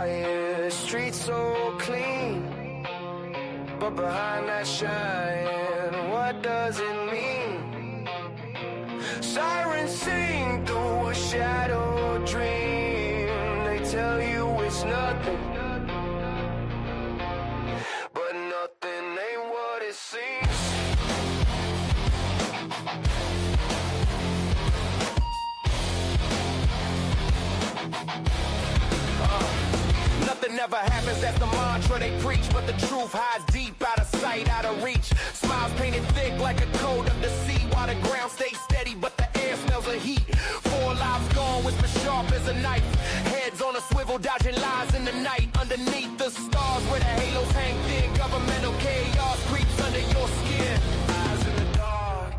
quiet, streets so clean, but behind that shine, what does it mean? Sirens sing through a shadow dream. They tell you it's nothing, but nothing ain't what it seems. Nothing ever happens, that's the mantra they preach. But the truth hides deep, out of sight, out of reach. Smiles painted thick like a code of the sea, while the ground stays steady, but the air smells of heat. 4 lives gone, whisper sharp as a knife. Heads on a swivel, dodging lies in the night. Underneath the stars where the halos hang thin, governmental chaos creeps under your skin. Eyes in the dark,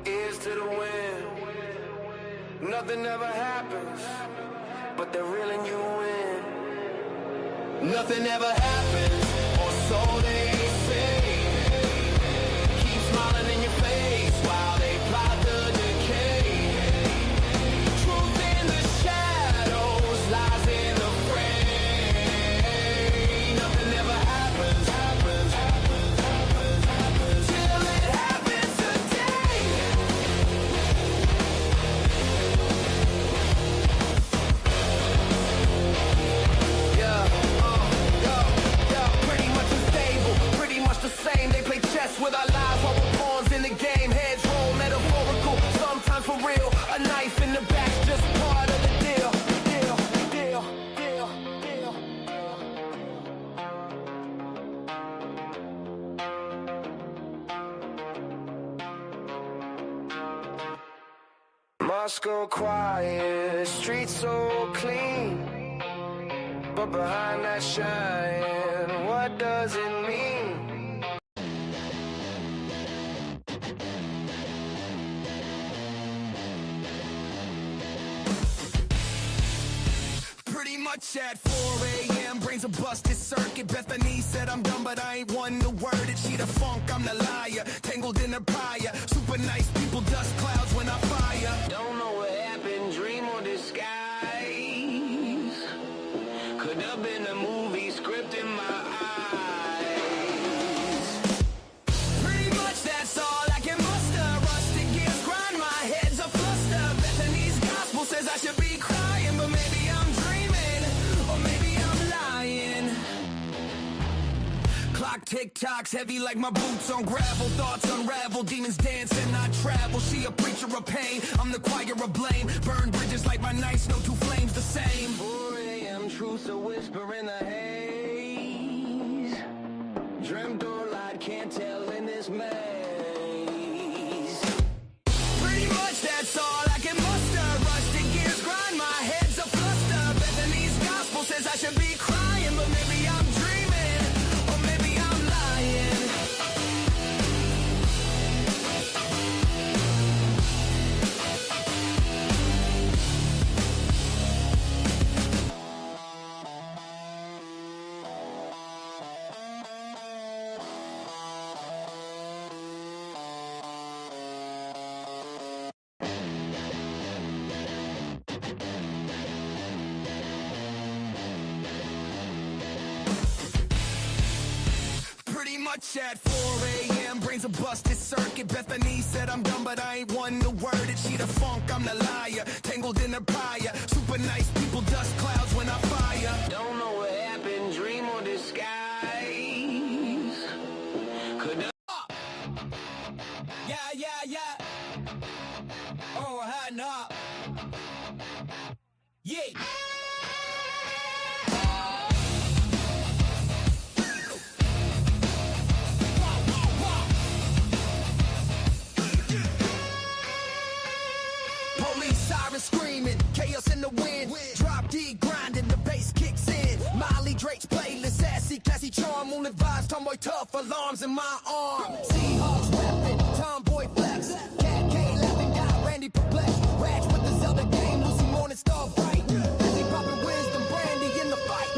ears to the wind. Nothing ever happens, but they're reeling you in. Nothing ever happens, or so they say. Keep smiling in your face while they plot the decay. Truth in the shadows, lies in the fray. Nothing ever happens, till it happens today. They play chess with our lives while we're pawns in the game. Heads roll, metaphorical, sometimes for real. A knife in the back's just part of the deal. Moscow quiet, streets so clean, but behind that shine, what does it mean? Pretty much at 4 a.m. brains a busted circuit. Bethany said I'm dumb, but I ain't one to word it. She the funk, I'm the liar, tangled in her prior. Super nice people, dust clouds when I fire. Don't know what happened, dream or disguise. Could have been a movie script in my eyes. Pretty much that's all I can muster. Rusted gears grind, my head's a fluster. Bethany's gospel says I should be crying, but maybe I'm dreaming, or maybe I'm lying. Clock tick-tocks, heavy like my boots on gravel. Thoughts unravel, demons dance and I travel. She a preacher of pain, I'm the choir of blame. Burn bridges like my nights, no two flames the same. 4 a.m. truth's a whisper in the haze. Dreamt or lied, can't tell in this maze. Pretty much that's all I can muster. Rusted gears grind, my head's a fluster. Bethany's gospel says I should be crying, but maybe I'm dreaming, or maybe I'm lying. Pretty much at 4 a.m. brains a busted circuit. Bethany said I'm dumb, but I ain't one to word it. She the funk, I'm the liar, tangled in her prior. Super nice people, dust clouds when I fire. Don't know what happened, dream or disguise. Could have Yeah. Oh, hot up. Yeah. Police sirens screaming, chaos in the wind. Drop D grinding, the bass kicks in. Miley Drake's playlist, sassy, classy charm. Moonlit vibes, tomboy tough, alarms in my arm. Seahawks rapping, tomboy flex. Cat K laughing, got Randy perplexed. Rags with the Zelda game, Lucy Morning Star bright. Busy popping wisdom, brandy in the fight.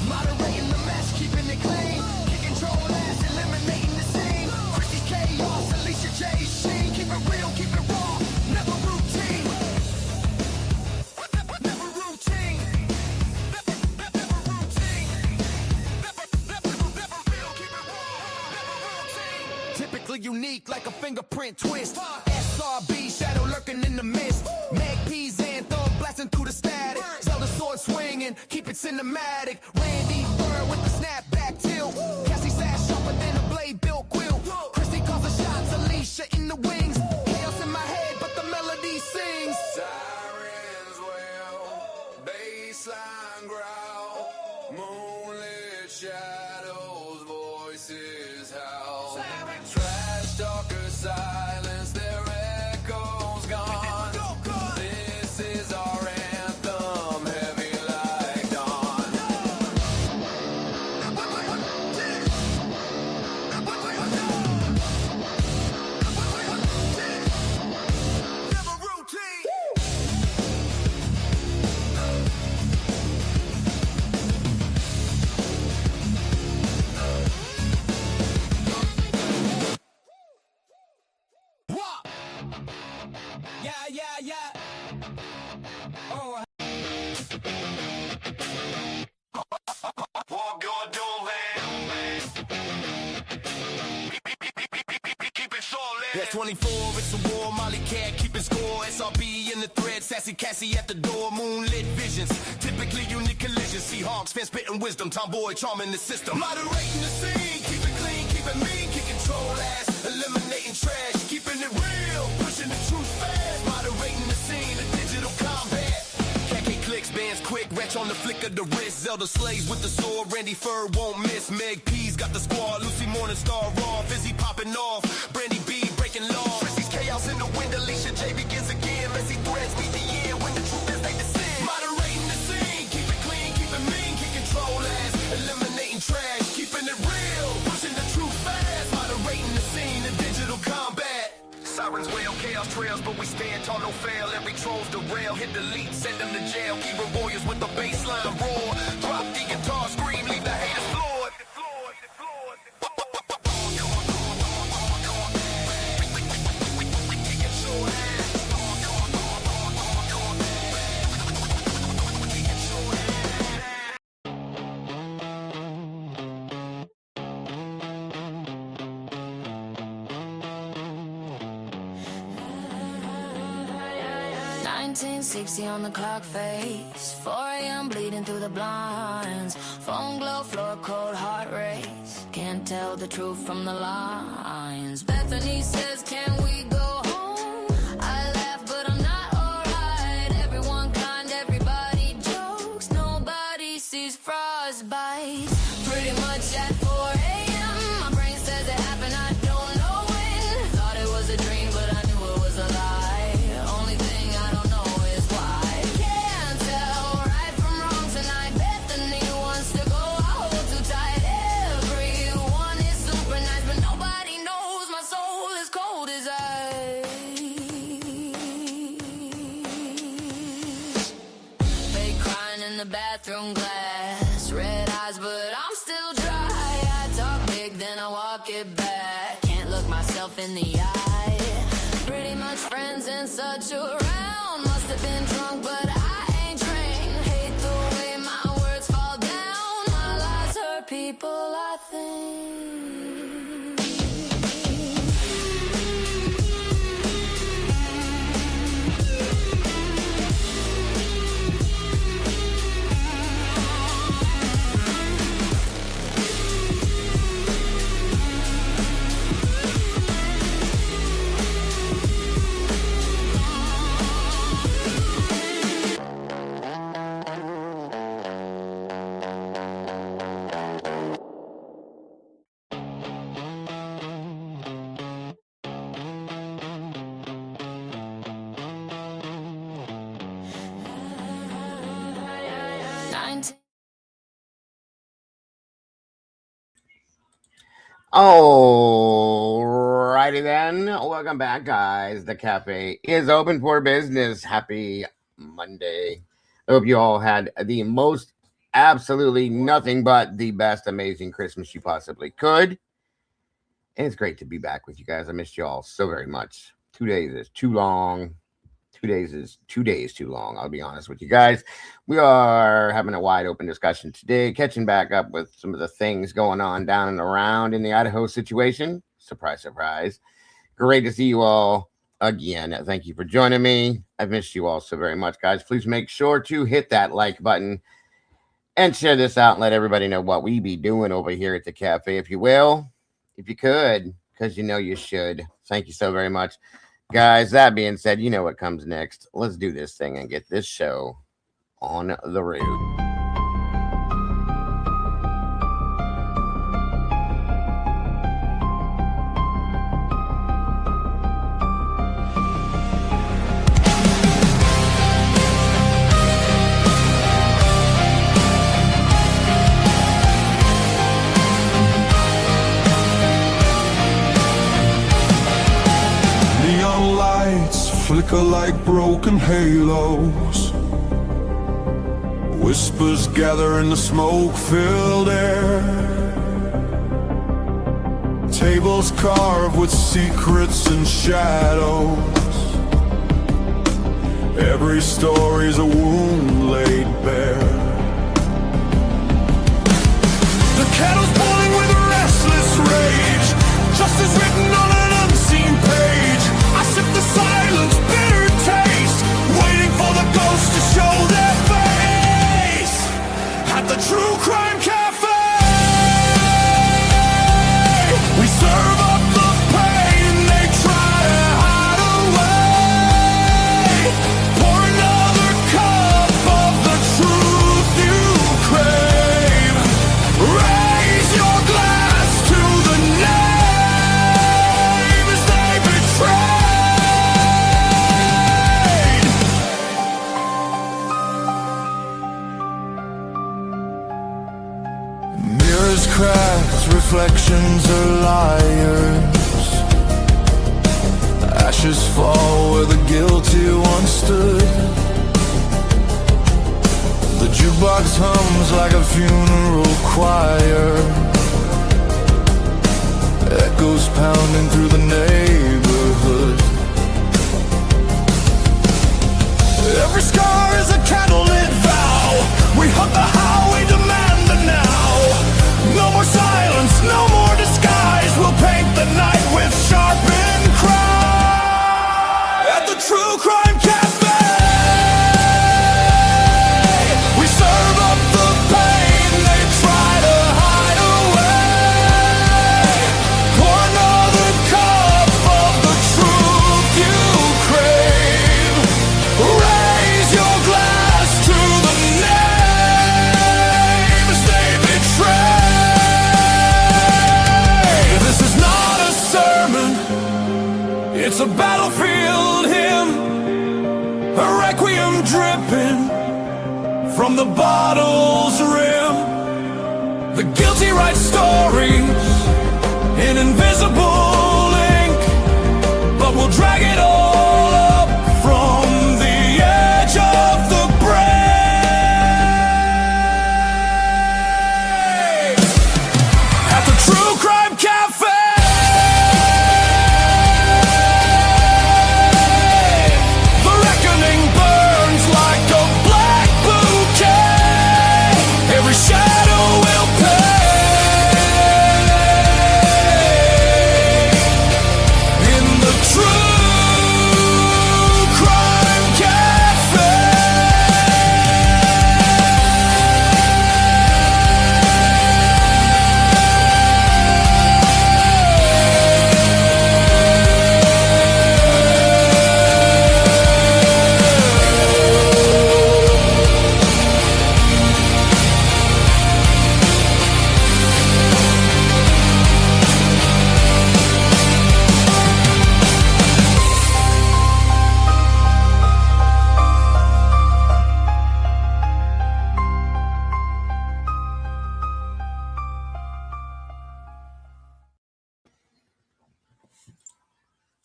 Moderating the mess, keeping it clean. Kick control ass, eliminating the scene. Chrissy chaos, Alicia J. Sheen. Keep it real, keep it raw, never routine. Never routine. like a fingerprint twist. SRB, shadow lurking in the mist. Magpies anthem, blasting through the static. Zelda sword swinging, keep it cinematic. Randy Bird with the snapback tilt. Cassie sash sharper than a blade, Bill Quill. Christy calls the shots, Alicia in the wings. Chaos in my head, but the melody sings. Sirens wail, baseline growl, moonlit shadows, voices howl. Trash talkers silence, their echoes gone. This is our anthem, heavy like dawn. Never routine. Wah! Yeah. Oh, Walk your door, man. Keep it solid. That's 24, it's a war, Molly Cat keeping score. SRB in the thread, Sassy Cassie at the door. Moonlit visions, typically unique collisions. Seahawks, fans spitting wisdom, tomboy charming the system. Moderating the scene, keep it clean, keep it mean, kick control ass, eliminating trash, keeping it real, pushing the truth fast. Moderating the scene, the digital combat. Khaki clicks, bands quick, wretch on the flick of the wrist. Zelda slays with the sword, Randy Fur won't miss. Meg P's got the squad, Lucy Morningstar raw, Fizzy popping off, Brandy B breaking law. Chrissy's chaos in the wind, Alicia J begins again. Messy threads meet the end when the truth is they descend. Moderating the scene, keep it clean, keep it mean, keep control ass, eliminating trash, keeping it real, pushing the truth fast. Moderating the scene, the digital combat. Sirens wail, chaos trails, but we stand tall, no fail. Every troll's derail, hit the lead, send them to jail. Keyword warriors with the baseline roar. Drop the guitar, scream, leave the haters floored. $19.60 on the clock face, 4 a.m. bleeding through the blinds. Phone glow, floor cold, heart race. Can't tell the truth from the lines. Bethany says, can we go home? I laugh, but I'm not alright. Everyone kind, everybody jokes. Nobody sees frostbite. Pretty much at 4 a.m. My brain says it happened, I don't know when. Thought it was a dream, but I knew it was a lie. Only thing I don't know is why. Can't tell right from wrong tonight. Bethany wants to go, I hold too tight. Everyone is super nice, but nobody knows my soul is cold as ice. Fake crying in the bathroom glass. Red eyes, but I'm still dry. I talk big, then I walk it back. Can't look myself in the eye. Pretty much friends and such around. Must have been drunk, but I ain't trained. Hate the way my words fall down. My lies hurt people, I think. Alrighty then. Welcome back, guys. The cafe is open for business. Happy Monday. I hope you all had the most absolutely nothing but the best amazing Christmas you possibly could. And it's great to be back with you guys. I missed you all so very much. 2 days is too long. 2 days is 2 days too long. I'll be honest with you guys. We are having a wide open discussion today, catching back up with some of the things going on down and around in the Idaho situation. Surprise, surprise. Great to see you all again. Thank you for joining me. I've missed you all so very much, guys. Please make sure to hit that like button and share this out and let everybody know what we be doing over here at the cafe, if you will, if you could, because you know you should. Thank you so very much, guys. That being said, you know what comes next. Let's do this thing and get this show on the road. Neon lights flicker like broken halos. Whispers gather in the smoke-filled air. Tables carved with secrets and shadows. Every story's a wound laid bare. The kettle's boiling with restless rage. Justice written on an unseen page. I sip the silence, bitter taste, waiting for the ghosts to show their face. At the True Crime Cafe, we serve up the pain they try to hide away. Pour another cup of the truth you crave. Raise your glass to the names they betrayed. Mirrors cracked, reflections are liars. Ashes fall where the guilty once stood. The jukebox hums like a funeral choir. Echoes pounding through the neighborhood. Every scar is a candlelit vow. We hunt the how, we demand the now. No more silence, no more disguise. We'll paint the night with sharpened cry. At the True Crime Cafe, we serve up the pain they try to hide away. Pour another cup of the truth you crave. Raise your glass to the names they betrayed. This is not a sermon, it's a battlefield hymn. A requiem dripping from the bottle's rim. The guilty write stories in invisible ink, but we'll drag it all up from the edge of the brave. At the True Crime Cafe, the reckoning burns like a black bouquet. Every shadow will pay. In the True Crime Cafe.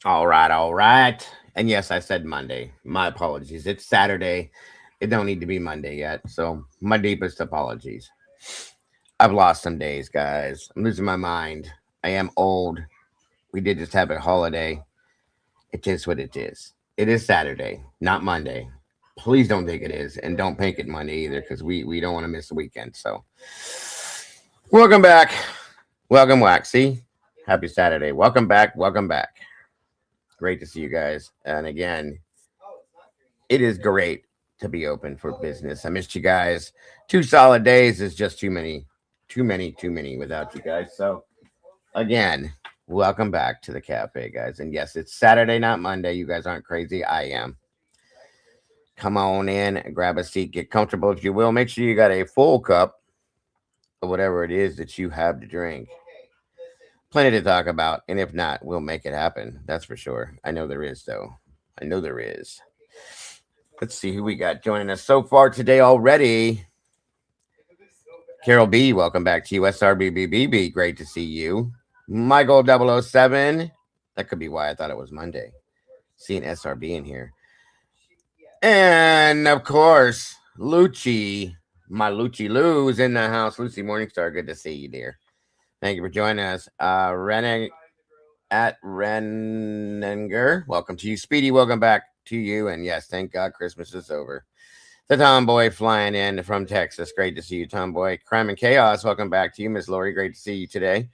All right. And yes, I said Monday. My apologies. It's Saturday. It don't need to be Monday yet. So my deepest apologies. I've lost some days, guys. I'm losing my mind. I am old. We did just have a holiday. It is what it is. It is Saturday, not Monday. Please don't think it is. And don't make it Monday either, because we don't want to miss the weekend. So welcome back. Welcome back. See? Happy Saturday. Welcome back. Welcome back. Great to see you guys. And again, it is great to be open for business. I missed you guys. 2 solid days is just too many without you guys. So again, welcome back to the cafe, guys. And yes, it's Saturday, not Monday. You guys aren't crazy. I am. Come on in, grab a seat, get comfortable if you will. Make sure you got a full cup of whatever it is that you have to drink. Plenty to talk about, and if not, we'll make it happen. That's for sure. I know there is, though. I know there is. Let's see who we got joining us so far today already. Carol B, welcome back to you. SRBBBB, great to see you. Michael 007, that could be why I thought it was Monday. Seeing SRB in here. And, of course, Lucci, my Lucci Lou is in the house. Lucy Morningstar, good to see you, dear. Thank you for joining us. Reninger, welcome to you. Speedy, welcome back to you. And yes, thank God Christmas is over. The Tomboy flying in from Texas. Great to see you, Tomboy. Crime and Chaos, welcome back to you. Miss Lori, great to see you today.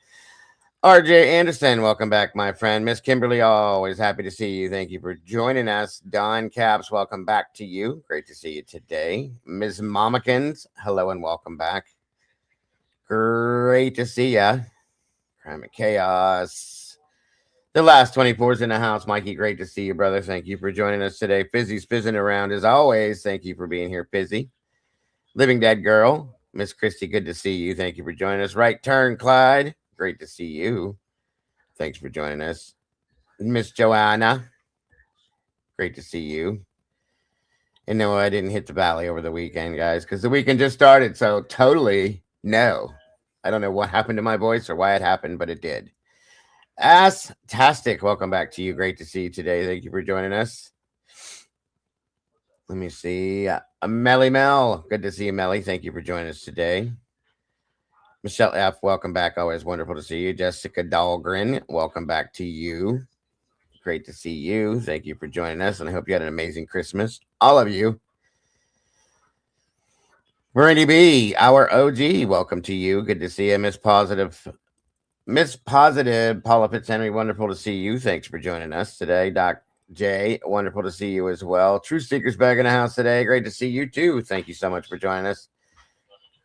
RJ Anderson, welcome back, my friend. Miss Kimberly, always happy to see you. Thank you for joining us. Don Caps, welcome back to you. Great to see you today. Ms. Momikins, hello and welcome back. Great to see ya. Crime and Chaos. The last 24's in the house. Mikey, great to see you, brother. Thank you for joining us today. Fizzy's fizzing around as always. Thank you for being here, Fizzy. Living Dead Girl. Miss Christy, good to see you. Thank you for joining us. Right Turn, Clyde. Great to see you. Thanks for joining us. Miss Joanna. Great to see you. And no, I didn't hit the valley over the weekend, guys, because the weekend just started. So totally no. I don't know what happened to my voice or why it happened, but it did. Ass-tastic. Welcome back to you. Great to see you today. Thank you for joining us. Let me see. Melly Mel. Good to see you, Melly. Thank you for joining us today. Michelle F., welcome back. Always wonderful to see you. Jessica Dahlgren, welcome back to you. Great to see you. Thank you for joining us, and I hope you had an amazing Christmas. All of you. Brandy B., our OG, welcome to you. Good to see you. Miss Positive, Paula Fitzhenry, wonderful to see you. Thanks for joining us today. Doc J., wonderful to see you as well. True Seekers back in the house today. Great to see you, too. Thank you so much for joining us.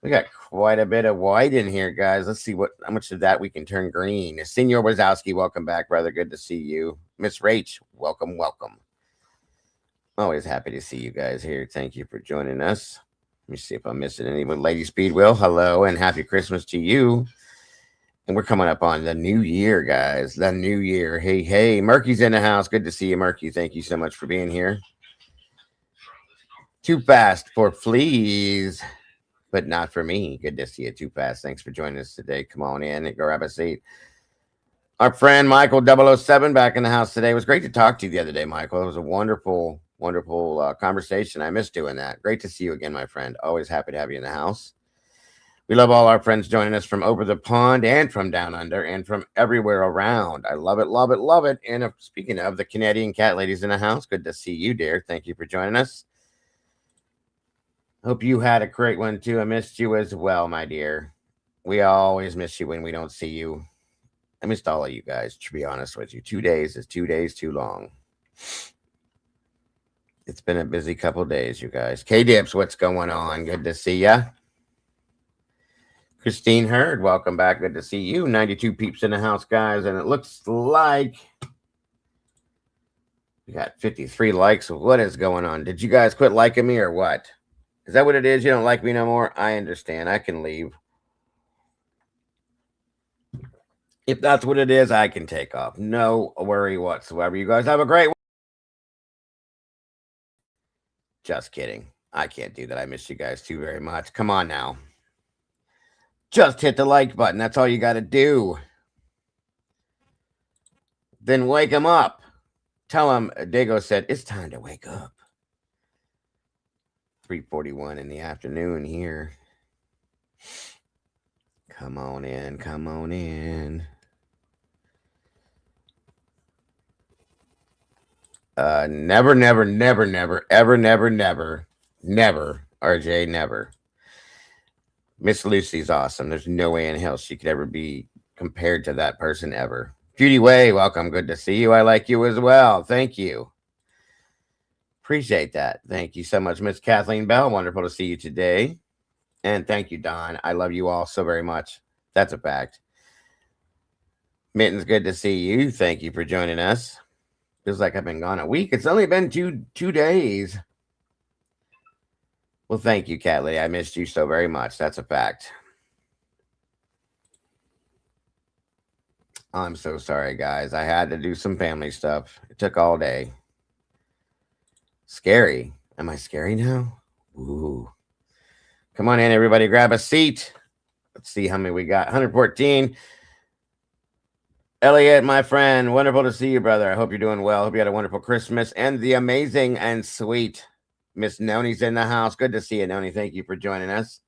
We got quite a bit of white in here, guys. Let's see how much of that we can turn green. Senior Wazowski, welcome back, brother. Good to see you. Miss Rach, welcome. Always happy to see you guys here. Thank you for joining us. Let me see if I'm missing anyone. Lady Speedwell, hello, and happy Christmas to you. And we're coming up on the new year, guys. The new year. Hey, Murky's in the house. Good to see you, Murky. Thank you so much for being here. Too fast for fleas. But not for me. Good to see you, Too Fast. Thanks for joining us today. Come on in and grab a seat. Our friend Michael 007 back in the house today. It was great to talk to you the other day, Michael. It was a wonderful conversation. I miss doing that. Great to see you again, my friend. Always happy to have you in the house. We love all our friends joining us from over the pond and from down under and from everywhere around. I love it, love it, love it. And speaking of the Canadian cat ladies in the house, good to see you, dear. Thank you for joining us. Hope you had a great one, too. I missed you as well, my dear. We always miss you when we don't see you. I missed all of you guys, to be honest with you. 2 days is 2 days too long. It's been a busy couple of days, you guys. K-Dips, what's going on? Good to see ya. Christine Hurd, welcome back. Good to see you. 92 peeps in the house, guys. And it looks like we got 53 likes. What is going on? Did you guys quit liking me or what? Is that what it is? You don't like me no more? I understand. I can leave. If that's what it is, I can take off. No worry whatsoever. You guys have a great one. Just kidding. I can't do that. I miss you guys too very much. Come on now. Just hit the like button. That's all you got to do. Then wake them up. Tell them, Dago said, it's time to wake up. 3:41 in the afternoon here. Come on in. Come on in. Never, never, never, never, ever, never, never, never, RJ, never. Miss Lucy's awesome. There's no way in hell she could ever be compared to that person ever. Judy Way, welcome. Good to see you. I like you as well. Thank you. Appreciate that. Thank you so much, Miss Kathleen Bell. Wonderful to see you today. And thank you, Don. I love you all so very much. That's a fact. Mittens, good to see you. Thank you for joining us. Feels like I've been gone a week. It's only been two days. Well, thank you, Catley. I missed you so very much. That's a fact. I'm so sorry, guys. I had to do some family stuff. It took all day. Scary. Am I scary now? Ooh. Come on in, everybody. Grab a seat. Let's see how many we got. 114. Elliot, my friend. Wonderful to see you, brother. I hope you're doing well. Hope you had a wonderful Christmas. And the amazing and sweet Miss Noni's in the house. Good to see you, Noni. Thank you for joining us.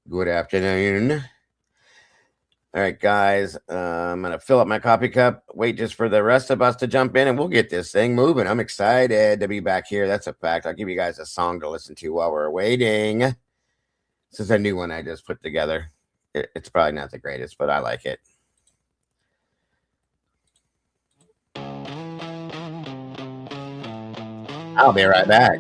Good afternoon. All right, guys. I'm going to fill up my coffee cup. Wait just for the rest of us to jump in, and we'll get this thing moving. I'm excited to be back here. That's a fact. I'll give you guys a song to listen to while we're waiting. This is a new one I just put together. It's probably not the greatest, but I like it. I'll be right back.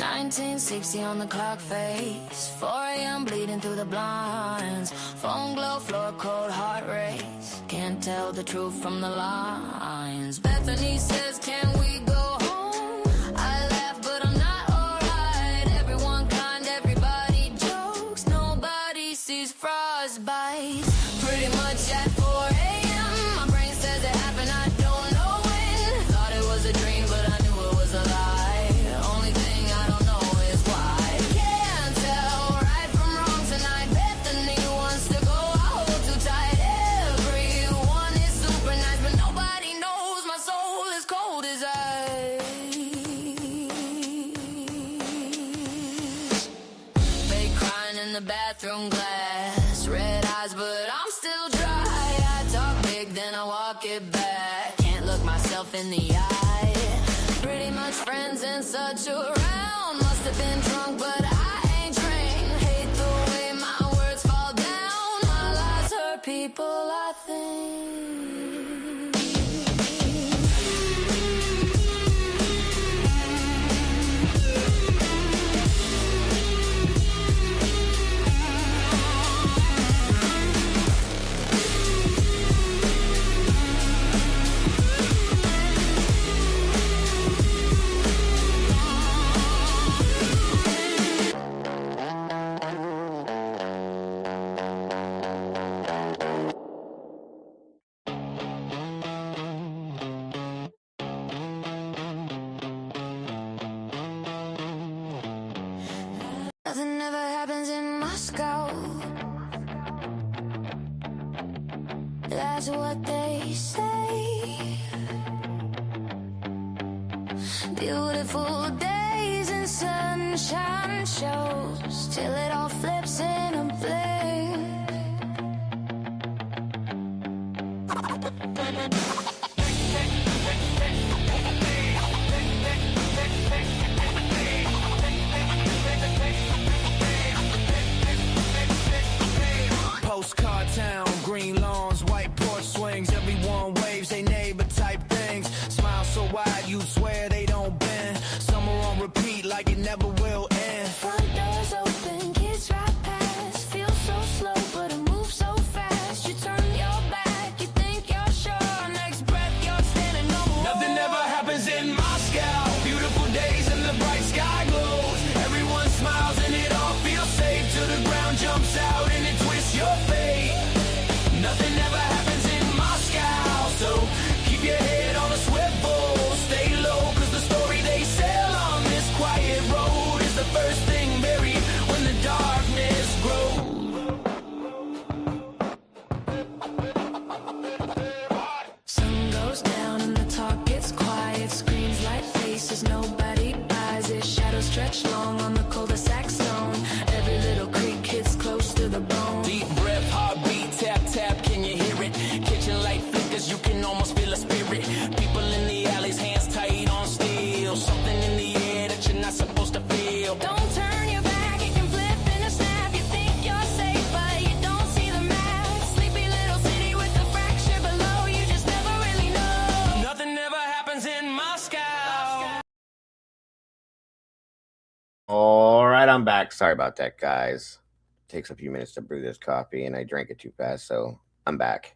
1960 on the clock face, 4 a.m. bleeding through the blinds, phone glow, floor cold, heart race, can't tell the truth from the lines. Bethany says, can we go home? I laugh, but I'm not alright. Everyone kind, everybody jokes, nobody sees frostbite. Pretty much at 4 a.m. my brain says it happened, I don't know when. Thought it was a dream, but I knew it was a lie. Only thing I don't know is why. Can't tell right from wrong tonight. Bethany wants to go, I hold too tight. Everyone is super nice, but nobody knows my soul is cold as ice. Fake crying in the bathroom glass, red eyes, but I'm still dry. I talk big, then I walk it back. Can't look myself in the eye. Pretty much friends and such around. Must have been drunk, but I ain't trained. Hate the way my words fall down. My lies hurt people, I think. Nothing ever happens in Moscow. That's what they say. Beautiful days and sunshine shows till it all flips in a blink. Postcard town, green lawns, white porch swings. Everyone waves, they neighbor type things. Smile so wide, you swear they don't bend. Summer on repeat like it never will end. Front doors open, kids drive past. Feel so slow, but it moves so fast. You turn your back, you think you're sure. Next breath, you're standing no more. Nothing ever happens in Moscow. Beautiful days and the bright sky glows. Everyone smiles and it all feels safe. Till the ground jumps out and it twists your fate. Nothing ever happens in Moscow. So keep your head on a swivel. Stay low, cause the story they sell on this quiet road is the I'm back. Sorry about that, guys. It takes a few minutes to brew this coffee, and I drank it too fast, so I'm back.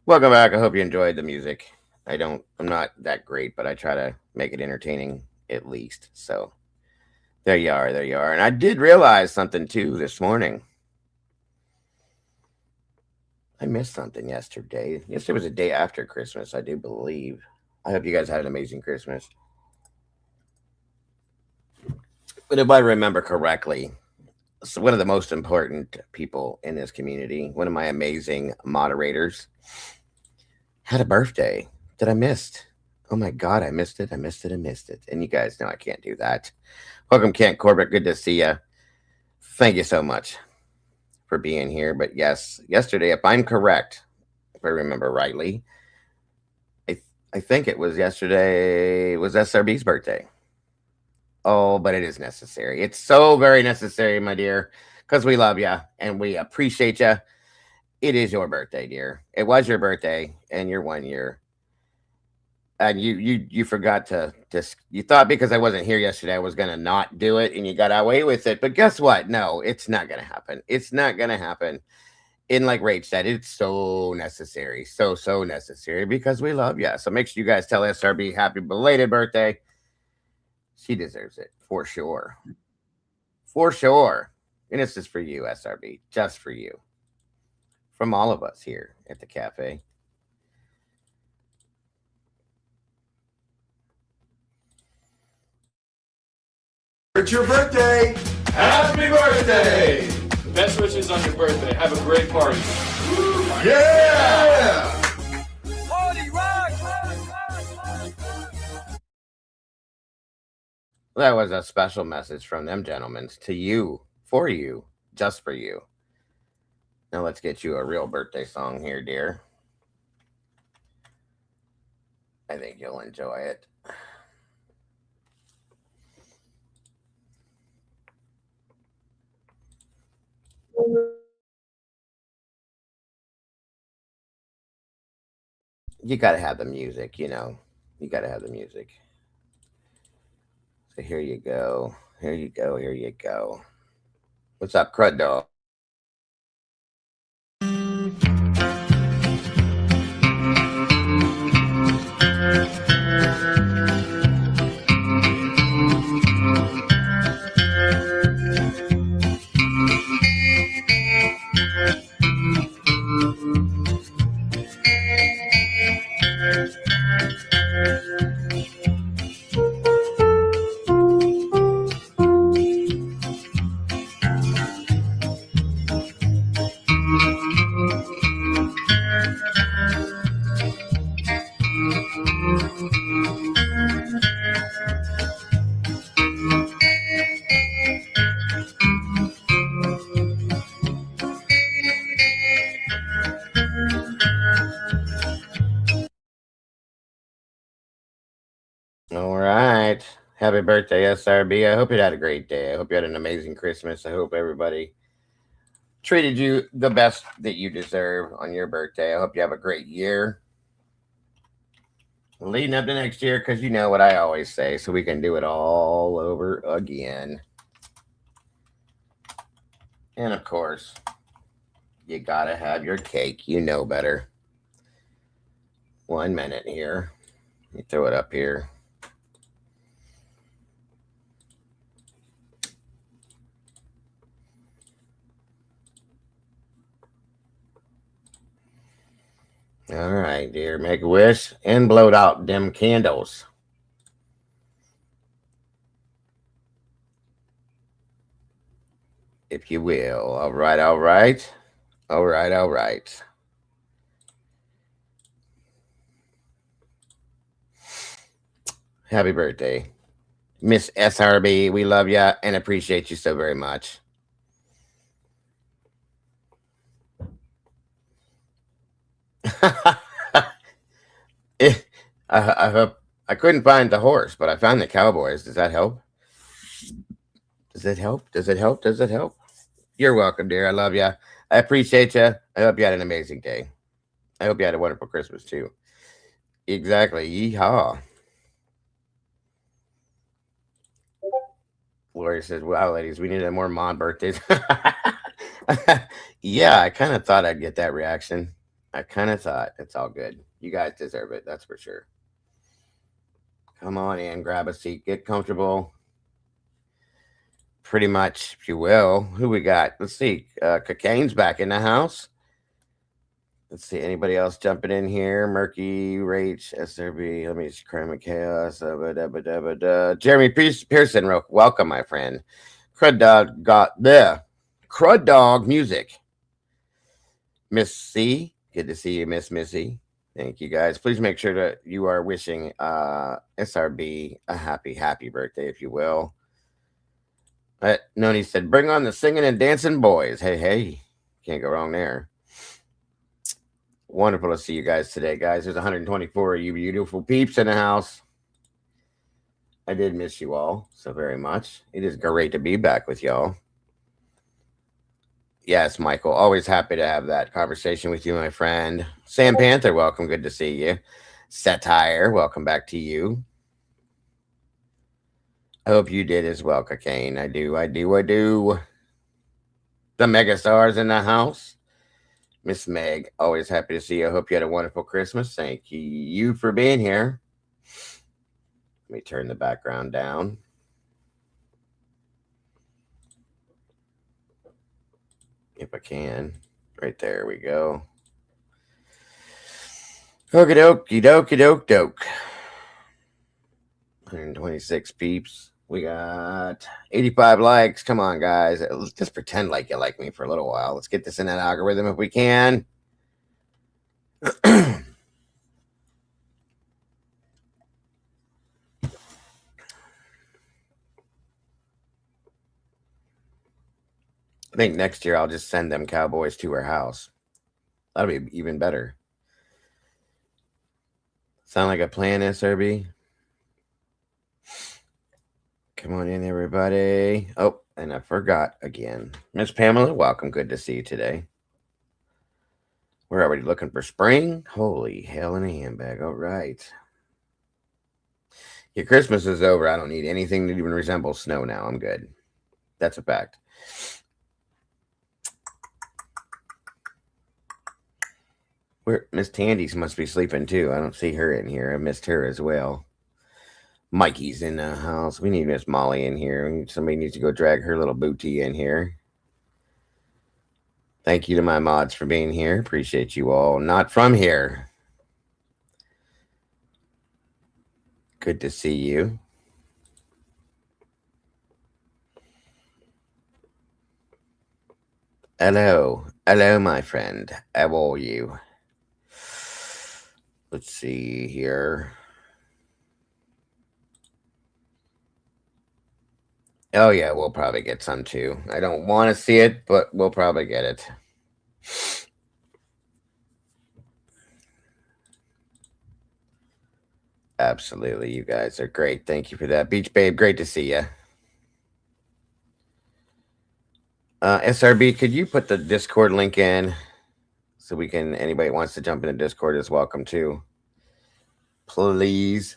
Welcome back. I hope you enjoyed the music. I'm not that great, but I try to make it entertaining at least. So there you are. There you are. And I did realize something too this morning. I missed something yesterday. Yesterday was the day after Christmas, I do believe. I hope you guys had an amazing Christmas. But if I remember correctly, so one of the most important people in this community, one of my amazing moderators, had a birthday that I missed. Oh my God, I missed it. I missed it. I missed it. And you guys know I can't do that. Welcome, Kent Corbett. Good to see you. Thank you so much for being here. But yes, yesterday, if I'm correct, if I remember rightly, I think it was yesterday, it was SRB's birthday. Oh, but it is necessary. It's so very necessary, my dear, because we love you and we appreciate you. It is your birthday, dear. It was your birthday, and you're 1 year. And you forgot to just, you thought because I wasn't here yesterday I was gonna not do it, and you got away with it. But guess what? No, it's not gonna happen. It's not gonna happen. And like Rach said, it's so necessary, so necessary because we love you. So make sure you guys tell SRB happy belated birthday. She deserves it for sure, for sure. And it's just for you, SRB, just for you, from all of us here at the cafe. It's your birthday. Happy birthday! Best wishes on your birthday. Have a great party. Yeah! That was a special message from them gentlemen to you, for you, just for you. Now let's get you a real birthday song here, dear. I think you'll enjoy it. You got to have the music, you know. You got to have the music. So here you go. Here you go. Here you go. What's up, Crud Dog? All right. Happy birthday, SRB. I hope you had a great day. I hope you had an amazing Christmas. I hope everybody treated you the best that you deserve on your birthday. I hope you have a great year leading up to next year, because you know what I always say, so we can do it all over again. And of course, you gotta have your cake. You know better. 1 minute here. Let me throw it up here. All right, dear. Make a wish and blow out them candles. If you will. All right, all right. All right, all right. Happy birthday, Miss SRB. We love you and appreciate you so very much. I hope I couldn't find the horse, but I found the Cowboys. Does that help? Does it help? Does it help? Does it help? You're welcome, dear. I love you. I appreciate you. I hope you had an amazing day. I hope you had a wonderful Christmas too. Exactly. Yeehaw. Lori says, wow, ladies, we need more mom birthdays. Yeah, I kind of thought I'd get that reaction. I kind of thought. It's all good. You guys deserve it. That's for sure. Come on in, grab a seat, get comfortable. Pretty much, if you will. Who we got? Let's see. Cocaine's back in the house. Let's see. Anybody else jumping in here? Murky, Rach, SRB. Let me just cram chaos. Jeremy Pearson, welcome, my friend. Crud Dog got the Crud Dog music. Miss C, good to see you, Miss Missy. Thank you, guys. Please make sure that you are wishing SRB a happy birthday, if you will. Noni said, bring on the singing and dancing boys. Hey, can't go wrong there. Wonderful to see you guys today, guys. There's 124 of you beautiful peeps in the house. I did miss you all so very much. It is great to be back with y'all. Yes, Michael. Always happy to have that conversation with you, my friend. Sam Panther, welcome. Good to see you. Satire, welcome back to you. I hope you did as well, Cocaine. I do. The megastars in the house. Miss Meg, always happy to see you. I hope you had a wonderful Christmas. Thank you for being here. Let me turn the background down. If I can. Right there we go. Okie doke. 126 peeps. We got 85 likes. Come on, guys. Let's just pretend like you like me for a little while. Let's get this in that algorithm if we can. I think next year I'll just send them cowboys to her house. That'll be even better. Sound like a plan, SRB? Come on in, everybody. Oh, and I forgot again. Miss Pamela, welcome. Good to see you today. We're already looking for spring. Holy hell in a handbag. All right. Your Christmas is over. I don't need anything that even resembles snow now. I'm good. That's a fact. Miss Tandy's must be sleeping too. I don't see her in here. I missed her as well. Mikey's in the house. We need Miss Molly in here. Somebody needs to go drag her little booty in here. Thank you to my mods for being here. Appreciate you all. Not from here. Good to see you. Hello, my friend. How are you? Let's see here. Oh, yeah, we'll probably get some too. I don't want to see it, but we'll probably get it. Absolutely. You guys are great. Thank you for that. Beach Babe, great to see you. SRB, could you put the Discord link in so we can, anybody wants to jump into Discord is welcome to. Please.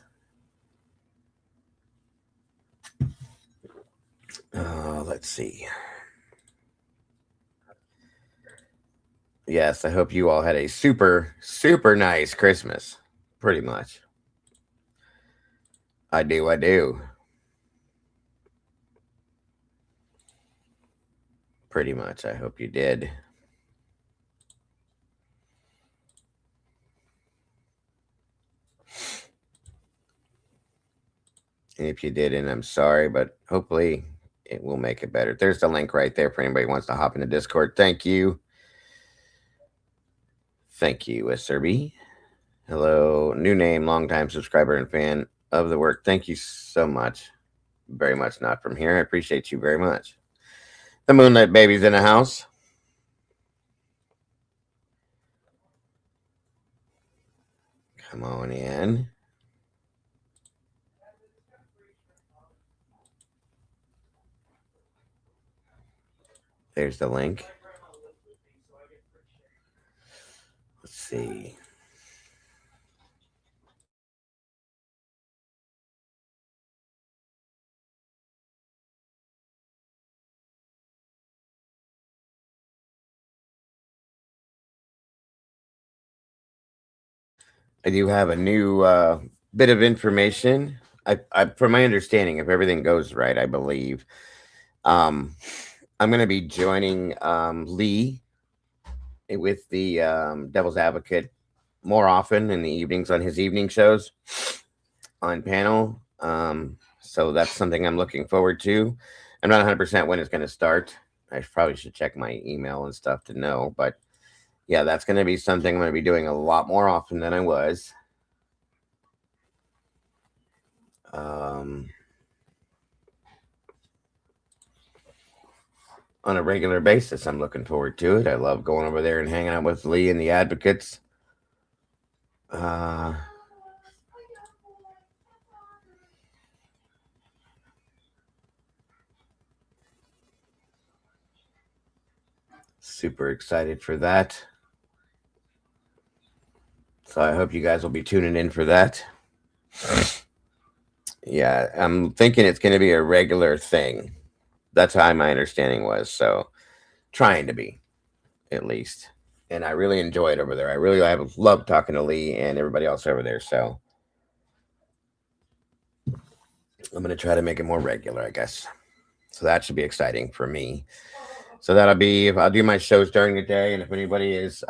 Let's see. Yes, I hope you all had a super, super nice Christmas. Pretty much. I do. Pretty much. I hope you did. And if you didn't, I'm sorry, but hopefully it will make it better. There's the link right there for anybody who wants to hop into Discord. Thank you. Thank you, SRB. Hello. New name, longtime subscriber and fan of the work. Thank you so much. Very much not from here. I appreciate you very much. The Moonlight Baby's in the house. Come on in. There's the link. Let's see. I do have a new bit of information. From my understanding, if everything goes right, I believe I'm going to be joining Lee with the Devil's Advocate more often in the evenings on his evening shows on panel. So that's something I'm looking forward to. I'm not 100% when it's going to start. I probably should check my email and stuff to know, but yeah, that's going to be something I'm going to be doing a lot more often than I was. On a regular basis. I'm looking forward to it. I love going over there and hanging out with Lee and the advocates. Super excited for that. So I hope you guys will be tuning in for that. Yeah, I'm thinking it's going to be a regular thing. That's how my understanding was. So trying to be, at least. And I really enjoy it over there. I love talking to Lee and everybody else over there. So I'm going to try to make it more regular, I guess. So that should be exciting for me. So that'll be, I'll do my shows during the day. And if anybody is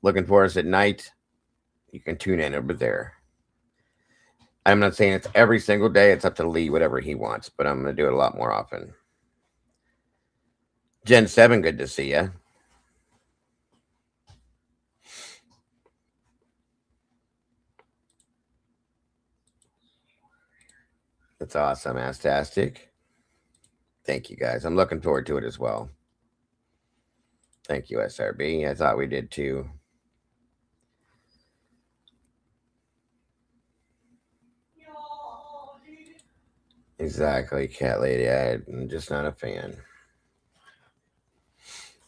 looking for us at night, you can tune in over there. I'm not saying it's every single day. It's up to Lee, whatever he wants. But I'm going to do it a lot more often. Gen 7, good to see you. That's awesome, Astastic. Thank you, guys. I'm looking forward to it as well. Thank you, SRB. I thought we did too. Exactly, Cat Lady. I'm just not a fan.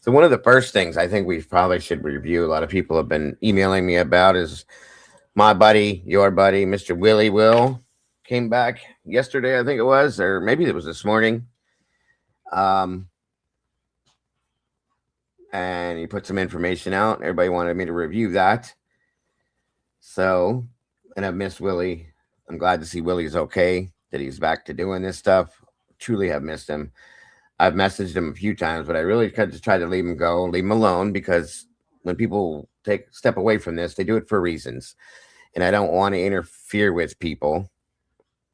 So one of the first things I think we probably should review, a lot of people have been emailing me about, is my buddy, your buddy, Mr. Willie Will came back yesterday, I think it was, or maybe it was this morning. And he put some information out. Everybody wanted me to review that. So, and I've missed Willie. I'm glad to see Willie's okay, that he's back to doing this stuff. Truly have missed him. I've messaged him a few times, but I really just tried to leave him go, leave him alone, because when people step away from this, they do it for reasons. And I don't want to interfere with people,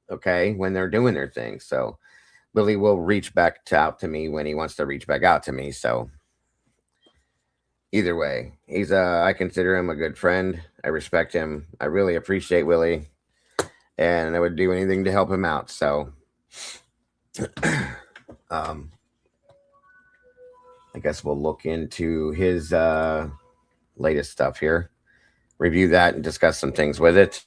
okay, when they're doing their thing. So Willie will reach back out to me when he wants to reach back out to me. So either way, he's I consider him a good friend. I respect him. I really appreciate Willie, and I would do anything to help him out. So I guess we'll look into his latest stuff here, review that, and discuss some things with it.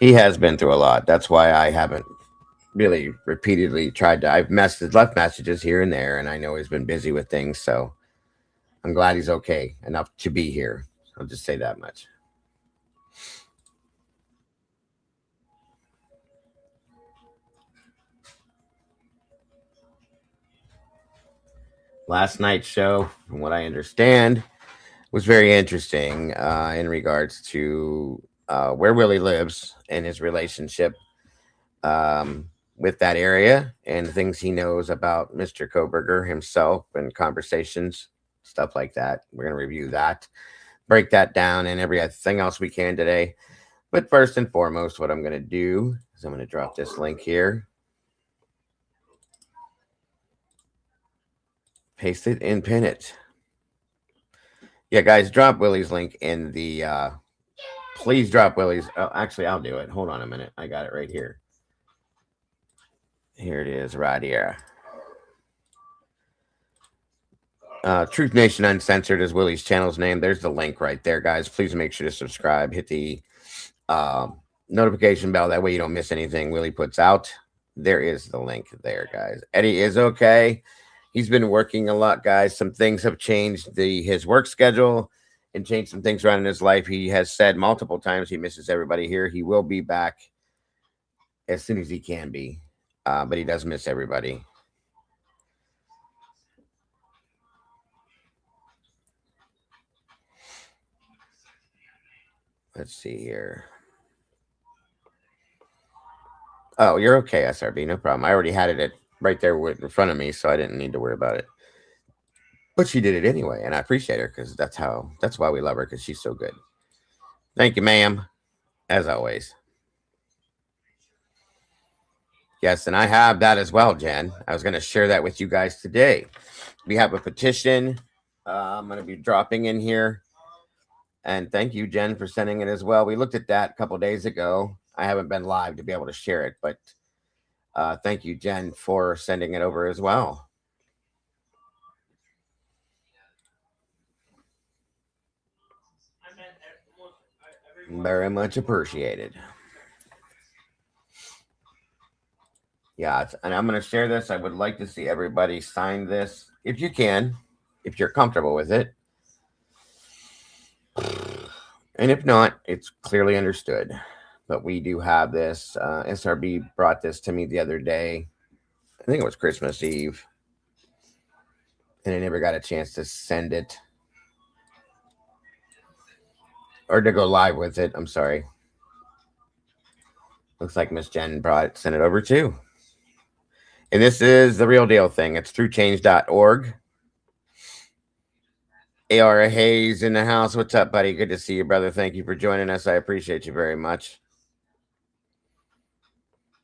He has been through a lot. That's why I haven't really repeatedly tried to. I've left messages here and there, and I know he's been busy with things. So I'm glad he's okay enough to be here. I'll just say that much. Last night's show, from what I understand, was very interesting in regards to where Willie lives and his relationship with that area and things he knows about Mr. Koberger himself and conversations, stuff like that. We're going to review that, break that down, and everything else we can today. But first and foremost, what I'm going to do is I'm going to drop this link here, paste it, and pin it. Yeah, guys, drop Willie's link in the please drop Willie's. Actually, I'll do it. Hold on a minute. I got it right here. Here it is, right here. Truth Nation Uncensored is Willie's channel's name. There's the link right there, guys. Please make sure to subscribe. Hit the notification bell. That way you don't miss anything Willie puts out. There is the link there, guys. Eddie is okay. He's been working a lot, guys. Some things have changed his work schedule and changed some things around in his life. He has said multiple times he misses everybody here. He will be back as soon as he can be, but he does miss everybody. Let's see here. Oh, you're okay, SRB. No problem. I already had it right there in front of me, so I didn't need to worry about it. But she did it anyway, and I appreciate her because that's why we love her, because she's so good. Thank you, ma'am, as always. Yes, and I have that as well, Jen. I was going to share that with you guys today. We have a petition I'm going to be dropping in here. And thank you, Jen, for sending it as well. We looked at that a couple days ago. I haven't been live to be able to share it, but thank you, Jen, for sending it over as well. Very much appreciated. Yeah, and I'm going to share this. I would like to see everybody sign this if you can, if you're comfortable with it. And if not, it's clearly understood. But we do have this. SRB brought this to me the other day. I think it was Christmas Eve. And I never got a chance to send it. Or to go live with it. I'm sorry. Looks like Miss Jen sent it over too. And this is the real deal thing. It's through-change.org. AR Hayes in the house. What's up, buddy? Good to see you, brother. Thank you for joining us. I appreciate you very much.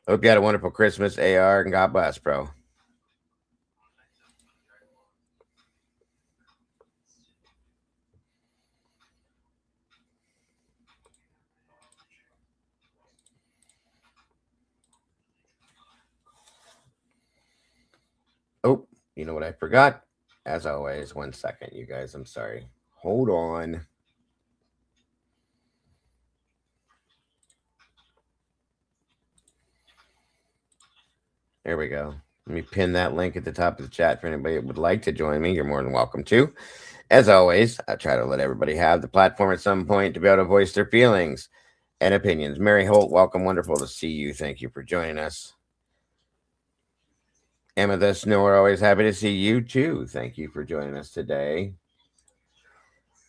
Hope you had a wonderful Christmas, AR, and God bless, bro. Oh, you know what I forgot? As always, 1 second, you guys. I'm sorry. Hold on. There we go. Let me pin that link at the top of the chat for anybody that would like to join me. You're more than welcome to. As always, I try to let everybody have the platform at some point to be able to voice their feelings and opinions. Mary Holt, welcome. Wonderful to see you. Thank you for joining us. Amethyst, no, we're always happy to see you too. Thank you for joining us today.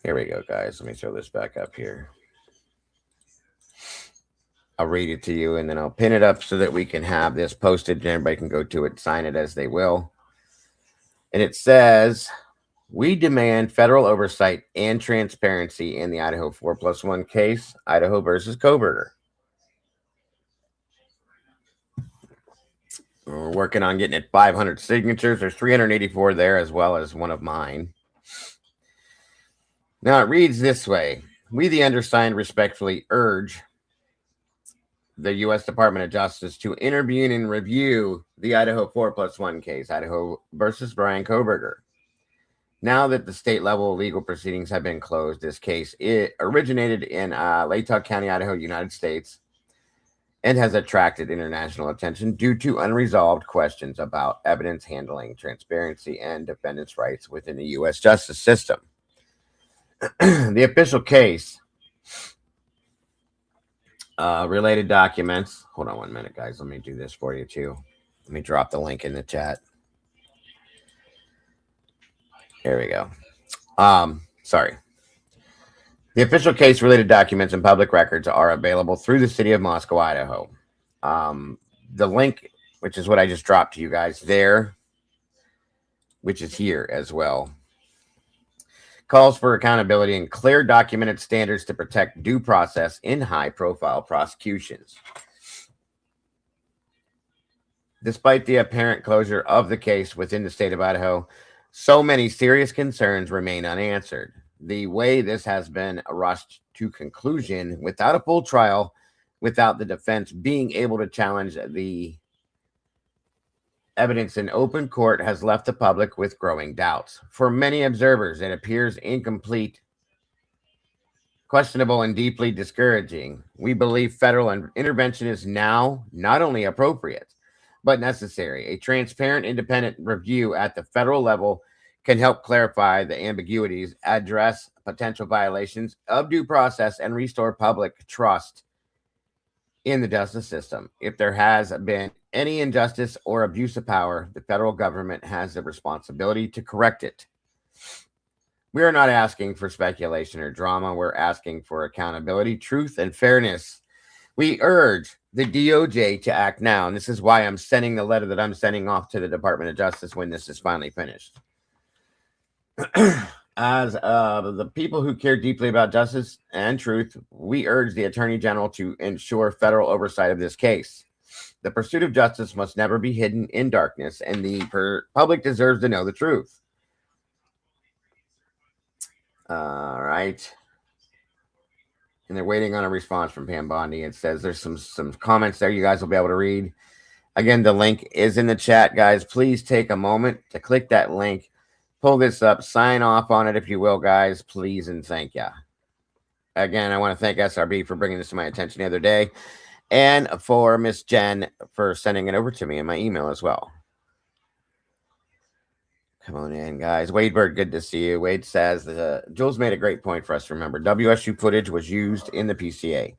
Here we go, guys. Let me throw this back up here. I'll read it to you, and then I'll pin it up so that we can have this posted and everybody can go to it, sign it as they will. And it says, we demand federal oversight and transparency in the Idaho 4+1 case, Idaho versus Koberger. We're working on getting it 500 signatures. There's 384 there, as well as one of mine. Now it reads this way. We, the undersigned, respectfully urge the U.S. Department of Justice to intervene and review the Idaho 4+1 case, Idaho versus Brian Koberger. Now that the state level legal proceedings have been closed, this case originated in Latah County, Idaho, United States, and has attracted international attention due to unresolved questions about evidence handling, transparency, and defendants' rights within the U.S. justice system. The official case, related documents. Hold on 1 minute, guys. Let me do this for you, too. Let me drop the link in the chat. There we go. Sorry. The official case related documents and public records are available through the city of Moscow, Idaho. The link, which is what I just dropped to you guys there, which is here as well, calls for accountability and clear documented standards to protect due process in high-profile prosecutions. Despite the apparent closure of the case within the state of Idaho, so many serious concerns remain unanswered. The way this has been rushed to conclusion without a full trial, without the defense being able to challenge the evidence in open court, has left the public with growing doubts. For many observers, it appears incomplete, questionable, and deeply discouraging. We believe federal intervention is now not only appropriate, but necessary. A transparent, independent review at the federal level can help clarify the ambiguities, address potential violations of due process, and restore public trust in the justice system. If there has been any injustice or abuse of power, the federal government has the responsibility to correct it. We are not asking for speculation or drama. We're asking for accountability, truth, and fairness. We urge the DOJ to act now. And this is why I'm sending the letter that I'm sending off to the Department of Justice when this is finally finished. As the people who care deeply about justice and truth, we urge the Attorney General to ensure federal oversight of this case. The pursuit of justice must never be hidden in darkness, and the public deserves to know the truth. All right. And they're waiting on a response from Pam Bondi. It says there's some comments there you guys will be able to read. Again, the link is in the chat, guys. Please take a moment to click that link. Pull this up. Sign off on it if you will, guys. Please and thank you. Again, I want to thank SRB for bringing this to my attention the other day. And for Miss Jen for sending it over to me in my email as well. Come on in, guys. Wade Bird, good to see you. Wade says, Jules made a great point for us to remember. WSU footage was used in the PCA,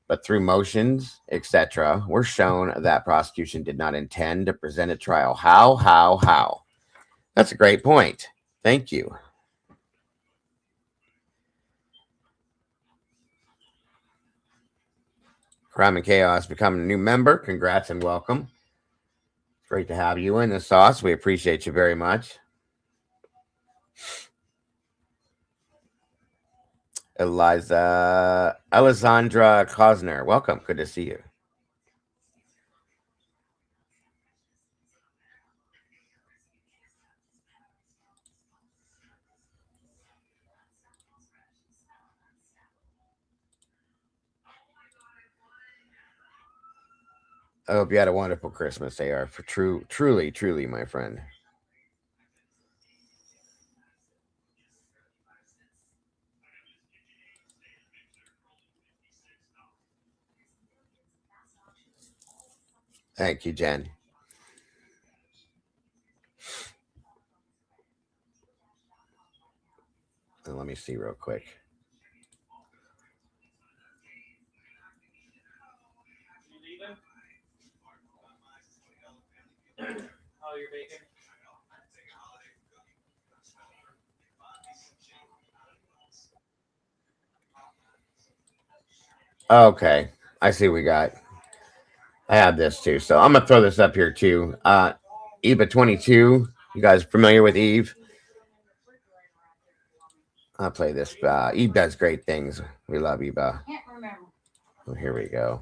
but through motions, etc., we're shown that prosecution did not intend to present a trial. How? That's a great point. Thank you. Crime and Chaos becoming a new member. Congrats and welcome. It's great to have you in the sauce. We appreciate you very much. Alessandra Cosner, welcome. Good to see you. I hope you had a wonderful Christmas, AR. For truly, my friend. Thank you, Jen. And let me see real quick. Oh, you're baking? Okay, I see we got. I have this too, so I'm gonna throw this up here too. Eva 22. You guys familiar with Eve? I'll play this. Eve does great things. We love Eva. Can't remember. Oh, here we go.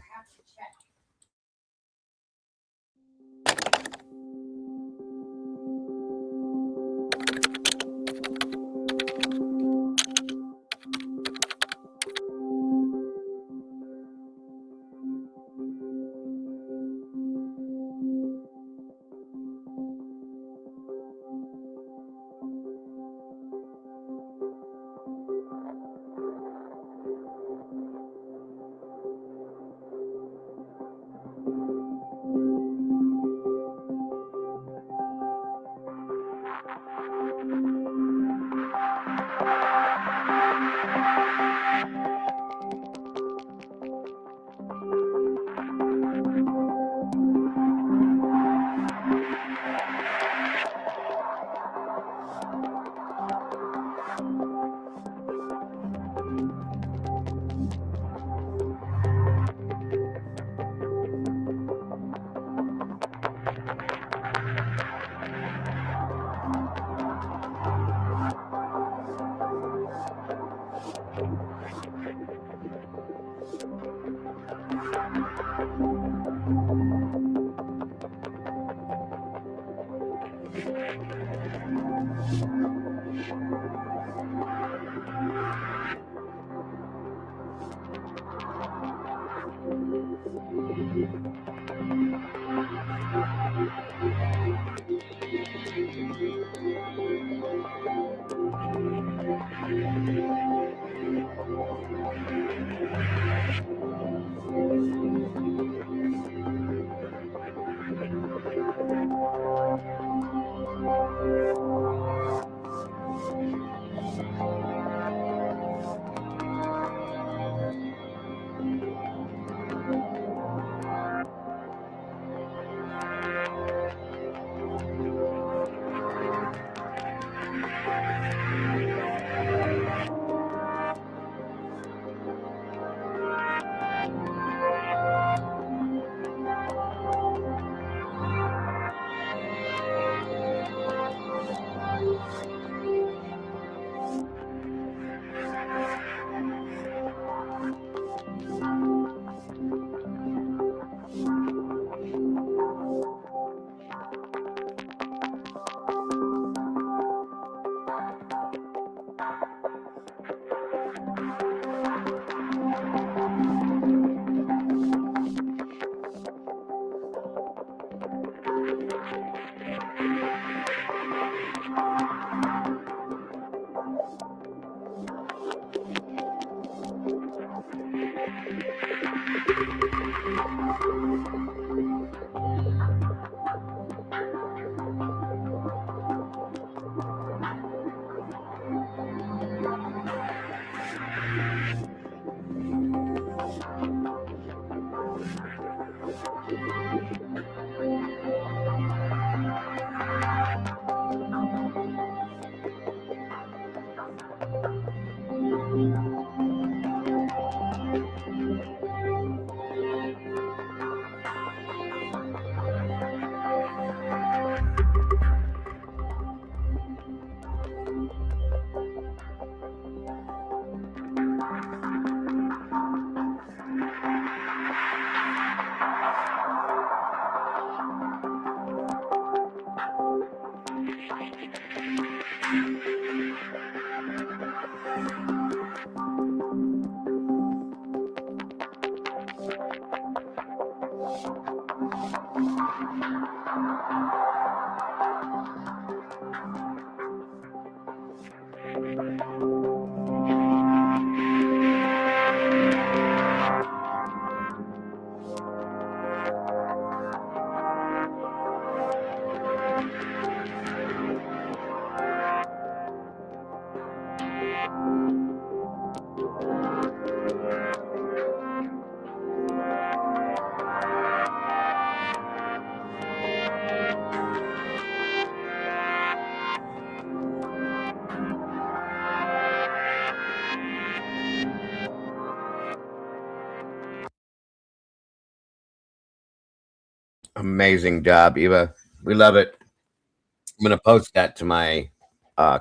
Amazing job, Eva. We love it. I'm going to post that to my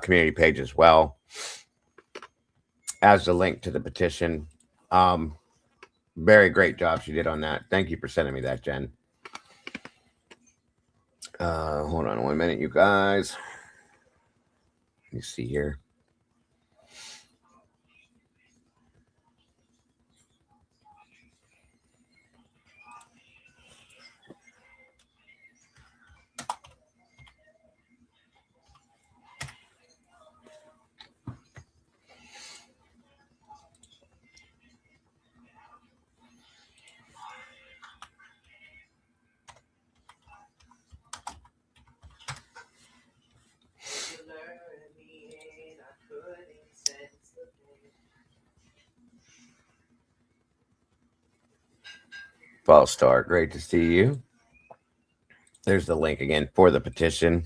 community page as well as the link to the petition. Very great job she did on that. Thank you for sending me that, Jen. Hold on 1 minute, you guys. Let me see here. Fall Star, great to see you. There's the link again for the petition.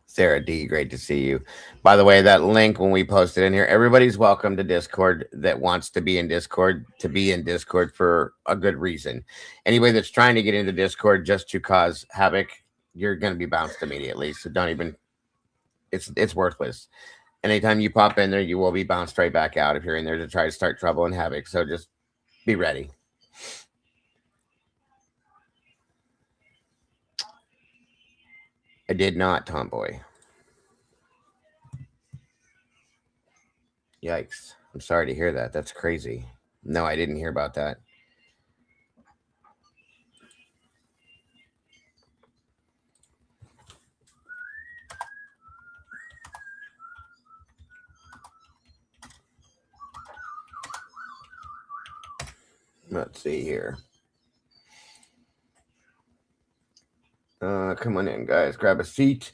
Sarah D, great to see you. By the way, that link, when we post it in here, everybody's welcome to Discord that wants to be in Discord for a good reason. Anybody that's trying to get into Discord just to cause havoc, you're going to be bounced immediately. So don't even, it's worthless. Anytime you pop in there, you will be bounced right back out if you're in there to try to start trouble and havoc. So just be ready. I did not, Tomboy. Yikes. I'm sorry to hear that. That's crazy. No, I didn't hear about that. Let's see here. Come on in, guys. Grab a seat.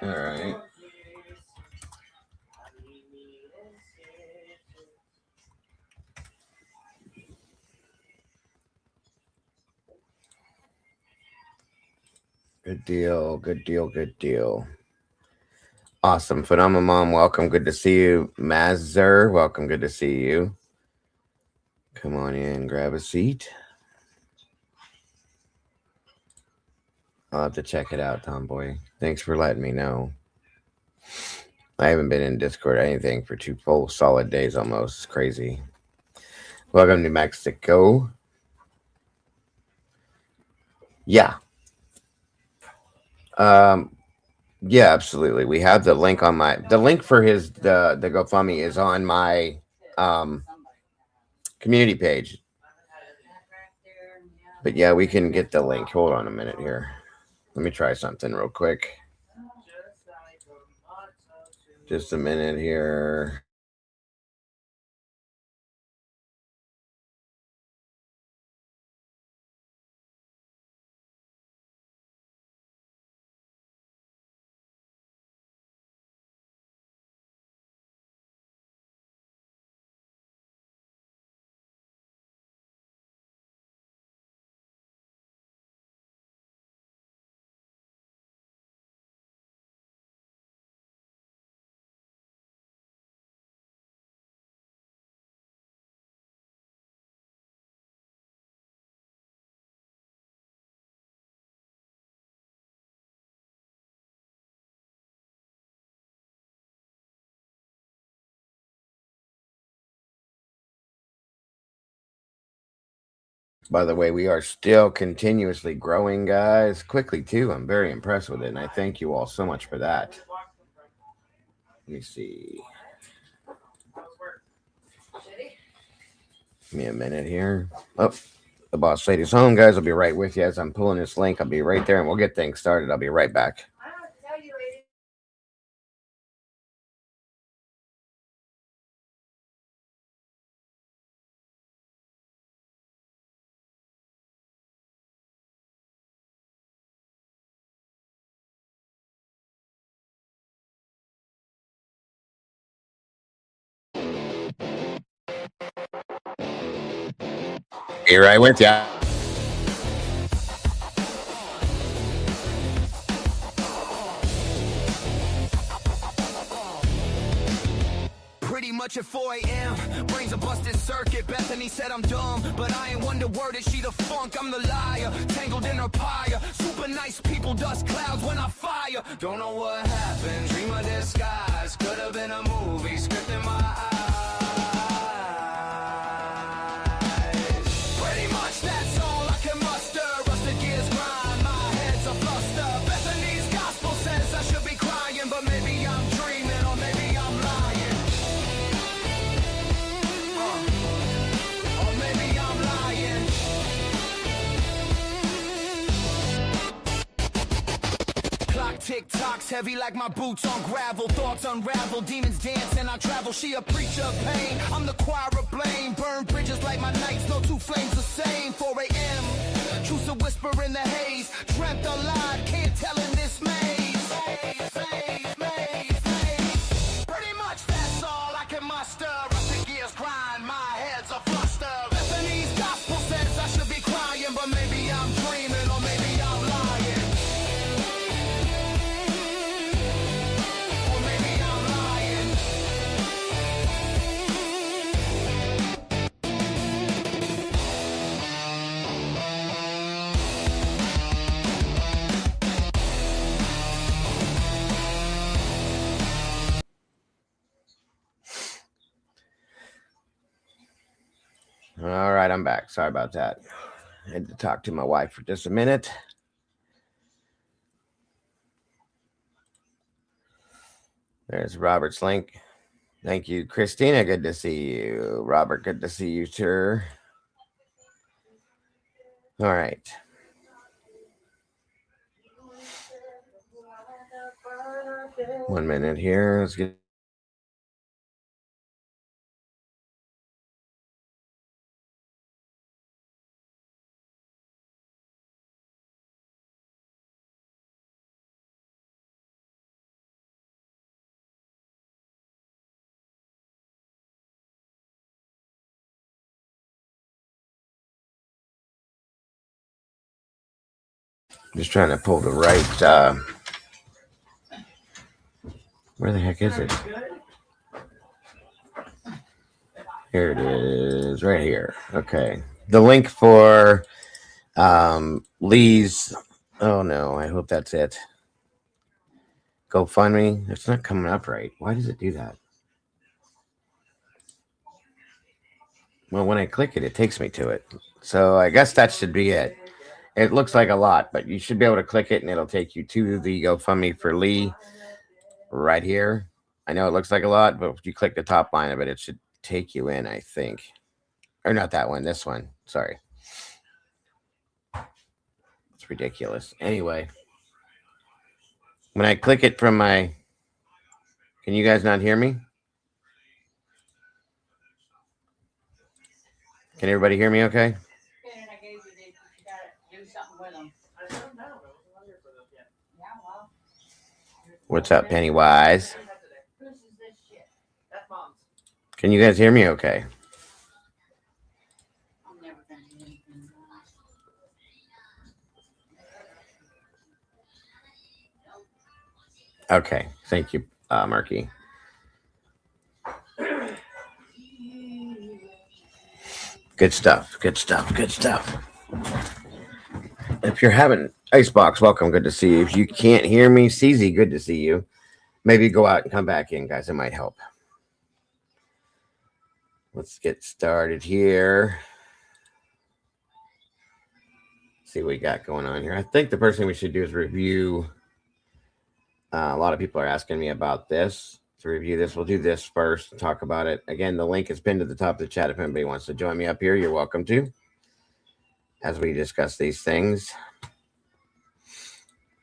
All right. Good deal. Good deal. Good deal. Awesome. Phenomenal Mom, welcome. Good to see you. Mazzer, welcome. Good to see you. Come on in. Grab a seat. I'll have to check it out, Tomboy. Thanks for letting me know. I haven't been in Discord or anything for 2 full solid days almost. It's crazy. Welcome to Mexico. Yeah. Yeah, absolutely. We have the link on the link for the GoFundMe is on my community page. But yeah, we can get the link. Hold on a minute here. Let me try something real quick. Just a minute here. By the way, we are still continuously growing, guys. Quickly, too. I'm very impressed with it, and I thank you all so much for that. Let me see. Give me a minute here. Oh, the boss lady's home, guys. I'll be right with you as I'm pulling this link. I'll be right there, and we'll get things started. I'll be right back. Be right with you. Pretty much at 4 a.m. Brains a busted circuit. Bethany said I'm dumb, but I ain't wonder word. Is she the funk? I'm the liar. Tangled in her pyre. Super nice people, dust clouds when I fire. Don't know what happened. Dream of disguise. Could have been a movie. Script in my eyes. Pretty much that's all I can muster. Rusted gears grind. My head's a fluster. Bethany's gospel says I should be crying, but maybe I'm dreaming or maybe I'm lying. TikToks heavy like my boots on gravel. Thoughts unravel, demons dance and I travel. She a preacher of pain, I'm the choir of blame. Burn bridges like my nights, no two flames the same. 4 a.m. Truths a whisper in the haze. Dreamt a lie, can't tell in this maze. Pretty much that's all I can muster. Rusted gears grind, my head's a fluster. Bethany's gospel says I should be crying, but maybe I'm dreaming or maybe I'm lying. All right, I'm back. Sorry about that. I had to talk to my wife for just a minute. There's Robert's link. Thank you, Christina. Good to see you. Robert, good to see you, sir. All right. One minute here. Let's get. Just trying to pull the right. Where the heck is it? Here it is, right here. Okay. The link for Lee's. Oh no, I hope that's it. GoFundMe. It's not coming up right. Why does it do that? Well, when I click it, it takes me to it. So I guess that should be it. It looks like a lot, but you should be able to click it and it'll take you to the GoFundMe for Lee right here. I know it looks like a lot, but if you click the top line of it, it should take you in, I think. Or not that one, this one. Sorry. It's ridiculous. Anyway, when I click it from my... Can you guys not hear me? Can everybody hear me okay? What's up, Pennywise? Can you guys hear me okay? Okay, thank you, Marky. Good stuff, good stuff, good stuff. If you're having Icebox, welcome, good to see you. If you can't hear me, CZ, good to see you. Maybe go out and come back in, guys. It might help. Let's get started here. See what we got going on here. I think the first thing we should do is review. A lot of people are asking me about this. To review this, we'll do this first, talk about it. Again, the link is pinned to the top of the chat. If anybody wants to join me up here, you're welcome to, as we discuss these things.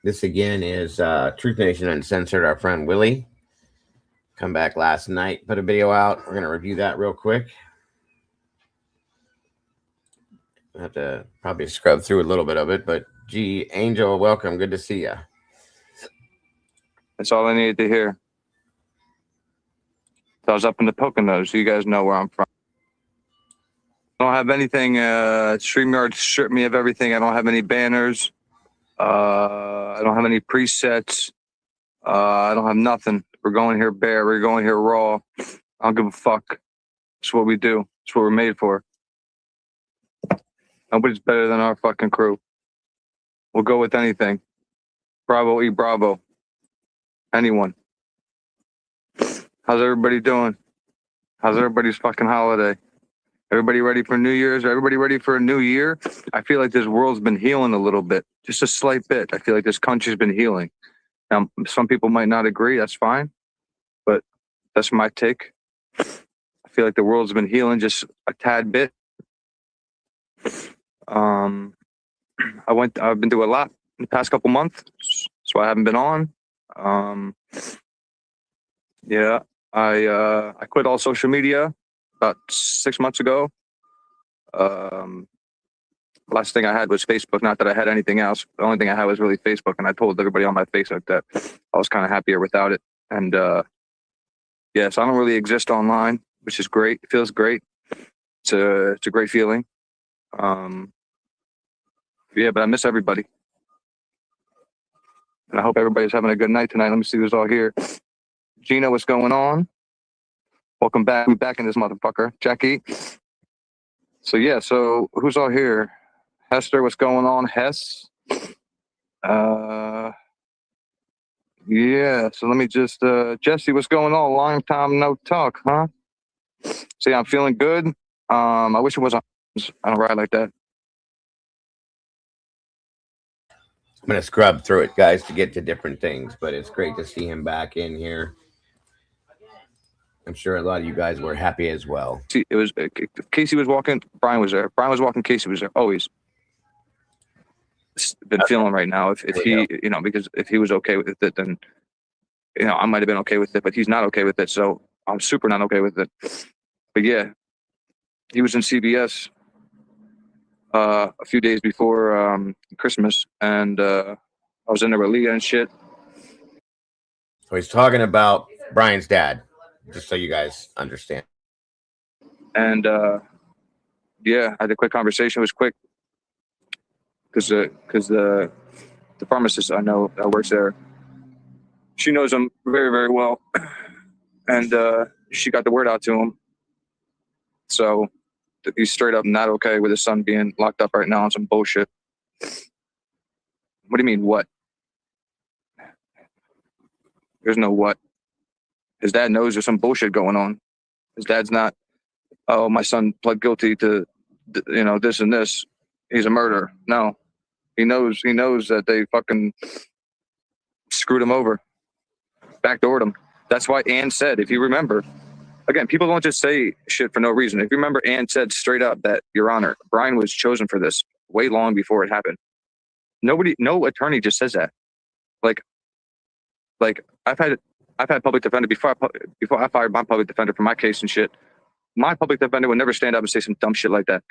This, again, is Truth Nation Uncensored. Our friend Willie come back last night, put a video out. We're going to review that real quick. I have to probably scrub through a little bit of it, but gee, Angel, welcome. Good to see you. That's all I needed to hear. So I was up in the Poconos, so you guys know where I'm from. I don't have anything. StreamYard stripped me of everything. I don't have any banners. I don't have any presets. I don't have nothing. We're going here bare. We're going here raw. I don't give a fuck. It's what we do. It's what we're made for. Nobody's better than our fucking crew. We'll go with anything. Bravo, E Bravo. Anyone. How's everybody doing? How's everybody's fucking holiday? Everybody ready for New Year's? Everybody ready for a new year? I feel like this world's been healing a little bit. Just a slight bit. I feel like this country's been healing. Now, some people might not agree. That's fine. But that's my take. I feel like the world's been healing just a tad bit. I've been through a lot in the past couple months, so I haven't been on. Yeah, I quit all social media about 6 months ago. Last thing I had was Facebook. Not that I had anything else. The only thing I had was really Facebook, and I told everybody on my Facebook that I was kind of happier without it. And yeah, so I don't really exist online, which is great. It feels great. It's a great feeling. Yeah, but I miss everybody. And I hope everybody's having a good night tonight. Let me see who's all here. Gina, what's going on? Welcome back. We're back in this motherfucker. Jackie. So yeah, so who's all here? Hester, what's going on? Hess. Yeah, so let me just Jesse, what's going on? Long time no talk, huh? See, I'm feeling good. I wish it wasn't. I don't ride like that. I'm going to scrub through it, guys, to get to different things, but it's great to see him back in here. I'm sure a lot of you guys were happy as well. See, it was Casey was walking, Brian was there. Brian was walking, Casey was there. Always. It's been feeling right now. If he, you know, because if he was okay with it, then, you know, I might have been okay with it, but he's not okay with it. So I'm super not okay with it. But yeah, he was in CBS a few days before Christmas, and I was in there with Leah and shit. So he's talking about Brian's dad, just so you guys understand. And yeah, I had a quick conversation. It was quick because the pharmacist I know that works there, she knows him very, very well, and she got the word out to him. So he's straight up not okay with his son being locked up right now on some bullshit. What do you mean, what? There's no what. His dad knows there's some bullshit going on. His dad's not, oh, my son pled guilty to, this and this. He's a murderer. No. He knows that they fucking screwed him over. Backdoored him. That's why Ann said, if you remember, again, people don't just say shit for no reason. If you remember, Ann said straight up that, Your Honor, Brian was chosen for this way long before it happened. No attorney just says that. Like I've had public defender before I fired my public defender for my case and shit. My public defender would never stand up and say some dumb shit like that.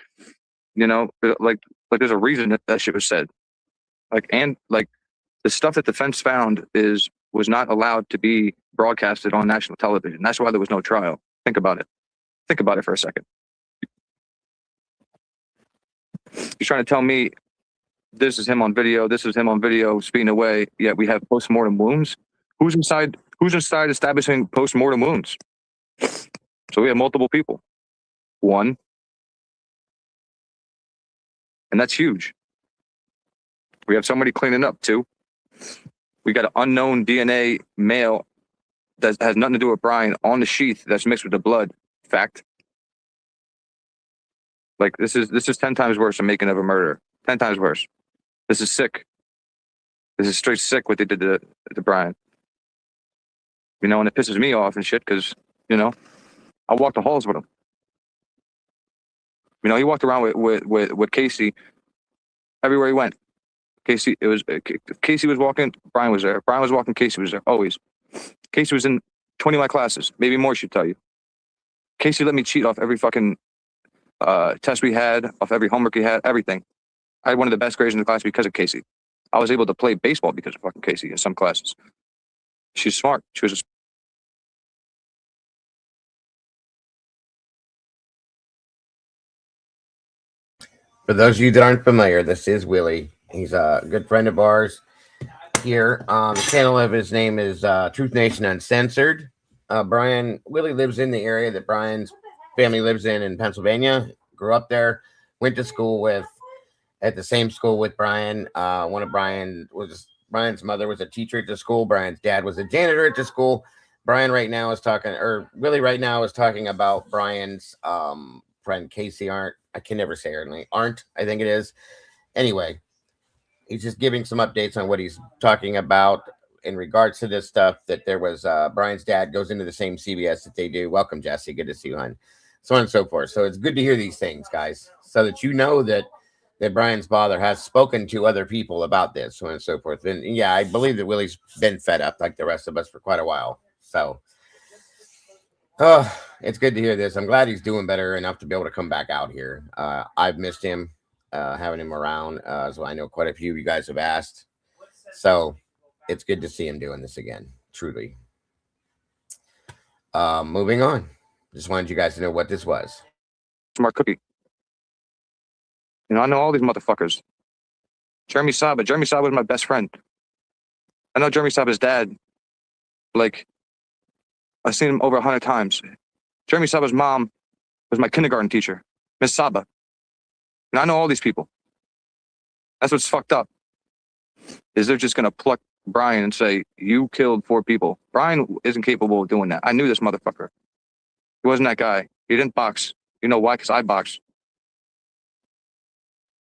Like there's a reason that shit was said. The stuff that defense found was not allowed to be broadcasted on national television. That's why there was no trial. Think about it. Think about it for a second. You're trying to tell me this is him on video, speeding away, yet we have post-mortem wounds? Who's inside establishing post-mortem wounds? So we have multiple people. One. And that's huge. We have somebody cleaning up. Two. We got an unknown DNA male that has nothing to do with Brian on the sheath that's mixed with the blood. Fact. Like this is 10 times worse than making of a murder. 10 times worse. This is sick. This is straight sick what they did to Brian. And it pisses me off and shit because, I walked the halls with him. He walked around with Casey everywhere he went. Casey was walking, Brian was there. Brian was walking, Casey was there, always. Casey was in 20 of my classes, maybe more, should tell you. Casey let me cheat off every fucking test we had, off every homework he had, everything. I had one of the best grades in the class because of Casey. I was able to play baseball because of fucking Casey in some classes. She's smart. She was For those of you that aren't familiar, this is Willie. He's a good friend of ours here. The channel of his name is Truth Nation Uncensored. Willie lives in the area that Brian's family lives in Pennsylvania. Grew up there. Went to school at the same school with Brian. Brian's mother was a teacher at the school. Brian's dad was a janitor at the school. Willie right now is talking about Brian's friend Casey I can never say her name. I think it is. Anyway, he's just giving some updates on what he's talking about in regards to this stuff, that there was Brian's dad goes into the same CBS that they do. Welcome, Jesse. Good to see you, hon. So on and so forth. So it's good to hear these things, guys, so that you know that Brian's father has spoken to other people about this, so on and so forth. And yeah, I believe that Willie's been fed up like the rest of us for quite a while. So it's good to hear this. I'm glad he's doing better enough to be able to come back out here. I've missed him, having him around. So I know quite a few of you guys have asked. So it's good to see him doing this again, truly. Moving on. Just wanted you guys to know what this was. Smart cookie. I know all these motherfuckers. Jeremy Saba was my best friend. I know Jeremy Saba's dad. I've seen him over 100 times. Jeremy Saba's mom was my kindergarten teacher, Miss Saba. And I know all these people. That's what's fucked up. Is they're just going to pluck Brian and say, you killed 4 people. Brian isn't capable of doing that. I knew this motherfucker. He wasn't that guy. He didn't box. You know why? Because I box.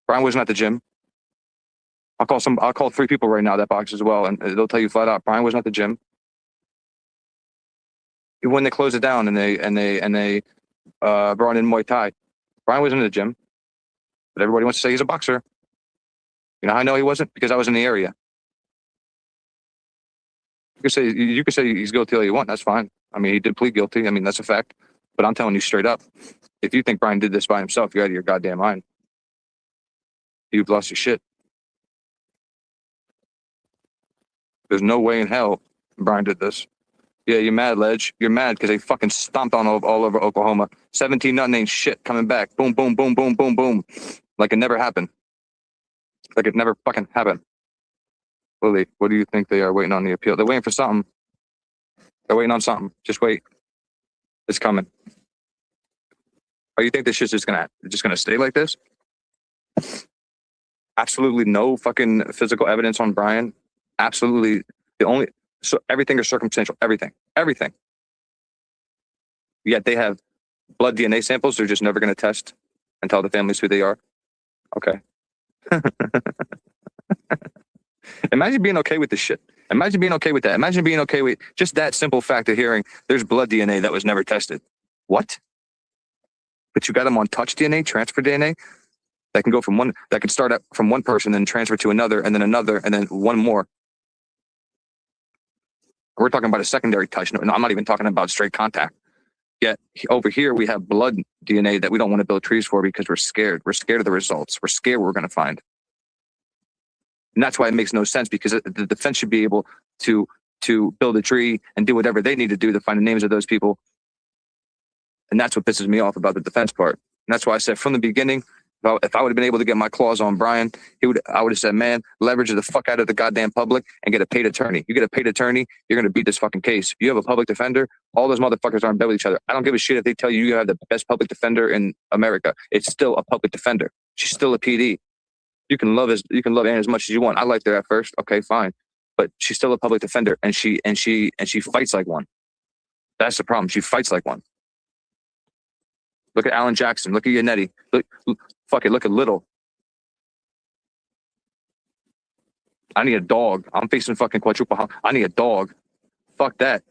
Brian wasn't at the gym. I'll call 3 people right now that box as well, and they'll tell you flat out, Brian wasn't at the gym. When they closed it down and they brought in Muay Thai, Brian wasn't in the gym, but everybody wants to say he's a boxer. You know how I know he wasn't? Because I was in the area. You could say he's guilty all you want. That's fine. I mean, he did plead guilty. I mean, that's a fact. But I'm telling you straight up, if you think Brian did this by himself, you're out of your goddamn mind. You've lost your shit. There's no way in hell Brian did this. Yeah, you're mad, Ledge. You're mad because they fucking stomped on all over Oklahoma. 17-0 ain't shit coming back. Boom, boom, boom, boom, boom, boom. Like it never happened. Like it never fucking happened. Lily, what do you think they are waiting on the appeal? They're waiting for something. They're waiting on something. Just wait. It's coming. Or you think this shit's just gonna stay like this? Absolutely no fucking physical evidence on Brian. Absolutely. So everything is circumstantial. Everything. Yet they have blood DNA samples. They're just never going to test and tell the families who they are. Okay. Imagine being okay with this shit. Imagine being okay with that. Imagine being okay with just that simple fact of hearing there's blood DNA that was never tested. What? But you got them on touch DNA, transfer DNA that can go from one, that can start up from one person, then transfer to another, and then one more. We're talking about a secondary touch. No, I'm not even talking about straight contact. Yet over here, we have blood DNA that we don't want to build trees for because we're scared. We're scared of the results. We're scared what we're going to find. And that's why it makes no sense, because the defense should be able to build a tree and do whatever they need to do to find the names of those people. And that's what pisses me off about the defense part. And that's why I said from the beginning, if I would have been able to get my claws on Brian, I would have said, man, leverage the fuck out of the goddamn public and get a paid attorney. You get a paid attorney, you're going to beat this fucking case. You have a public defender, all those motherfuckers are in bed with each other. I don't give a shit if they tell you you have the best public defender in America. It's still a public defender. She's still a PD. You can love Anne as much as you want. I liked her at first. Okay, fine. But she's still a public defender, and she fights like one. That's the problem. She fights like one. Look at Alan Jackson. Look at Yannetti. Look at Little. I need a dog. I'm facing fucking quadruple. I need a dog. Fuck that.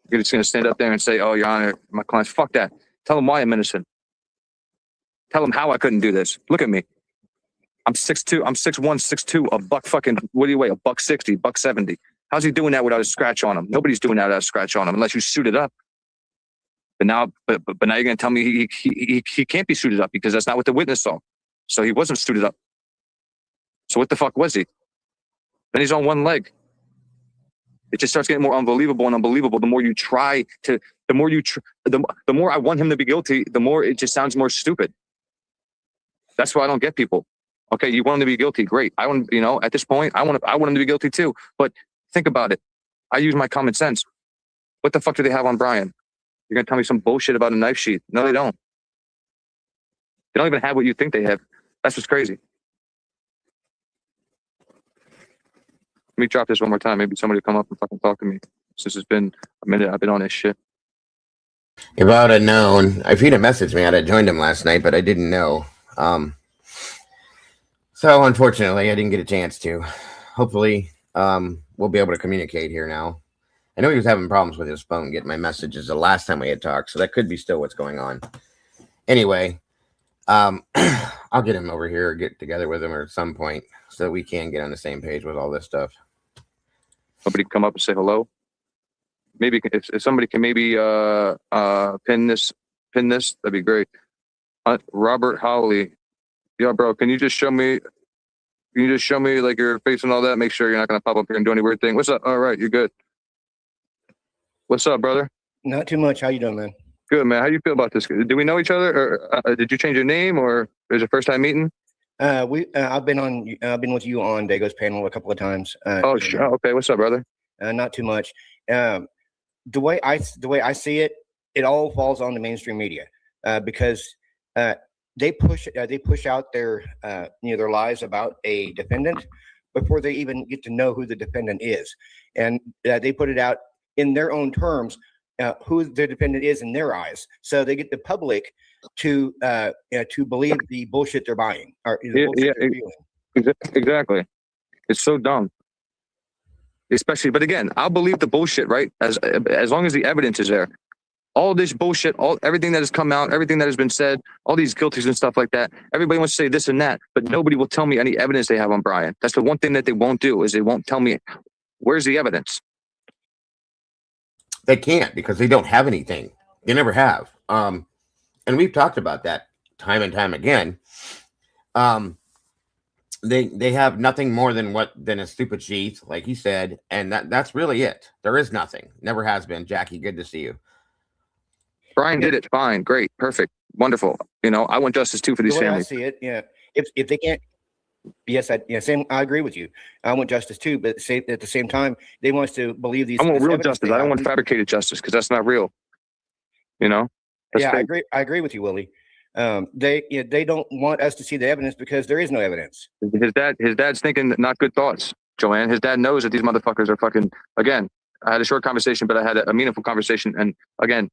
You're just gonna stand up there and say, "Oh, Your Honor, my clients." Fuck that. Tell them why I'm innocent. Tell them how I couldn't do this. Look at me. I'm 6'2". I'm 6'1", 6'2", a buck fucking. What do you weigh? A buck 60, buck 70. How's he doing that without a scratch on him? Nobody's doing that without a scratch on him unless you suit it up. But now you're going to tell me he can't be suited up because that's not what the witness saw. So he wasn't suited up. So what the fuck was he? Then he's on one leg. It just starts getting more unbelievable and unbelievable. The more you try to, the more I want him to be guilty, the more it just sounds more stupid. That's why I don't get people. Okay, you want him to be guilty, great. I want, at this point, I want him to be guilty too. But think about it. I use my common sense. What the fuck do they have on Brian? You're going to tell me some bullshit about a knife sheath. No, they don't. They don't even have what you think they have. That's what's crazy. Let me drop this one more time. Maybe somebody will come up and fucking talk to me. Since it's been a minute, I've been on this shit. If I would have known, if he'd have messaged me, I'd have joined him last night, but I didn't know. So unfortunately, I didn't get a chance to. Hopefully, we'll be able to communicate here now. I know he was having problems with his phone getting my messages the last time we had talked, so that could be still what's going on. Anyway, I'll get him over here or get together with him or at some point so that we can get on the same page with all this stuff. Somebody come up and say hello. Maybe if somebody can maybe pin this, that'd be great. Robert Howley. Yeah, bro, can you just show me like your face and all that? Make sure you're not going to pop up here and do any weird thing. What's up? All right, you're good. What's up, brother? Not too much. How you doing, man? Good, man. How you feel about this? Do we know each other, or did you change your name, or is it first time meeting? I've been with you on Dago's panel a couple of times. Sure. Okay. What's up, brother? Not too much. The way I see it, it all falls on the mainstream media because they push out their their lies about a defendant before they even get to know who the defendant is, and they put it out in their own terms who the defendant is in their eyes, so they get the public to believe the bullshit they're buying or the bullshit they're viewing. Exactly. It's so dumb. Especially, but again, I'll believe the bullshit, right? As long as the evidence is there. All this bullshit, everything that has come out, everything that has been said, all these guilties and stuff like that. Everybody wants to say this and that, but nobody will tell me any evidence they have on Brian. That's the one thing that they won't do, is they won't tell me where's the evidence. They can't, because they don't have anything. They never have. And we've talked about that time and time again. They have nothing more than a stupid sheath, like he said, and that's really it. There is nothing. Never has been. Jackie, good to see you. Brian did it fine, great, perfect, wonderful. I want justice too for these families. I see it, yeah. If they can't, yes, I agree with you. I want justice too, but at the same time, they want us to believe these. I want real justice. I don't want fabricated justice, because that's not real. Yeah, fake. I agree with you, Willie. They don't want us to see the evidence because there is no evidence. His dad's thinking not good thoughts. Joanne. His dad knows that these motherfuckers are fucking. Again, I had a short conversation, but I had a meaningful conversation. And again,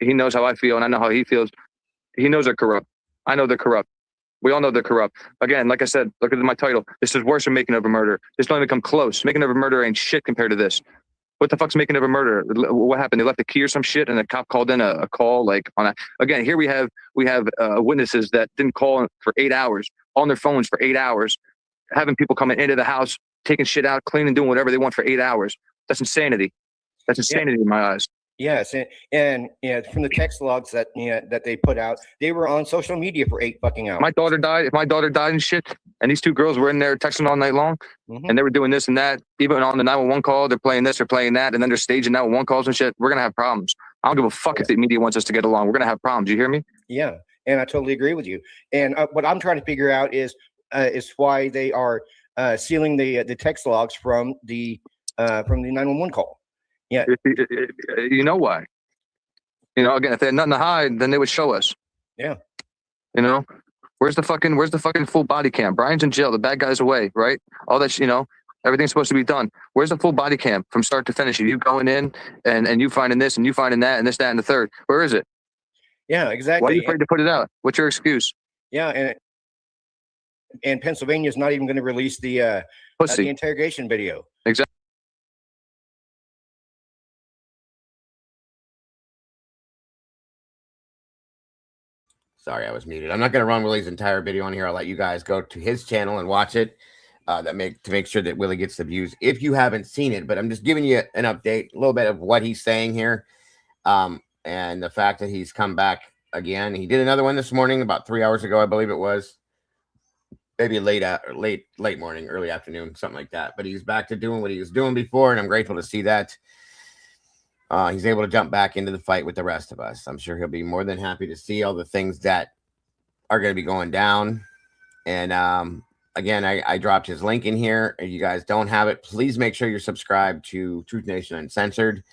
he knows how I feel, and I know how he feels. He knows they're corrupt. I know they're corrupt. We all know they're corrupt. Again, like I said, look at my title. This is worse than Making of a Murder. This don't even come close. Making of a Murder ain't shit compared to this. What the fuck's Making of a Murder? What happened? They left the key or some shit, and the cop called in a call like on a. Again, here we have witnesses that didn't call for 8 hours on their phones for 8 hours, having people coming into the house, taking shit out, cleaning, doing whatever they want for 8 hours. That's insanity. That's insanity in my eyes. Yes, and from the text logs that that they put out, they were on social media for 8 fucking hours. My daughter died. If my daughter died and shit, and these two girls were in there texting all night long, and they were doing this and that, even on the 911 call, they're playing this or playing that, and then they're staging 911 calls and shit. We're gonna have problems. I don't give a fuck if the media wants us to get along. We're gonna have problems. You hear me? Yeah, and I totally agree with you. And what I'm trying to figure out is why they are sealing the text logs from the 911 call. Yeah, you know why? You know, again, if they had nothing to hide, then they would show us. Yeah. You know, where's the fucking full body cam? Brian's in jail. The bad guy's away, right? All that, everything's supposed to be done. Where's the full body cam from start to finish? You going in and you finding this and you finding that and this, that, and the third. Where is it? Yeah, exactly. Why are you afraid to put it out? What's your excuse? Yeah, and Pennsylvania's not even going to release the interrogation video. Exactly. Sorry, I was muted. I'm not going to run Willie's entire video on here. I'll let you guys go to his channel and watch it. To make sure that Willie gets the views if you haven't seen it. But I'm just giving you an update, a little bit of what he's saying here, and the fact that he's come back again. He did another one this morning, about 3 hours ago, I believe it was. Maybe late morning, early afternoon, something like that. But he's back to doing what he was doing before, and I'm grateful to see that. He's able to jump back into the fight with the rest of us. I'm sure he'll be more than happy to see all the things that are going to be going down. And again, I dropped his link in here. If you guys don't have it, please make sure you're subscribed to Truth Nation Uncensored.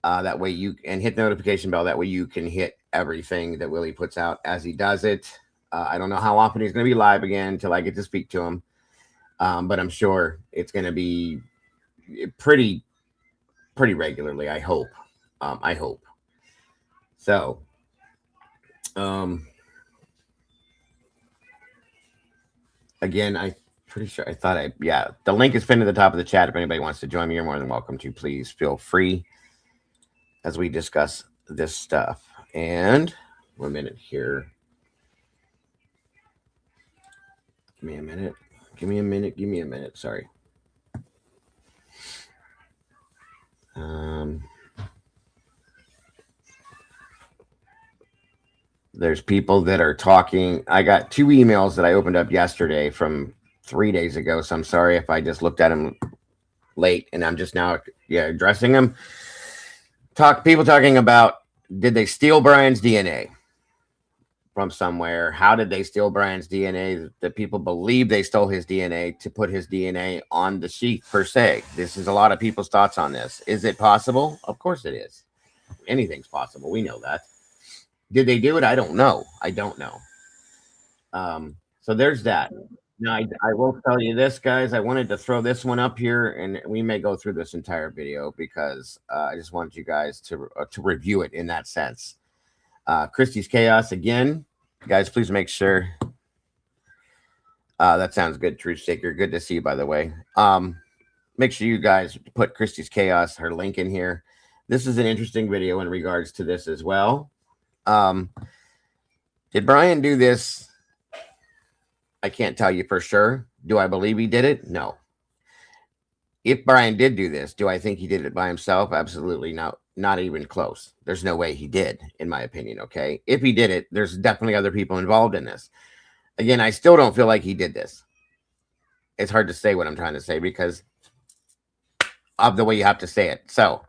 That way you can hit the notification bell. That way you can hit everything that Willie puts out as he does it. I don't know how often he's going to be live again until I get to speak to him. But I'm sure it's going to be pretty regularly. I hope. So, again, I'm pretty sure the link is pinned to the top of the chat. If anybody wants to join me, you're more than welcome to. Please feel free as we discuss this stuff. And 1 minute here. Give me a minute. Sorry. There's people that are talking. I got 2 emails that I opened up yesterday from 3 days ago. So I'm sorry if I just looked at them late and I'm just now addressing them. People talking about, did they steal Brian's DNA from somewhere? How did they steal Brian's DNA? That people believe they stole his DNA to put his DNA on the sheath per se. This is a lot of people's thoughts on this. Is it possible? Of course it is. Anything's possible. We know that. Did they do it? I don't know. So there's that. Now, I will tell you this, guys. I wanted to throw this one up here, and we may go through this entire video because I just wanted you guys to review it in that sense. Christie's Chaos again. Guys, please make sure. That sounds good, Truth Shaker. Good to see you, by the way. Make sure you guys put Christie's Chaos, her link in here. This is an interesting video in regards to this as well. Did Brian do this? I can't tell you for sure. Do I believe he did it? No. If Brian did do this, do I think he did it by himself? Absolutely no. Not even close. There's no way he did, in my opinion, okay? If he did it, there's definitely other people involved in this. Again, I still don't feel like he did this. It's hard to say what I'm trying to say because of the way you have to say it. So,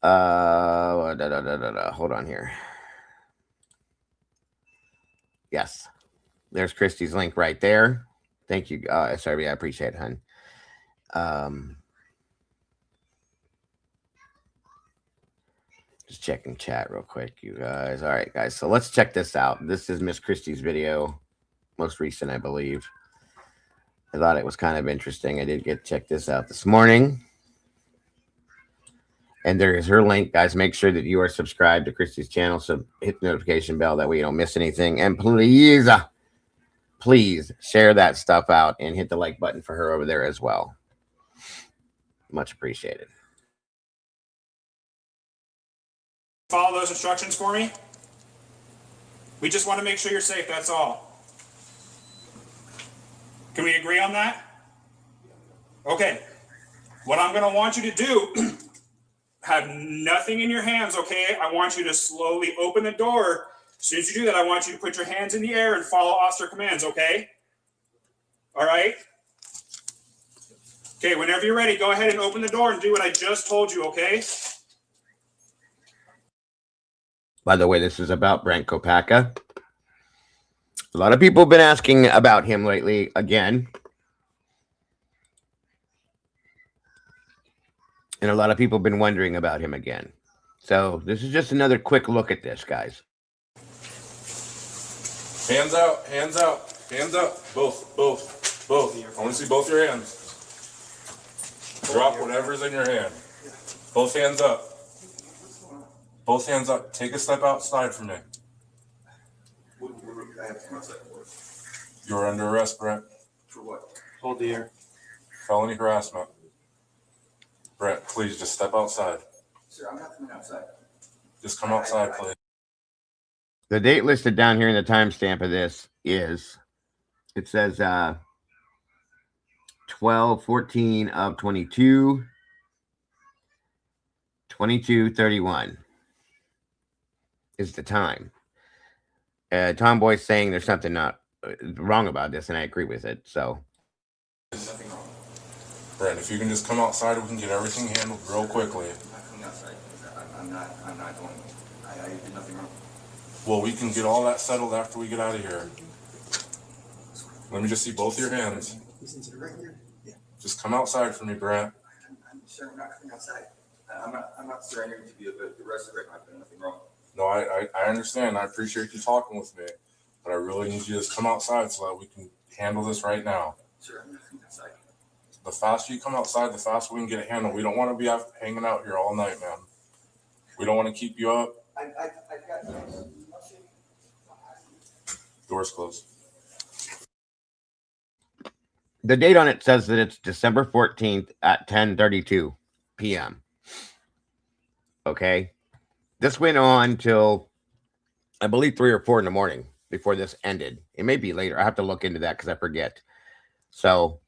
hold on here. Yes. There's Christie's link right there. Thank you. Sorry, I appreciate it, hun. Just checking chat real quick, you guys. All right, guys. So let's check this out. This is Miss Christie's video, most recent, I believe. I thought it was kind of interesting. I did get check this out this morning. And there is her link, guys. Make sure that you are subscribed to Christy's channel. So hit the notification bell. That way you don't miss anything. And please share that stuff out and hit the like button for her over there as well. Much appreciated. Follow those instructions for me. We just want to make sure you're safe, that's all. Can we agree on that? Okay. What I'm going to want you to do, have nothing in your hands, okay? I want you to slowly open the door. As soon as you do that, I want you to put your hands in the air and follow officer commands, okay? All right? Okay, whenever you're ready, go ahead and open the door and do what I just told you, okay? By the way, this is about Brent Kopacka. A lot of people have been asking about him lately again. And a lot of people have been wondering about him again. So this is just another quick look at this, guys. Hands out, hands out, hands up. Both. I want to see both your hands. Drop whatever's in your hand. Both hands up. Both hands up. Take a step outside from me. You're under arrest, Brent. For what? Hold the air. Felony harassment. Brent, please just step outside. Sir, I'm not coming outside. Just come outside, please. The date listed down here in the timestamp of this is, it says 12/14 of 22, 22:31 is the time. Tomboy's saying there's something not wrong about this, and I agree with it. So, Nothing wrong. Brent, if you can just come outside, we can get everything handled real quickly. I'm not coming outside. I'm not going. I did nothing wrong. Well, we can get all that settled after we get out of here. Let me just see both your hands. Listen to right here. Yeah. Just come outside for me, Brent. I'm sure I'm not coming outside. I'm not surrendering to be arrested right now. I've done nothing wrong. No, I understand. I appreciate you talking with me, but I really need you to just come outside so that we can handle this right now. Sir, I'm not coming outside. The faster you come outside, the faster we can get it handled. We don't want to be out hanging out here all night, man. We don't want to keep you up. I've got Doors closed. the date on it says that it's December 14th at 10:32 p.m. Okay. This went on till, I believe, 3 or 4 in the morning before this ended. It may be later. I have to look into that because I forget. So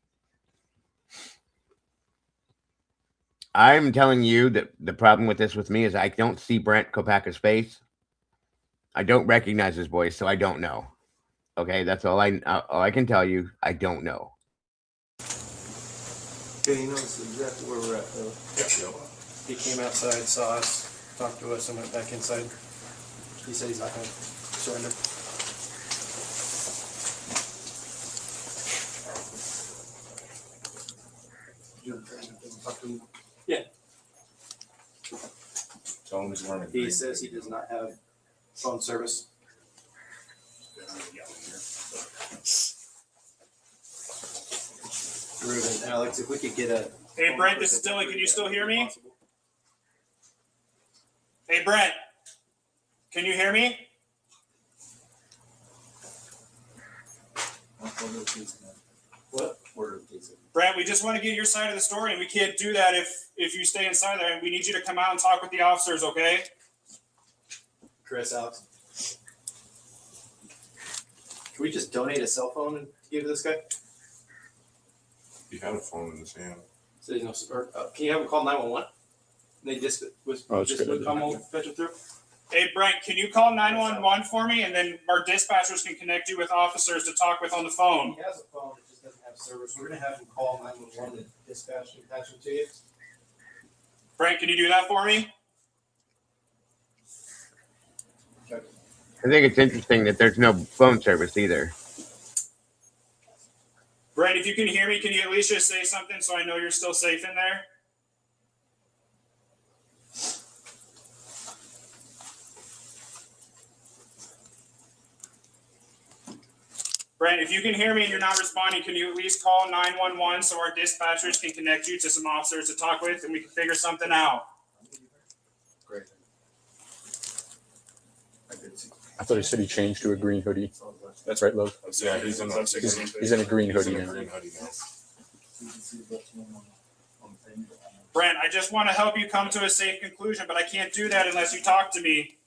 I'm telling you that the problem with this with me is I don't see Brent Kopacka's face. I don't recognize his voice, so I don't know. Okay, that's all I can tell you. I don't know. Okay, he knows exactly where we're at, though. Yep. He came outside, saw us, talked to us, and went back inside. He said he's not going to surrender. Yeah. Tell him he's wearing a He green. says he does not have phone service. Ruben, Alex, if we could get a... Hey, Brent, this is Dylan. Can you still hear me? Hey, Brent, can you hear me? What? Brent, we just want to get your side of the story, and we can't do that if you stay inside there. And we need you to come out and talk with the officers, okay? Chris, Alex. Can we just donate a cell phone and give to this guy? He had a phone in his hand. So you know, can you have him call 911? They just would come over, fetch him through. Hey, Brent, can you call 911 for me, and then our dispatchers can connect you with officers to talk with on the phone? He has a phone, it just doesn't have service. We're gonna have him call 911 and dispatch and patch him to you. Brent, can you do that for me? I think it's interesting that there's no phone service either. Brent, if you can hear me, can you at least just say something so I know you're still safe in there? Brent, if you can hear me and you're not responding, can you at least call 911 so our dispatchers can connect you to some officers to talk with and we can figure something out? Great. I thought he said he changed to a green hoodie. That's right, Love. Yeah, he's in a green hoodie now. Brent, I just want to help you come to a safe conclusion, but I can't do that unless you talk to me.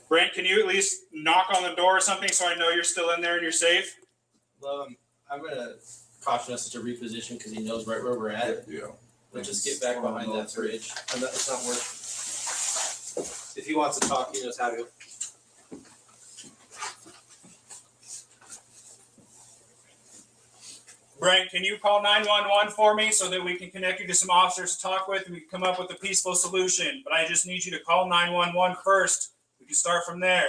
Brent, can you at least knock on the door or something so I know you're still in there and you're safe? I'm going to caution us to reposition because he knows right where we're at. Yeah. Let's just get back behind that bridge. It's not worth it. If he wants to talk, he knows how to. Brent, can you call 911 for me so that we can connect you to some officers to talk with and we can come up with a peaceful solution? But I just need you to call 911 first. We can start from there.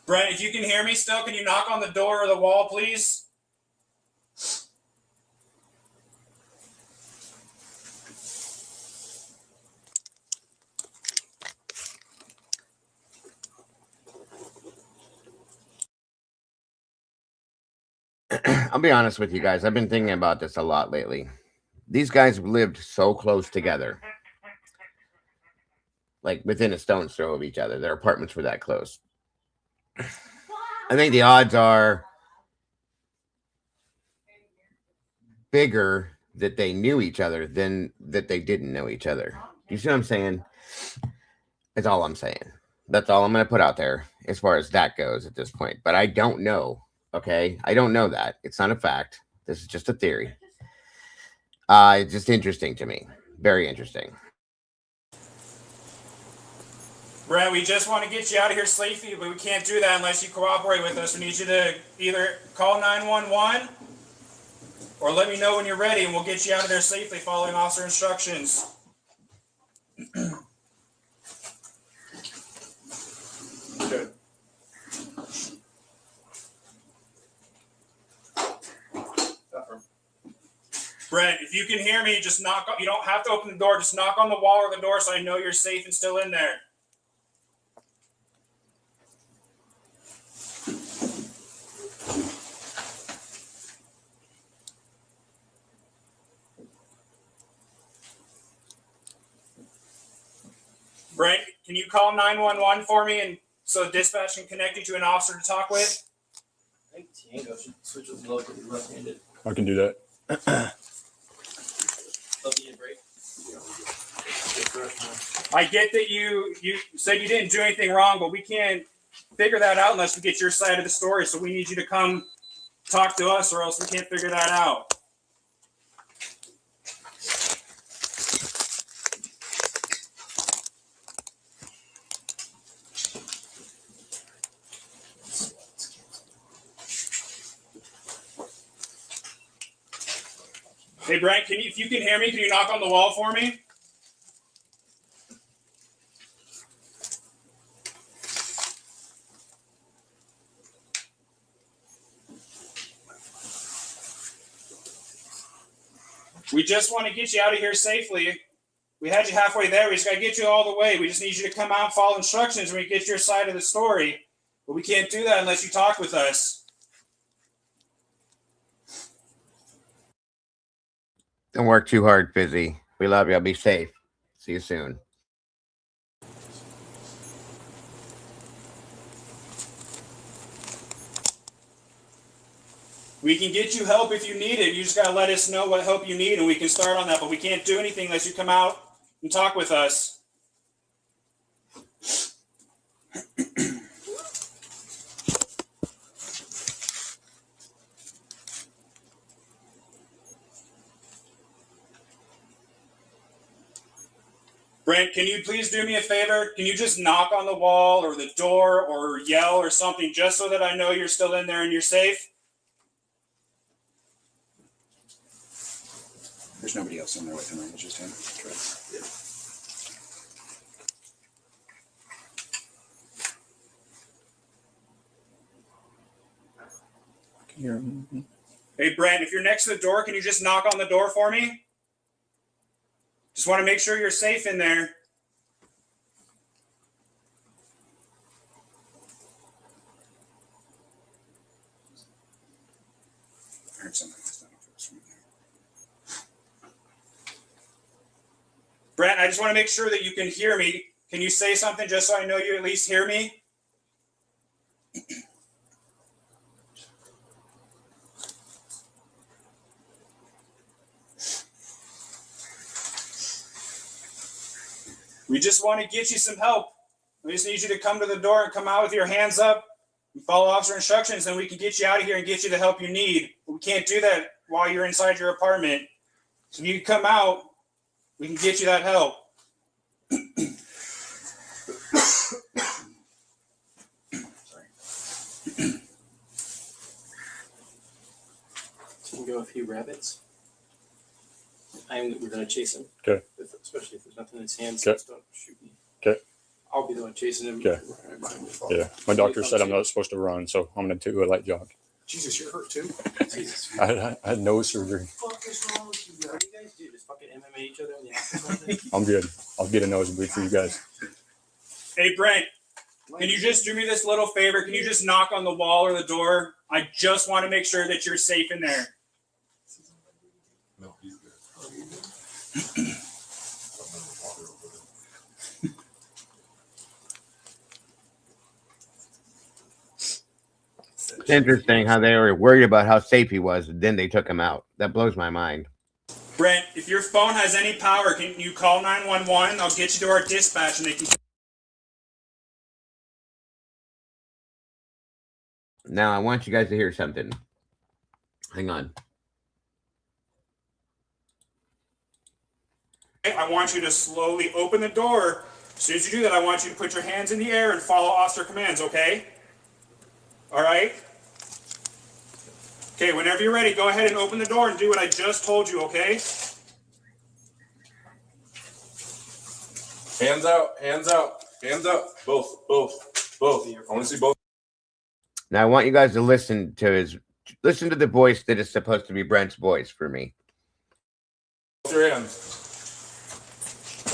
Brent, if you can hear me still, can you knock on the door or the wall, please? I'll be honest with you guys. I've been thinking about this a lot lately. These guys lived so close together, like within a stone's throw of each other. Their apartments were that close. I think the odds are bigger that they knew each other than that they didn't know each other. You see what I'm saying? That's all I'm saying. That's all I'm going to put out there as far as that goes at this point. But I don't know. Okay, I don't know that. It's not a fact. This is just a theory. It's just interesting to me. Very interesting. Brent, we just want to get you out of here safely, but we can't do that unless you cooperate with us. We need you to either call 911 or let me know when you're ready, and we'll get you out of there safely following officer instructions. Good. Brent, if you can hear me, just knock. You don't have to open the door. Just knock on the wall or the door so I know you're safe and still in there. Brent, can you call 911 for me and so dispatch can connect you to an officer to talk with? I think Tango should switch with Low because he's left-handed. I can do that. Break. I get that you said you didn't do anything wrong, but we can't figure that out unless we get your side of the story. So we need you to come talk to us or else we can't figure that out. Hey, Brent, if you can hear me, can you knock on the wall for me? We just want to get you out of here safely. We had you halfway there. We just got to get you all the way. We just need you to come out and follow instructions when we get your side of the story. But we can't do that unless you talk with us. Don't work too hard, Fizzy. We love you. I'll be safe. See you soon. We can get you help if you need it. You just got to let us know what help you need, and we can start on that. But we can't do anything unless you come out and talk with us. Brent, can you please do me a favor? Can you just knock on the wall or the door or yell or something just so that I know you're still in there and you're safe? There's nobody else in there with him, right? It's just him. Yeah. Hey, Brent, if you're next to the door, can you just knock on the door for me? Just want to make sure you're safe in there. I heard something. Brent, I just want to make sure that you can hear me. Can you say something just so I know you at least hear me? We just want to get you some help. We just need you to come to the door and come out with your hands up and follow officer instructions, and we can get you out of here and get you the help you need. We can't do that while you're inside your apartment. So if you come out, we can get you that help. So we can go a few rabbits. We're gonna chase him. Okay. Especially if there's nothing in his hands. Okay. Don't shoot me. Okay. I'll be the one chasing him. Okay. Yeah. My doctor said I'm not supposed to run, so I'm going to do a light jog. Jesus, you're hurt too. Jesus. I had nose surgery. What do you guys do? Just fucking MMA each other in the ass or something? I'm good. I'll get a nosebleed for you guys. Hey, Brent, can you just do me this little favor? Can you just knock on the wall or the door? I just want to make sure that you're safe in there. No, he's good. It's interesting how they were worried about how safe he was, and then they took him out. That blows my mind. Brent, if your phone has any power, can you call 911? I'll get you to our dispatch and they can... Now, I want you guys to hear something. Hang on. I want you to slowly open the door. As soon as you do that, I want you to put your hands in the air and follow officer commands, okay? All right? Okay, whenever you're ready, go ahead and open the door and do what I just told you, okay? Hands out, hands out, hands up. Both. I want to see both. Now, I want you guys to listen to the voice that is supposed to be Brent's voice for me. Both your hands.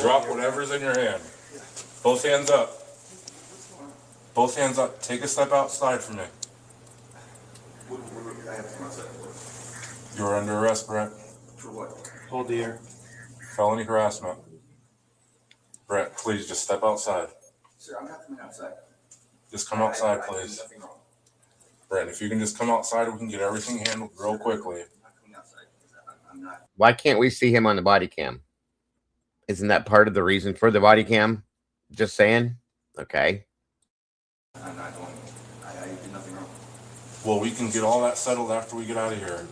Drop whatever's in your hand. Both hands up. Both hands up. Take a step outside for me. You're under arrest, Brent. For what? Hold the air. Felony harassment. Brent, please just step outside. Sir, I'm not coming outside. Just come outside, I please. did nothing wrong. Brent, if you can just come outside, we can get everything handled real quickly. I'm not coming outside because I'm not. Why can't we see him on the body cam? Isn't that part of the reason for the body cam? Just saying. Okay. I'm not going. I did nothing wrong. Well, we can get all that settled after we get out of here.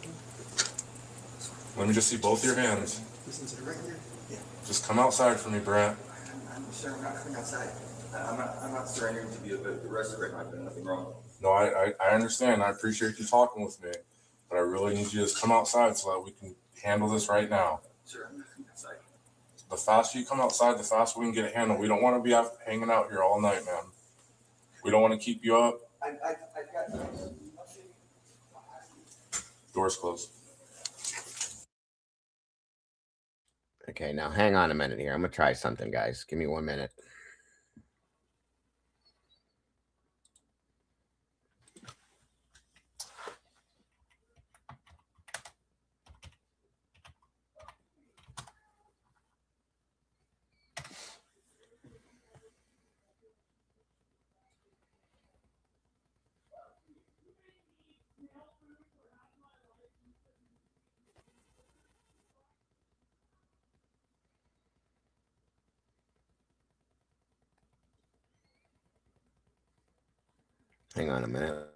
Let me just see both your hands. Listen to the record. Yeah. Just come outside for me, Brent. Sir, I'm not coming outside. I'm not surrendering to be arrested right now. I've done nothing wrong. No, I understand. I appreciate you talking with me, but I really need you to just come outside so that we can handle this right now. Sir, I'm not coming outside. The faster you come outside, the faster we can get it handled. We don't want to be out hanging out here all night, man. We don't want to keep you up. I've got Doors closed. Okay, now hang on a minute here. I'm going to try something, guys. Give me 1 minute. Hang on a minute.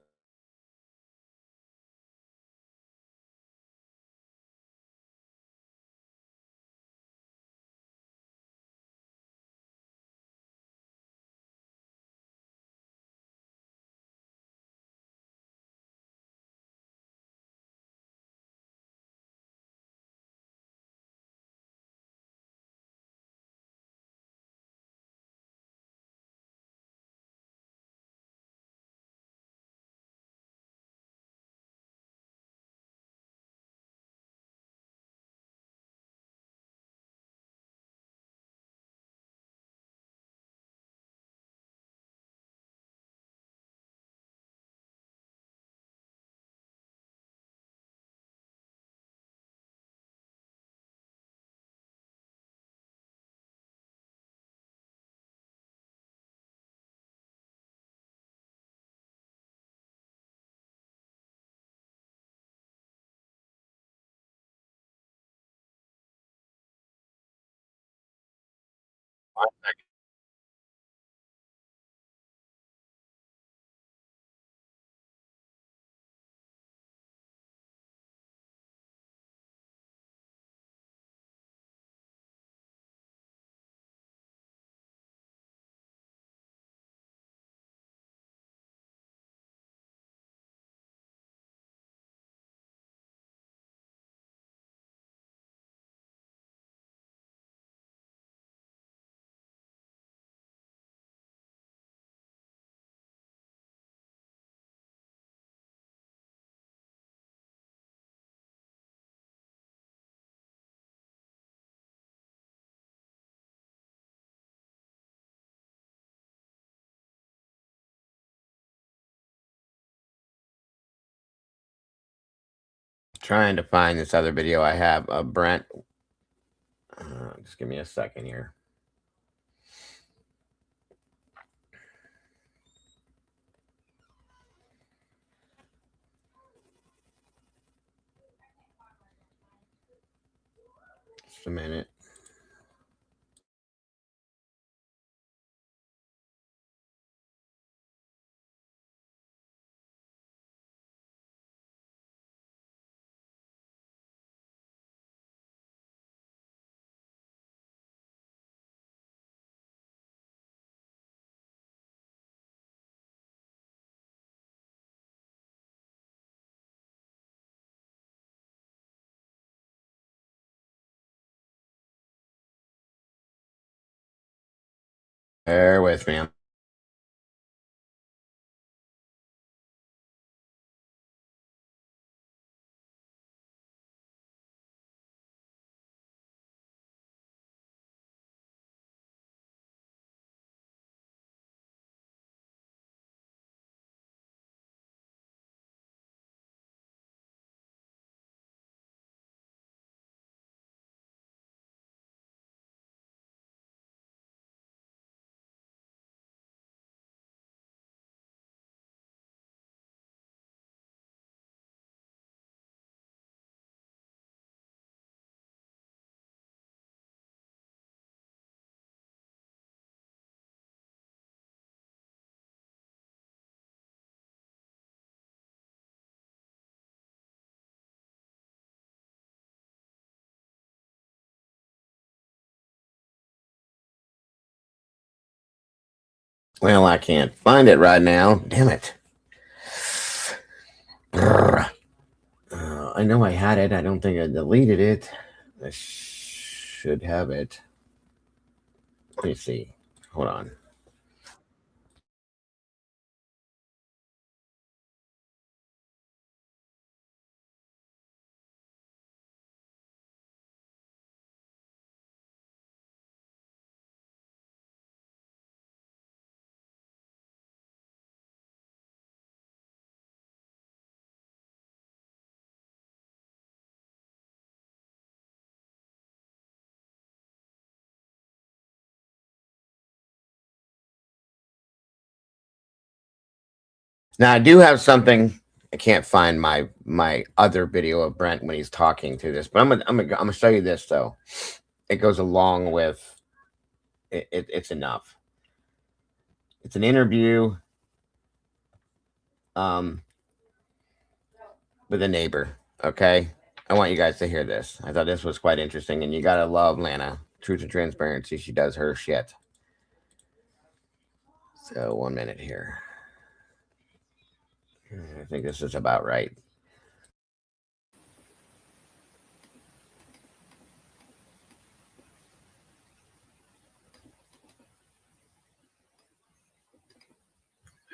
1 second. Trying to find this other video I have of Brent. Just give me a second here. Just a minute. Bear with me. Well, I can't find it right now. Damn it. I know I had it. I don't think I deleted it. I should have it. Let me see. Hold on. Now I do have something. I can't find my other video of Brent when he's talking to this, but I'm gonna show you this though. It goes along with it, it's enough. It's an interview with a neighbor. Okay, I want you guys to hear this. I thought this was quite interesting, and you gotta love Lana. Truth and transparency. She does her shit. So 1 minute here. I think this is about right.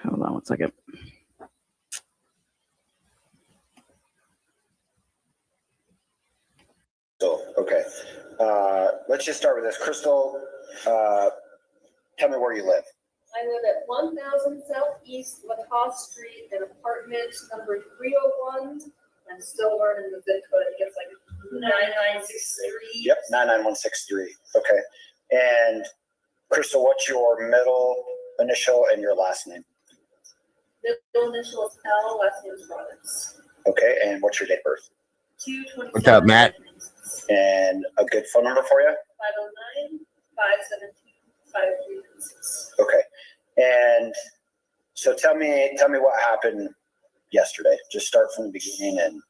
Hold on 1 second. So, okay. Let's just start with this. Crystal, tell me where you live. I live at 1000 Southeast LaCoste Street in apartment number 301. I'm still learning the zip code. I think it's like 9963. Yep, 99163. Okay. And Crystal, what's your middle initial and your last name? Middle initial is L, last name is Roberts. Okay. And what's your date of birth? 227. What's up, Matt? And a good phone number for you? 509 572 5316. Okay. And so tell me what happened yesterday. Just start from the beginning. And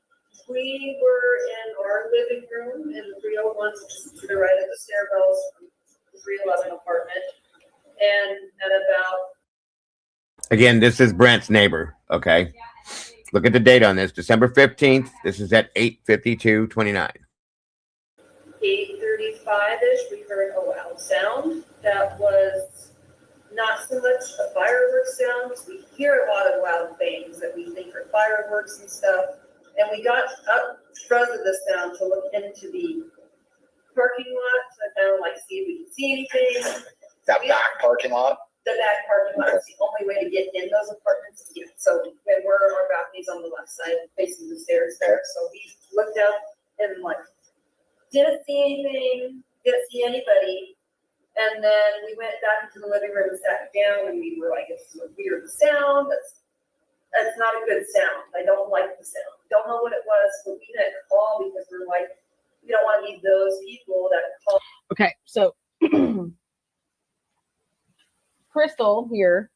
We were in our living room in 301 to the right of the stairwells from the 311 apartment. And at about Again, this is Brent's neighbor. Okay. Look at the date on this. December 15th. This is at 8:52:29. 8:35-ish, we heard a loud sound that was not so much a fireworks sound, because we hear a lot of loud things that we think are fireworks and stuff. And we got up front of the sound to look into the parking lot to kind of like see if we could see anything. that back parking lot? The back parking lot is the only way to get in those apartments. Yeah. So our balcony's on the left side facing the stairs there. So we looked out and like didn't see anything, didn't see anybody. And then we went back into the living room and sat down and we were like, it's a weird sound. That's not a good sound. I don't like the sound. Don't know what it was, but we didn't call because we're like, we don't want to be those people that call. Okay, so Crystal here,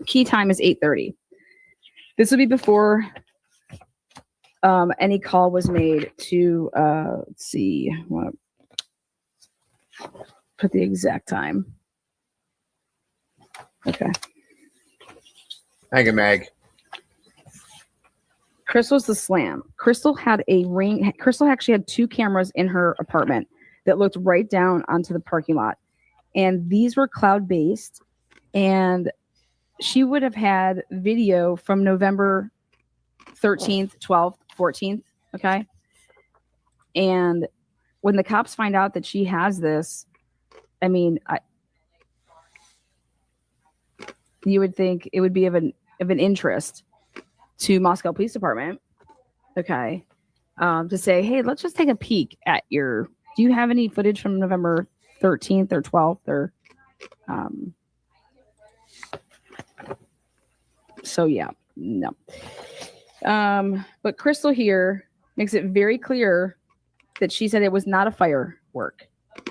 key time is 8:30. This will be before any call was made to, let's see, I want to put the exact time. Okay. Thank you, Meg. Crystal's the slam. Crystal had a ring. Crystal actually had 2 cameras in her apartment that looked right down onto the parking lot. And these were cloud-based. And she would have had video from November 13th, 12th, 14th. Okay. And when the cops find out that she has this, I mean, you would think it would be of an interest to Moscow Police Department, okay, to say, hey, let's just take a peek at do you have any footage from November 13th or 12th or, so yeah, no. But Crystal here makes it very clear that she said it was not a firework,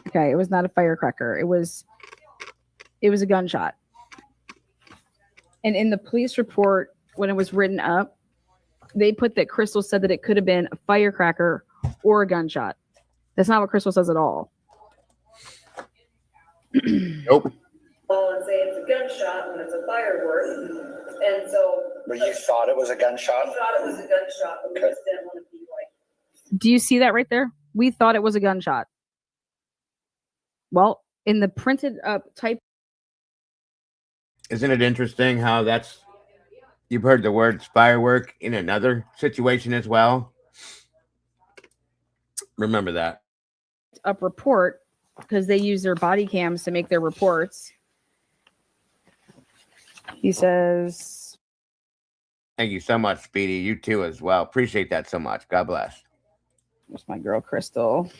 okay, it was not a firecracker, it was a gunshot. And in the police report, when it was written up, they put that Crystal said that it could have been a firecracker or a gunshot. That's not what Crystal says at all. Nope. And say it's a gunshot when it's a firework. And so. But you thought it was a gunshot? We thought it was a gunshot, but we just didn't want to be like. Do you see that right there? We thought it was a gunshot. Well, in the printed up type. Isn't it interesting how you've heard the word firework in another situation as well? Remember that. Up report, because they use their body cams to make their reports. He says, thank you so much, Speedy. You too as well. Appreciate that so much. God bless. There's my girl, Crystal.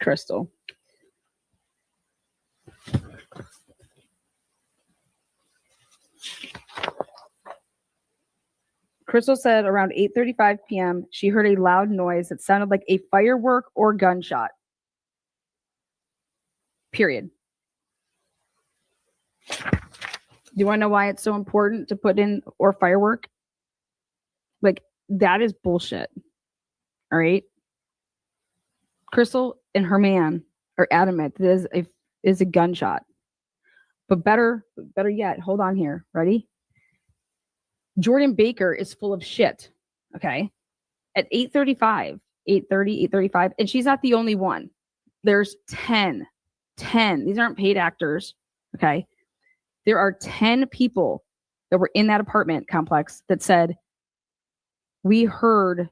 Crystal. Crystal said around 8:35 p.m. she heard a loud noise that sounded like a firework or gunshot. Period. Do you want to know why it's so important to put in or firework? Like, that is bullshit. All right. Crystal and her man are adamant that is a gunshot. But better yet, hold on here. Ready? Jordan Baker is full of shit. Okay. At 8:35, 8:30, 8:35, and she's not the only one. There's 10. These aren't paid actors. Okay. There are 10 people that were in that apartment complex that said, we heard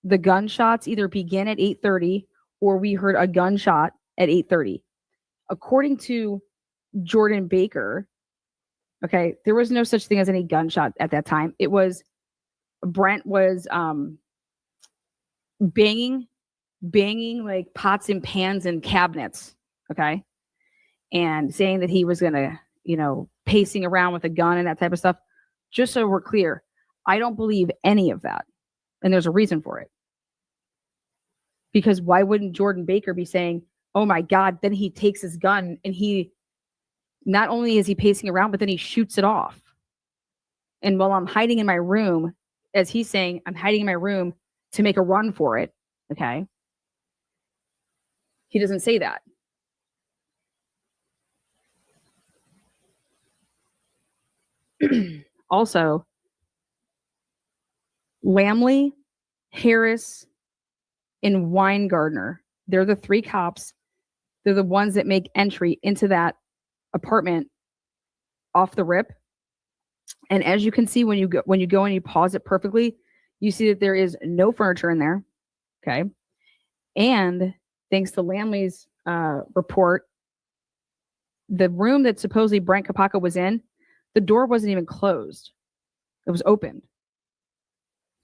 the gunshots either begin at 8:30 or we heard a gunshot at 8:30. According to Jordan Baker, okay, there was no such thing as any gunshot at that time. It was Brent was banging like pots and pans and cabinets, okay? And saying that he was gonna, pacing around with a gun and that type of stuff. Just so we're clear, I don't believe any of that. And there's a reason for it. Because why wouldn't Jordan Baker be saying, oh my God, then he takes his gun and he, not only is he pacing around, but then he shoots it off. And while I'm hiding in my room, as he's saying, I'm hiding in my room to make a run for it, okay? He doesn't say that. Also, Lamley, Harris, and Weingartner, they're the 3 cops. They're the ones that make entry into that apartment off the rip. And as you can see, when you go and you pause it perfectly, you see that there is no furniture in there. Okay. And thanks to Lamley's report, the room that supposedly Brent Kopacka was in, the door wasn't even closed. It was opened.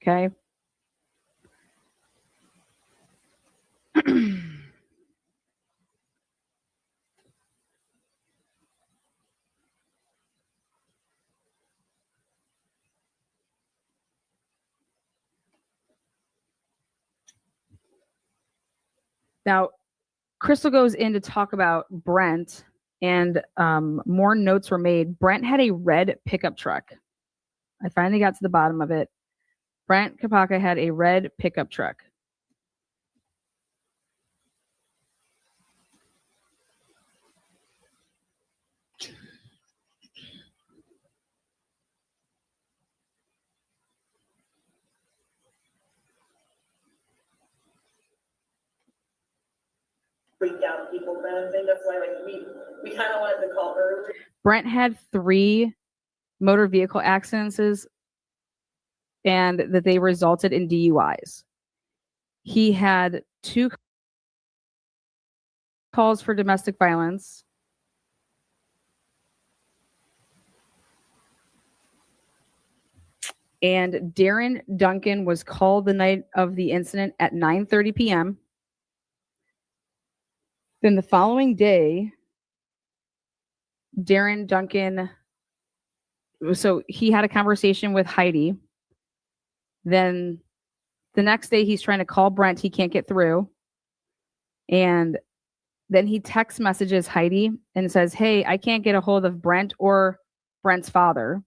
Okay. Now, Crystal goes in to talk about Brent, and more notes were made. Brent had a red pickup truck. I finally got to the bottom of it. Brent Kopacka had a red pickup truck. Freaked out people kind of thing. That's why we kind of wanted to call early. Brent had 3 motor vehicle accidents and that they resulted in DUIs. He had 2 calls for domestic violence. And Darren Duncan was called the night of the incident at 9:30 p.m. Then the following day, Darren Duncan, so he had a conversation with Heidi. Then the next day he's trying to call Brent. He can't get through. And then he text messages Heidi and says, hey, I can't get a hold of Brent or Brent's father.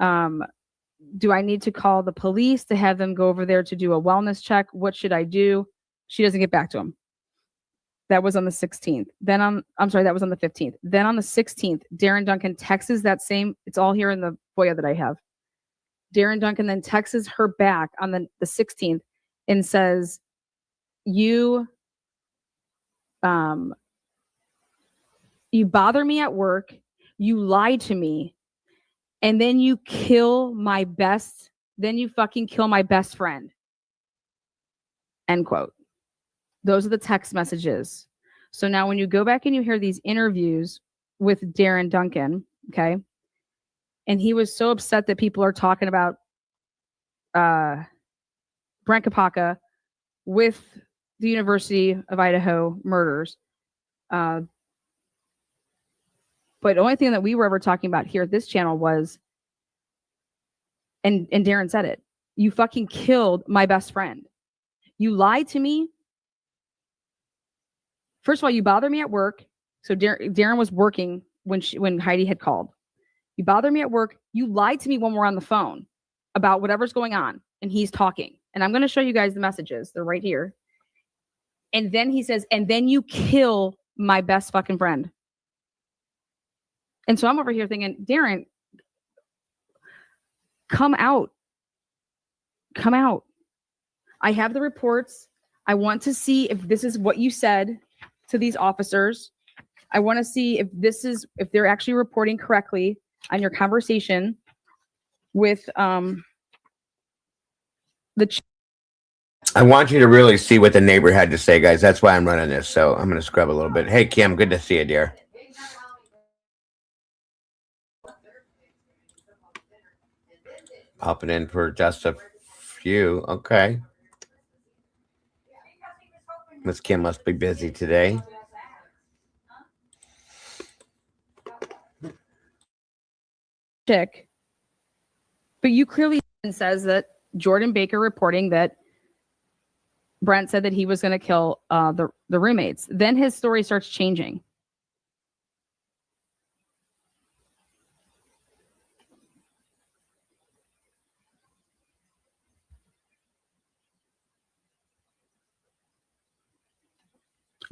Do I need to call the police to have them go over there to do a wellness check? What should I do? She doesn't get back to him. That was on the 16th. Then that was on the 15th. Then on the 16th, Darren Duncan texts that same, it's all here in the FOIA that I have. Darren Duncan then texts her back on the 16th and says, you bother me at work, you lie to me, and then you fucking kill my best friend. End quote. Those are the text messages. So now when you go back and you hear these interviews with Darren Duncan, okay, and he was so upset that people are talking about Brent Kopacka with the University of Idaho murders. But the only thing that we were ever talking about here at this channel was, and Darren said it, you fucking killed my best friend. You lied to me. First of all, you bother me at work. So Darren was working when Heidi had called. You bother me at work. You lied to me when we're on the phone about whatever's going on, and he's talking. And I'm going to show you guys the messages. They're right here. And then he says, and then you kill my best fucking friend. And so I'm over here thinking, Darren, come out. Come out. I have the reports. I want to see if this is what you said to these officers. I want to see if they're actually reporting correctly on your conversation with I want you to really see what the neighbor had to say, guys. That's why I'm running this. So I'm going to scrub a little bit. Hey, Kim, good to see you, dear. Popping in for just a few. Okay. Miss Kim must be busy today. Chick. But you clearly says that Jordan Baker reporting that Brent said that he was going to kill the roommates. Then his story starts changing.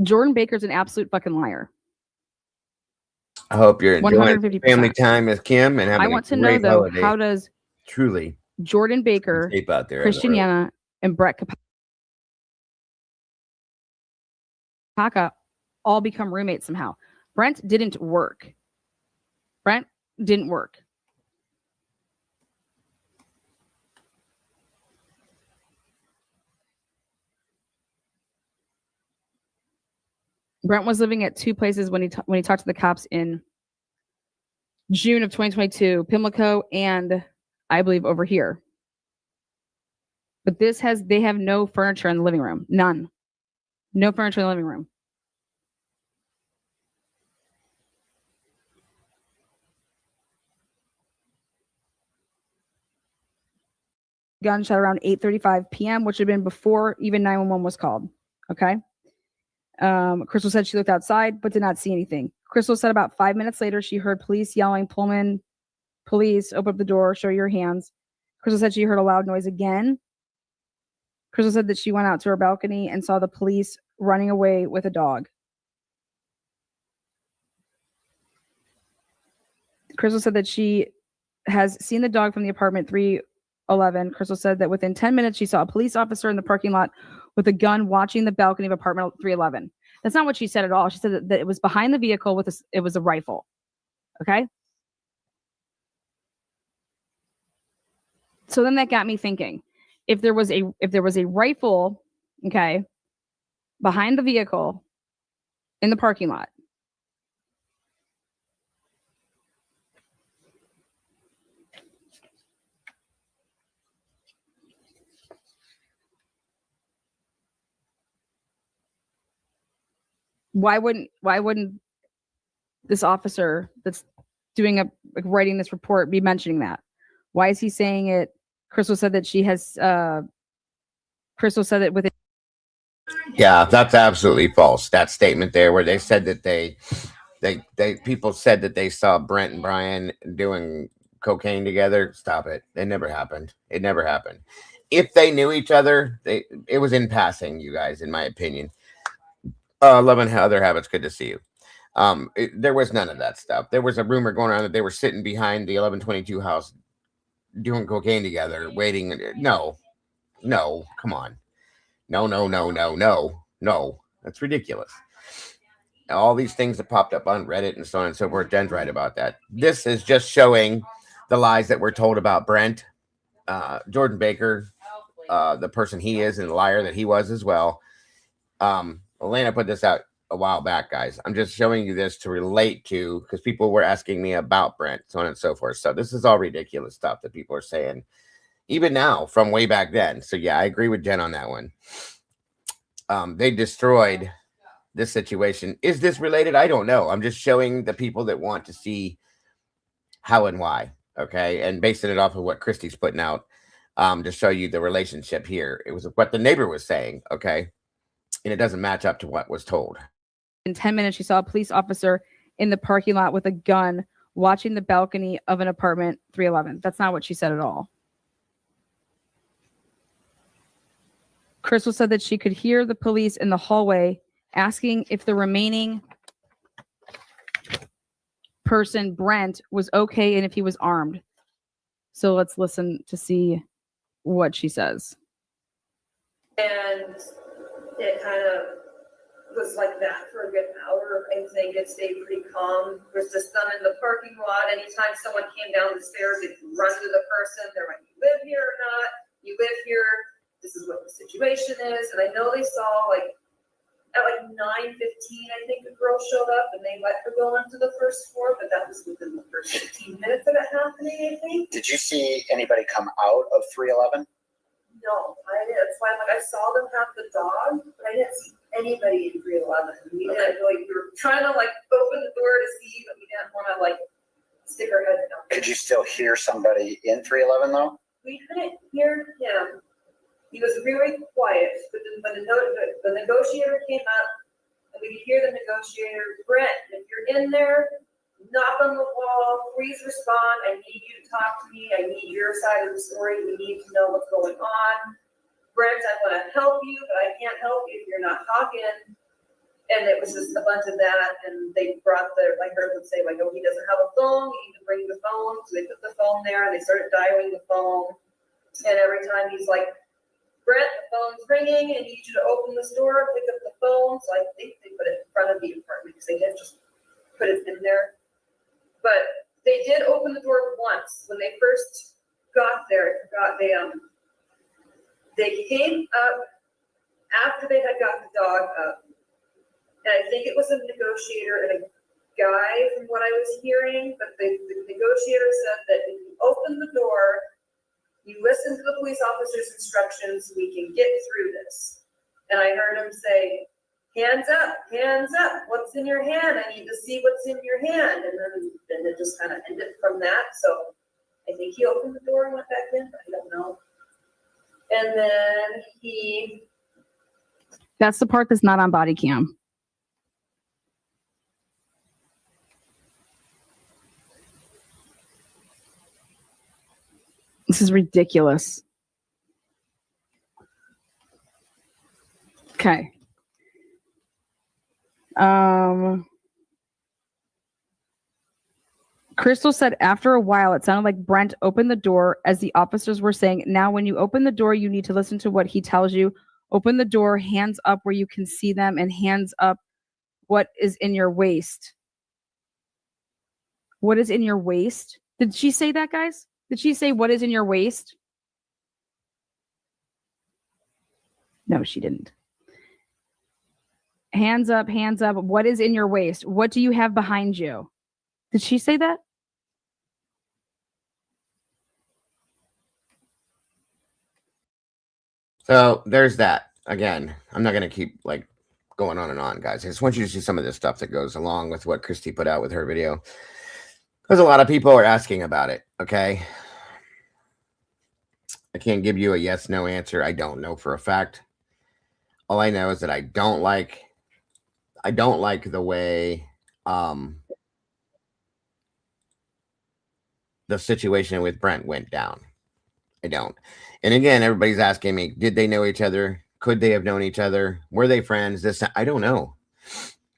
Jordan Baker's an absolute fucking liar. I hope you're enjoying 150%. family time, Miss Kim, and having I want a to know great though, holiday. how does Truly Jordan Baker, safe out there, Christian Yana, and Brett Kapaka all become roommates somehow? Brent didn't work. Brent didn't work. Brent was living at two places when he talked to the cops in June of 2022, Pimlico and I believe over here. But they have no furniture in the living room. None. No furniture in the living room. Gunshot around 8:35 p.m., which had been before even 911 was called. Okay. Crystal said she looked outside but did not see anything. Crystal said about 5 minutes later, she heard police yelling, Pullman, police, open up the door, show your hands. Crystal said she heard a loud noise again. Crystal said that she went out to her balcony and saw the police running away with a dog. Crystal said that she has seen the dog from the apartment 311. Crystal said that within 10 minutes, she saw a police officer in the parking lot with a gun watching the balcony of apartment 311. That's not what she said at all. She said that it was behind the vehicle it was a rifle. Okay. So then that got me thinking, if there was a rifle, okay, behind the vehicle in the parking lot, why wouldn't this officer that's doing writing this report be mentioning that? Why is he saying it? Crystal said that Crystal said that within. Yeah, that's absolutely false. That statement there, where they said that they people said that they saw Brent and Brian doing cocaine together. Stop it. It never happened. It never happened. If they knew each other, it was in passing, you guys, in my opinion. Love and Other Habits, good to see you. There was none of that stuff. There was a rumor going around that they were sitting behind the 1122 house doing cocaine together, waiting. No, come on. No. That's ridiculous. All these things that popped up on Reddit and so on and so forth. Jen's right about that. This is just showing the lies that we're told about Brent, Jordan Baker, the person he is, and the liar that he was as well. Elena put this out a while back, guys. I'm just showing you this to relate to, because people were asking me about Brent, so on and so forth. So this is all ridiculous stuff that people are saying, even now, from way back then. So yeah, I agree with Jen on that one. They destroyed this situation. Is this related? I don't know. I'm just showing the people that want to see how and why, okay? And basing it off of what Christy's putting out, to show you the relationship here. It was what the neighbor was saying, okay? And it doesn't match up to what was told. In 10 minutes, she saw a police officer in the parking lot with a gun watching the balcony of an apartment 311. That's not what she said at all. Crystal said that she could hear the police in the hallway asking if the remaining person, Brent, was okay and if he was armed. So let's listen to see what she says. And it kind of was like that for a good hour. I think it stayed pretty calm. There's just them in the parking lot. Anytime someone came down the stairs, they'd run to the person. They're like, you live here or not? You live here. This is what the situation is. And I know they saw at 9:15, I think a girl showed up and they let her go into the first floor, but that was within the first 15 minutes of it happening, I think. Did you see anybody come out of 311? No, I didn't. That's why I saw them have the dog, but I didn't see anybody in 311. We didn't like, we were trying to like open the door to see, but we didn't want to like stick our heads down. Could you still hear somebody in 311 though? We couldn't hear him. He was very quiet, but then when the negotiator came up, and we could hear the negotiator, Brent, if you're in there, knock on the wall, please respond. I need you to talk to me. I need your side of the story. We need to know what's going on. Brent, I want to help you, but I can't help you if you're not talking. And it was just a bunch of that. And they brought I heard them say, like, oh, he doesn't have a phone. You need to bring the phone. So they put the phone there and they started dialing the phone. And every time he's like, Brent, the phone's ringing. I need you to open this door, pick up the phone. So I think they put it in front of the apartment because they didn't just put it in there. But they did open the door once when they first got there. I forgot they came up after they had got the dog up. And I think it was a negotiator and a guy from what I was hearing, but the negotiator said that if you open the door, you listen to the police officer's instructions, we can get through this. And I heard him say, hands up, what's in your hand? I need to see what's in your hand. And then it just kind of ended from that. So I think he opened the door and went back in, but I don't know. And then That's the part that's not on body cam. This is ridiculous. Okay. Crystal said after a while, it sounded like Brent opened the door as the officers were saying, now when you open the door, you need to listen to what he tells you. Open the door, hands up where you can see them, and hands up what is in your waist. What is in your waist? Did she say that, guys? Did she say what is in your waist? No, she didn't. Hands up, what is in your waist? What do you have behind you? Did she say that? So there's that. Again, I'm not going to keep like going on and on, guys. I just want you to see some of this stuff that goes along with what Christy put out with her video. Because a lot of people are asking about it, okay? I can't give you a yes, no answer. I don't know for a fact. All I know is that I don't like the way the situation with Brent went down. I don't. And again, everybody's asking me, did they know each other? Could they have known each other? Were they friends? I don't know.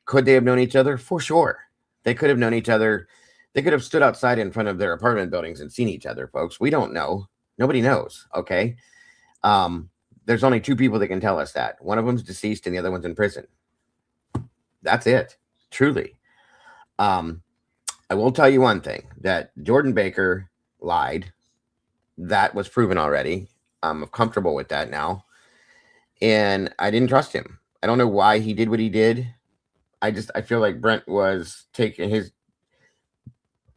Could they have known each other? For sure. They could have known each other. They could have stood outside in front of their apartment buildings and seen each other, folks. We don't know. Nobody knows. Okay. There's only two people that can tell us that. One of them's deceased and the other one's in prison. That's it. Truly. I will tell you one thing, that Jordan Baker lied. That was proven already. I'm comfortable with that now. And I didn't trust him. I don't know why he did what he did. I feel like Brent was taking his,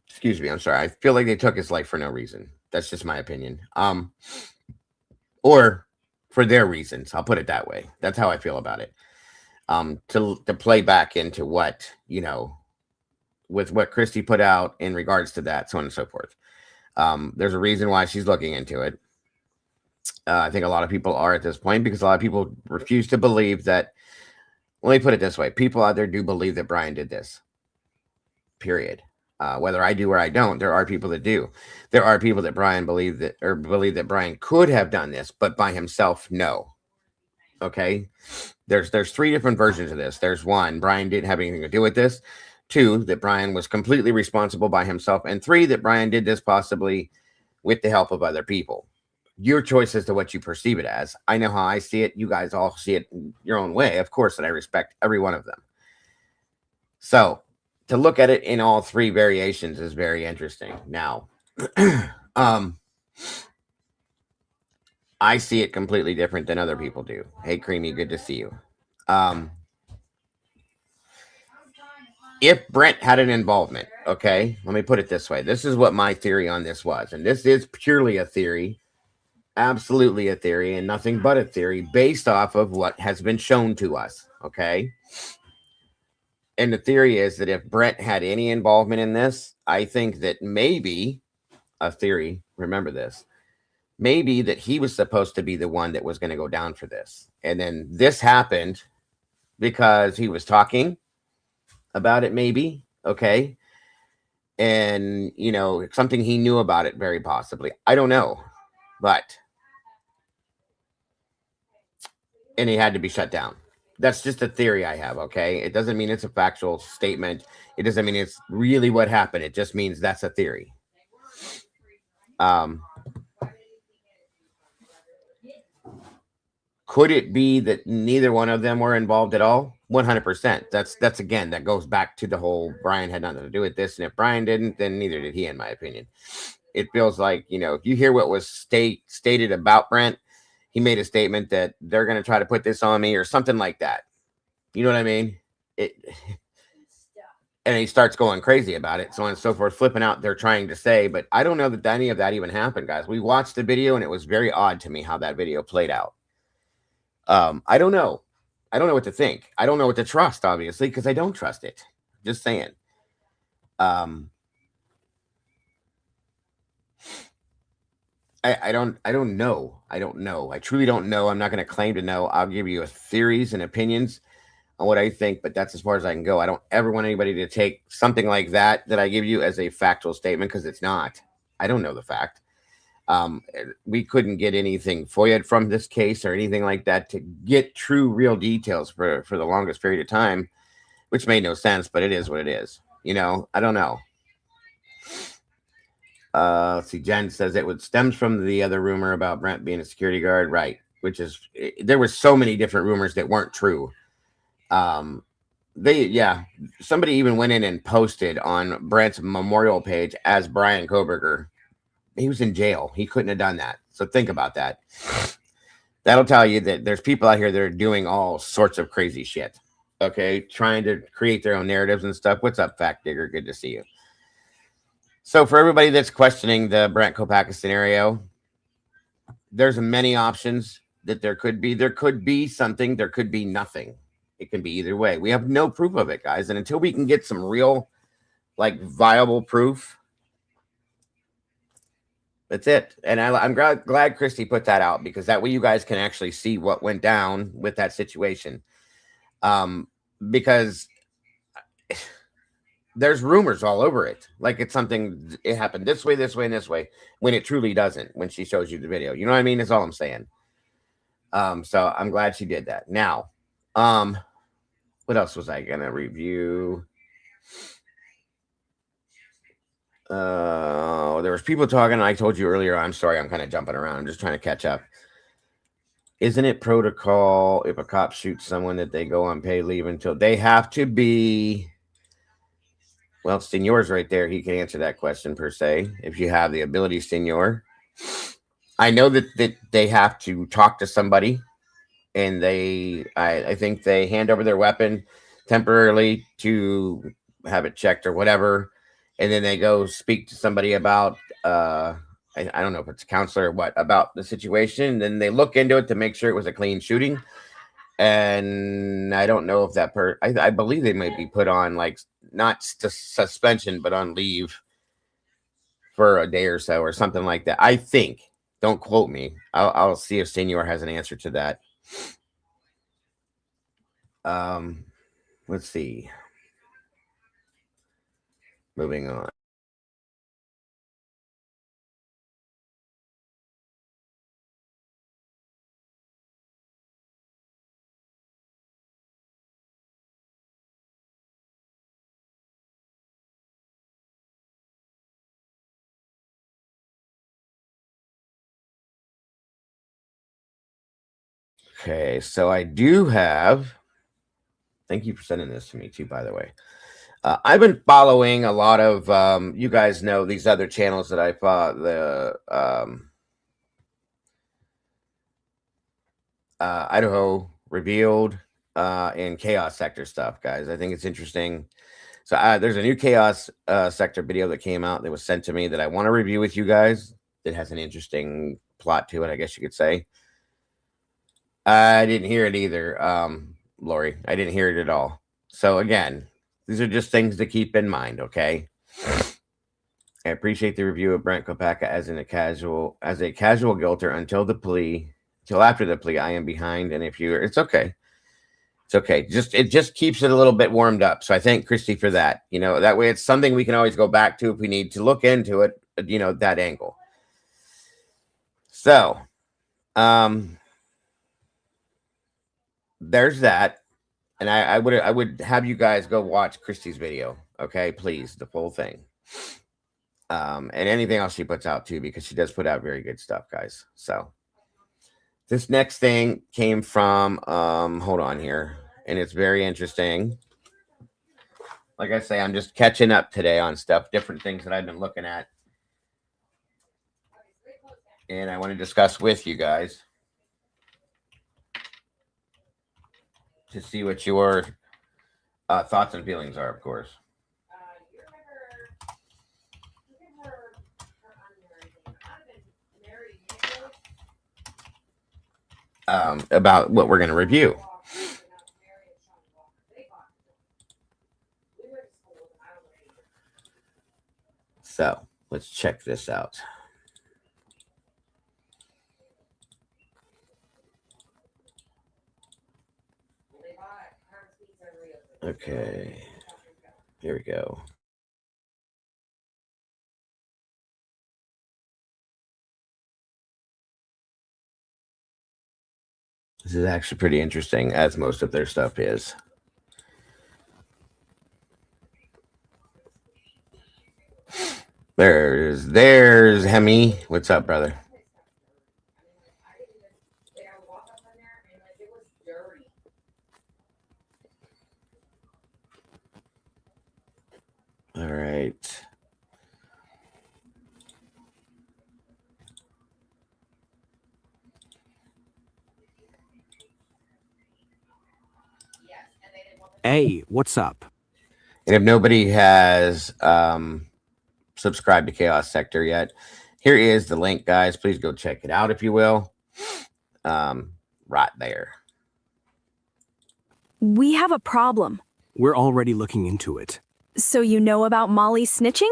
excuse me, I'm sorry. I feel like they took his life for no reason. That's just my opinion. Or for their reasons. I'll put it that way. That's how I feel about it. To play back into what, with what Christy put out in regards to that, so on and so forth. There's a reason why she's looking into it. I think a lot of people are at this point because a lot of people refuse to believe that. Let me put it this way. People out there do believe that Brian did this. Period. Whether I do or I don't, there are people that do. There are people that believe that Brian could have done this, but by himself, no. Okay. There's three different versions of this. There's one, Brian didn't have anything to do with this. Two, that Brian was completely responsible by himself. And three, that Brian did this possibly with the help of other people. Your choice as to what you perceive it as. I know how I see it. You guys all see it your own way. Of course, and I respect every one of them. So to look at it in all three variations is very interesting. Now, I see it completely different than other people do. Hey, Creamy, good to see you. If Brent had an involvement, okay, let me put it this way. This is what my theory on this was. And this is purely a theory. absolutely a theory and nothing but a theory based off of what has been shown to us. Okay. And the theory is that if Brent had any involvement in this, I think that maybe a theory, remember this, maybe that he was supposed to be the one that was going to go down for this. And then this happened because he was talking about it, maybe. Okay. And, you know, something he knew about it, very possibly. I don't know. But, and he had to be shut down. That's just a theory I have. Okay. It doesn't mean it's a factual statement. It doesn't mean it's really what happened. It just means that's a theory. Could it be that neither one of them were involved at all? 100%. That's again, that goes back to the whole Brian had nothing to do with this. And if Brian didn't, then neither did he, in my opinion. It feels like, you know, if you hear what was stated about Brent, he made a statement that they're going to try to put this on me or something like that. You know what I mean? And he starts going crazy about it, so on and so forth, flipping out. They're trying to say, but I don't know that any of that even happened, guys. We watched the video and it was very odd to me how that video played out. I don't know. I don't know what to think. I don't know what to trust, obviously, because I don't trust it. Just saying. I don't know. I don't know. I truly don't know. I'm not going to claim to know. I'll give you theories and opinions on what I think, but that's as far as I can go. I don't ever want anybody to take something like that I give you as a factual statement, because it's not. I don't know the fact. We couldn't get anything FOIA'd from this case or anything like that to get true, real details for the longest period of time, which made no sense, but it is what it is. You know, I don't know. Let's see. Jen says it stems from the other rumor about Brent being a security guard, right? Which is, there were so many different rumors that weren't true. Somebody even went in and posted on Brent's memorial page as Brian Koberger. He was in jail. He couldn't have done that. So think about that. That'll tell you that there's people out here that are doing all sorts of crazy shit. Okay. Trying to create their own narratives and stuff. What's up, Fact Digger? Good to see you. So for everybody that's questioning the Brent Kopaka scenario, there's many options that there could be. There could be something. There could be nothing. It can be either way. We have no proof of it, guys. And until we can get some real, like, viable proof, that's it. And I'm glad Christy put that out, because that way you guys can actually see what went down with that situation. Because there's rumors all over it. Like it's something, it happened this way, and this way, when it truly doesn't, when she shows you the video. You know what I mean? That's all I'm saying. So I'm glad she did that. Now, what else was I going to review? There was people talking. I told you earlier, I'm sorry, I'm kind of jumping around. I'm just trying to catch up. Isn't it protocol if a cop shoots someone that they go on paid leave until they have to be? Well, Senor's right there. He can answer that question per se. If you have the ability, Senor. I know that they have to talk to somebody, and I think they hand over their weapon temporarily to have it checked or whatever. And then they go speak to somebody about, I don't know if it's a counselor or what, about the situation. And then they look into it to make sure it was a clean shooting. And I don't know if that I believe they might be put on, like, not suspension, but on leave for a day or so or something like that. I think. Don't quote me. I'll see if Senor has an answer to that. Let's see. Moving on. Okay, so I do have. Thank you for sending this to me too, by the way. I've been following a lot of, you guys know these other channels that I follow, the Idaho Revealed and Chaos Sector stuff, guys. I think it's interesting. So there's a new Chaos Sector video that came out that was sent to me that I want to review with you guys. That has an interesting plot to it, I guess you could say. I didn't hear it either, Lori. I didn't hear it at all. So again, these are just things to keep in mind, okay? I appreciate the review of Brent Kopaka as a casual guilter until after the plea. I am behind, and if it's okay. It's okay. It just keeps it a little bit warmed up. So I thank Christy for that. That way it's something we can always go back to if we need to look into it, that angle. So, there's that. And I would have you guys go watch Christy's video. Okay, please, the full thing. And anything else she puts out too, because she does put out very good stuff, guys. So this next thing came from, hold on here. And it's very interesting. Like I say, I'm just catching up today on stuff, different things that I've been looking at. And I want to discuss with you guys to see what your thoughts and feelings are, of course. About what we're going to review. So let's check this out. Okay, here we go. This is actually pretty interesting, as most of their stuff is. There's Hemi. What's up, brother? All right. Hey, what's up? And if nobody has subscribed to Chaos Sector yet, here is the link, guys. Please go check it out, if you will. Right there. We have a problem. We're already looking into it. So you know about Molly snitching?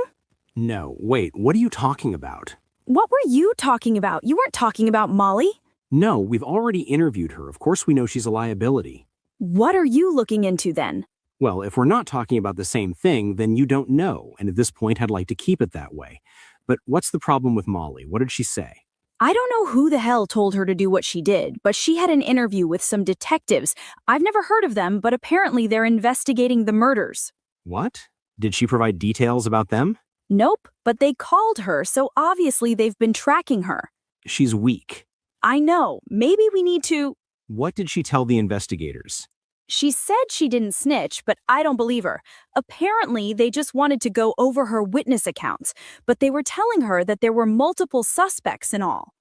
No, wait, what are you talking about? What were you talking about? You weren't talking about Molly. No, we've already interviewed her. Of course we know she's a liability. What are you looking into then? Well, if we're not talking about the same thing, then you don't know, and at this point I'd like to keep it that way. But what's the problem with Molly? What did she say? I don't know who the hell told her to do what she did, but she had an interview with some detectives. I've never heard of them, but apparently they're investigating the murders. What? Did she provide details about them? Nope, but they called her, so obviously they've been tracking her. She's weak. I know. Maybe we need to... What did she tell the investigators? She said she didn't snitch, but I don't believe her. Apparently, they just wanted to go over her witness accounts, but they were telling her that there were multiple suspects and all.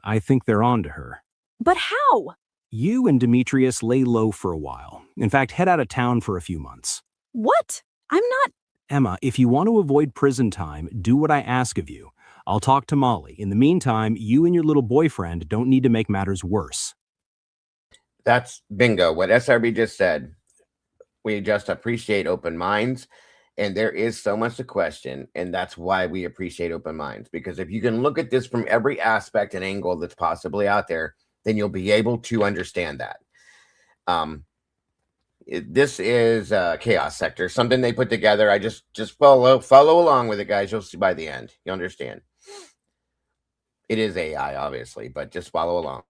I think they're on to her. But how? You and Demetrius lay low for a while. In fact, head out of town for a few months. What? I'm not... Emma, if you want to avoid prison time, do what I ask of you. I'll talk to Molly. In the meantime, you and your little boyfriend don't need to make matters worse. That's bingo. What SRB just said. We just appreciate open minds, and there is so much to question, and that's why we appreciate open minds. Because if you can look at this from every aspect and angle that's possibly out there, then you'll be able to understand that. This is Chaos Sector, something they put together. I just follow along with it, guys. You'll see by the end. You understand. It is AI, obviously, but just follow along.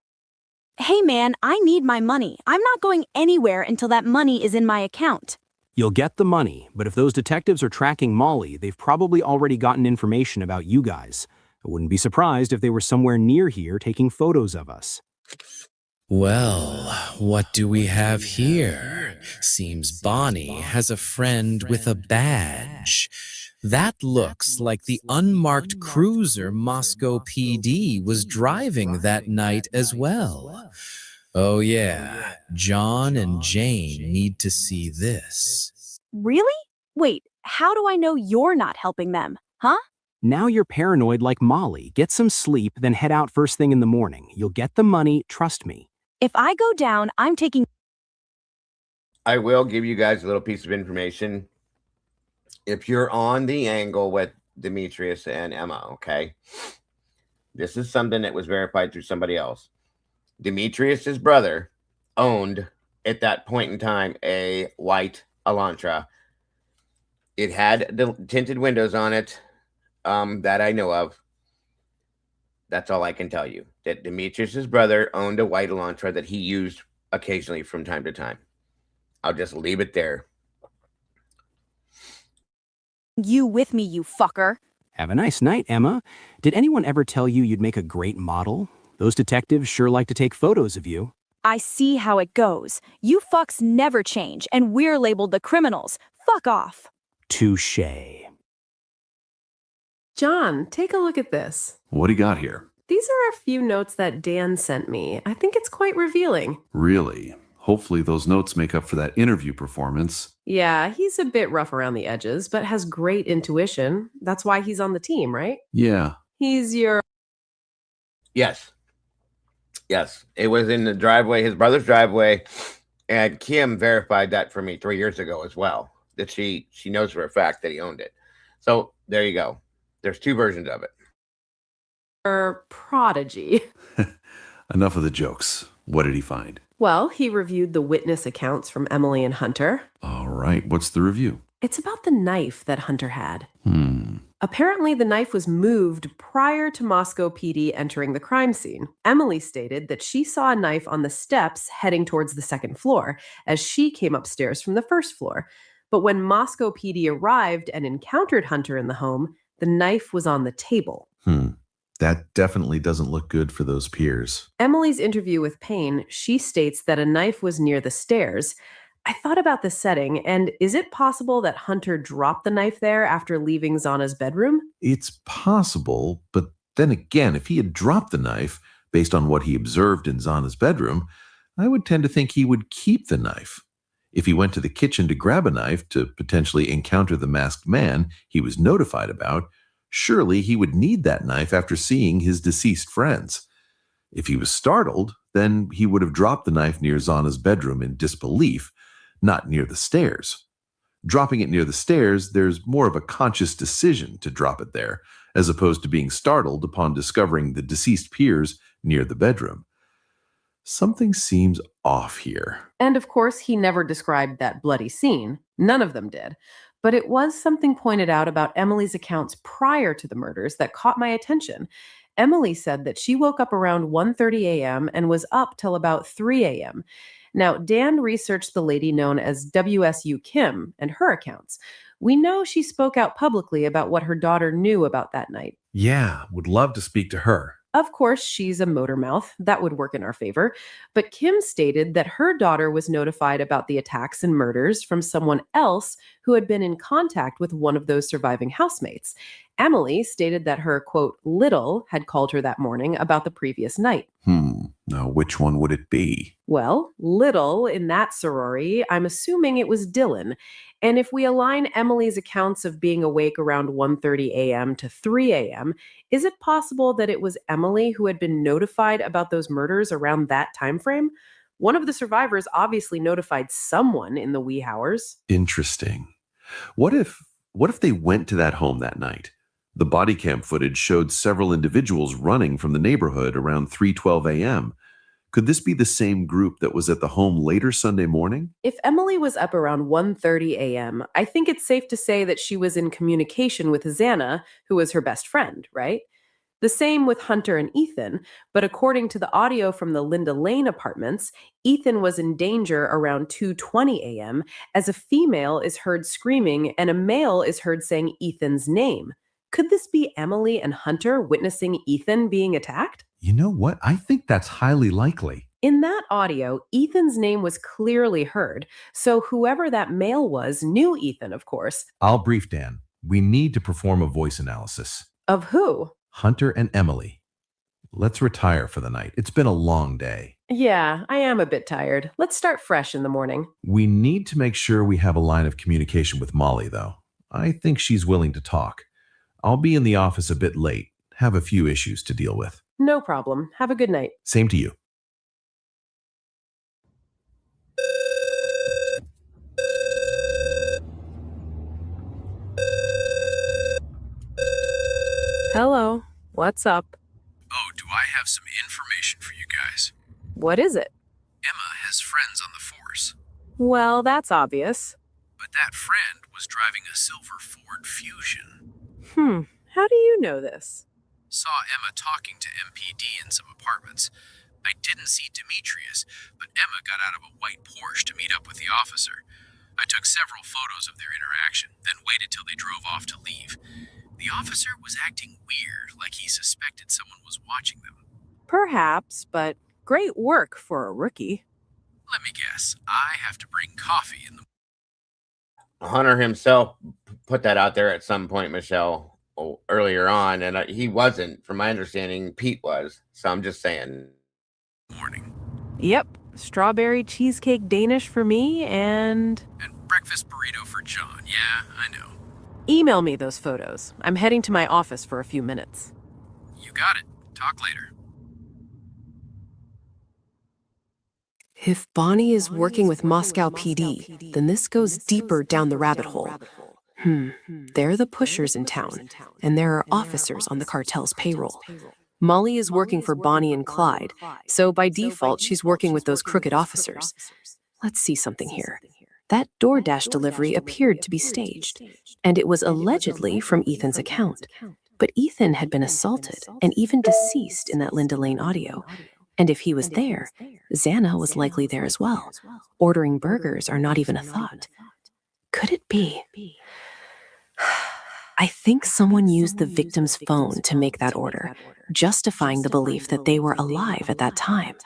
Hey man, I need my money. I'm not going anywhere until that money is in my account. You'll get the money, but if those detectives are tracking Molly, they've probably already gotten information about you guys. I wouldn't be surprised if they were somewhere near here taking photos of us. Well, what do we have here? Seems Bonnie has a friend with a badge. That looks like the unmarked cruiser Moscow PD was driving that night as well. Oh yeah, John and Jane need to see this. Really? Wait, how do I know you're not helping them, huh? Now you're paranoid like Molly. Get some sleep, then head out first thing in the morning. You'll get the money, trust me. If I go down, I'm taking... I will give you guys a little piece of information. If you're on the angle with Demetrius and Emma, okay? This is something that was verified through somebody else. Demetrius's brother owned, at that point in time, a white Elantra. It had the tinted windows on it, that I know of. That's all I can tell you. That Demetrius's brother owned a white Elantra that he used occasionally from time to time. I'll just leave it there. You with me, you fucker. Have a nice night, Emma. Did anyone ever tell you you'd make a great model? Those detectives sure like to take photos of you. I see how it goes. You fucks never change, and we're labeled the criminals. Fuck off. Touché. John, take a look at this. What do you got here? These are a few notes that Dan sent me. I think it's quite revealing. Really? Hopefully those notes make up for that interview performance. Yeah, he's a bit rough around the edges, but has great intuition. That's why he's on the team, right? Yeah. He's your... Yes. Yes. It was in the driveway, his brother's driveway, and Kim verified that for me 3 years ago as well, that she knows for a fact that he owned it. So there you go. There's two versions of it. Prodigy. Enough of the jokes. What did he find? Well, he reviewed the witness accounts from Emily and Hunter. All right. What's the review? It's about the knife that Hunter had. Apparently, the knife was moved prior to Moscow PD entering the crime scene. Emily stated that she saw a knife on the steps heading towards the second floor as she came upstairs from the first floor. But when Moscow PD arrived and encountered Hunter in the home, the knife was on the table. That definitely doesn't look good for those peers. Emily's interview with Payne, she states that a knife was near the stairs. I thought about the setting, and is it possible that Hunter dropped the knife there after leaving Zana's bedroom? It's possible, but then again, if he had dropped the knife, based on what he observed in Zana's bedroom, I would tend to think he would keep the knife. If he went to the kitchen to grab a knife to potentially encounter the masked man he was notified about, surely he would need that knife after seeing his deceased friends. If he was startled, then he would have dropped the knife near Zana's bedroom in disbelief, not near the stairs. Dropping it near the stairs, there's more of a conscious decision to drop it there, as opposed to being startled upon discovering the deceased peers near the bedroom. Something seems off here. And of course, he never described that bloody scene. None of them did. But it was something pointed out about Emily's accounts prior to the murders that caught my attention. Emily said that she woke up around 1:30 a.m. and was up till about 3 a.m. Now, Dan researched the lady known as WSU Kim and her accounts. We know she spoke out publicly about what her daughter knew about that night. Yeah, would love to speak to her. Of course, she's a motor mouth. That would work in our favor. But Kim stated that her daughter was notified about the attacks and murders from someone else who had been in contact with one of those surviving housemates. Emily stated that her, quote, little had called her that morning about the previous night. Now, which one would it be? Well, little in that sorority, I'm assuming it was Dylan. And if we align Emily's accounts of being awake around 1:30 a.m. to 3 a.m., is it possible that it was Emily who had been notified about those murders around that time frame? One of the survivors obviously notified someone in the wee hours. Interesting. What if they went to that home that night? The body cam footage showed several individuals running from the neighborhood around 3:12 a.m. Could this be the same group that was at the home later Sunday morning? If Emily was up around 1:30 a.m., I think it's safe to say that she was in communication with Xana, who was her best friend, right? The same with Hunter and Ethan, but according to the audio from the Linda Lane apartments, Ethan was in danger around 2:20 a.m. as a female is heard screaming and a male is heard saying Ethan's name. Could this be Emily and Hunter witnessing Ethan being attacked? You know what? I think that's highly likely. In that audio, Ethan's name was clearly heard, so whoever that male was knew Ethan, of course. I'll brief Dan. We need to perform a voice analysis. Of who? Hunter and Emily. Let's retire for the night. It's been a long day. Yeah, I am a bit tired. Let's start fresh in the morning. We need to make sure we have a line of communication with Molly, though. I think she's willing to talk. I'll be in the office a bit late. Have a few issues to deal with. No problem. Have a good night. Same to you. Hello. What's up? Oh, do I have some information for you guys? What is it? Emma has friends on the force, Well, that's obvious. but that friend was driving a silver Ford Fusion. How do you know this? Saw Emma talking to MPD in some apartments. I didn't see Demetrius, but Emma got out of a white Porsche to meet up with the officer. I took several photos of their interaction, then waited till they drove off to leave. The officer was acting weird, like he suspected someone was watching them. Perhaps, but great work for a rookie. Let me guess, I have to bring coffee in the... Hunter himself put that out there at some point, Michelle, earlier on, and he wasn't. From my understanding, Pete was. So I'm just saying. Morning. Yep. Strawberry cheesecake Danish for me and breakfast burrito for John. Yeah, I know. email me those photos. I'm heading to my office for a few minutes. You got it. Talk later. If Bonnie is working with Moscow PD, then this goes deeper down the rabbit hole. They're the pushers in town, and there are officers on the cartel's payroll. Molly is working for Bonnie and Clyde, so by default, she's working with those crooked officers. Let's see something here. That DoorDash delivery appeared to be staged, and it was allegedly from Ethan's account. But Ethan had been assaulted and even deceased in that Linda Lane audio. And if he was there, Xana was likely there as well. Ordering burgers are not even a thought. Could it be? I think someone used the victim's phone to make that order, justifying the belief that they were alive at that time.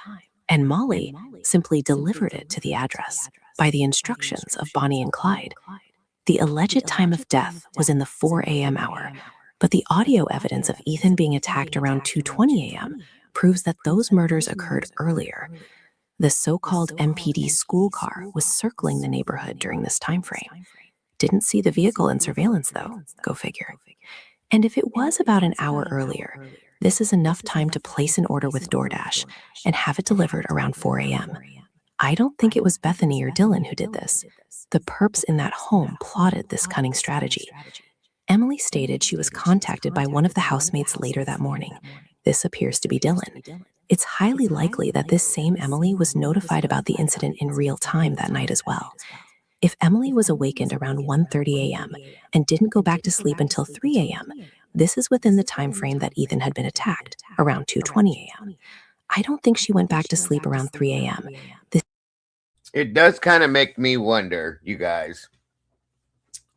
And Molly simply delivered it to the address by the instructions of Bonnie and Clyde. The alleged time of death was in the 4 a.m. hour, but the audio evidence of Ethan being attacked around 2:20 a.m. proves that those murders occurred earlier. The so-called MPD school car was circling the neighborhood during this time frame. Didn't see the vehicle in surveillance, though. Go figure. And if it was about an hour earlier, this is enough time to place an order with DoorDash and have it delivered around 4 a.m. I don't think it was Bethany or Dylan who did this. The perps in that home plotted this cunning strategy. Emily stated she was contacted by one of the housemates later that morning. This appears to be Dylan. It's highly likely that this same Emily was notified about the incident in real time that night as well. If Emily was awakened around 1:30 a.m. and didn't go back to sleep until 3 a.m., this is within the time frame that Ethan had been attacked, around 2:20 a.m. I don't think she went back to sleep around 3 a.m. It does kind of make me wonder, you guys.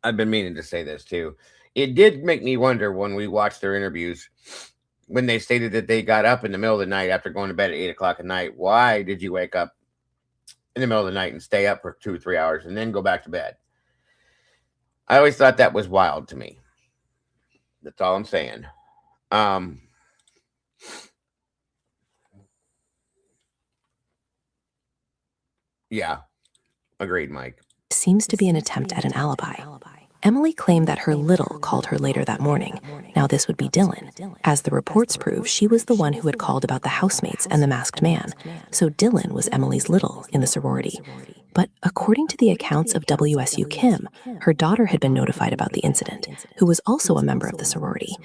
I've been meaning to say this too. It did make me wonder when we watched their interviews, when they stated that they got up in the middle of the night after going to bed at 8 o'clock at night. Why did you wake up in the middle of the night and stay up for 2 or 3 hours and then go back to bed? I always thought that was wild to me. That's all I'm saying. Yeah, agreed, Mike. Seems to be an attempt at an alibi. Emily claimed that her little called her later that morning. Now this would be Dylan. As the reports prove, she was the one who had called about the housemates and the masked man. So Dylan was Emily's little in the sorority. But according to the accounts of WSU Kim, her daughter had been notified about the incident, who was also a member of the sorority.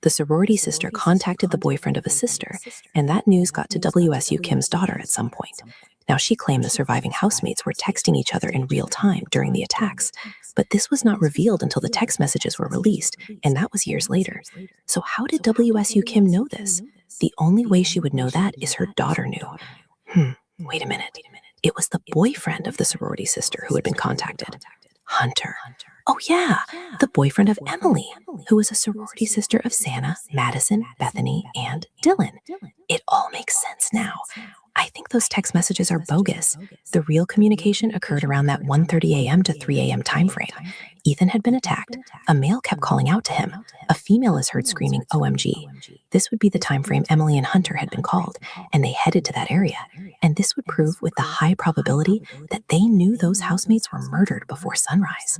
The sorority sister contacted the boyfriend of a sister, and that news got to WSU Kim's daughter at some point. Now, she claimed the surviving housemates were texting each other in real time during the attacks, but this was not revealed until the text messages were released, and that was years later. So how did WSU Kim know this? The only way she would know that is her daughter knew. Wait a minute. It was the boyfriend of the sorority sister who had been contacted. Hunter. Oh yeah, the boyfriend of Emily, who was a sorority sister of Xana, Madison, Bethany, and Dylan. It all makes sense now. I think those text messages are bogus. The real communication occurred around that 1:30 a.m. to 3 a.m. time frame. Ethan had been attacked. A male kept calling out to him. A female is heard screaming, OMG. This would be the time frame Emily and Hunter had been called, and they headed to that area. And this would prove with the high probability that they knew those housemates were murdered before sunrise.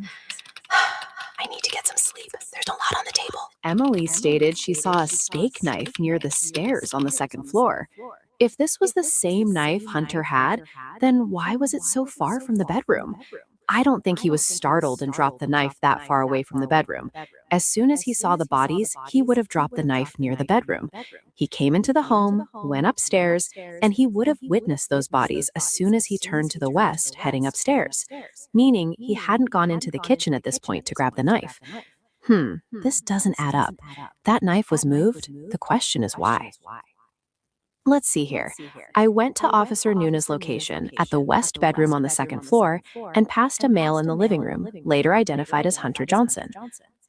I need to get some sleep. There's a lot on the table. Emily stated she saw a steak knife near the stairs on the second floor. If this was the same knife Hunter had, then why was it so far from the bedroom? I don't think he was startled and dropped the knife that far away from the bedroom. As soon as he saw the bodies, he would have dropped the knife near the bedroom. He came into the home, went upstairs, and he would have witnessed those bodies as soon as he turned to the west, heading upstairs, meaning he hadn't gone into the kitchen at this point to grab the knife. This doesn't add up. That knife was moved. The question is why. Let's see here. I went to Officer Nuna's location at the west bedroom on the second floor and passed a male in the living room, later identified as Hunter Johnson.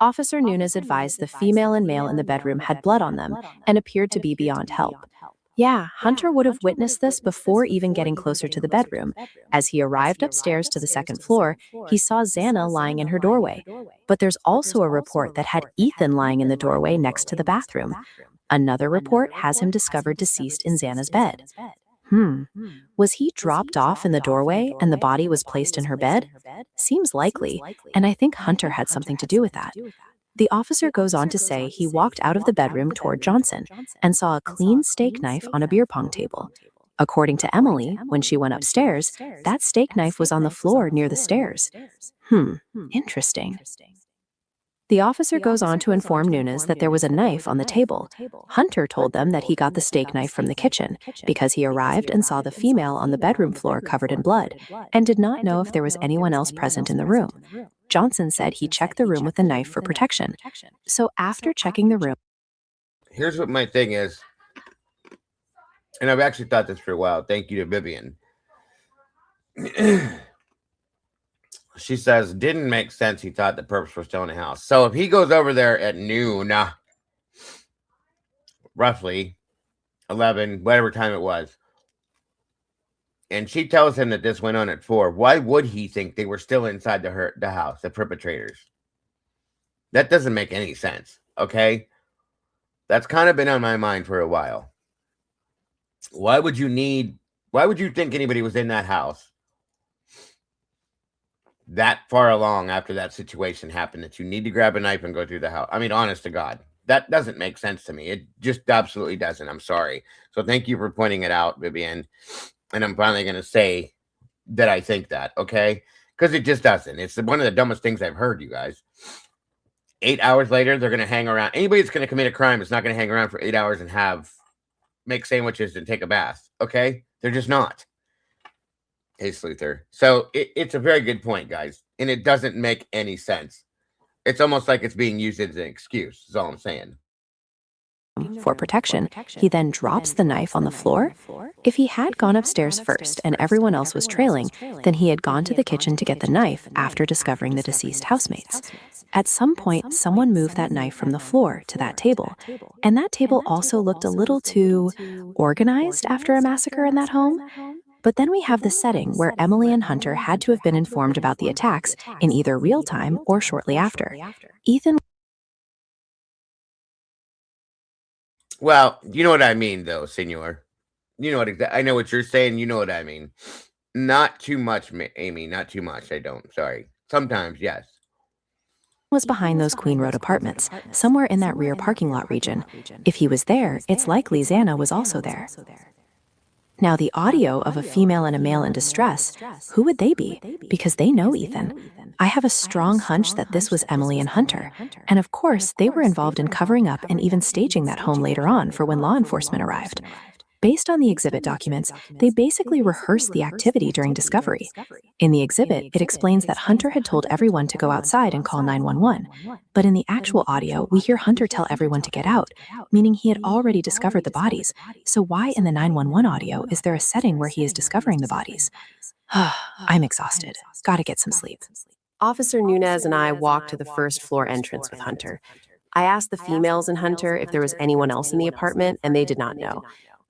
Officer Nunes advised the female and male in the bedroom had blood on them and appeared to be beyond help. Yeah, Hunter would have witnessed this before even getting closer to the bedroom. As he arrived upstairs to the second floor, he saw Xana lying in her doorway. But there's also a report that had Ethan lying in the doorway next to the bathroom. Another report has him discovered deceased in Xana's bed. Was he dropped off in the doorway and the body was placed in her bed? Seems likely, and I think Hunter had something to do with that. The officer goes on to say he walked out of the bedroom toward Johnson and saw a clean steak knife on a beer pong table. According to Emily, when she went upstairs, that steak knife was on the floor near the stairs. Interesting. The officer goes on to inform Nunes that there was a knife on the table. Hunter told them that he got the steak knife from the kitchen because he arrived and saw the female on the bedroom floor covered in blood and did not know if there was anyone else present in the room. Johnson said he checked the room with the knife for protection. So after checking the room... Here's what my thing is, and I've actually thought this for a while. Thank you to Vivian. She says, didn't make sense. He thought the perps were still in the house. So if he goes over there at noon, roughly 11, whatever time it was, and she tells him that this went on at 4, why would he think they were still inside the house, the perpetrators? That doesn't make any sense, okay? That's kind of been on my mind for a while. Why would you think anybody was in that house that far along after that situation happened that you need to grab a knife and go through the house? I mean, honest to God, that doesn't make sense to me. It just absolutely doesn't. I'm sorry. So thank you for pointing it out, Vivian. And I'm finally going to say that I think that, okay? Because it just doesn't. It's one of the dumbest things I've heard, you guys. 8 hours later, they're going to hang around. Anybody that's going to commit a crime is not going to hang around for 8 hours and make sandwiches and take a bath, okay? They're just not. Hey, Sluther. So it's a very good point, guys. And it doesn't make any sense. It's almost like it's being used as an excuse, is all I'm saying. For protection, he then drops the knife on the floor. If he had gone upstairs first and everyone else was trailing, then he had gone to the kitchen to get the knife after discovering the deceased housemates. At some point, someone moved that knife from the floor to that table, and that table also looked a little too organized after a massacre in that home. But then we have the setting where Emily and Hunter had to have been informed about the attacks in either real time or shortly after. Ethan... Well, you know what I mean, though, senor. You know what I know what you're saying. You know what I mean. Not too much, Amy. Not too much. I don't. Sorry. Sometimes, yes. Was behind those Queen Road apartments, somewhere in that rear parking lot region. If he was there, it's likely Xana was also there. Now, the audio of a female and a male in distress, who would they be? Because they know Ethan. I have a strong hunch that this was Emily and Hunter. And of course, they were involved in covering up and even staging that home later on for when law enforcement arrived. Based on the exhibit documents, they basically rehearsed the activity during discovery. In the exhibit, it explains that Hunter had told everyone to go outside and call 911. But in the actual audio, we hear Hunter tell everyone to get out, meaning he had already discovered the bodies. So why in the 911 audio is there a setting where he is discovering the bodies? I'm exhausted. Gotta get some sleep. Officer Nunes and I walked to the first floor entrance with Hunter. I asked the females in Hunter if there was anyone else in the apartment, and they did not know.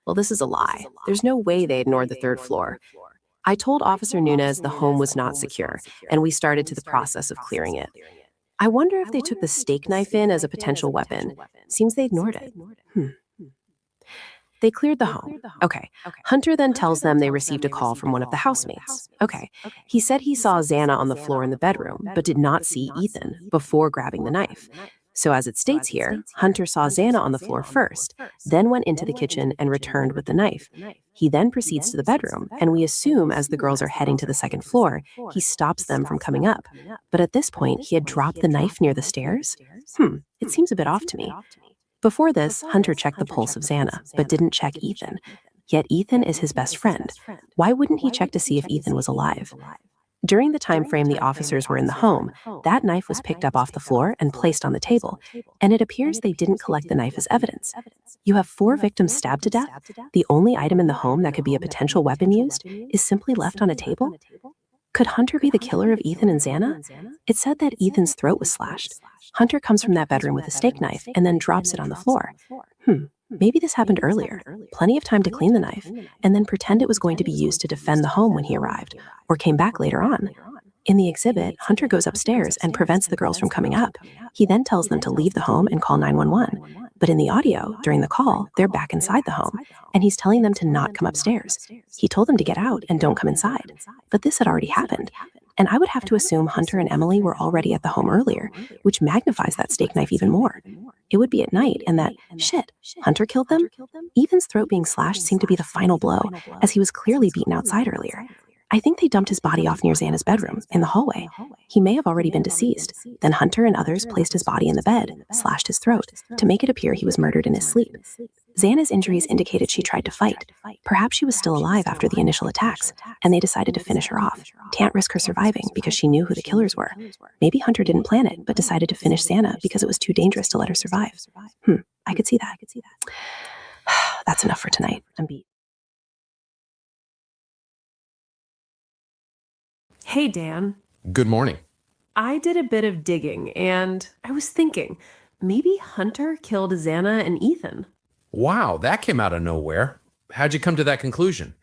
Well, this is a lie. There's no way they ignored the third floor. I told Officer Nunes the home was not secure, and we started to the process of clearing it. I wonder if they took the steak knife in as a potential weapon. Seems they ignored it. They cleared the home. Okay. Hunter then tells them they received a call from one of the housemates. Okay. He said he saw Xana on the floor in the bedroom, but did not see Ethan before grabbing the knife. So as it states here, Hunter saw Xana on the floor first, then went into the kitchen and returned with the knife. He then proceeds to the bedroom, and we assume as the girls are heading to the second floor, he stops them from coming up. But at this point, he had dropped the knife near the stairs? It seems a bit off to me. Before this, Hunter checked the pulse of Xana, but didn't check Ethan. Yet Ethan is his best friend. Why wouldn't he check to see if Ethan was alive? During the time frame the officers were in the home, that knife was picked up off the floor and placed on the table, and it appears they didn't collect the knife as evidence. You have 4 victims stabbed to death. The only item in the home that could be a potential weapon used is simply left on a table? Could Hunter be the killer of Ethan and Xana? It said that Ethan's throat was slashed. Hunter comes from that bedroom with a steak knife and then drops it on the floor. Maybe this happened earlier. Plenty of time to clean the knife, and then pretend it was going to be used to defend the home when he arrived, or came back later on. In the exhibit, Hunter goes upstairs and prevents the girls from coming up. He then tells them to leave the home and call 911. But in the audio, during the call, they're back inside the home, and he's telling them to not come upstairs. He told them to get out and don't come inside. But this had already happened. And I would have to assume Hunter and Emily were already at the home earlier, which magnifies that steak knife even more. It would be at night, and that, shit, Hunter killed them? Ethan's throat being slashed seemed to be the final blow, as he was clearly beaten outside earlier. I think they dumped his body off near Xana's bedroom, in the hallway. He may have already been deceased. Then Hunter and others placed his body in the bed, slashed his throat, to make it appear he was murdered in his sleep. Xana's injuries indicated she tried to fight. Perhaps she was still alive after the initial attacks, and they decided to finish her off. Can't risk her surviving because she knew who the killers were. Maybe Hunter didn't plan it, but decided to finish Xana because it was too dangerous to let her survive. I could see that. That's enough for tonight. I'm beat. Hey, Dan. Good morning. I did a bit of digging, and I was thinking, maybe Hunter killed Xana and Ethan. Wow, that came out of nowhere. How'd you come to that conclusion?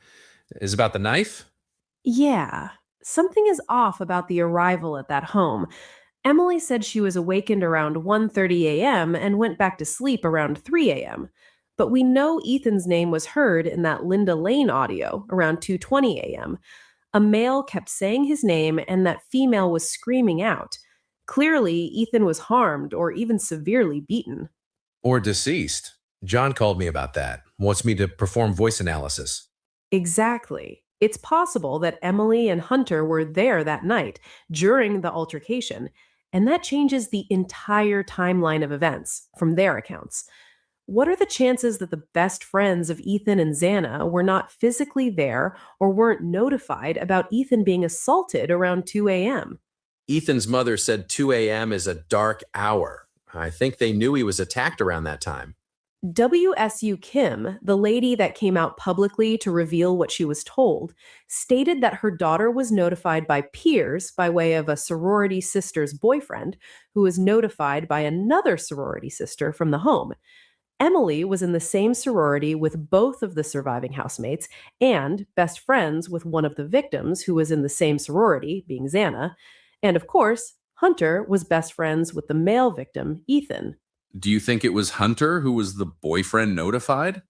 Is it about the knife? Yeah, something is off about the arrival at that home. Emily said she was awakened around 1:30 a.m. and went back to sleep around 3 a.m. But we know Ethan's name was heard in that Linda Lane audio around 2:20 a.m. A male kept saying his name, and that female was screaming out. Clearly, Ethan was harmed or even severely beaten. Or deceased. John called me about that. Wants me to perform voice analysis. Exactly. It's possible that Emily and Hunter were there that night during the altercation, and that changes the entire timeline of events from their accounts. What are the chances that the best friends of Ethan and Xana were not physically there or weren't notified about Ethan being assaulted around 2 a.m.? Ethan's mother said 2 a.m. is a dark hour. I think they knew he was attacked around that time. WSU Kim, the lady that came out publicly to reveal what she was told, stated that her daughter was notified by peers by way of a sorority sister's boyfriend, who was notified by another sorority sister from the home. Emily was in the same sorority with both of the surviving housemates and best friends with one of the victims who was in the same sorority, being Xana. And of course, Hunter was best friends with the male victim, Ethan. Do you think it was Hunter who was the boyfriend notified?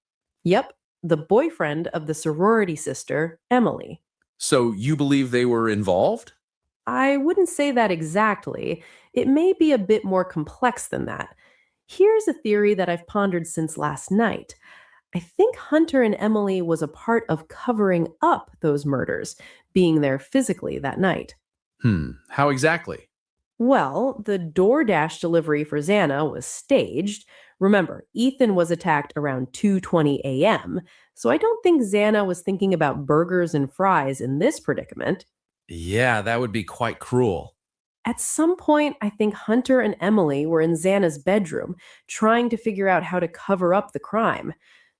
Yep, the boyfriend of the sorority sister, Emily. So you believe they were involved? I wouldn't say that exactly. It may be a bit more complex than that. Here's a theory that I've pondered since last night. I think Hunter and Emily was a part of covering up those murders, being there physically that night. How exactly? Well, the DoorDash delivery for Xana was staged. Remember, Ethan was attacked around 2:20 a.m., so I don't think Xana was thinking about burgers and fries in this predicament. Yeah, that would be quite cruel. At some point, I think Hunter and Emily were in Xana's bedroom, trying to figure out how to cover up the crime.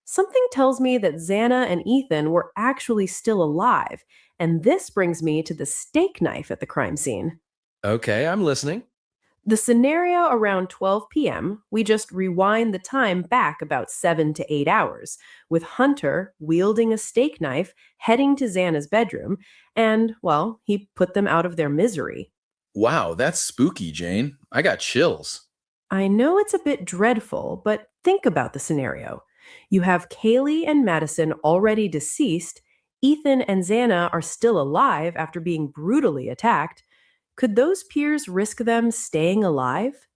Something tells me that Xana and Ethan were actually still alive, and this brings me to the steak knife at the crime scene. Okay, I'm listening. The scenario around 12 p.m., we just rewind the time back about 7 to 8 hours, with Hunter wielding a steak knife, heading to Xana's bedroom, and, well, he put them out of their misery. Wow, that's spooky, Jane. I got chills. I know it's a bit dreadful, but think about the scenario. You have Kaylee and Madison already deceased. Ethan and Xana are still alive after being brutally attacked. Could those peers risk them staying alive?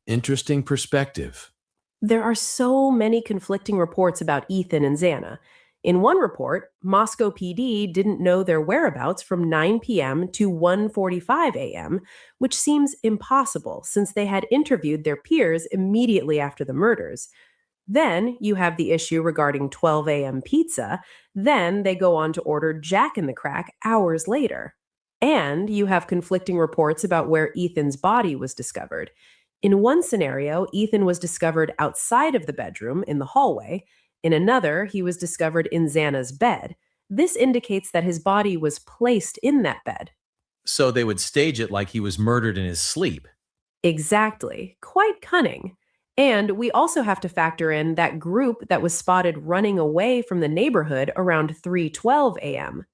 Interesting perspective. There are so many conflicting reports about Ethan and Xana. In one report, Moscow PD didn't know their whereabouts from 9 p.m. to 1:45 a.m., which seems impossible since they had interviewed their peers immediately after the murders. Then you have the issue regarding 12 a.m. pizza. Then they go on to order Jack in the Crack hours later. And you have conflicting reports about where Ethan's body was discovered. In one scenario, Ethan was discovered outside of the bedroom in the hallway. In another, he was discovered in Xana's bed. This indicates that his body was placed in that bed. So they would stage it like he was murdered in his sleep. Exactly. Quite cunning. And we also have to factor in that group that was spotted running away from the neighborhood around 3:12 a.m.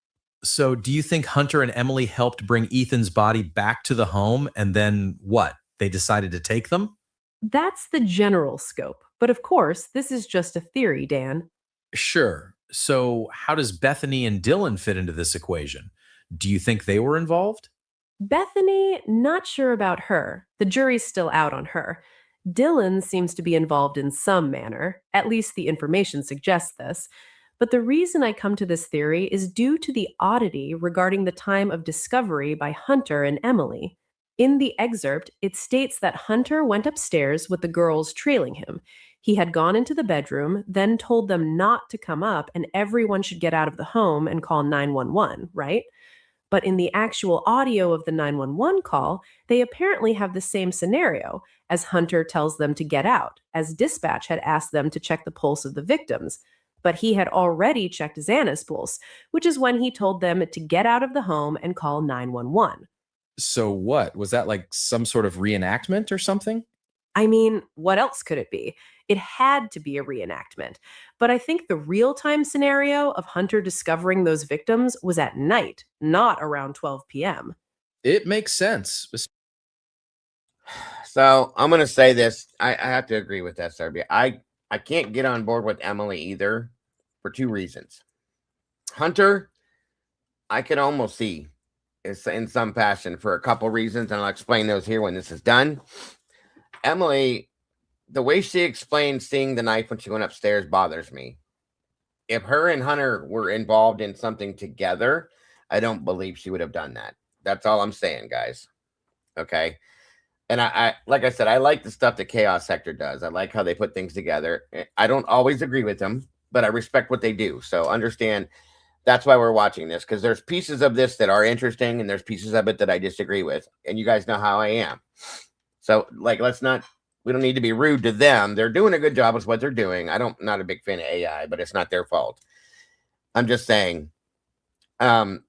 So do you think Hunter and Emily helped bring Ethan's body back to the home and then what? They decided to take them? That's the general scope. But of course, this is just a theory, Dan. Sure. So how does Bethany and Dylan fit into this equation? Do you think they were involved? Bethany, not sure about her. The jury's still out on her. Dylan seems to be involved in some manner. At least the information suggests this. But the reason I come to this theory is due to the oddity regarding the time of discovery by Hunter and Emily. In the excerpt, it states that Hunter went upstairs with the girls trailing him. He had gone into the bedroom, then told them not to come up and everyone should get out of the home and call 911, right? But in the actual audio of the 911 call, they apparently have the same scenario, as Hunter tells them to get out, as dispatch had asked them to check the pulse of the victims. But he had already checked Xana's pulse, which is when he told them to get out of the home and call 911. So what? Was that like some sort of reenactment or something? I mean, what else could it be? It had to be a reenactment. But I think the real-time scenario of Hunter discovering those victims was at night, not around 12 p.m. It makes sense. So I'm gonna say this. I have to agree with that, Serbia. I can't get on board with Emily either for two reasons. Hunter, I could almost see is in some fashion for a couple reasons, and I'll explain those here when this is done. Emily, the way she explained seeing the knife when she went upstairs bothers me. If her and Hunter were involved in something together, I don't believe she would have done that. That's all I'm saying, guys. Okay. And I like I said, I like the stuff that Chaos Sector does. I like how they put things together. I don't always agree with them, but I respect what they do. So understand that's why we're watching this, because there's pieces of this that are interesting and there's pieces of it that I disagree with. And you guys know how I am. So like, we don't need to be rude to them. They're doing a good job with what they're doing. Not a big fan of AI, but it's not their fault. I'm just saying, bingo,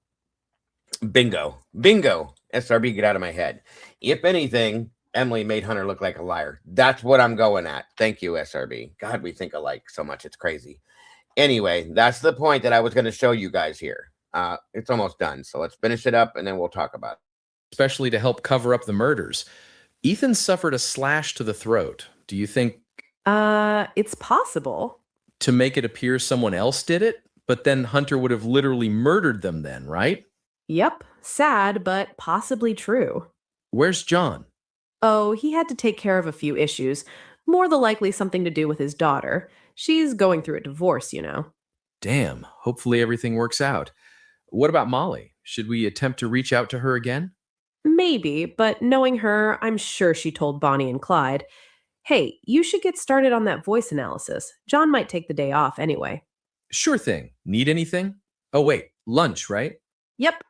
SRB, get out of my head. If anything, Emily made Hunter look like a liar. That's what I'm going at. Thank you, SRB. God, we think alike so much. It's crazy. Anyway, that's the point that I was going to show you guys here. It's almost done. So let's finish it up and then we'll talk about it. Especially to help cover up the murders. Ethan suffered a slash to the throat. Do you think It's possible. to make it appear someone else did it? But then Hunter would have literally murdered them then, right? Yep. Sad, but possibly true. Where's John? Oh, he had to take care of a few issues. More than likely something to do with his daughter. She's going through a divorce, you know. Damn. Hopefully everything works out. What about Molly? Should we attempt to reach out to her again? Maybe, but knowing her, I'm sure she told Bonnie and Clyde. Hey, you should get started on that voice analysis. John might take the day off anyway. Sure thing. Need anything? Oh, wait. Lunch, right? Yep.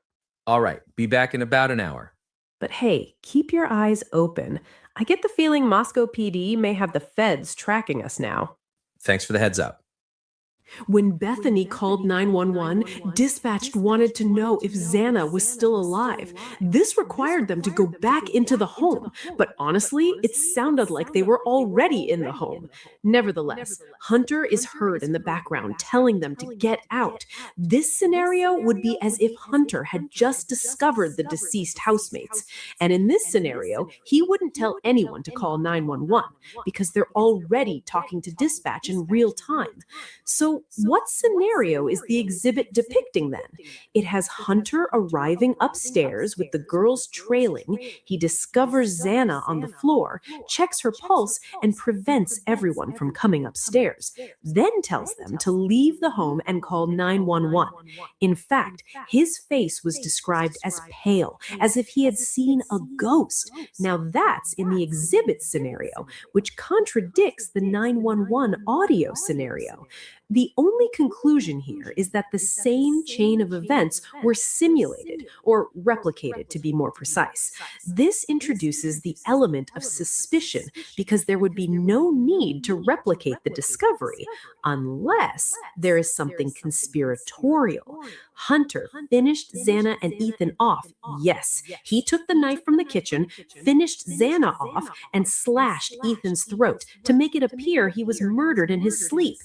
All right. Be back in about an hour. But hey, keep your eyes open. I get the feeling Moscow PD may have the feds tracking us now. Thanks for the heads up. When Bethany called 911, dispatch wanted to know if Xana was still alive. This required them to go back into the home, but honestly, it sounded like they were already in the home. Nevertheless, Hunter is heard in the background telling them to get out. This scenario would be as if Hunter had just discovered the deceased housemates. And in this scenario, he wouldn't tell anyone to call 911 because they're already talking to dispatch in real time. So, what scenario is the exhibit depicting then? It has Hunter arriving upstairs with the girls trailing. He discovers Xana on the floor, checks her pulse, and prevents everyone from coming upstairs, then tells them to leave the home and call 911. In fact, his face was described as pale, as if he had seen a ghost. Now that's in the exhibit scenario, which contradicts the 911 audio scenario. The only conclusion here is that the same chain of events were simulated, or replicated to be more precise. This introduces the element of suspicion because there would be no need to replicate the discovery unless there is something conspiratorial. Hunter finished Xana and Ethan off. Yes, he took the knife from the kitchen, finished Xana off, and slashed Ethan's throat to make it appear he was murdered in his sleep.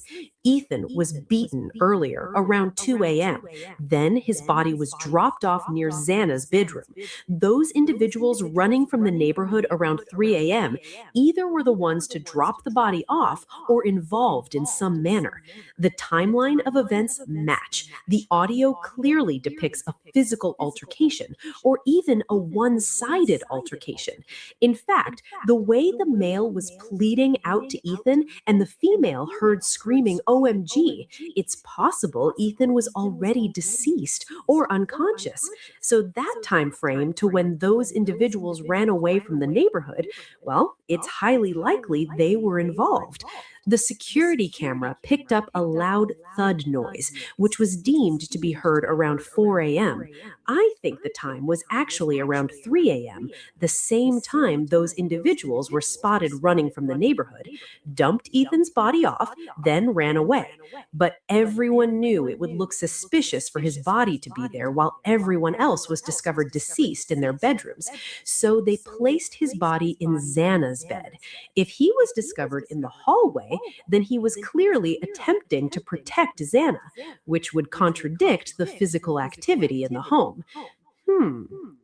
Ethan was beaten earlier, around 2 a.m. Then his body was dropped off near Xana's bedroom. Those individuals running from the neighborhood around 3 a.m. either were the ones to drop the body off or involved in some manner. The timeline of events match. The audio clearly depicts a physical altercation or even a one-sided altercation. In fact, the way the male was pleading out to Ethan and the female heard screaming OMG, it's possible Ethan was already deceased or unconscious. So that time frame to when those individuals ran away from the neighborhood, well, it's highly likely they were involved. The security camera picked up a loud thud noise, which was deemed to be heard around 4 a.m. I think the time was actually around 3 a.m., the same time those individuals were spotted running from the neighborhood, dumped Ethan's body off, then ran away. But everyone knew it would look suspicious for his body to be there while everyone else was discovered deceased in their bedrooms. So they placed his body in Xana's bed. If he was discovered in the hallway, then he was clearly attempting to protect Xana, which would contradict the physical activity in the home.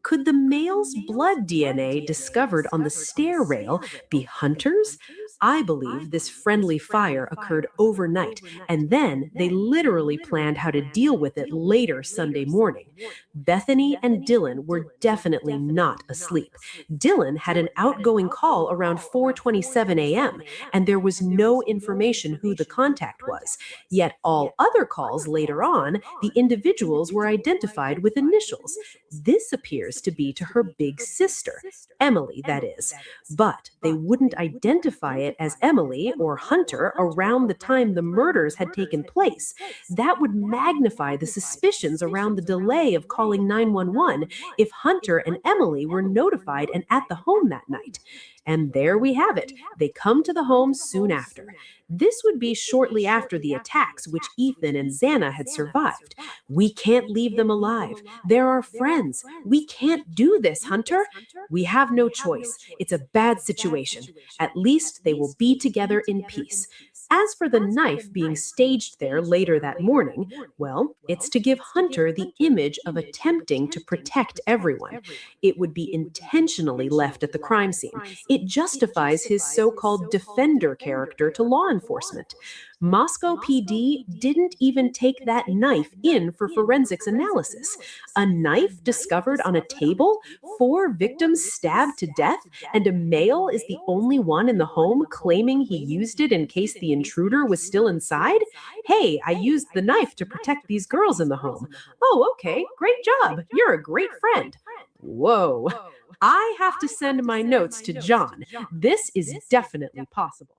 Could the male's blood DNA discovered on the stair rail be Hunter's? I believe this friendly fire occurred overnight, and then they literally planned how to deal with it later Sunday morning. Bethany and Dylan were definitely not asleep. Dylan had an outgoing call around 4:27 a.m., and there was no information who the contact was. Yet all other calls later on, the individuals were identified with initials. This appears to be to her big sister, Emily, that is. But they wouldn't identify it as Emily or Hunter around the time the murders had taken place. That would magnify the suspicions around the delay of calling 911 if Hunter and Emily were notified and at the home that night. And there we have it. They come to the home soon after. This would be shortly after the attacks, which Ethan and Xana had survived. We can't leave them alive. They're our friends. We can't do this, Hunter. We have no choice. It's a bad situation. At least they will be together in peace. As for the knife being staged there later that morning, well, it's to give Hunter the image of attempting to protect everyone. It would be intentionally left at the crime scene. It justifies his so-called defender character to law enforcement. Moscow PD didn't even take that knife in for forensics analysis. A knife discovered on a table, 4 victims stabbed to death, and a male is the only one in the home claiming he used it in case the intruder was still inside? Hey, I used the knife to protect these girls in the home. Oh, okay, great job. You're a great friend. Whoa. I have to send my notes to John. This is definitely possible.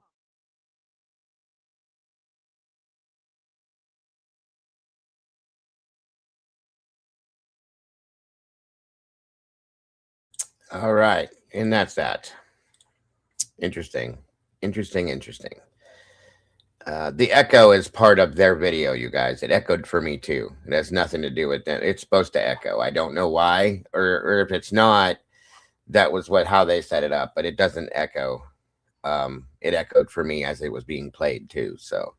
All right. And that's that. Interesting. The echo is part of their video, you guys. It echoed for me too. It has nothing to do with that. It's supposed to echo. I don't know why, or if it's not, that was how they set it up, but it doesn't echo. It echoed for me as it was being played too. So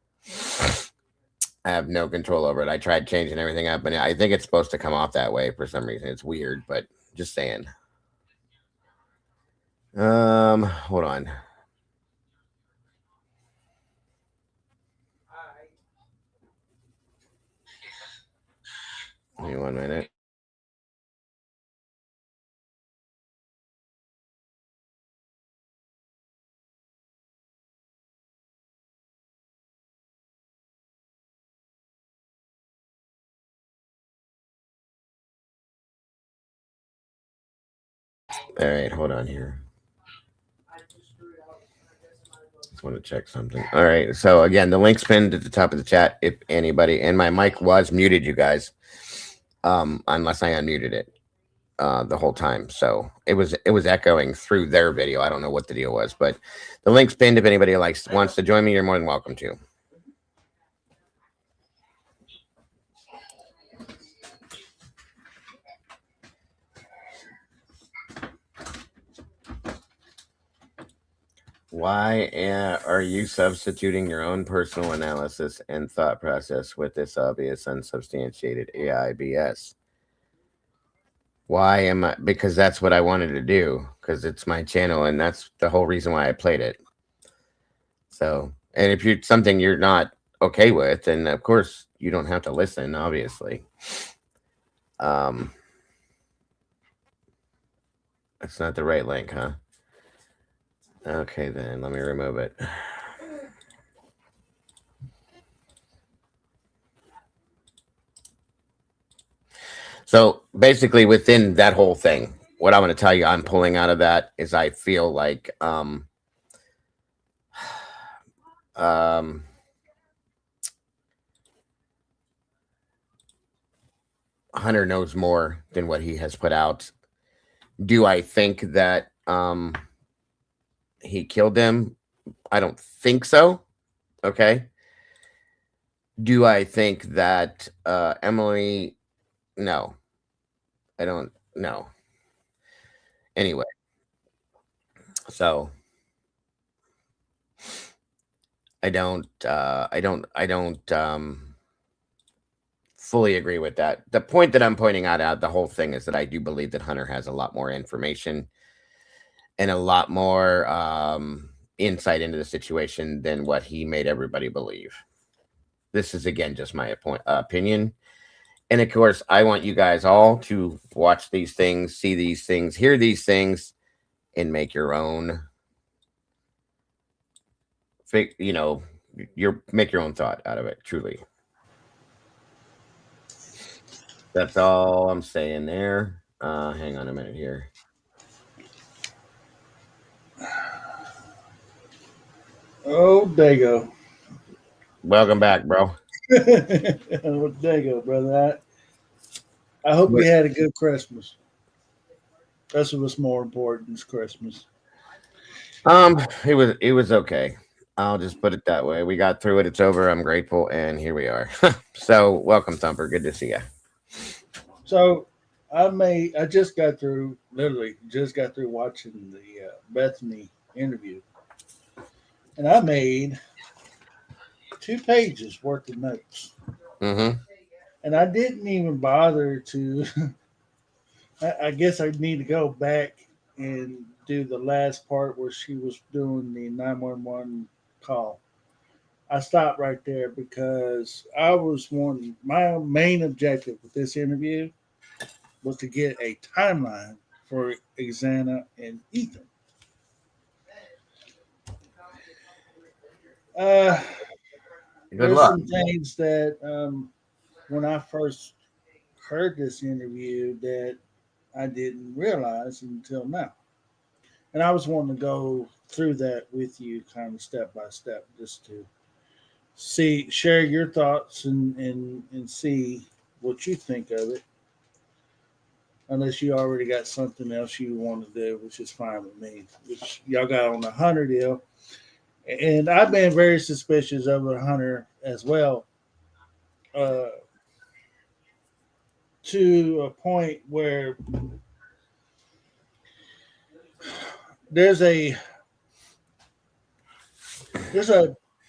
I have no control over it. I tried changing everything up, and I think it's supposed to come off that way for some reason. It's weird, but just saying. Hold on. Give me 1 minute. All right, hold on here. Just want to check something. All right, so again, the link's pinned at the top of the chat if anybody, and my mic was muted, you guys, unless I unmuted it the whole time. So it was echoing through their video. I don't know what the deal was, but the link's pinned if anybody wants to join me. You're more than welcome to. Why are you substituting your own personal analysis and thought process with this obvious unsubstantiated AI BS? Why am I? Because that's what I wanted to do, because it's my channel, and that's the whole reason why I played it. So, and if you're something you're not okay with, then of course you don't have to listen, obviously. That's not the right link, huh? Okay, then let me remove it. So basically within that whole thing, what I'm going to tell you I'm pulling out of that is I feel like Hunter knows more than what he has put out. Do I think that he killed him? I don't think so. Okay. Do I think that Emily? No, I don't know. Anyway, so I don't fully agree with that. The point that I'm pointing out the whole thing is that I do believe that Hunter has a lot more information and a lot more insight into the situation than what he made everybody believe. This is, again, just my opinion. And of course, I want you guys all to watch these things, see these things, hear these things, and make your own, make your own thought out of it, truly. That's all I'm saying there. Hang on a minute here. Oh, Dago. Welcome back, bro. Oh, Dago, brother. I hope you had a good Christmas. That's what's more important is Christmas. It was okay. I'll just put it that way. We got through it. It's over. I'm grateful, and here we are. So, welcome, Thumper. Good to see you. So, I just got through watching the Bethany interview, and I made 2 pages worth of notes. Mm-hmm. And I didn't even bother to. I guess I need to go back and do the last part where she was doing the 911 call. I stopped right there because my main objective with this interview was to get a timeline for Xana and Ethan. There's some things that when I first heard this interview that I didn't realize until now. And I was wanting to go through that with you kind of step by step just to share your thoughts and see what you think of it. Unless you already got something else you want to do, which is fine with me. Which y'all got on the Hunter deal. And I've been very suspicious of the Hunter as well, to a point where there's a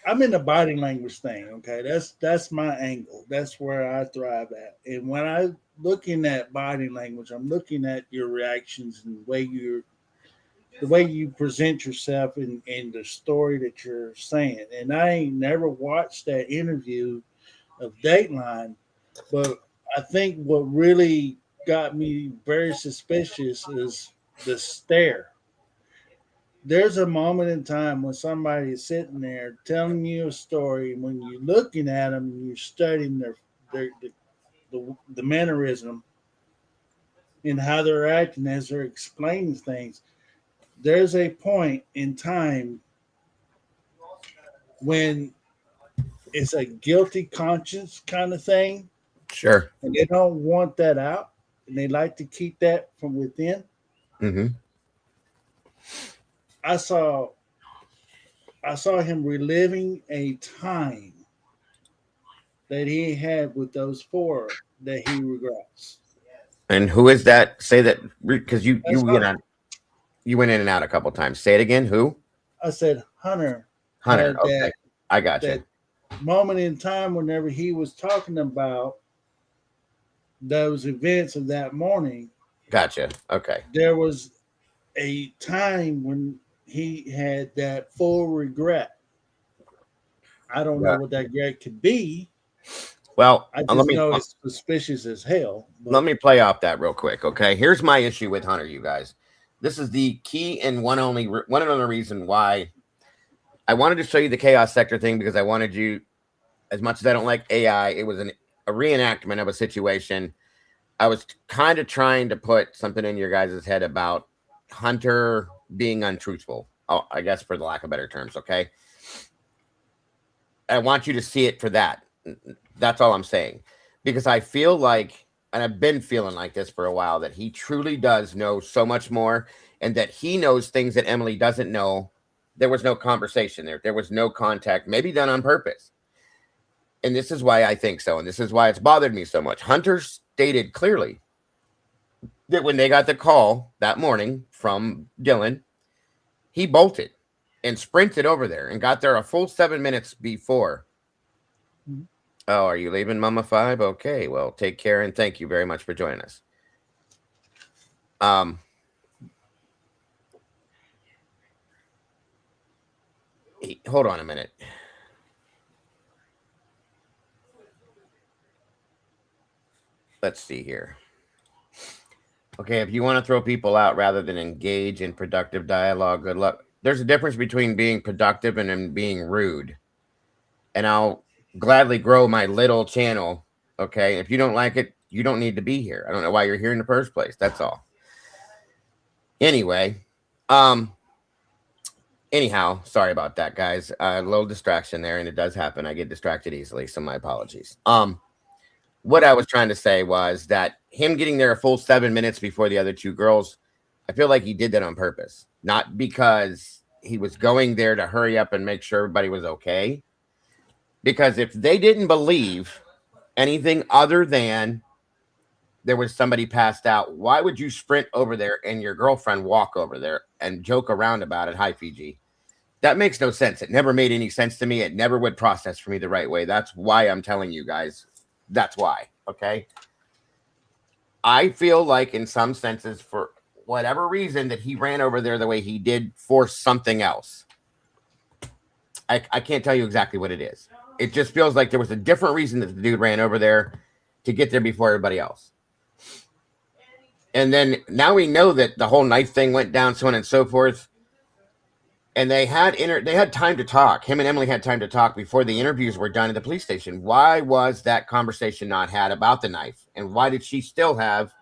I'm in the body language thing. Okay, that's my angle. That's where I thrive at. And when I looking at body language, I'm looking at your reactions and the way you present yourself and the story that you're saying. And I ain't never watched that interview of Dateline, but I think what really got me very suspicious is the stare. There's a moment in time when somebody is sitting there telling you a story, and when you're looking at them and you're studying their the mannerism and how they're acting as they're explaining things. There's a point in time when it's a guilty conscience kind of thing, Sure. and they don't want that out, and they like to keep that from within. Mm-hmm. I saw him reliving a time that he had with those four that he regrets. And who is that? Say that because you That's went Hunter. you went in and out a couple times. Say it again. Who? I said Hunter. Hunter. had Okay, I got you. that moment in time whenever he was talking about those events of that morning. Gotcha. Okay. There was a time when he had that full regret. I don't know what that regret could be. Well, I just know it's suspicious as hell. Let me play off that real quick. Okay. Here's my issue with Hunter, you guys. This is the key and one and only reason why I wanted to show you the chaos sector thing, because I wanted you, as much as I don't like AI, it was a reenactment of a situation. I was kind of trying to put something in your guys' head about Hunter being untruthful. Oh, I guess for the lack of better terms. Okay. I want you to see it for that. That's all I'm saying, because I feel like, and I've been feeling like this for a while, that he truly does know so much more, and that he knows things that Emily doesn't know. There was no conversation there. There was no contact, maybe done on purpose. And this is why I think so. And this is why it's bothered me so much. Hunter stated clearly that when they got the call that morning from Dylan, he bolted and sprinted over there and got there a full 7 minutes before. Mm-hmm. Oh, are you leaving, Mama Five? Okay, well, take care and thank you very much for joining us. Hold on a minute. Let's see here. Okay, if you want to throw people out rather than engage in productive dialogue, good luck. There's a difference between being productive and being rude. And I'll gladly grow my little channel. Okay, if you don't like it, you don't need to be here. I don't know why you're here in the first place. That's all. Anyway, anyhow, sorry about that, guys. A little distraction there, and it does happen. I get distracted easily, so my apologies. What I was trying to say was that him getting there a full 7 minutes before the other two girls, I feel like he did that on purpose, not because he was going there to hurry up and make sure everybody was okay. Because if they didn't believe anything other than there was somebody passed out, why would you sprint over there and your girlfriend walk over there and joke around about it? Hi, Fiji. That makes no sense. It never made any sense to me. It never would process for me the right way. That's why I'm telling you guys. That's why. Okay. I feel like in some senses, for whatever reason, that he ran over there the way he did for something else. I can't tell you exactly what it is. It just feels like there was a different reason that the dude ran over there to get there before everybody else. And then now we know that the whole knife thing went down, so on and so forth. And they had time to talk. Him and Emily had time to talk before the interviews were done at the police station. Why was that conversation not had about the knife? And why did she still have,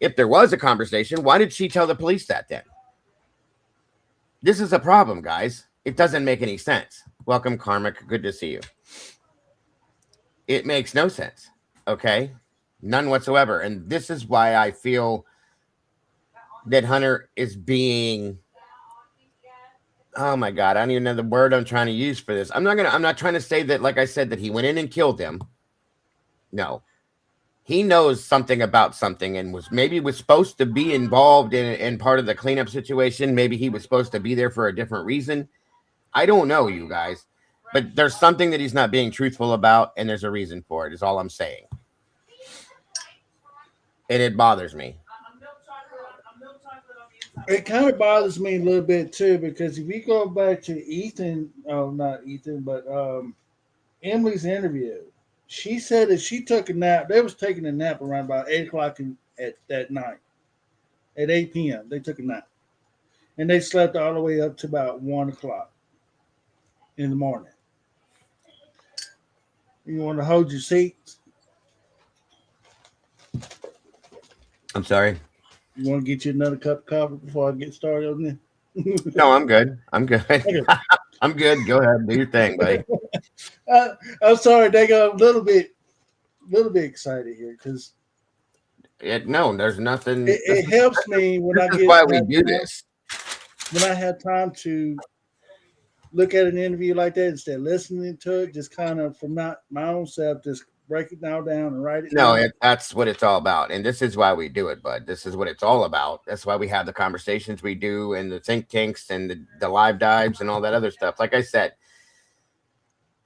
if there was a conversation, why did she tell the police that then? This is a problem, guys. It doesn't make any sense. Welcome, Karmic. Good to see you. It makes no sense. Okay? None whatsoever. And this is why I feel that Hunter is being Oh my God, I don't even know the word I'm trying to use for this. I'm not trying to say that, like I said, that he went in and killed him. No. He knows something about something and was supposed to be involved in part of the cleanup situation. Maybe he was supposed to be there for a different reason. I don't know, you guys. But there's something that he's not being truthful about, and there's a reason for it, is all I'm saying. And it bothers me. It kind of bothers me a little bit too, because if you go back to not Ethan, but Emily's interview, she said that she took a nap. They was taking a nap around about 8 o'clock at that night. At 8 p.m., they took a nap, and they slept all the way up to about 1 o'clock in the morning. You want to hold your seats? I'm sorry. You want to get you another cup of coffee before I get started on this? No, I'm good. I'm good. Okay. I'm good. Go ahead, do your thing, buddy. I'm sorry, they got a little bit excited here because No, there's nothing. it helps me when I This get is why we do this. when I have time to look at an interview like that instead of listening to it, just kind of from my own self, just break it now down and write it No, down. that's what it's all about. And this is why we do it, bud. This is what it's all about. That's why we have the conversations we do and the think tanks and the live dives and all that other stuff. Like I said,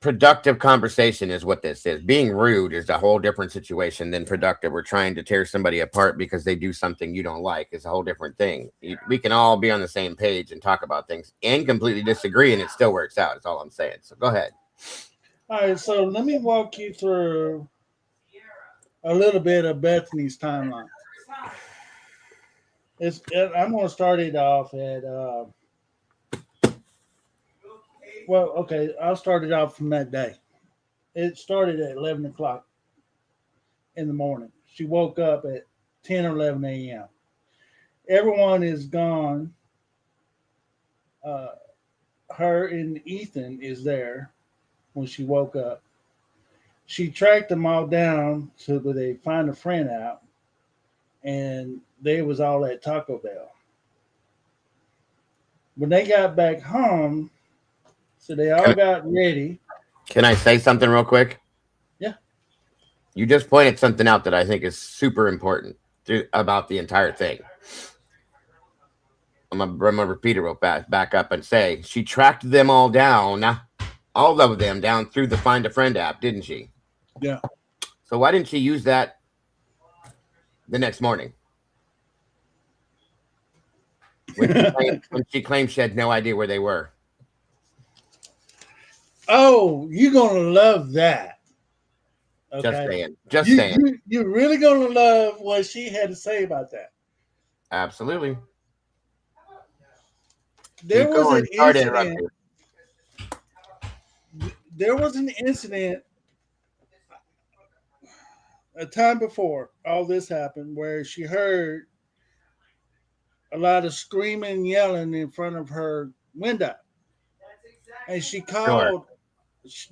productive conversation is what this is. Being rude is a whole different situation than productive. We're trying to tear somebody apart because they do something you don't like. It's a whole different thing. We can all be on the same page and talk about things and completely disagree, and it still works out. That's all I'm saying. So go ahead. All right, so let me walk you through a little bit of Bethany's timeline. I'm going to start it off at I'll start it off from that day. It started at 11 o'clock in the morning. She woke up at 10 or 11 a.m. Everyone is gone. Her and Ethan is there when she woke up. She tracked them all down so that they find a friend out, and they was all at Taco Bell. When they got back home, so they all got ready. Can I say something real quick? Yeah. You just pointed something out that I think is super important about the entire thing. I'm gonna repeat it real fast. Back up and say she tracked them all down, all of them down through the Find a Friend app, didn't she? Yeah. So why didn't she use that the next morning? When she claimed she had no idea where they were. Oh, you're gonna love that. Okay? Just saying. Just saying. You're really gonna love what she had to say about that. Absolutely. There was an incident. There was an incident a time before all this happened where she heard a lot of screaming, yelling in front of her window. And she called.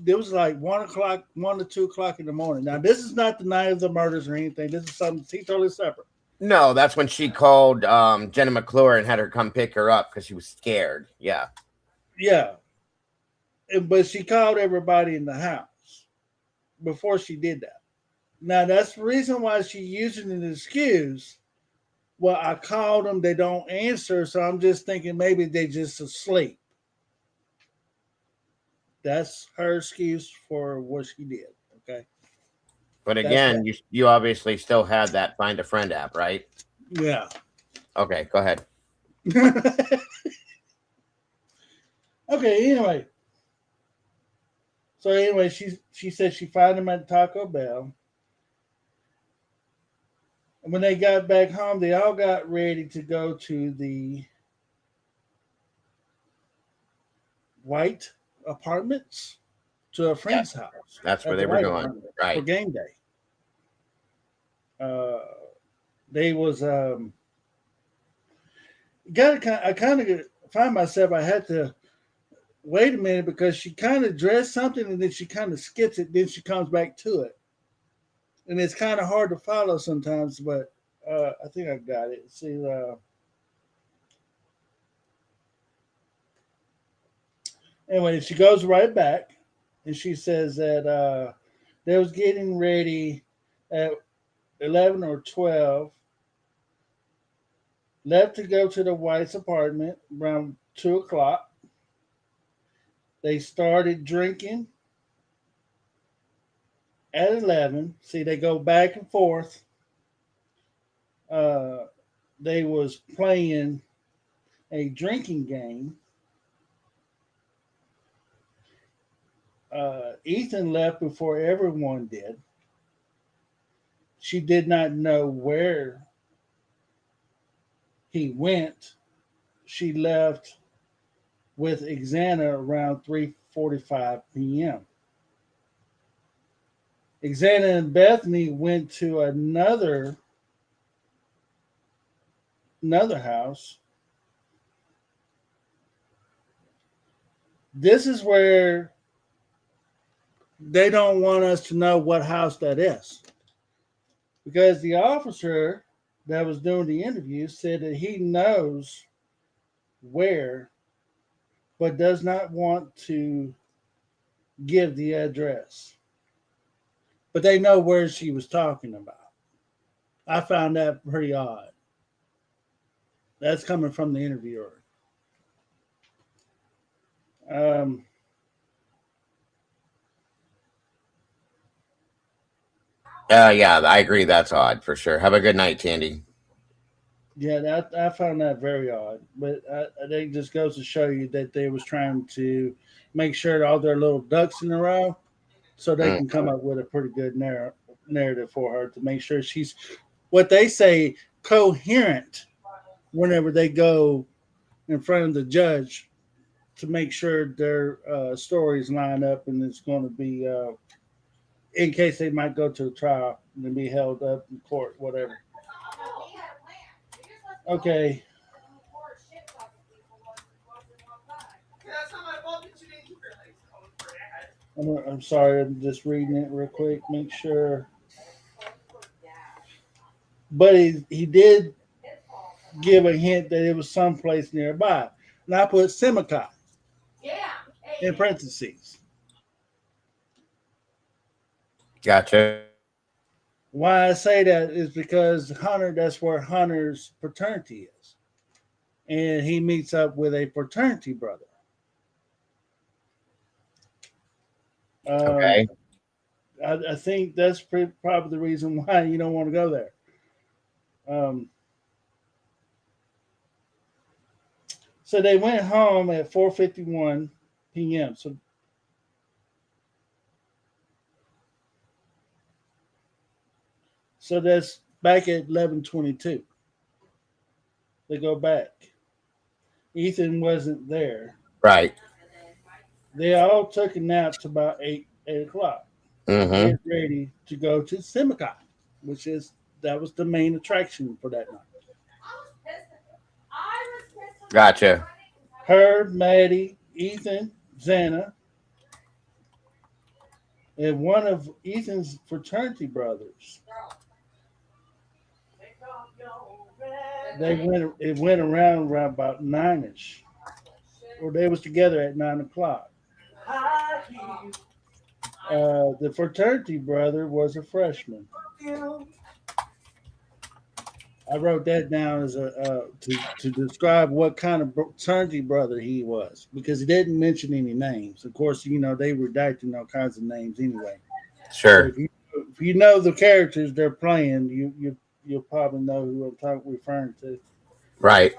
It was like 1 o'clock, 1 to 2 o'clock in the morning. Now, this is not the night of the murders or anything. This is something totally separate. No, that's when she called Jenna McClure and had her come pick her up because she was scared. Yeah. Yeah. But she called everybody in the house before she did that. Now, that's the reason why she's using an excuse. Well, I called them. They don't answer. So I'm just thinking maybe they just asleep. That's her excuse for what she did. Okay. But again, you obviously still had that Find a Friend app, right? Yeah. Okay, go ahead. Okay, anyway. So anyway, she said she found him at Taco Bell. And when they got back home, they all got ready to go to the White Apartments to a friend's house. That's where they were going. Right. For game day. They was I kind of find myself I had to wait a minute because she kind of dressed something and then she kind of skips it, then she comes back to it. And it's kind of hard to follow sometimes, but I think I got it. See, Anyway, she goes right back, and she says that they was getting ready at 11 or 12, left to go to the White's apartment around 2 o'clock. They started drinking at 11. See, they go back and forth. They was playing a drinking game. Ethan left before everyone did. She did not know where he went. She left with Xana around 3:45 p.m. Xana and Bethany went to another house. This is where they don't want us to know what house that is, because the officer that was doing the interview said that he knows where, but does not want to give the address. But they know where she was talking about. I found that pretty odd. That's coming from the interviewer. Yeah, I agree. That's odd for sure. Have a good night, Tandy. Yeah, I found that very odd. But I think it just goes to show you that they was trying to make sure that all their little ducks in a row, so they can come up with a pretty good narrative for her to make sure she's, what they say, coherent whenever they go in front of the judge, to make sure their stories line up, and it's going to be in case they might go to a trial and be held up in court, whatever. Okay. I'm sorry, I'm just reading it real quick, make sure. But he did give a hint that it was someplace nearby. And I put Simcoe in parentheses. Gotcha. Why I say that is because Hunter, that's where Hunter's fraternity is. And he meets up with a fraternity brother. Okay. I think that's probably the reason why you don't want to go there. So they went home at 4:51 p.m. So that's back at 11:22. They go back. Ethan wasn't there. Right. They all took a nap to about 8 o'clock. Get ready to go to Simcoe, that was the main attraction for that night. Gotcha. Her, Maddie, Ethan, Xana, and one of Ethan's fraternity brothers. It went around about 9ish, or they was together at 9 o'clock. The fraternity brother was a freshman. I wrote that down as to describe what kind of fraternity brother he was, because he didn't mention any names. Of course, they redacting all kinds of names anyway. Sure. So if you know the characters they're playing, you'll probably know who I'm referring to. Right.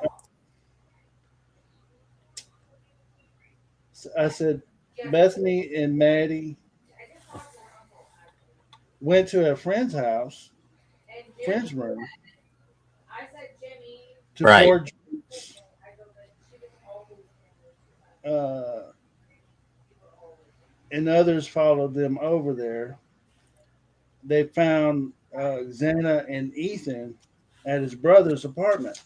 So I said Bethany and Maddie went to a friend's house, friend's room, to pour drinks. And others followed them over there. They found Xana and Ethan at his brother's apartment.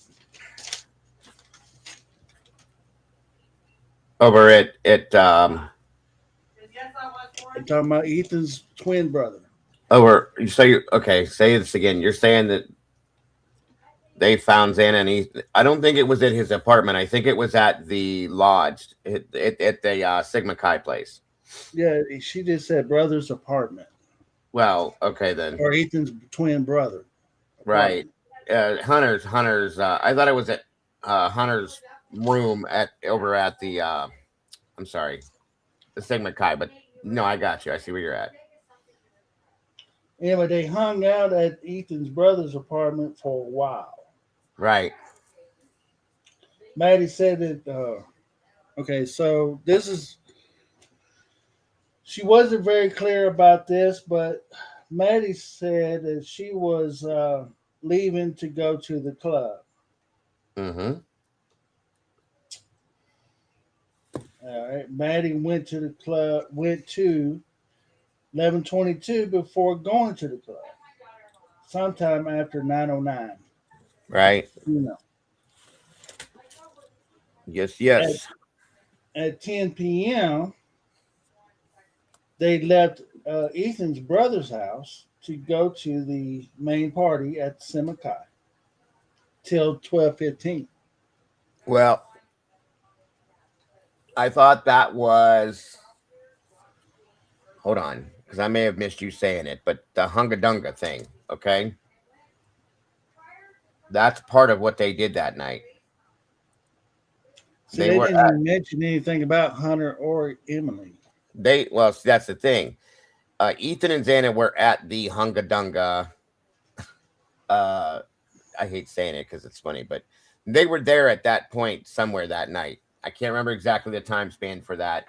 Over at I'm talking about Ethan's twin brother. over. Say this again. You're saying that they found Xana and Ethan. I don't think it was at his apartment. I think it was at the lodge at the Sigma Chi place. Yeah, she just said brother's apartment. Well, okay then. Or Ethan's twin brother. Right. Hunter's. I thought it was at Hunter's room over at the. I'm sorry, the Sigma Chi. But no, I got you. I see where you're at. Anyway, they hung out at Ethan's brother's apartment for a while. Right. Maddie said that. Okay, so this is. She wasn't very clear about this, but Maddie said that she was leaving to go to the club. Mm-hmm. All right. Maddie went to the club, went to 11:22 before going to the club. Sometime after 9:09. Right. You know. Yes. At 10 p.m., they left Ethan's brother's house to go to the main party at Sigma Chi till 12:15. Well, I thought that was. Hold on, because I may have missed you saying it, but the Hunga Dunga thing, okay? That's part of what they did that night. See, they didn't even mention anything about Hunter or Emily. Well, that's the thing. Ethan and Xana were at the Hunga Dunga. I hate saying it because it's funny, but they were there at that point somewhere that night. I can't remember exactly the time span for that,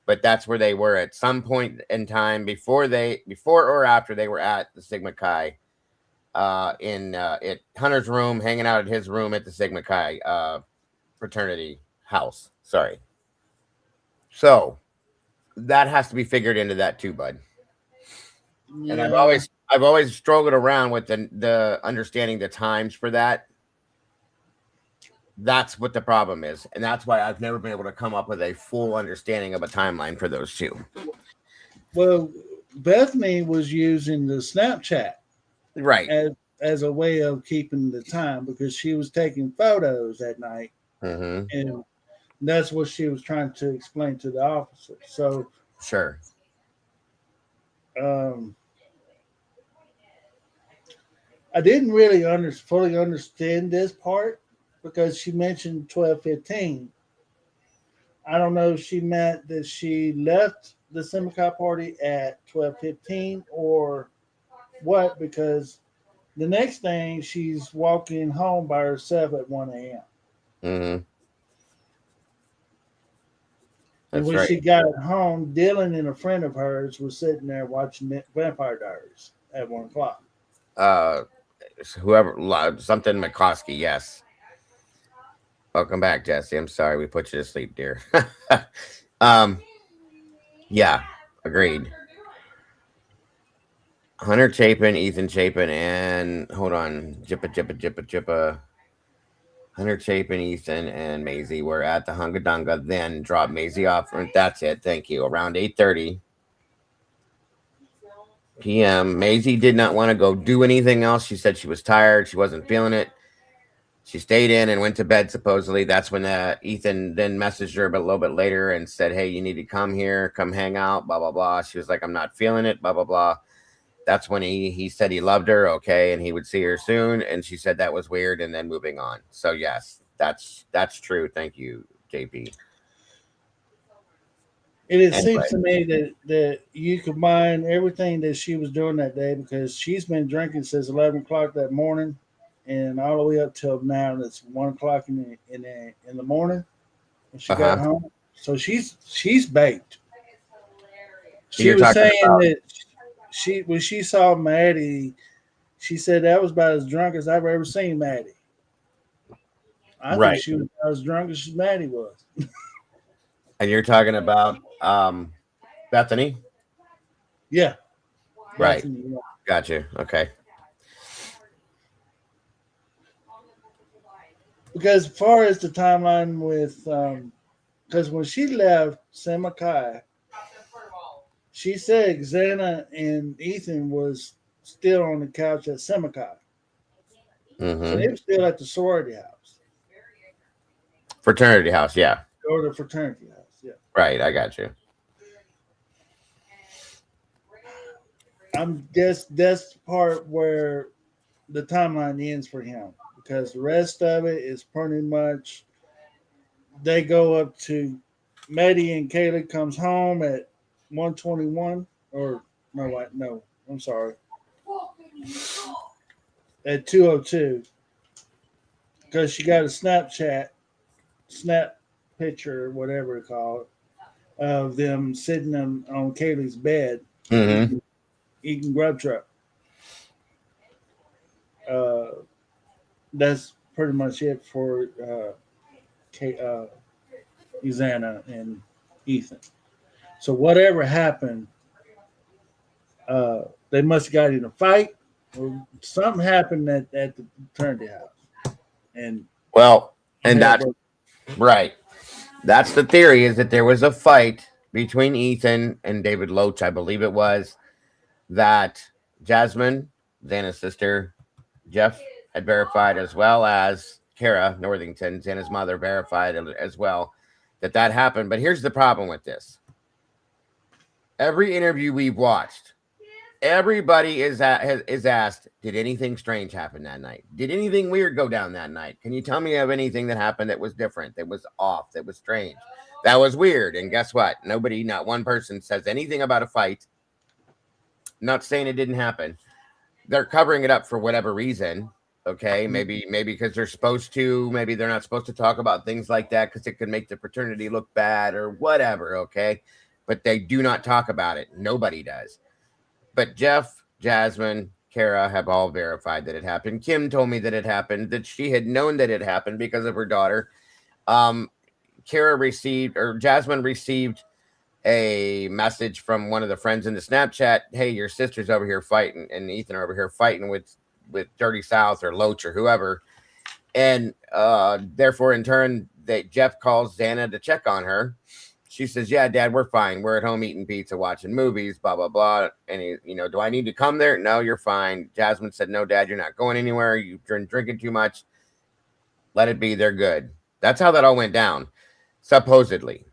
but that's where they were at some point in time before or after they were at the Sigma Chi at Hunter's room, hanging out at his room at the Sigma Chi fraternity house. Sorry. So that has to be figured into that too, bud. Yeah. And I've always struggled around with the understanding the times for that. That's what the problem is, and that's why I've never been able to come up with a full understanding of a timeline for those two. Well, Bethany was using the Snapchat, right, as a way of keeping the time because she was taking photos at night, and that's what she was trying to explain to the officer. So, sure. I didn't really fully understand this part because she mentioned 12:15. I don't know if she meant that she left the Sigma Chi party at 12:15 or what, because the next thing she's walking home by herself at 1 a.m. Mm-hmm. And when she got home, Dylan and a friend of hers was sitting there watching Vampire Diaries at 1 o'clock. Whoever, something McCoskey, yes. Welcome back, Jesse. I'm sorry we put you to sleep, dear. Yeah, agreed. Hunter Chapin, Ethan Chapin, and hold on, Jippa. Hunter Chapin, Ethan, and Maisie were at the Hunga Dunga, then dropped Maisie off. That's it. Thank you. Around 8:30 p.m. Maisie did not want to go do anything else. She said she was tired. She wasn't feeling it. She stayed in and went to bed, supposedly. That's when Ethan then messaged her a little bit later and said, hey, you need to come here, come hang out, blah, blah, blah. She was like, I'm not feeling it, blah, blah, blah. That's when he said he loved her, okay, and he would see her soon. And she said that was weird, and then moving on. So, yes, that's true. Thank you, JP. It seems to me that you combine everything that she was doing that day because she's been drinking since 11 o'clock that morning and all the way up till now. It's 1 o'clock in the morning when she got home. So she's baked. She was saying that when she saw Maddie, she said that was about as drunk as I've ever seen Maddie. I think she was about as drunk as Maddie was. And you're talking about Bethany? Yeah. Right. Bethany, yeah. Gotcha. Okay. Because as far as the timeline with, because when she left Sigma Chi, she said Xana and Ethan was still on the couch at Sigma Chi. So they were still at the sorority house. Fraternity house, yeah. Or the fraternity house, yeah. Right, I got you. I'm guess that's the part where the timeline ends for him, because the rest of it is pretty much they go up to Maddie and Kaylee comes home at 1:21, or no, I'm sorry, at 2:02, because she got a snap picture or whatever it's called, of them sitting on Kaylee's bed eating grub truck. That's pretty much it for Xana and Ethan. So whatever happened, they must have got in a fight, or something happened at the fraternity house. And that's right. That's the theory, is that there was a fight between Ethan and David Loach, I believe it was, that Jasmine, Xana's sister, Jeff had verified, as well as Kara Northington, Xana's mother, verified as well that happened. But here's the problem with this. Every interview we've watched, everybody is asked, did anything strange happen that night? Did anything weird go down that night? Can you tell me of anything that happened that was different, that was off, that was strange, that was weird? And guess what? Nobody, not one person says anything about a fight. Not saying it didn't happen. They're covering it up for whatever reason. Okay, maybe because they're supposed to, maybe they're not supposed to talk about things like that because it could make the fraternity look bad or whatever. Okay, but they do not talk about it. Nobody does. But Jeff, Jasmine, Kara have all verified that it happened. Kim told me that it happened, that she had known that it happened because of her daughter. Jasmine received a message from one of the friends in the Snapchat. Hey, your sister's over here fighting, and Ethan are over here fighting with Dirty South or Loach or whoever. And therefore, in turn, Jeff calls Xana to check on her. She says, yeah, Dad, we're fine. We're at home eating pizza, watching movies, blah, blah, blah. And, do I need to come there? No, you're fine. Jasmine said, no, Dad, you're not going anywhere. You've been drinking too much. Let it be. They're good. That's how that all went down. Supposedly.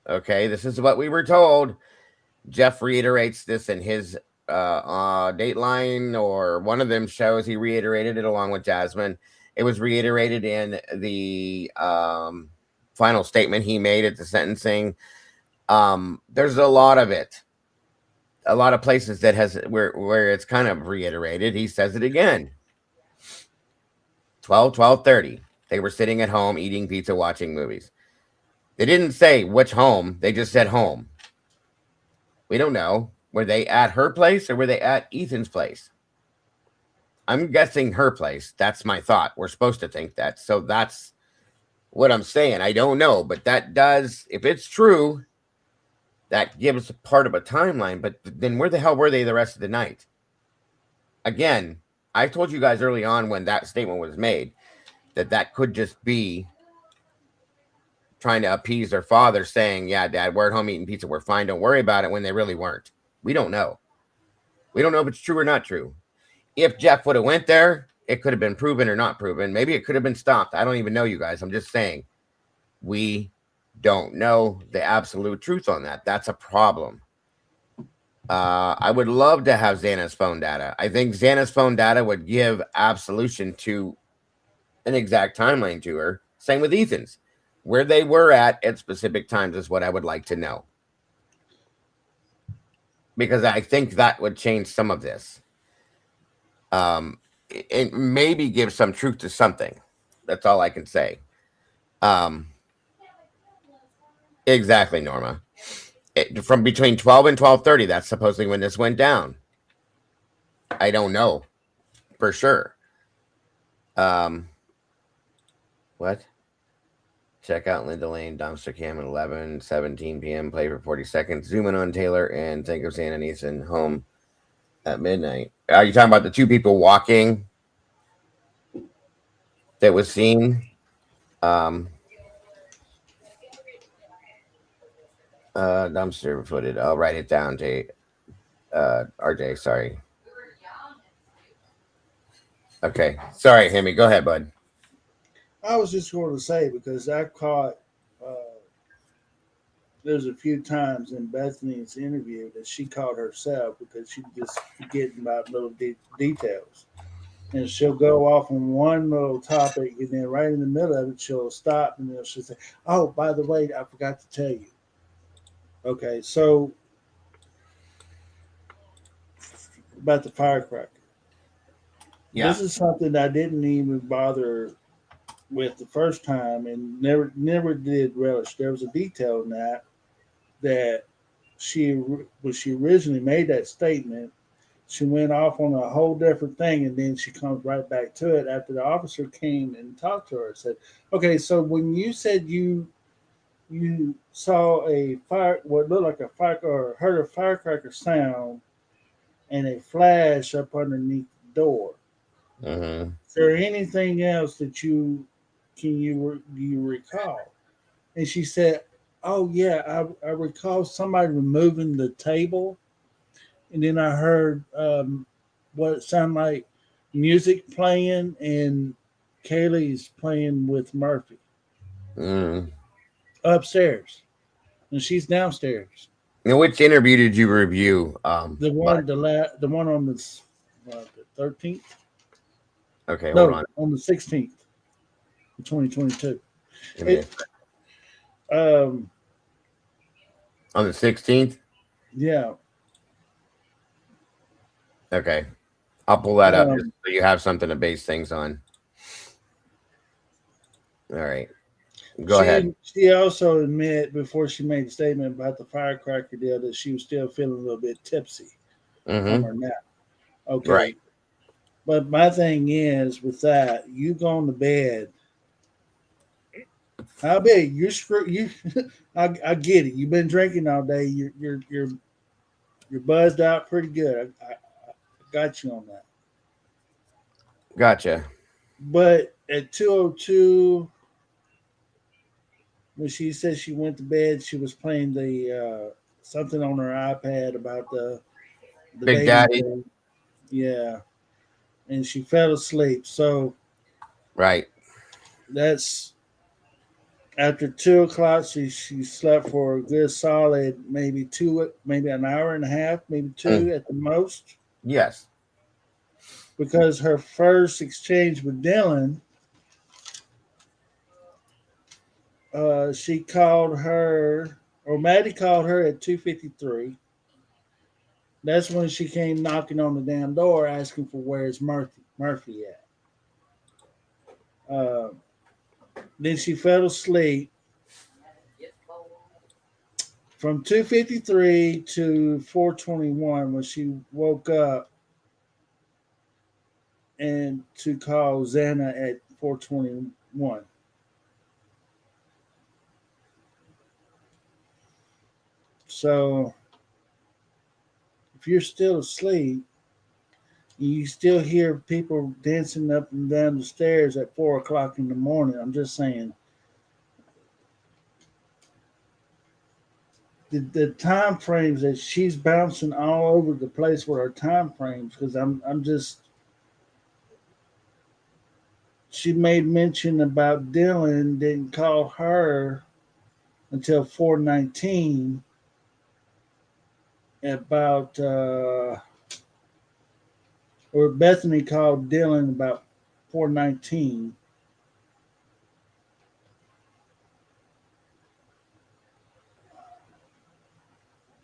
Okay, this is what we were told. Jeff reiterates this in his Dateline, or one of them shows. He reiterated it along with Jasmine. It was reiterated in the final statement he made at the sentencing. There's a lot of it, a lot of places that has where it's kind of reiterated. He says it again. 12:30. They were sitting at home eating pizza, watching movies. They didn't say which home. They just said home. We don't know. Were they at her place or were they at Ethan's place? I'm guessing her place. That's my thought. We're supposed to think that. So that's what I'm saying. I don't know. But that does, if it's true, that gives part of a timeline. But then where the hell were they the rest of the night? Again, I told you guys early on when that statement was made that could just be trying to appease their father, saying, yeah, Dad, we're at home eating pizza. We're fine. Don't worry about it, when they really weren't. We don't know. We don't know if it's true or not true. If Jeff would have went there, it could have been proven or not proven. Maybe it could have been stopped. I don't even know, you guys. I'm just saying we don't know the absolute truth on that. That's a problem. I would love to have Xana's phone data. I think Xana's phone data would give absolution to an exact timeline to her. Same with Ethan's. Where they were at specific times is what I would like to know. Because I think that would change some of this. It maybe give some truth to something. That's all I can say. Exactly, Norma. From between 12 and 12:30, that's supposedly when this went down. I don't know for sure. What? Check out Linda Lane dumpster cam at 11:17 p.m. Play for 40 seconds. Zoom in on Taylor and think of Santa Ethan home at midnight. Are you talking about the two people walking that was seen? Dumpster footage. I'll write it down, RJ. Sorry. Okay. Sorry, Hemi. Go ahead, bud. I was just going to say because I caught there's a few times in Bethany's interview that she caught herself because she just forgetting about little details, and she'll go off on one little topic, and then right in the middle of it, she'll stop and then she'll say, "Oh, by the way, I forgot to tell you." Okay, so about the firecracker. Yeah. This is something I didn't even bother with the first time, and never did relish. There was a detail in that when she originally made that statement, she went off on a whole different thing, and then she comes right back to it after the officer came and talked to her and said, "Okay, so when you said you saw a fire, what looked like a fire, or heard a firecracker sound, and a flash up underneath the door. Mm-hmm. Is there anything else that do you recall?" And she said, "Oh yeah, I recall somebody removing the table, and then I heard what it sounded like music playing, and Kaylee's playing with Murphy upstairs, and she's downstairs." Now, which interview did you review? The one on the 13th. Okay, hold No, on. the 16th, 2022. Give me Um, on the 16th? yeah. Okay. I'll pull that up just so you have something to base things on. All right. Go ahead. She also admitted before she made a statement about the firecracker deal that she was still feeling a little bit tipsy from her nap. Okay. Right. But my thing is with that, you going to bed. How big? You I get it. You've been drinking all day. You're buzzed out pretty good. I got you on that. Gotcha. But at 2:02, when she said she went to bed, she was playing the something on her iPad about the Big baby Daddy. thing. Yeah, and she fell asleep. So right, that's after 2 o'clock. She slept for a good solid maybe an hour and a half, maybe two at the most. Yes. Because her first exchange with Dylan, she called her, or Maddie called her at 2:53. That's when she came knocking on the damn door asking for where's Murphy at. Then she fell asleep. From 2:53 to 4:21 when she woke up and to call Xana at 4:21. So if you're still asleep, you still hear people dancing up and down the stairs at 4 o'clock in the morning. I'm just saying. The time frames that she's bouncing all over the place with her time frames, because I'm just, she made mention about Dylan didn't call her until 4:19 about or Bethany called Dylan about 4:19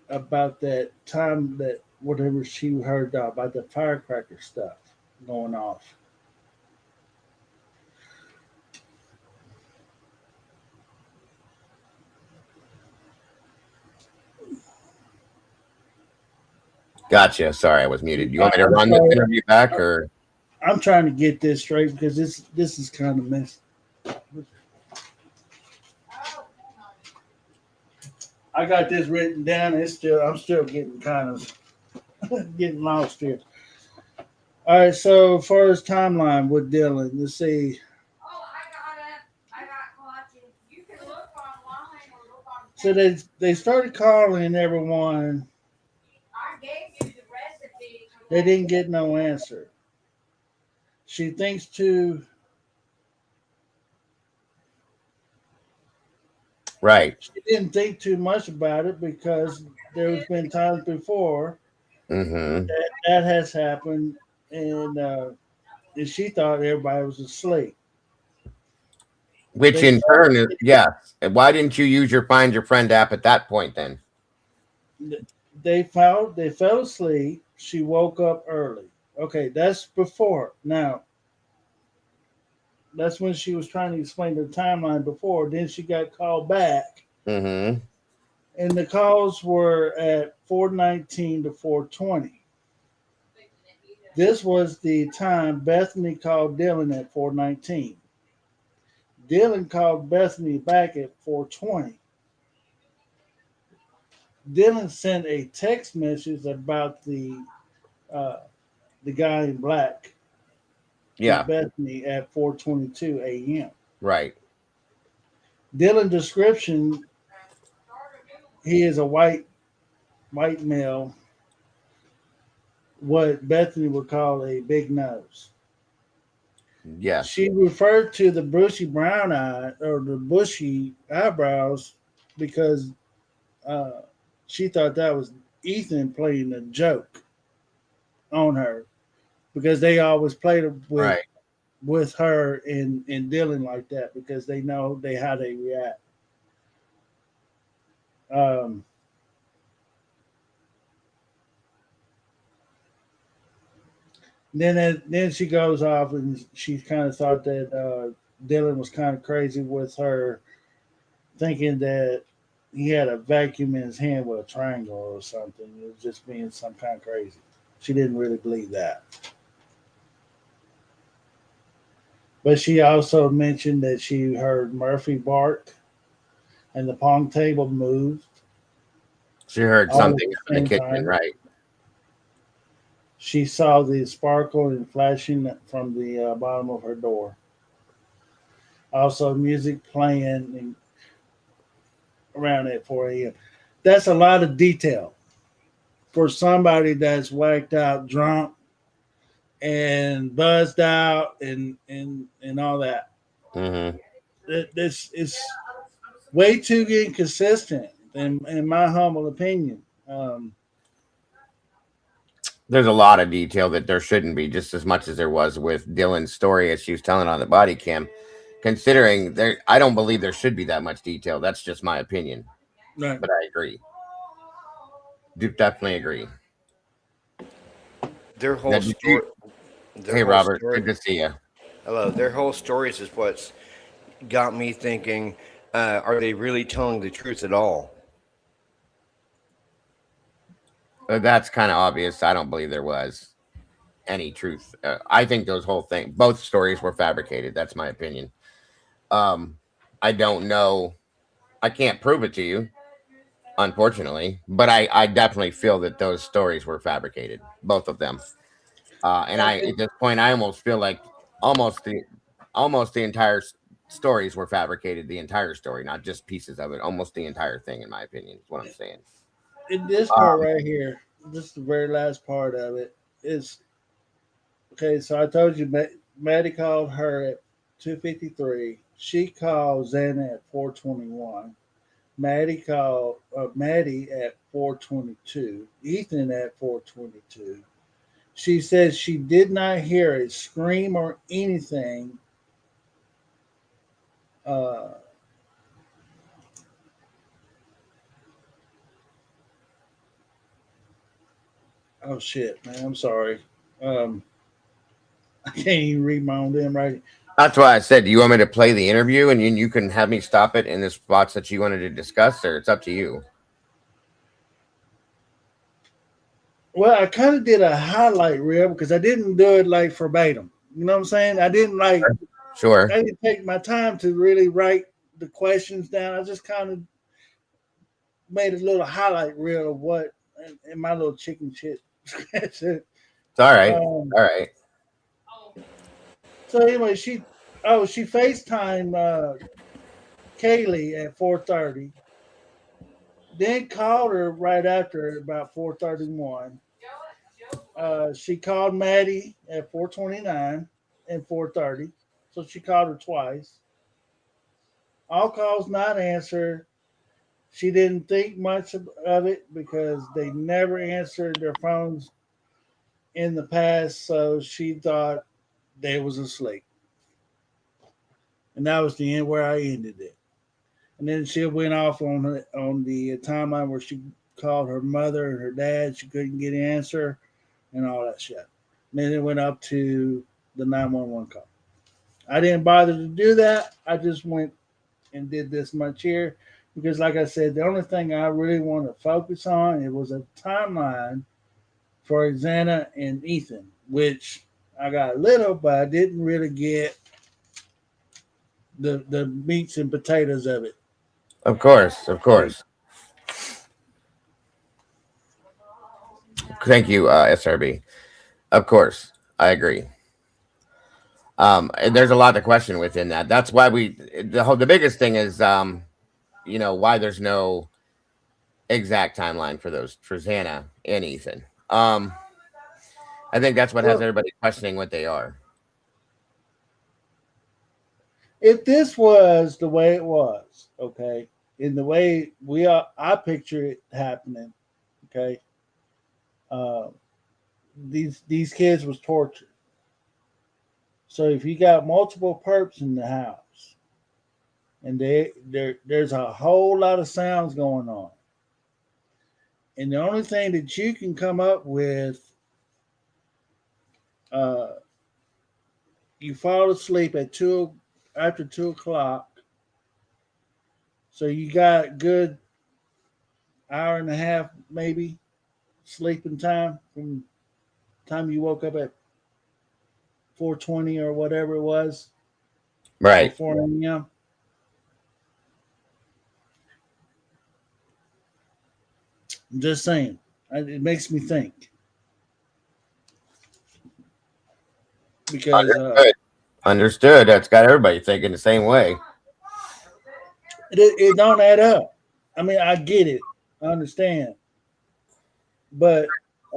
about that time, that whatever she heard about the firecracker stuff going off. Gotcha. Sorry, I was muted. You want me to run this interview back, or? I'm trying to get this straight because this is kind of messy. I got this written down. I'm still getting kind of getting lost here. All right, so as far as timeline with Dylan, let's see. So they started calling everyone. They didn't get no answer. she thinks to Right. she didn't think too much about it because there's been times before Mm-hmm. that has happened, and she thought everybody was asleep. Which They in turn is yes. Why didn't you use your find your friend app at that point then? they fell asleep. She woke up early. Okay, that's before. Now that's when she was trying to explain the timeline before. Then she got called back, Mm-hmm. and the calls were at 4:19 to 4:20. This was the time Bethany called Dylan at 4:19. Dylan called Bethany back at 4:20. Dylan sent a text message about the guy in black to Yeah. Bethany at 4:22 a.m. Right. Dylan description: he is a white male, what Bethany would call a big nose. Yes. She referred to the bushy brown eye or the bushy eyebrows because she thought that was Ethan playing a joke on her because they always played Right. with her and Dylan like that because they know how they react. Um, then she goes off and she kind of thought that Dylan was kind of crazy with her, thinking that he had a vacuum in his hand with a triangle or something. It was just being some kind of crazy. She didn't really believe that. But she also mentioned that she heard Murphy bark and the pong table moved. She heard all at something the in the same kitchen, time. right? She saw the sparkle and flashing from the bottom of her door. Also, music playing around at 4 a.m. That's a lot of detail for somebody that's whacked out, drunk, and buzzed out, and all that. Mm-hmm. This is way too inconsistent, in my humble opinion. There's a lot of detail that there shouldn't be, just as much as there was with Dylan's story as she was telling on the body cam. Considering there, I don't believe there should be that much detail. That's just my opinion, Right. but I agree. Do definitely agree. Their Now, whole did you? story. Their Hey, whole Robert. story. Good to see you. Hello. Their whole stories is what's got me thinking. Are they really telling the truth at all? That's kind of obvious. I don't believe there was any truth. I think those whole thing, both stories were fabricated. That's my opinion. Um, I don't know. I can't prove it to you, unfortunately, but I definitely feel that those stories were fabricated, both of them. And I, at this point, I almost feel like almost the almost the entire stories were fabricated. The entire story, not just pieces of it. Almost the entire thing, in my opinion, is what I'm saying. In this part right here, this is the very last part of it. Is okay. So I told you, Maddie called her at 2:53. She called Xana at 4:21. Maddie at 4:22. Ethan at 4:22. She says she did not hear a scream or anything. Uh, oh shit, man! I'm sorry. I can't even read my own damn writing. That's why I said, do you want me to play the interview and you can have me stop it in the spots that you wanted to discuss, or it's up to you? Well, I kind of did a highlight reel because I didn't do it like verbatim. You know what I'm saying? I didn't Sure. I didn't take my time to really write the questions down. I just kind of made a little highlight reel of what in my little chicken shit. It's all right. All right. So anyway, she FaceTimed Kaylee at 4:30. Then called her right after about 4:31. She called Maddie at 4:29, and 4:30. So she called her twice. All calls not answered. She didn't think much of it because they never answered their phones in the past, so she thought they was asleep. And that was the end where I ended it. And then she went off on the timeline where she called her mother and her dad. She couldn't get an answer and all that shit. And then it went up to the 911 call. I didn't bother to do that. I just went and did this much here because, like I said, the only thing I really want to focus on it was a timeline for Xana and Ethan, which I got a little, but I didn't really get the meats and potatoes of it. Of course, of course. Thank you, SRB. Of course, I agree. And there's a lot to question within that. That's why the biggest thing is, why there's no exact timeline for Xana and Ethan. I think that's what has everybody questioning what they are. If this was the way it was, okay, in the way I picture it happening, okay, these kids was tortured. So if you got multiple perps in the house, and there's a whole lot of sounds going on, and the only thing that you can come up with, you fall asleep after 2:00, so you got good hour and a half maybe sleeping time from the time you woke up at 4:20 or whatever it was, right? 4 a.m. I'm just saying, it makes me think because Understood. That's got everybody thinking the same way. it don't add up. I mean, I get it, I understand, but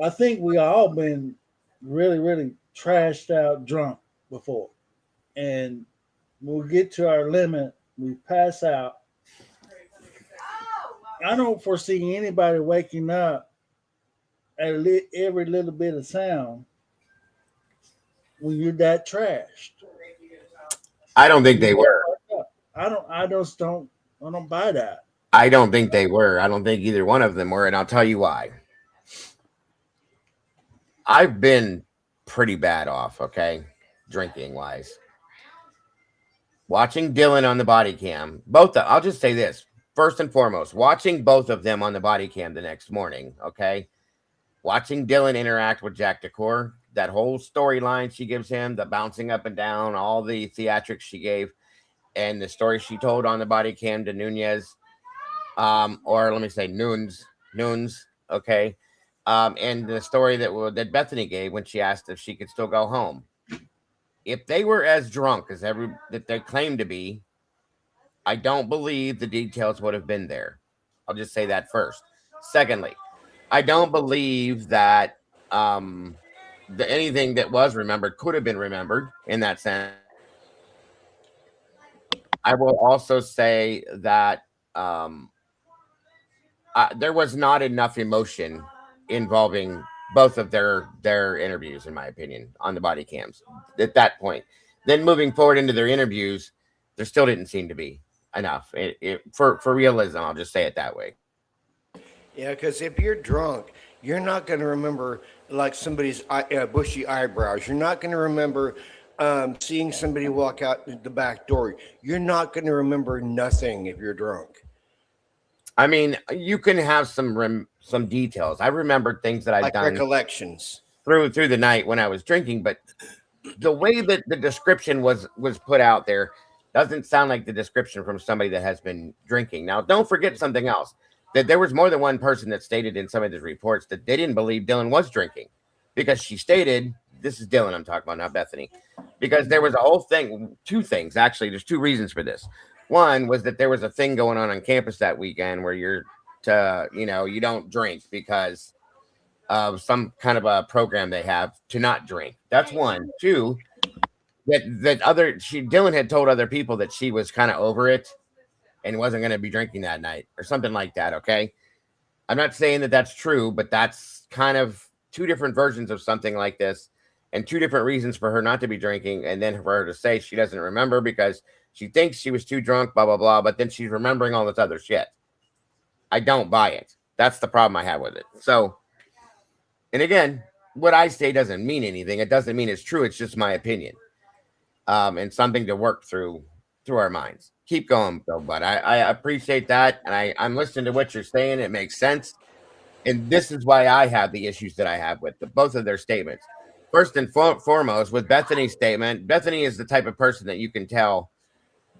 I think we all been really, really trashed out drunk before, and we'll get to our limit, we pass out. I don't foresee anybody waking up at every little bit of sound when you're that trashed. I don't think they were. I don't buy that. I don't think they were. I don't think either one of them were, and I'll tell you why. I've been pretty bad off, okay, drinking wise. Watching Dylan on the body cam, I'll just say this first and foremost: watching both of them on the body cam the next morning, okay. Watching Dylan interact with Jack Decor, that whole storyline she gives him, the bouncing up and down, all the theatrics she gave, and the story she told on the body cam to Nunez, or let me say Nunes, okay, and the story that Bethany gave when she asked if she could still go home. If they were as drunk as that they claim to be, I don't believe the details would have been there. I'll just say that first. Secondly, I don't believe that anything that was remembered could have been remembered in that sense. I will also say that there was not enough emotion involving both of their interviews, in my opinion, on the body cams at that point. Then moving forward into their interviews, there still didn't seem to be enough for realism. I'll just say it that way. Yeah, because if you're drunk, you're not going to remember like somebody's bushy eyebrows. You're not going to remember seeing somebody walk out the back door. You're not going to remember nothing if you're drunk. I mean, you can have some details. I remembered things that I've done, recollections through the night when I was drinking, but the way that the description was put out there doesn't sound like the description from somebody that has been drinking. Now, don't forget something else, that there was more than one person that stated in some of the reports that they didn't believe Dylan was drinking, because she stated, this is Dylan I'm talking about, not Bethany, because there was a whole thing, two things, actually, there's two reasons for this. One was that there was a thing going on campus that weekend where you don't drink because of some kind of a program they have to not drink. That's one. Two, Dylan had told other people that she was kind of over it and wasn't going to be drinking that night or something like that. Okay. I'm not saying that that's true, but that's kind of two different versions of something like this and two different reasons for her not to be drinking. And then for her to say she doesn't remember because she thinks she was too drunk, blah, blah, blah. But then she's remembering all this other shit. I don't buy it. That's the problem I have with it. So, and again, what I say doesn't mean anything. It doesn't mean it's true. It's just my opinion. And something to work through our minds. Keep going, Bill, but I appreciate that. And I'm listening to what you're saying. It makes sense. And this is why I have the issues that I have with both of their statements. First and foremost, with Bethany's statement, Bethany is the type of person that you can tell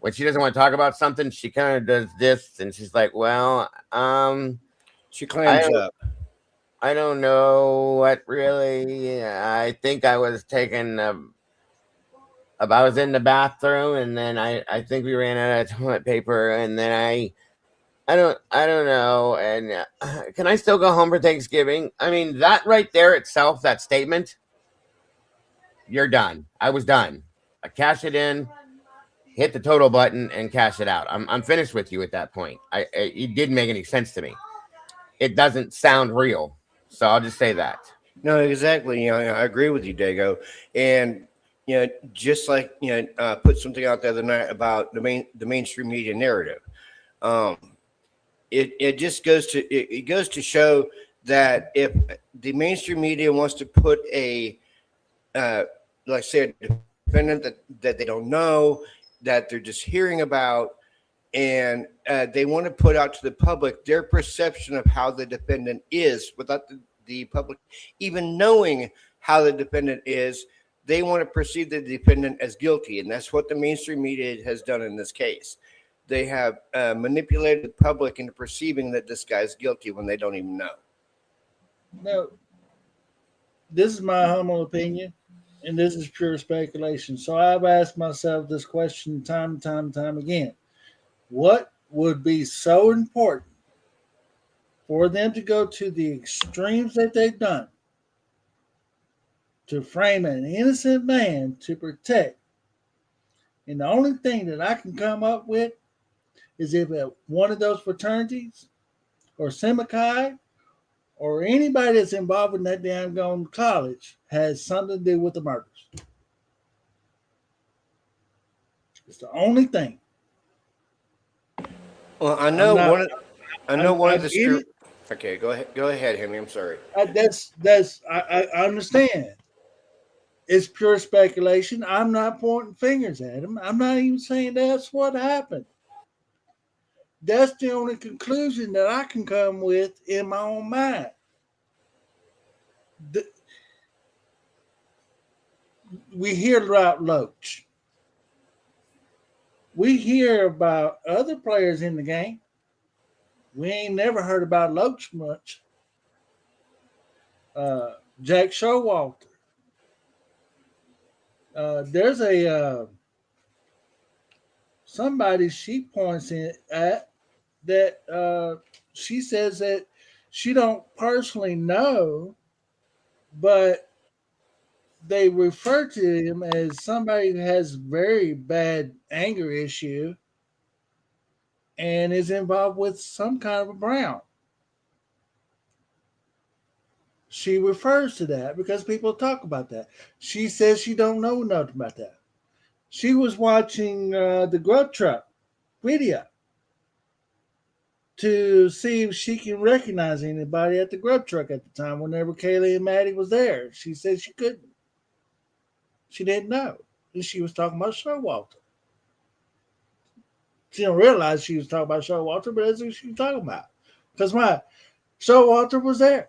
when she doesn't want to talk about something, she kind of does this. And she's like, well, she clams up. I don't know what really. I think I was taking I was in the bathroom, and then I think we ran out of toilet paper, and then I don't know. And can I still go home for Thanksgiving? I mean, that right there itself, that statement, you're done. I was done. I cash it in, hit the total button, and cash it out. I'm finished with you at that point. It didn't make any sense to me. It doesn't sound real. So I'll just say that. No, exactly. I agree with you, Dago. And just like put something out the other night about the mainstream media narrative. It just goes to show that if the mainstream media wants to put a like say a defendant that they don't know, that they're just hearing about, and they want to put out to the public their perception of how the defendant is without the public even knowing how the defendant is. They want to perceive the defendant as guilty, and that's what the mainstream media has done in this case. They have manipulated the public into perceiving that this guy's guilty when they don't even know. No, this is my humble opinion, and this is pure speculation. So I've asked myself this question time and time again. What would be so important for them to go to the extremes that they've done to frame an innocent man to protect? And the only thing that I can come up with is if one of those fraternities or Semi-Chi or anybody that's involved in that damn gone college has something to do with the murders. It's the only thing. Well, I know one of the. Okay, go ahead, Henry. I'm sorry. I understand. It's pure speculation. I'm not pointing fingers at him. I'm not even saying that's what happened. That's the only conclusion that I can come with in my own mind. We hear about Loach. We hear about other players in the game. We ain't never heard about Loach much. Jack Showalter. There's a somebody she points at that she says that she don't personally know, but they refer to him as somebody who has very bad anger issue and is involved with some kind of a brown. She refers to that because people talk about that. She says she don't know nothing about that. She was watching the Grub Truck video to see if she can recognize anybody at the Grub Truck at the time whenever Kaylee and Maddie was there. She said she couldn't. She didn't know. And she was talking about Showalter. She didn't realize she was talking about Showalter, but that's who she was talking about. Because Showalter was there.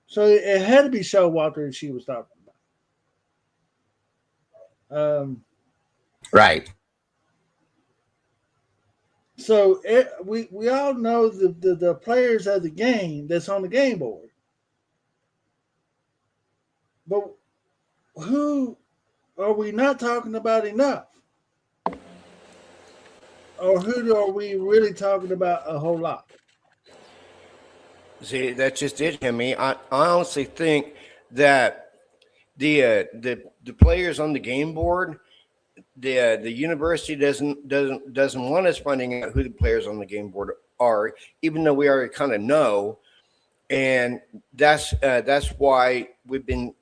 So it had to be Showalter that she was talking about. Right. So we all know the players of the game that's on the game board. But who are we not talking about enough? Or who are we really talking about a whole lot? See, that's just it, Hemi. I honestly think that the players on the game board, the university doesn't want us finding out who the players on the game board are, even though we already kind of know, and that's why we've been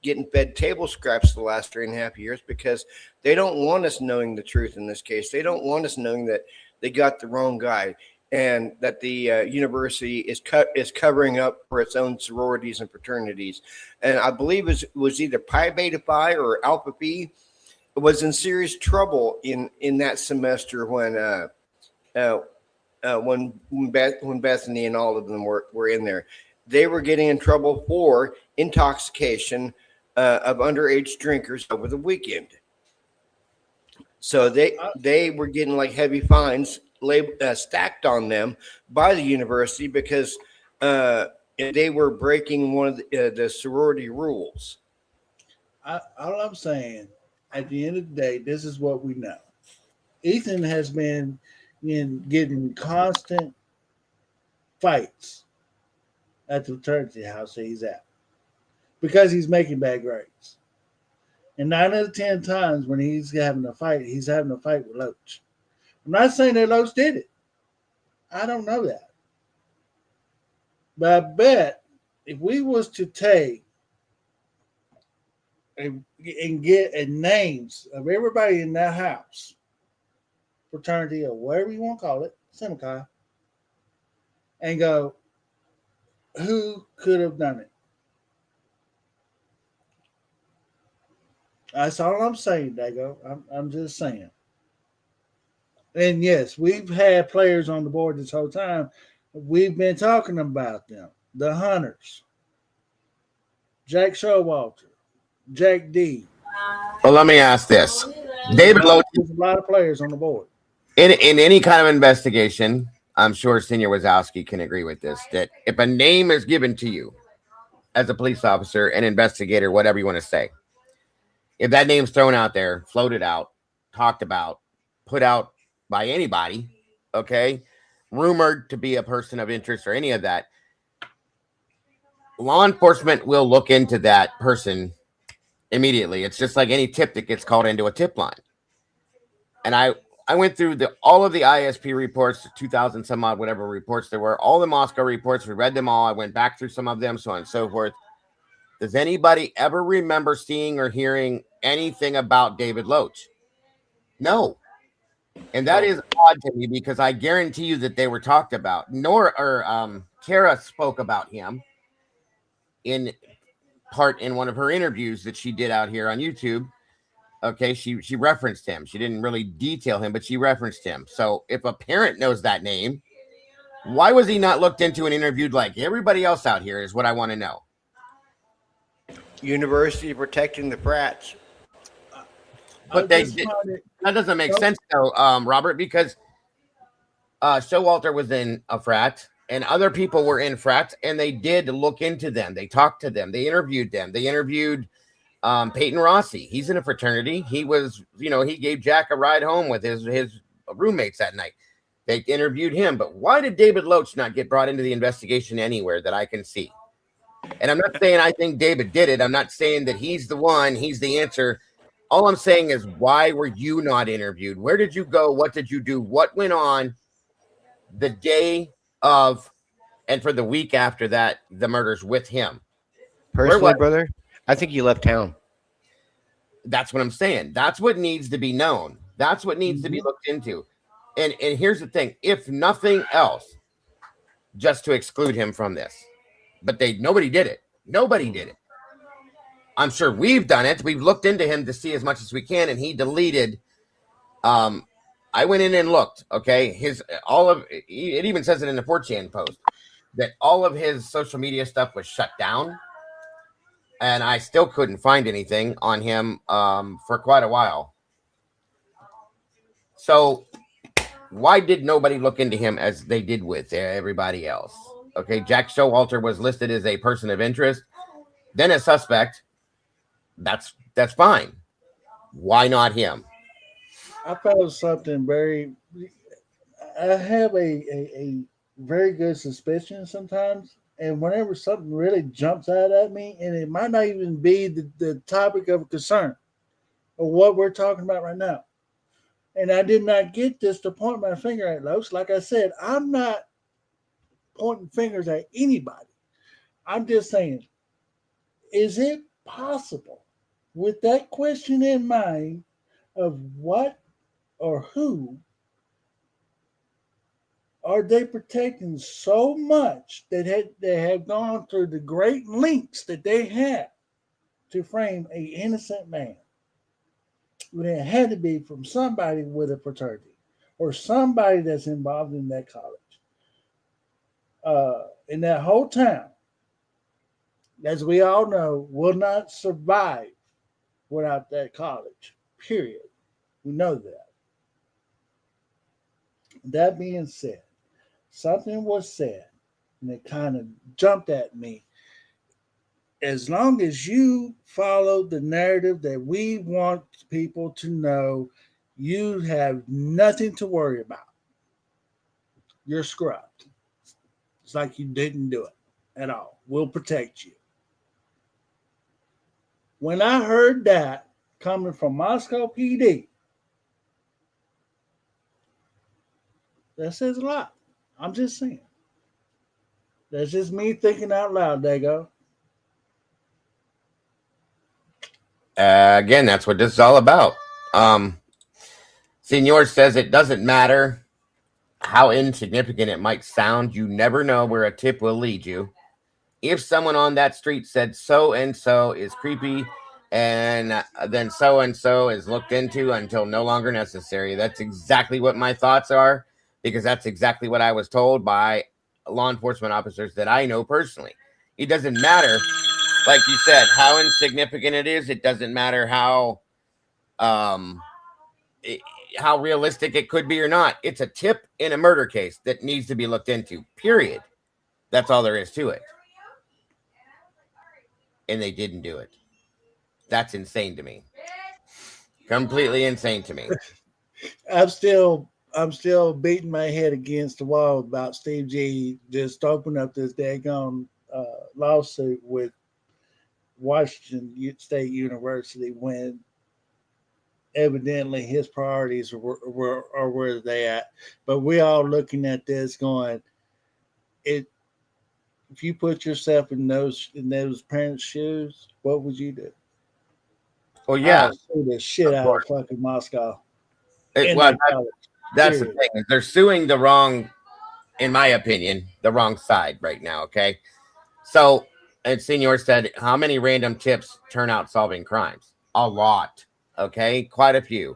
getting fed table scraps the last 3.5 years, because they don't want us knowing the truth in this case. They don't want us knowing that they got the wrong guy and that the university is covering up for its own sororities and fraternities. And I believe it was either Pi Beta Phi or Alpha Phi was in serious trouble in that semester when Bethany and all of them were in there. They were getting in trouble for intoxication of underage drinkers over the weekend. So they were getting like heavy fines stacked on them by the university because they were breaking one of the sorority rules. All I'm saying, at the end of the day, this is what we know. Ethan has been getting constant fights at the fraternity house that he's at because he's making bad grades. And 9 out of 10 times when he's having a fight with Loach. I'm not saying that Loach did it. I don't know that. But I bet if we was to take and get names of everybody in that house, fraternity or whatever you want to call it, Seneca, and go, who could have done it? That's all I'm saying, Dago. I'm just saying. And yes, we've had players on the board this whole time. We've been talking about them. The Hunters, Jack Showalter, Jack D. Well, let me ask this. David Loach. There's a lot of players on the board. In any kind of investigation, I'm sure Senior Wazowski can agree with this, that if a name is given to you as a police officer, an investigator, whatever you want to say, if that name's thrown out there, floated out, talked about, put out by anybody, okay, rumored to be a person of interest or any of that, law enforcement will look into that person immediately. It's just like any tip that gets called into a tip line. And I went through all of the ISP reports, 2,000 some odd, whatever reports there were, all the Moscow reports. We read them all. I went back through some of them, so on and so forth. Does anybody ever remember seeing or hearing anything about David Loach? No. And that is odd to me because I guarantee you that they were talked about. Kara spoke about him in part in one of her interviews that she did out here on YouTube. Okay, she referenced him. She didn't really detail him, but she referenced him. So if a parent knows that name, why was he not looked into and interviewed like everybody else out here is what I want to know. University protecting the frats. But that doesn't make sense though, Robert, because Showalter was in a frat and other people were in frats and they did look into them. They talked to them. They interviewed them. They interviewed Peyton Rossi. He's in a fraternity. He was, he gave Jack a ride home with his roommates that night. They interviewed him. But why did David Loach not get brought into the investigation anywhere that I can see? And I'm not saying I think David did it. I'm not saying that he's the one, he's the answer. All I'm saying is, why were you not interviewed? Where did you go? What did you do? What went on the day of and for the week after that, the murders with him? Personally, brother, I think you left town. That's what I'm saying. That's what needs to be known. That's what needs to be looked into. And here's the thing. If nothing else, just to exclude him from this. But nobody did it. Nobody did it. I'm sure we've done it. We've looked into him to see as much as we can, and he deleted. I went in and looked. Okay, it even says it in the 4chan post that all of his social media stuff was shut down, and I still couldn't find anything on him for quite a while. So why did nobody look into him as they did with everybody else? Okay, Jack Showalter was listed as a person of interest, then a suspect. That's fine. Why not him? I felt something I have a very good suspicion sometimes, And whenever something really jumps out at me, and it might not even be the topic of concern or what we're talking about right now. And I did not get this to point my finger at Los. Like I said, I'm not pointing fingers at anybody. I'm just saying, is it possible with that question in mind of what or who are they protecting so much that they have gone through the great lengths that they have to frame a innocent man? When it had to be from somebody with a fraternity or somebody that's involved in that college. In that whole town, as we all know, will not survive without that college. Period. We know that. That being said, something was said and it kind of jumped at me. As long as you follow the narrative that we want people to know, you have nothing to worry about. You're scrubbed. It's like you didn't do it at all. We'll protect you. When I heard that coming from Moscow PD, that says a lot. I'm just saying. That's just me thinking out loud, Dago. Again, that's what this is all about. Senor says it doesn't matter how insignificant it might sound. You never know where a tip will lead you. If someone on that street said so and so is creepy, and then so and so is looked into until no longer necessary. That's exactly what my thoughts are, because that's exactly what I was told by law enforcement officers that I know personally. It doesn't matter, like you said, how insignificant it is. It doesn't matter how realistic it could be or not. It's a tip in a murder case that needs to be looked into, period. That's all there is to it. And they didn't do it. That's insane to me. Completely insane to me. I'm still beating my head against the wall about Steve G just opening up this daggone lawsuit with Washington State University when evidently his priorities are where they at. But we all looking at this going, if you put yourself in those parents' shoes, what would you do? Well, yeah, I'll sue the shit out of fucking Moscow. That's the thing. Is they're suing the wrong, in my opinion, the wrong side right now. Okay, so and Senor said, how many random tips turn out solving crimes? A lot. Okay, quite a few.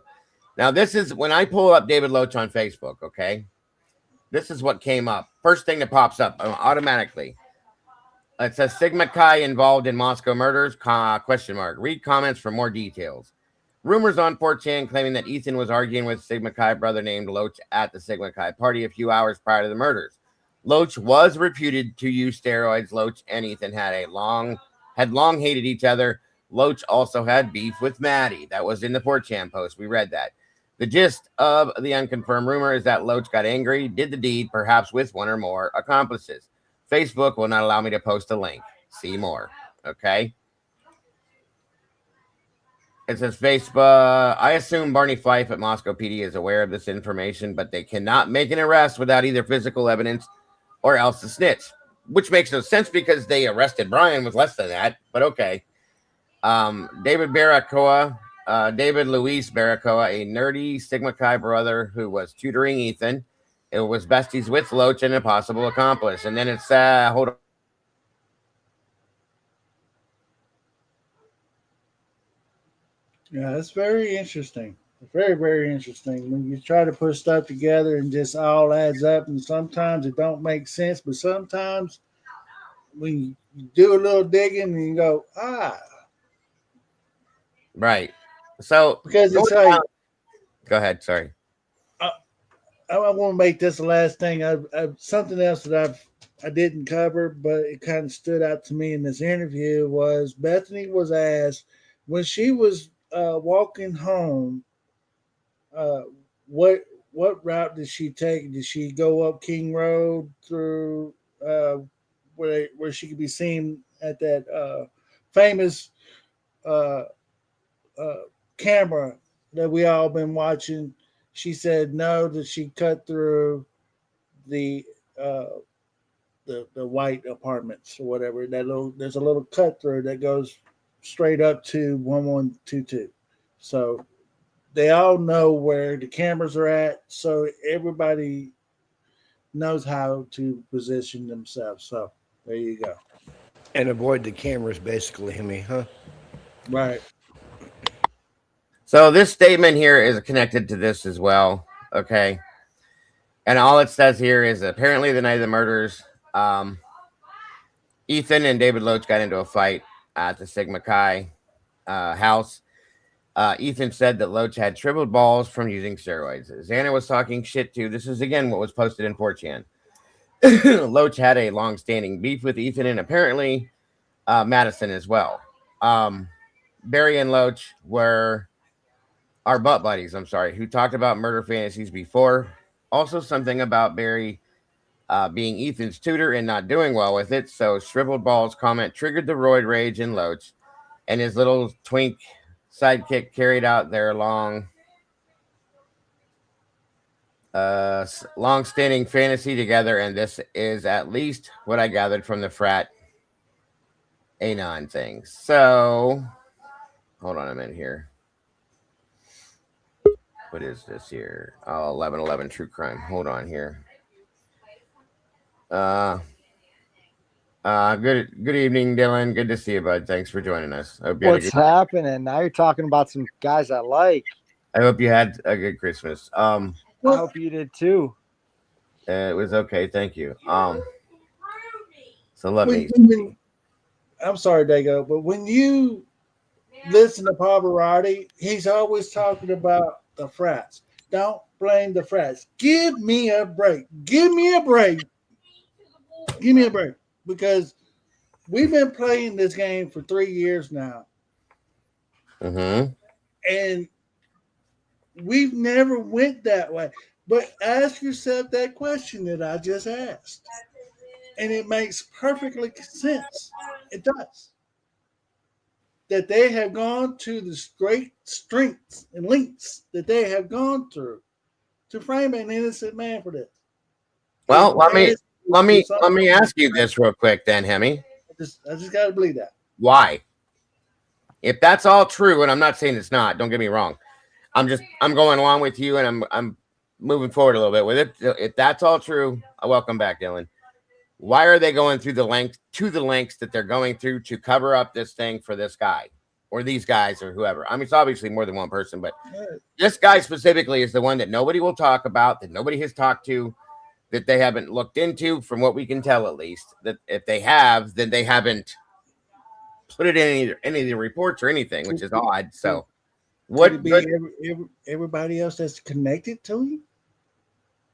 Now this is when I pull up David Loach on Facebook. Okay, this is what came up. First thing that pops up automatically. It says Sigma Chi involved in Moscow murders? Question mark. Read comments for more details. Rumors on 4chan claiming that Ethan was arguing with Sigma Chi brother named Loach at the Sigma Chi party a few hours prior to the murders. Loach was reputed to use steroids. Loach and Ethan had long hated each other. Loach also had beef with Maddie. That was in the 4chan post. We read that. The gist of the unconfirmed rumor is that Loach got angry, did the deed, perhaps with one or more accomplices. Facebook will not allow me to post a link. See more. Okay. It says Facebook. I assume Barney Fife at Moscow PD is aware of this information, but they cannot make an arrest without either physical evidence or else the snitch, which makes no sense because they arrested Brian with less than that. But okay. David Luis Baracoa, a nerdy Sigma Chi brother who was tutoring Ethan. It was besties with Loach and a possible accomplice. And then it's, hold on. Yeah, that's very interesting. Very, very interesting. When you try to put stuff together and just all adds up, and sometimes it don't make sense, but sometimes when you do a little digging and you go, right. So because it's like, go ahead. Sorry. I want to make this the last thing. Something else that I didn't cover, but it kind of stood out to me in this interview was Bethany was asked when she was walking home, what route did she take? Did she go up King Road through where she could be seen at that famous uh, camera that we all been watching. She said no, that she cut through the uh, the white apartments or whatever. There's a little cut through that goes straight up to 1122. So they all know where the cameras are at. So everybody knows how to position themselves. So there you go. And avoid the cameras, basically, Hemi, huh? Right. So this statement here is connected to this as well. Okay. And all it says here is apparently the night of the murders, Ethan and David Loach got into a fight at the Sigma Chi house. Ethan said that Loach had shriveled balls from using steroids. Xana was talking shit too. This is again what was posted in 4chan. Loach had a long-standing beef with Ethan and apparently Madison as well. Barry and Loach were our butt buddies, who talked about murder fantasies before. Also something about Barry being Ethan's tutor and not doing well with it. So shriveled balls comment triggered the roid rage in Loach, and his little twink sidekick carried out their long-standing fantasy together, and this is at least what I gathered from the frat Anon thing. So hold on a minute here. What is this here? Oh, 1111 True Crime. Hold on here. Good evening, Dylan. Good to see you, bud. Thanks for joining us. What's happening? Now you're talking about some guys I like. I hope you had a good Christmas. I hope you did too. It was okay, thank you. So let me. I'm sorry, Dago, but when you listen to Pavarotti, he's always talking about the frats. Don't blame the frats. Give me a break. Give me a break. Give me a break. Because we've been playing this game for 3 years now. Mm-hmm. And we've never went that way. But ask yourself that question that I just asked. And it makes perfectly sense. It does. That they have gone to the great strengths and lengths that they have gone through to frame an innocent man for this. Well, let me ask you this real quick, then, Hemi. I just gotta believe that. Why? If that's all true, and I'm not saying it's not, don't get me wrong. I'm going along with you, and I'm moving forward a little bit with it. If that's all true, welcome back, Dylan. Why are they going through the lengths that they're going through to cover up this thing for this guy or these guys or whoever? I mean, it's obviously more than one person, but this guy specifically is the one that nobody will talk about, that nobody has talked to, that they haven't looked into, from what we can tell, at least. That if they have, then they haven't put it in any of the reports or anything, which is odd. So, what could it be everybody else that's connected to him?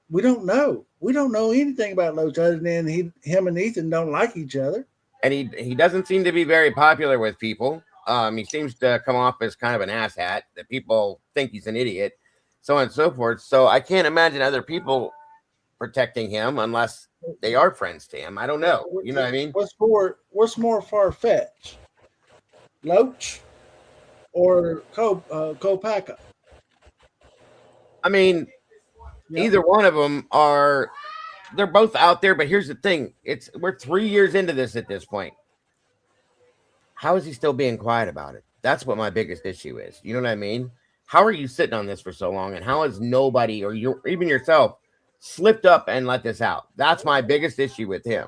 We don't know. We don't know anything about Loach other than him and Ethan don't like each other. And he doesn't seem to be very popular with people. He seems to come off as kind of an asshat that people think he's an idiot, so on and so forth. So I can't imagine other people protecting him unless they are friends to him. I don't know. You know what I mean? What's more far-fetched? Loach or Kopaka? I mean, either one of them they're both out there, but here's the thing. We're 3 years into this at this point. How is he still being quiet about it? That's what my biggest issue is. You know what I mean? How are you sitting on this for so long, and how has nobody or even yourself slipped up and let this out? That's my biggest issue with him.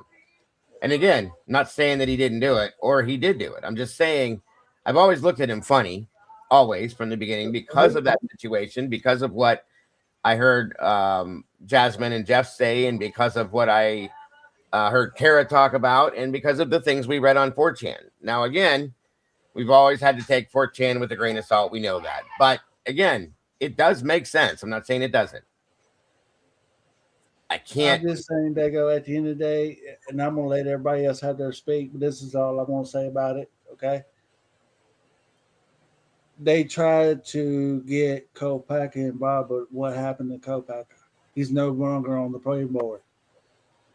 And again, not saying that he didn't do it or he did do it. I'm just saying I've always looked at him funny, always from the beginning, because of that situation, because of what I heard Jasmine and Jeff say, and because of what I heard Kara talk about, and because of the things we read on 4chan. Now, again, we've always had to take 4chan with a grain of salt. We know that. But again, it does make sense. I'm not saying it doesn't. I can't. I'm just saying, Dago, at the end of the day, and I'm going to let everybody else have their speak, but this is all I want to say about it, okay? They tried to get Kopaka involved, but what happened to Kopaka? He's no longer on the play board.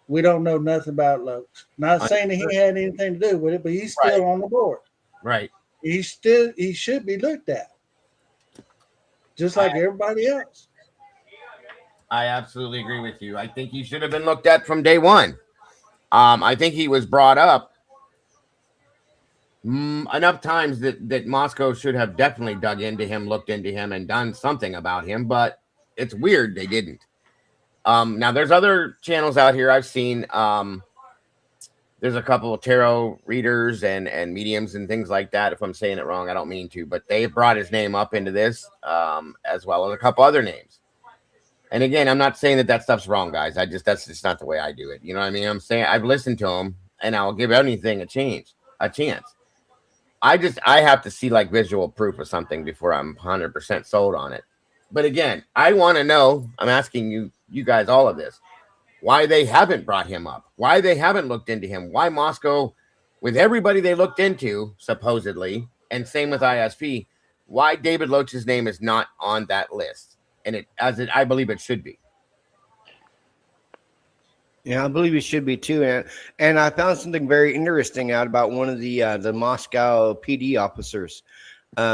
We don't know nothing about Loach. Not saying that he had anything to do with it, but he's still on the board. Right. He should be looked at, just like everybody else. I absolutely agree with you. I think he should have been looked at from day one. I think he was brought up enough times that Moscow should have definitely dug into him, looked into him, and done something about him. But it's weird they didn't. Now there's other channels out here I've seen. There's a couple of tarot readers and mediums and things like that. If I'm saying it wrong, I don't mean to, but they brought his name up into this, as well as a couple other names. And again, I'm not saying that stuff's wrong, guys. That's just not the way I do it. You know what I mean? I'm saying I've listened to him, and I'll give anything a chance. I have to see like visual proof of something before I'm 100% sold on it. But again, I want to know. I'm asking you guys all of this. Why they haven't brought him up? Why they haven't looked into him? Why Moscow, with everybody they looked into supposedly, and same with ISP, why David Loach's name is not on that list? And I believe it should be. Yeah, I believe it should be too. And I found something very interesting out about one of the Moscow PD officers,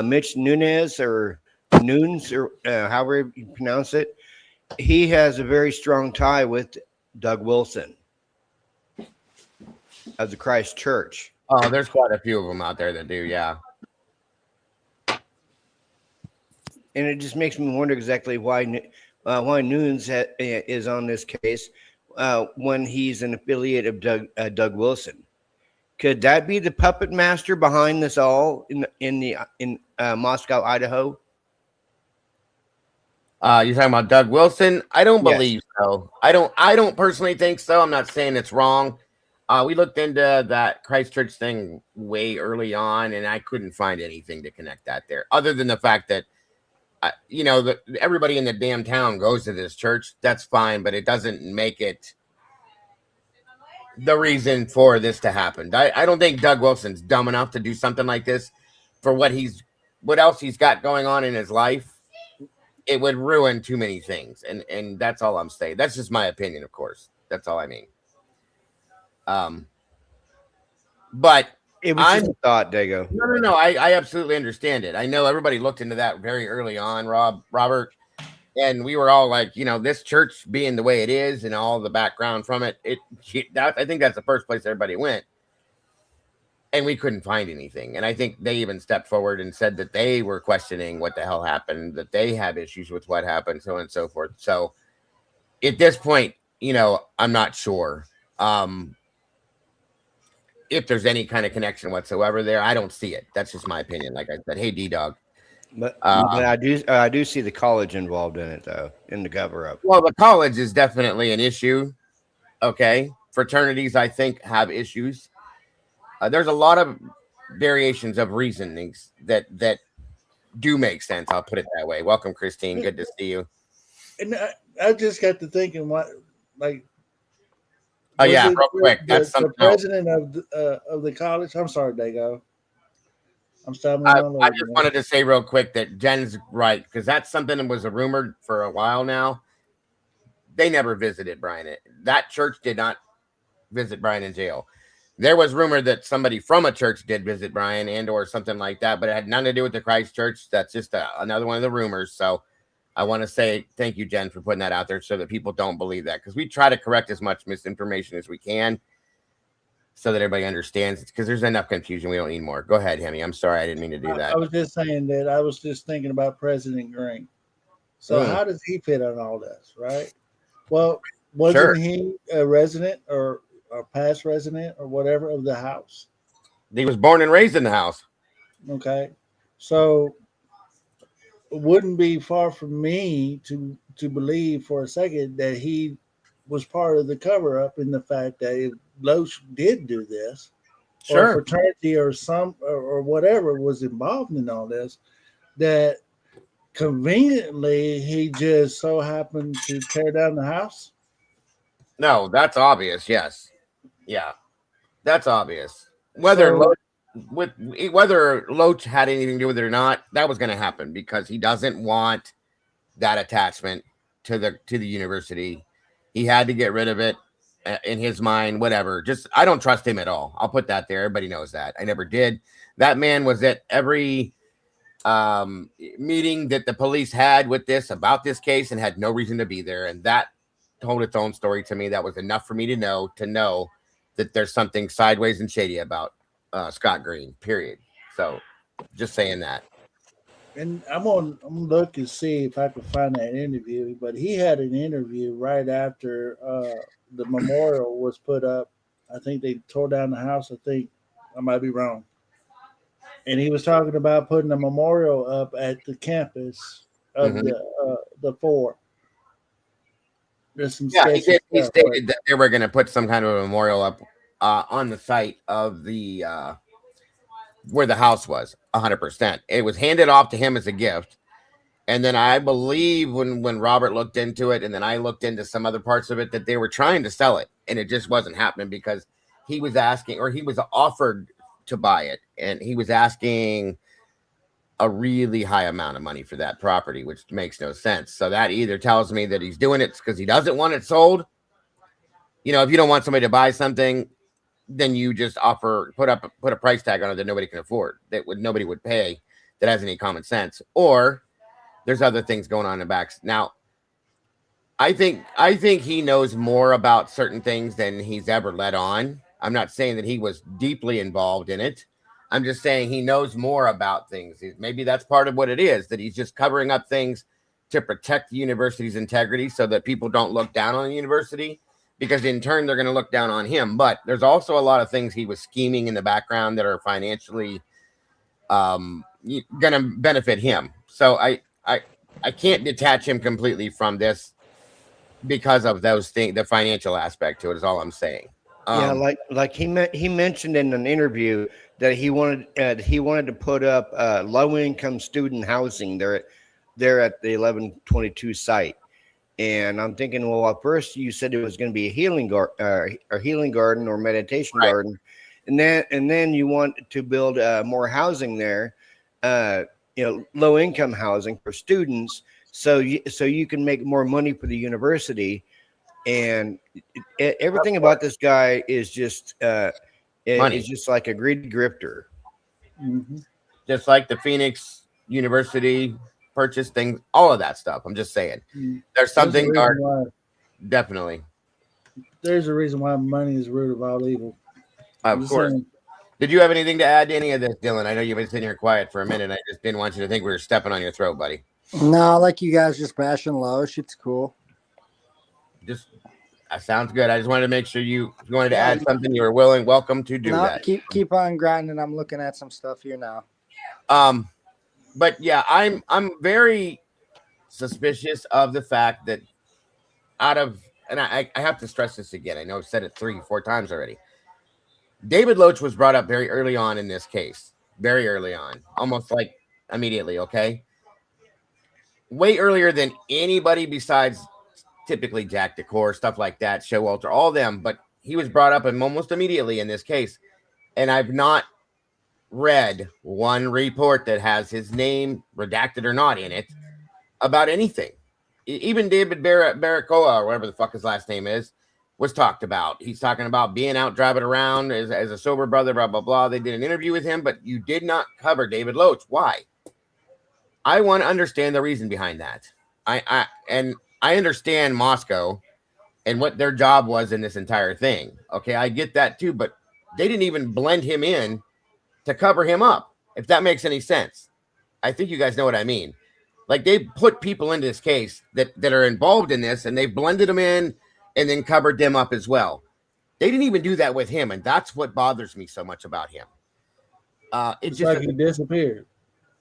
Mitch Nunes or Nunes, or however you pronounce it. He has a very strong tie with Doug Wilson of the Christ Church. Oh, there's quite a few of them out there that do, yeah. And it just makes me wonder exactly why Nunes is on this case when he's an affiliate of Doug Wilson. Could that be the puppet master behind this all in Moscow, Idaho? You're talking about Doug Wilson? I don't believe so. I don't personally think so. I'm not saying it's wrong. We looked into that Christchurch thing way early on, and I couldn't find anything to connect that there, other than the fact that everybody in the damn town goes to this church. That's fine, but it doesn't make it the reason for this to happen. I don't think Doug Wilson's dumb enough to do something like this for what else he's got going on in his life. It would ruin too many things, and that's all I'm saying. That's just my opinion, of course. That's all I mean. But it was just a thought, Dago. No. I absolutely understand it. I know everybody looked into that very early on, Robert, and we were all like, this church being the way it is and all the background from it. I think that's the first place everybody went, and we couldn't find anything. And I think they even stepped forward and said that they were questioning what the hell happened, that they have issues with what happened, so on and so forth. So at this point, I'm not sure. If there's any kind of connection whatsoever there, I don't see it. That's just my opinion. Like I said, hey, D-Dog. But I do see the college involved in it, though, in the cover-up. Well, the college is definitely an issue. Okay. Fraternities, I think, have issues. There's a lot of variations of reasonings that do make sense. I'll put it that way. Welcome, Christine. Good to see you. And I just got to thinking, oh yeah, real quick. That's the something president of the college. I'm sorry, Dago. I'm stopping. I just wanted to say real quick that Jen's right, because that's something that was rumored for a while now. They never visited Brian. That church did not visit Brian in jail. There was rumor that somebody from a church did visit Brian and or something like that, but it had nothing to do with the Christ Church. That's just another one of the rumors. So I want to say thank you, Jen, for putting that out there so that people don't believe that, because we try to correct as much misinformation as we can so that everybody understands, because there's enough confusion. We don't need more. Go ahead, Hemi. I'm sorry. I didn't mean to do that. I was just saying that I was just thinking about President Green. So how does he fit on all this, right? Well, wasn't he a resident or past resident or whatever of the house? He was born and raised in the house. Okay. So it wouldn't be far from me to believe for a second that he was part of the cover up in the fact that if Loach did do this, or fraternity or or whatever was involved in all this, that conveniently he just so happened to tear down the house. No, that's obvious. Yes. Yeah, that's obvious. Whether Loach had anything to do with it or not, that was going to happen because he doesn't want that attachment to the university. He had to get rid of it. in his mind, whatever. Just, I don't trust him at all. I'll put that there. Everybody knows that. I never did. That man was at every meeting that the police had with this about this case and had no reason to be there. And that told its own story to me. That was enough for me to know that there's something sideways and shady about Scott Green, period. So just saying that. And I'm gonna look and see if I can find that interview. But he had an interview right after the memorial was put up. I think they tore down the house. I think I might be wrong. And he was talking about putting a memorial up at the campus of the four. There's some Yeah, he stuff, stated that they were going to put some kind of a memorial up on the site of the where the house was. 100%. It was handed off to him as a gift, and then I believe when Robert looked into it, and then I looked into some other parts of it, that they were trying to sell it, and it just wasn't happening because he was asking, or he was offered to buy it, and he was asking a really high amount of money for that property, which makes no sense. So that either tells me that he's doing it because he doesn't want it sold. You know, if you don't want somebody to buy something, then you just put a price tag on it that nobody can afford, nobody would pay, that has any common sense. Or there's other things going on in the back. Now, I think he knows more about certain things than he's ever let on. I'm not saying that he was deeply involved in it. I'm just saying he knows more about things. Maybe that's part of what it is, that he's just covering up things to protect the university's integrity so that people don't look down on the university, because in turn they're going to look down on him. But there's also a lot of things he was scheming in the background that are financially going to benefit him. So I can't detach him completely from this because of those things. The financial aspect to it is all I'm saying. Yeah, like he mentioned in an interview that he wanted to put up low income student housing there at the 1122 site. And I'm thinking, well, at first you said it was going to be a healing garden or meditation garden, and then you want to build more housing there, low income housing for students, so you can make more money for the university. And everything about this guy is just is just like a greedy grifter. Mm-hmm. Just like the Phoenix University purchase thing, all of that stuff. I'm just saying, there's something dark. Definitely, there's a reason why money is the root of all evil. Of course. Saying. Did you have anything to add to any of this, Dylan? I know you've been sitting here quiet for a minute. I just didn't want you to think we were stepping on your throat, buddy. No, I like you guys just bashing low. Shit's cool. Just that sounds good. I just wanted to make sure you wanted to add something. You were welcome to do that. Keep on grinding. I'm looking at some stuff here now. But yeah, I'm very suspicious of the fact that and I have to stress this again. I know I've said it 3-4 times already. David Loach was brought up very early on in this case, very early on, almost like immediately. Okay, way earlier than anybody besides typically Jack Decor, stuff like that, Showalter, all them. But he was brought up almost immediately in this case, and I've not read one report that has his name, redacted or not, in it about anything. Even David Baracoa, or whatever the fuck his last name is, was talked about. He's talking about being out driving around as a sober brother, blah, blah, blah. They did an interview with him, but you did not cover David Loach. Why? I want to understand the reason behind that. I understand Moscow and what their job was in this entire thing. Okay, I get that too, but they didn't even blend him in to cover him up, if that makes any sense. I think you guys know what I mean. Like, they put people into this case that are involved in this, and they blended them in and then covered them up as well. They didn't even do that with him, and that's what bothers me so much about him. It's just like he disappeared.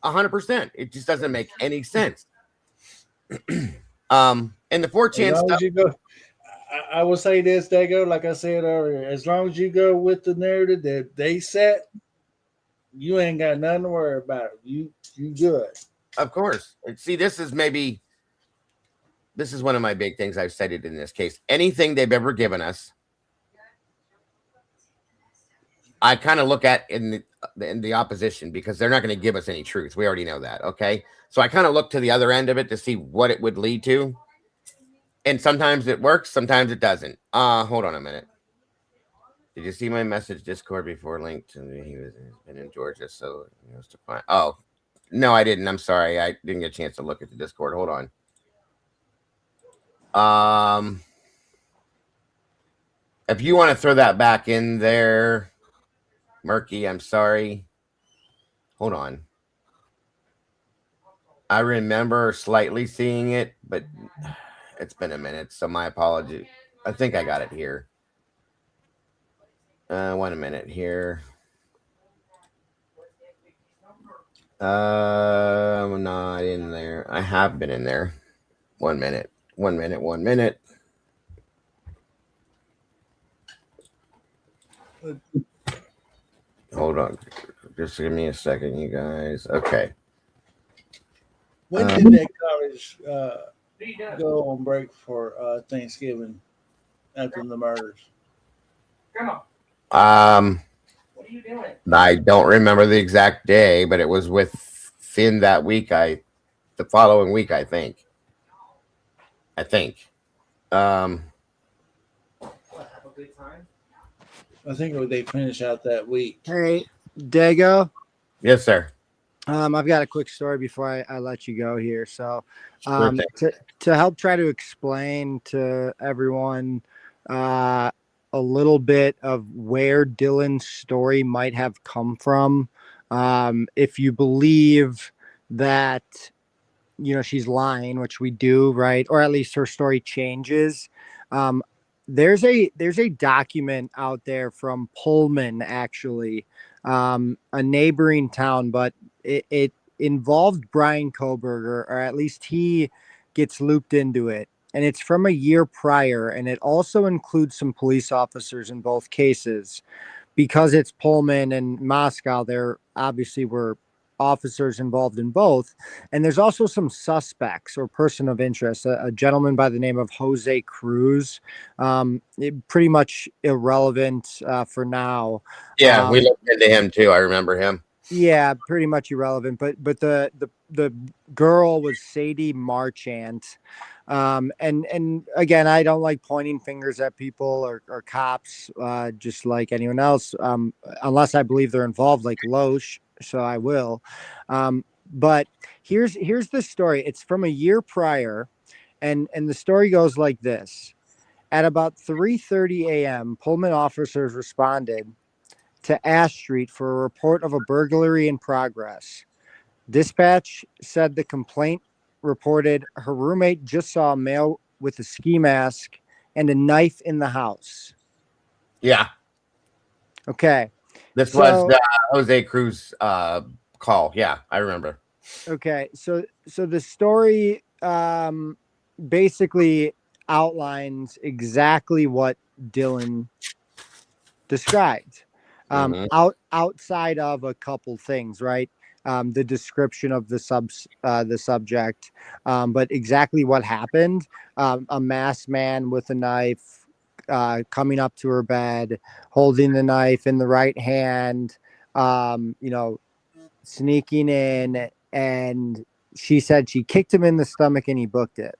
100%. It just doesn't make any sense. And the 4chan stuff. I will say this, Dago, like I said earlier, as long as you go with the narrative that they set, you ain't got nothing to worry about. You good. Of course. See, this is one of my big things I've cited in this case. Anything they've ever given us, I kind of look at in the opposition, because they're not going to give us any truth. We already know that. Okay. So I kind of look to the other end of it to see what it would lead to. And sometimes it works, sometimes it doesn't. Hold on a minute. Did you see my message Discord before linked? And he's been in Georgia, so he was to find. Oh, no, I didn't. I'm sorry. I didn't get a chance to look at the Discord. Hold on. If you want to throw that back in there, Murky, I'm sorry. Hold on. I remember slightly seeing it, but it's been a minute, so my apology. I think I got it here. 1 minute here. I'm not in there. I have been in there. 1 minute. 1 minute. 1 minute. Hold on. Just give me a second, you guys. Okay. When did that college go on break for Thanksgiving after the murders? What are you doing? I don't remember the exact day, but it was within that week. The following week, I think. I think they finish out that week. Hey, Dago. Yes, sir. I've got a quick story before I let you go here. So, Sure to help try to explain to everyone a little bit of where Dylan's story might have come from, if you believe that she's lying, which we do, right? Or at least her story changes. There's a document out there from Pullman, actually, a neighboring town, but it involved Brian Koberger, or at least he gets looped into it. And it's from a year prior, and it also includes some police officers in both cases. Because it's Pullman and Moscow, there obviously were officers involved in both. And there's also some suspects or person of interest, a gentleman by the name of Jose Cruz, pretty much irrelevant for now. Yeah, we looked into him too. I remember him. Yeah, pretty much irrelevant. But the girl was Sadie Marchant. And again, I don't like pointing fingers at people or cops, just like anyone else, unless I believe they're involved, like Loesch. So I will. But here's the story. It's from a year prior, and the story goes like this. At about 3:30 a.m., Pullman officers responded to Ash Street for a report of a burglary in progress. Dispatch said the complaint reported her roommate just saw a male with a ski mask and a knife in the house. Yeah. Okay. This was the Jose Cruz call. Yeah, I remember. Okay. So the story basically outlines exactly what Dylan described. Outside of a couple things, right? The description of the subject, but exactly what happened. A masked man with a knife coming up to her bed, holding the knife in the right hand, sneaking in, and she said she kicked him in the stomach and he booked it.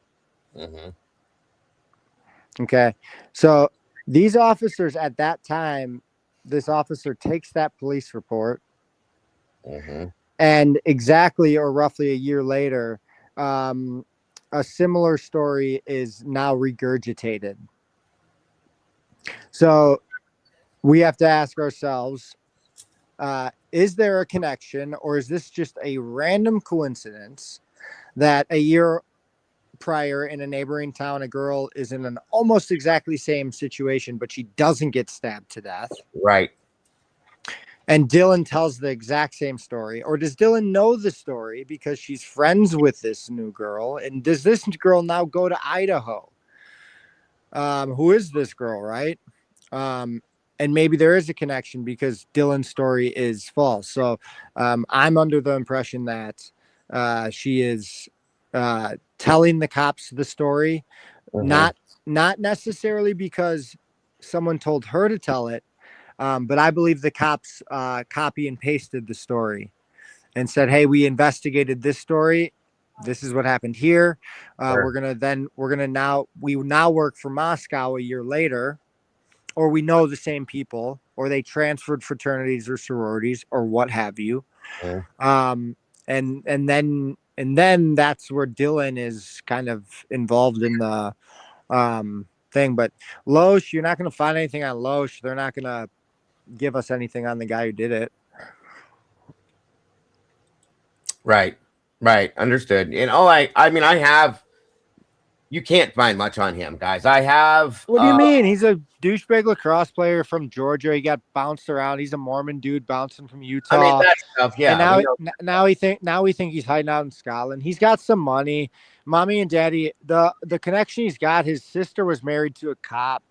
Okay. So these officers at that time, this officer takes that police report, and exactly or roughly a year later, a similar story is now regurgitated. So we have to ask ourselves, is there a connection, or is this just a random coincidence that a year prior in a neighboring town, a girl is in an almost exactly same situation, but she doesn't get stabbed to death? Right. And Dylan tells the exact same story. Or does Dylan know the story because she's friends with this new girl? And does this girl now go to Idaho? Who is this girl, right? And maybe there is a connection because Dylan's story is false. So I'm under the impression that she is telling the cops the story, not necessarily because someone told her to tell it, but I believe the cops copy and pasted the story and said, hey, we investigated this story. this is what happened here. Sure. We now work for Moscow a year later, or we know the same people, or they transferred fraternities or sororities or what have you. And then that's where Dylan is kind of involved in the thing. But Loesch, you're not going to find anything on Loesch. They're not going to give us anything on the guy who did it. Right. Understood. And I mean, you can't find much on him, guys. I have. What do you mean? He's a douchebag lacrosse player from Georgia. He got bounced around. He's a Mormon dude bouncing from Utah. I mean, that stuff, yeah. And now we think he's hiding out in Scotland. He's got some money. Mommy and daddy, the connection he's got, his sister was married to a cop.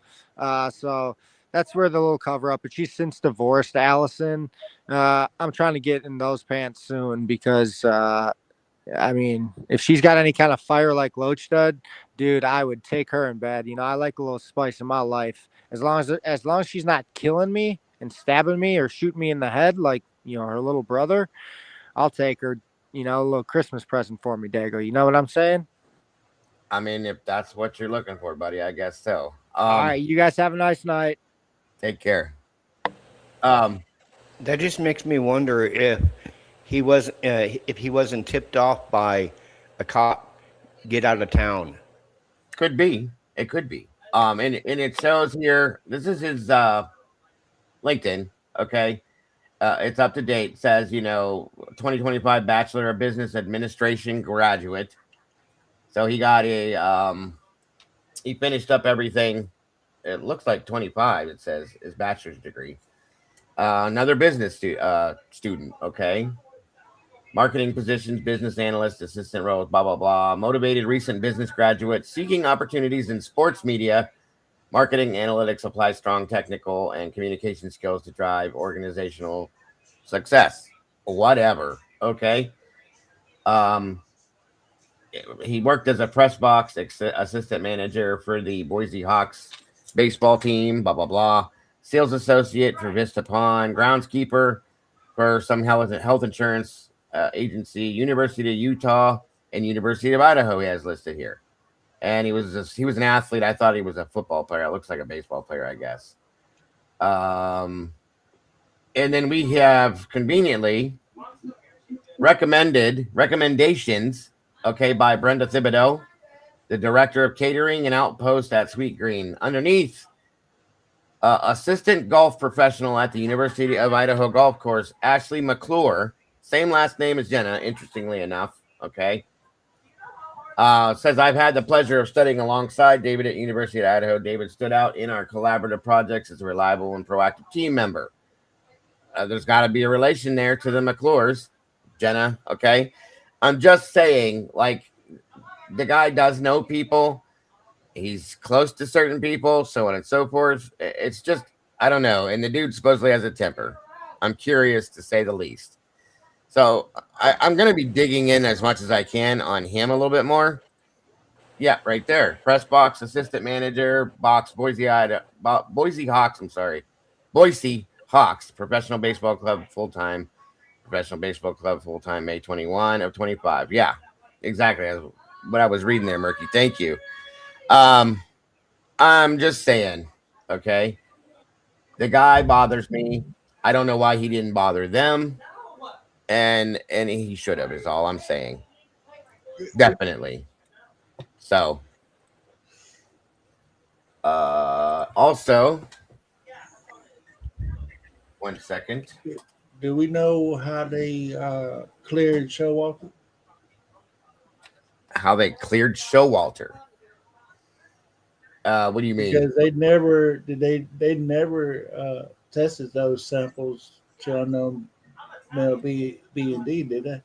So that's where the little cover up. But she's since divorced, Allison. I'm trying to get in those pants soon because I mean, if she's got any kind of fire like Loach did, dude, I would take her in bed. You know, I like a little spice in my life. As long as she's not killing me and stabbing me or shooting me in the head like, you know, her little brother, I'll take her. You know, a little Christmas present for me, Dago. You know what I'm saying? I mean, if that's what you're looking for, buddy, I guess so. All right, you guys have a nice night. Take care. That just makes me wonder if he wasn't tipped off by a cop, get out of town. Could be. It could be. And it shows here. This is his LinkedIn. Okay, it's up to date. It says 2025 Bachelor of Business Administration graduate. So he got he finished up everything. It looks like 25. It says his bachelor's degree. Another business student. Okay. Marketing positions, business analyst, assistant roles, blah, blah, blah. Motivated recent business graduate seeking opportunities in sports media, marketing, analytics, apply strong technical and communication skills to drive organizational success. Whatever. Okay. He worked as a press box assistant manager for the Boise Hawks baseball team, blah, blah, blah. Sales associate for Vista Pond, groundskeeper for some health insurance agency, University of Utah and University of Idaho. He has listed here, and he was an athlete. I thought he was a football player. It looks like a baseball player, I guess. And then we have conveniently recommendations. Okay, by Brenda Thibodeau, the director of catering and outpost at Sweet Green. Underneath, assistant golf professional at the University of Idaho golf course, Ashley McClure. Same last name as Jenna, interestingly enough. Okay. Says, I've had the pleasure of studying alongside David at University of Idaho. David stood out in our collaborative projects as a reliable and proactive team member. There's got to be a relation there to the McClures, Jenna. Okay. I'm just saying, like, the guy does know people. He's close to certain people, so on and so forth. It's just, I don't know. And the dude supposedly has a temper. I'm curious, to say the least. So I'm going to be digging in as much as I can on him a little bit more. Yeah, right there. Press box, assistant manager, box, Boise Hawks, Boise Hawks, professional baseball club, full-time. Professional baseball club, full-time, May 21 of 25. Yeah, exactly. That's what I was reading there, Murky. Thank you. I'm just saying, okay? The guy bothers me. I don't know why he didn't bother them. And he should have, is all I'm saying. Definitely. So, also, 1 second. Do we know how they cleared Showalter? How they cleared Showalter? What do you mean? Because they never tested those samples to unknown male B and D, did they?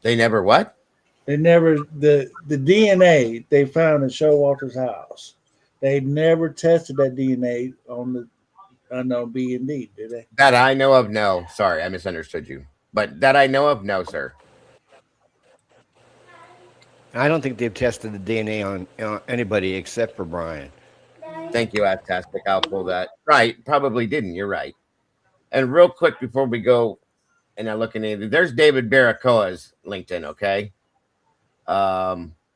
They never what? They never the DNA they found in Showalter's house. They never tested that DNA on the unknown B and D, did they? That I know of, no. Sorry, I misunderstood you. But that I know of, no, sir. I don't think they've tested the DNA on anybody except for Brian. Thank you, Aztastic. I'll pull that. Right, probably didn't. You're right. And real quick before we go and I'm looking at there's David Baracoa's LinkedIn. Okay.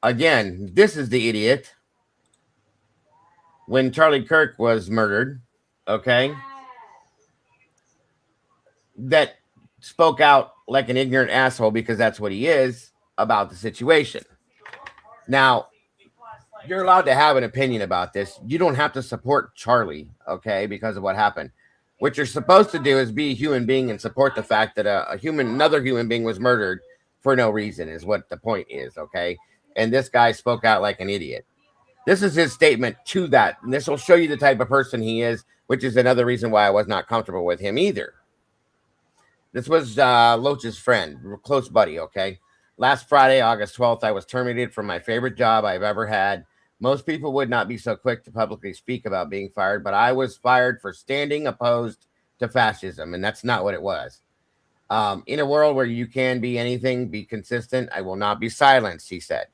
Again, this is the idiot when Charlie Kirk was murdered. Okay. That spoke out like an ignorant asshole because that's what he is about the situation. Now, you're allowed to have an opinion about this. You don't have to support Charlie, okay, because of what happened. What you're supposed to do is be a human being and support the fact that another human being was murdered for no reason is what the point is, okay? And this guy spoke out like an idiot. This is his statement to that. And this will show you the type of person he is, which is another reason why I was not comfortable with him either. This was Loach's friend, close buddy, okay? Last Friday, August 12th, I was terminated from my favorite job I've ever had. Most people would not be so quick to publicly speak about being fired, but I was fired for standing opposed to fascism, and that's not what it was. In a world where you can be anything, be consistent, I will not be silenced, he said.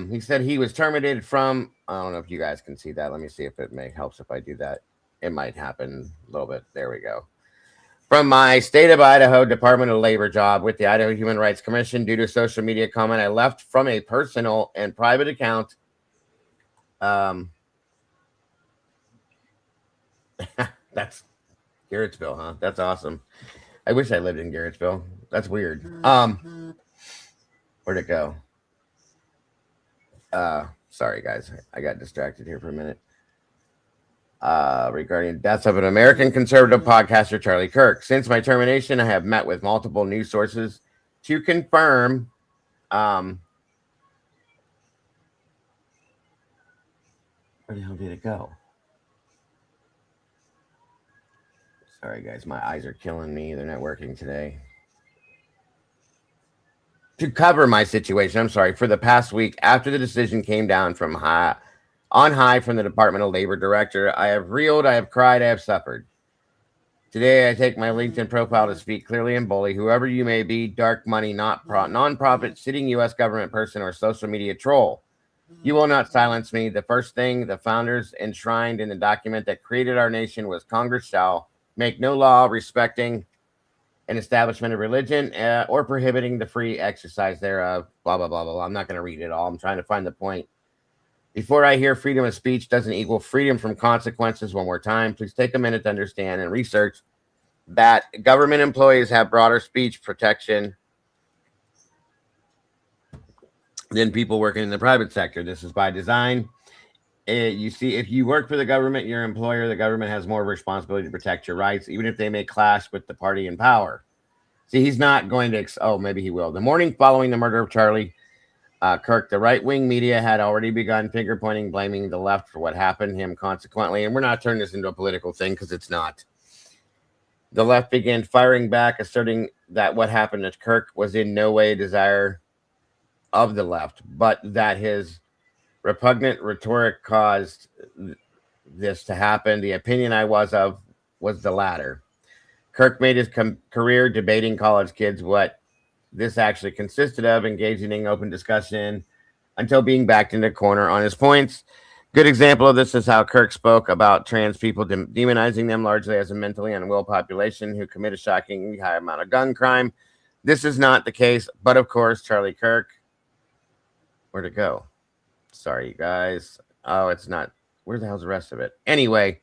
He said he was terminated from, I don't know if you guys can see that. Let me see if it helps if I do that. It might happen a little bit. There we go. From my state of Idaho Department of Labor job with the Idaho Human Rights Commission due to social media comment, I left from a personal and private account. That's Garrettsville, huh? That's awesome. I wish I lived in Garrettsville. That's weird. Where'd it go? Sorry, guys. I got distracted here for a minute. Regarding deaths of an American conservative podcaster, Charlie Kirk. Since my termination, I have met with multiple news sources to confirm where the hell did it go? Sorry, guys. My eyes are killing me. They're not working today. To cover my situation, I'm sorry, for the past week, after the decision came down from on high from the Department of Labor director, I have reeled, I have cried, I have suffered. Today, I take my LinkedIn profile to speak clearly and boldly. Whoever you may be, dark money, non-profit, sitting U.S. government person, or social media troll, you will not silence me. The first thing the founders enshrined in the document that created our nation was Congress shall make no law respecting an establishment of religion or prohibiting the free exercise thereof, blah, blah, blah, blah, blah. I'm not going to read it all. I'm trying to find the point. Before I hear freedom of speech doesn't equal freedom from consequences one more time, please take a minute to understand and research that government employees have broader speech protection than people working in the private sector. This is by design. You see, if you work for the government, your employer, the government has more responsibility to protect your rights, even if they may clash with the party in power. See, he's not going to, maybe he will. The morning following the murder of Charlie Kirk, the right-wing media had already begun finger-pointing, blaming the left for what happened to him consequently. And we're not turning this into a political thing because it's not. The left began firing back, asserting that what happened to Kirk was in no way a desire of the left, but that his repugnant rhetoric caused this to happen. The opinion I was of was the latter. Kirk made his career debating college kids what this actually consisted of, engaging in open discussion until being backed into a corner on his points. Good example of this is how Kirk spoke about trans people, demonizing them largely as a mentally unwell population who commit a shockingly high amount of gun crime. This is not the case, but of course, Charlie Kirk. Where'd it go? Sorry, you guys. Oh, it's not. Where the hell's the rest of it? Anyway,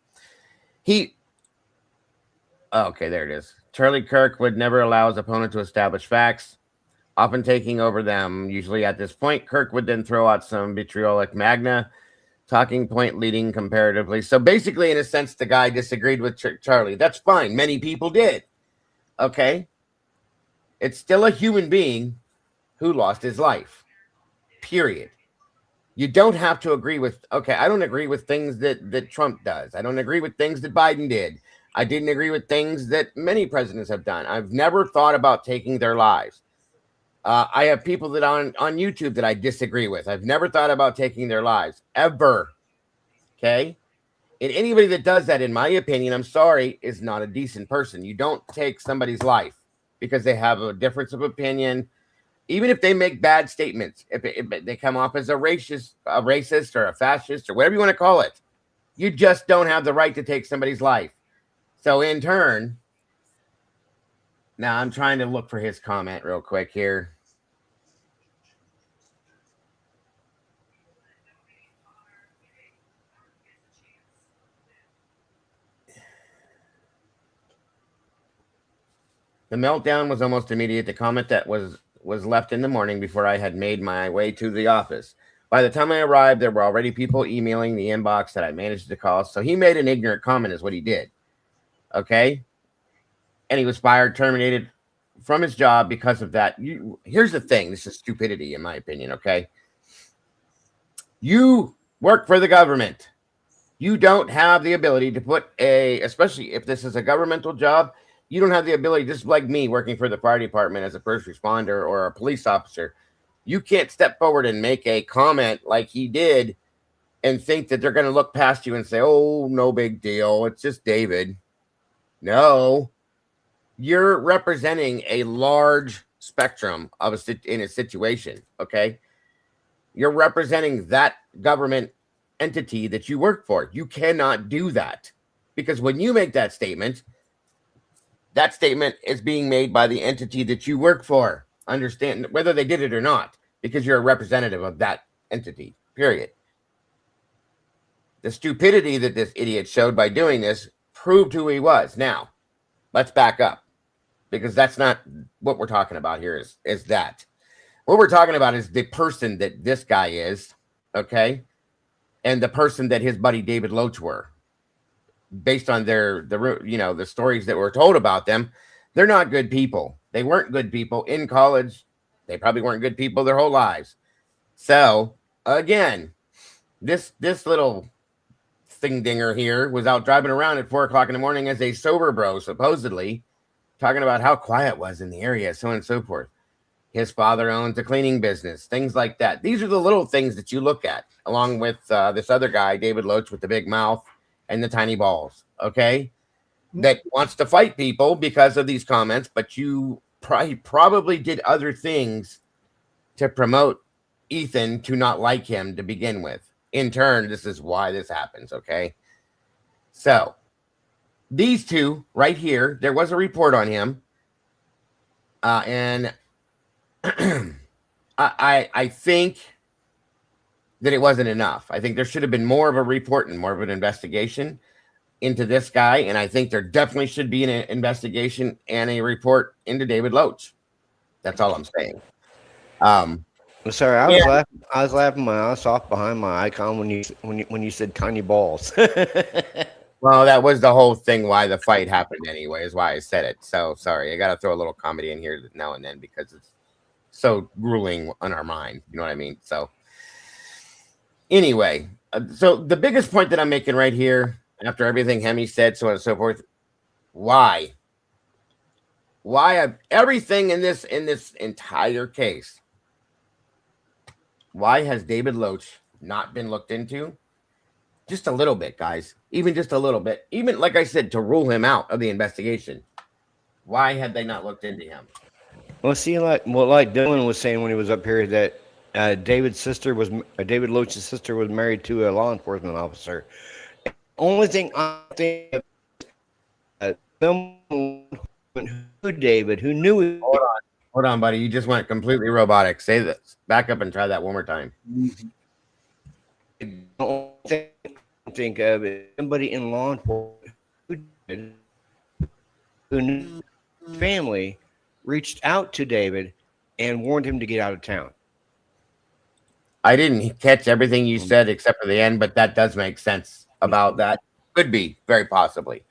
okay, there it is. Charlie Kirk would never allow his opponent to establish facts, often taking over them. Usually at this point, Kirk would then throw out some vitriolic magna talking point leading comparatively. So basically, in a sense, the guy disagreed with Charlie. That's fine. Many people did. Okay. It's still a human being who lost his life. Period. You don't have to agree with, okay, I don't agree with things that Trump does. I don't agree with things that Biden did. I didn't agree with things that many presidents have done. I've never thought about taking their lives. I have people that on YouTube that I disagree with. I've never thought about taking their lives, ever. Okay? And anybody that does that, in my opinion, I'm sorry, is not a decent person. You don't take somebody's life because they have a difference of opinion. Even if they make bad statements, if they come off as a racist or a fascist or whatever you want to call it, you just don't have the right to take somebody's life. So in turn, Now I'm trying to look for his comment real quick here. The meltdown was almost immediate. The comment that was left in the morning before I had made my way to the office. By the time I arrived, there were already people emailing the inbox that I managed to call. So he made an ignorant comment is what he did. Okay? And he was fired, terminated from his job because of that. Here's the thing. This is stupidity, in my opinion, okay? You work for the government. You don't have the ability to put especially if this is a governmental job, you don't have the ability, just like me working for the fire department as a first responder or a police officer. You can't step forward and make a comment like he did and think that they're going to look past you and say, oh, no big deal. It's just David. No. You're representing a large spectrum of in a situation, okay? You're representing that government entity that you work for. You cannot do that because when you make that statement is being made by the entity that you work for. Understand whether they did it or not, because you're a representative of that entity, period. The stupidity that this idiot showed by doing this proved who he was. Now, let's back up, because that's not what we're talking about here is that. What we're talking about is the person that this guy is, okay? And the person that his buddy David Loach were. Based on the stories that were told about them, they're not good people. They weren't good people in college. They probably weren't good people their whole lives. So, again, this little thing-dinger here was out driving around at 4 o'clock in the morning as a sober bro, supposedly, talking about how quiet it was in the area, so on and so forth. His father owns a cleaning business, things like that. These are the little things that you look at, along with this other guy, David Loach, with the big mouth and the tiny balls, okay? That wants to fight people because of these comments, but you probably did other things to promote Ethan to not like him to begin with. In turn, this is why this happens, okay? So, these two right here, there was a report on him, and I think that it wasn't enough. I think there should have been more of a report and more of an investigation into this guy, and I think there definitely should be an investigation and a report into David Loach. That's all I'm saying. Sorry, I was laughing my ass off behind my icon when you said tiny balls. Well, that was the whole thing why the fight happened anyway, is why I said it. So sorry, I got to throw a little comedy in here now and then because it's so grueling on our mind. You know what I mean? So anyway, so the biggest point that I'm making right here, after everything Hemi said, so on and so forth, why everything in this entire case, why has David Loach not been looked into? Just a little bit, guys. Even just a little bit. Even, like I said, to rule him out of the investigation. Why had they not looked into him? Well, see, like Dylan was saying when he was up here, that David Loach's sister was married to a law enforcement officer. Only thing I think, someone who David, who knew. Hold on, buddy. You just went completely robotic. Say this. Back up and try that one more time. The only thing I think of is somebody in law enforcement who knew his family reached out to David and warned him to get out of town. I didn't catch everything you said except for the end, but that does make sense about that. Could be, very possibly.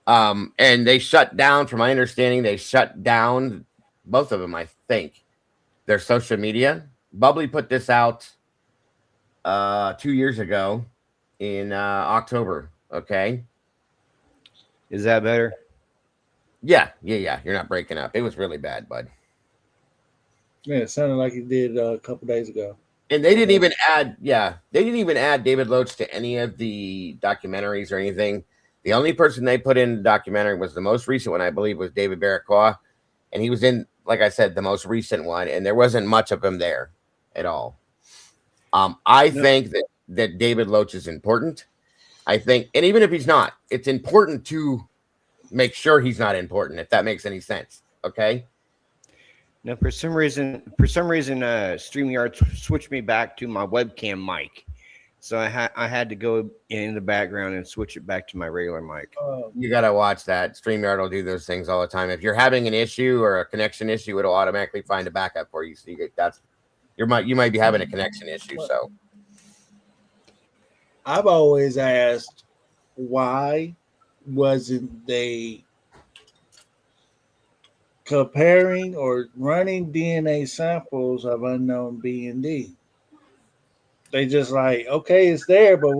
And they shut down, from my understanding, they shut down, both of them, I think, their social media. Bubbly put this out 2 years ago in October, okay? Is that better? Yeah. You're not breaking up. It was really bad, bud. Yeah, it sounded like he did a couple days ago. And they didn't even add David Loach to any of the documentaries or anything. The only person they put in the documentary was the most recent one, I believe, was David Barraquois. And he was in, like I said, the most recent one, and there wasn't much of him there at all. I think that David Loach is important. I think, and even if he's not, it's important to make sure he's not important, if that makes any sense. Okay. Now, for some reason, StreamYard switched me back to my webcam mic, so I had to go in the background and switch it back to my regular mic. You gotta watch that. StreamYard will do those things all the time. If you're having an issue or a connection issue, it'll automatically find a backup for you. So you might be having a connection issue. So I've always asked, why wasn't they comparing or running DNA samples of unknown B and D? They just like, okay, it's there, but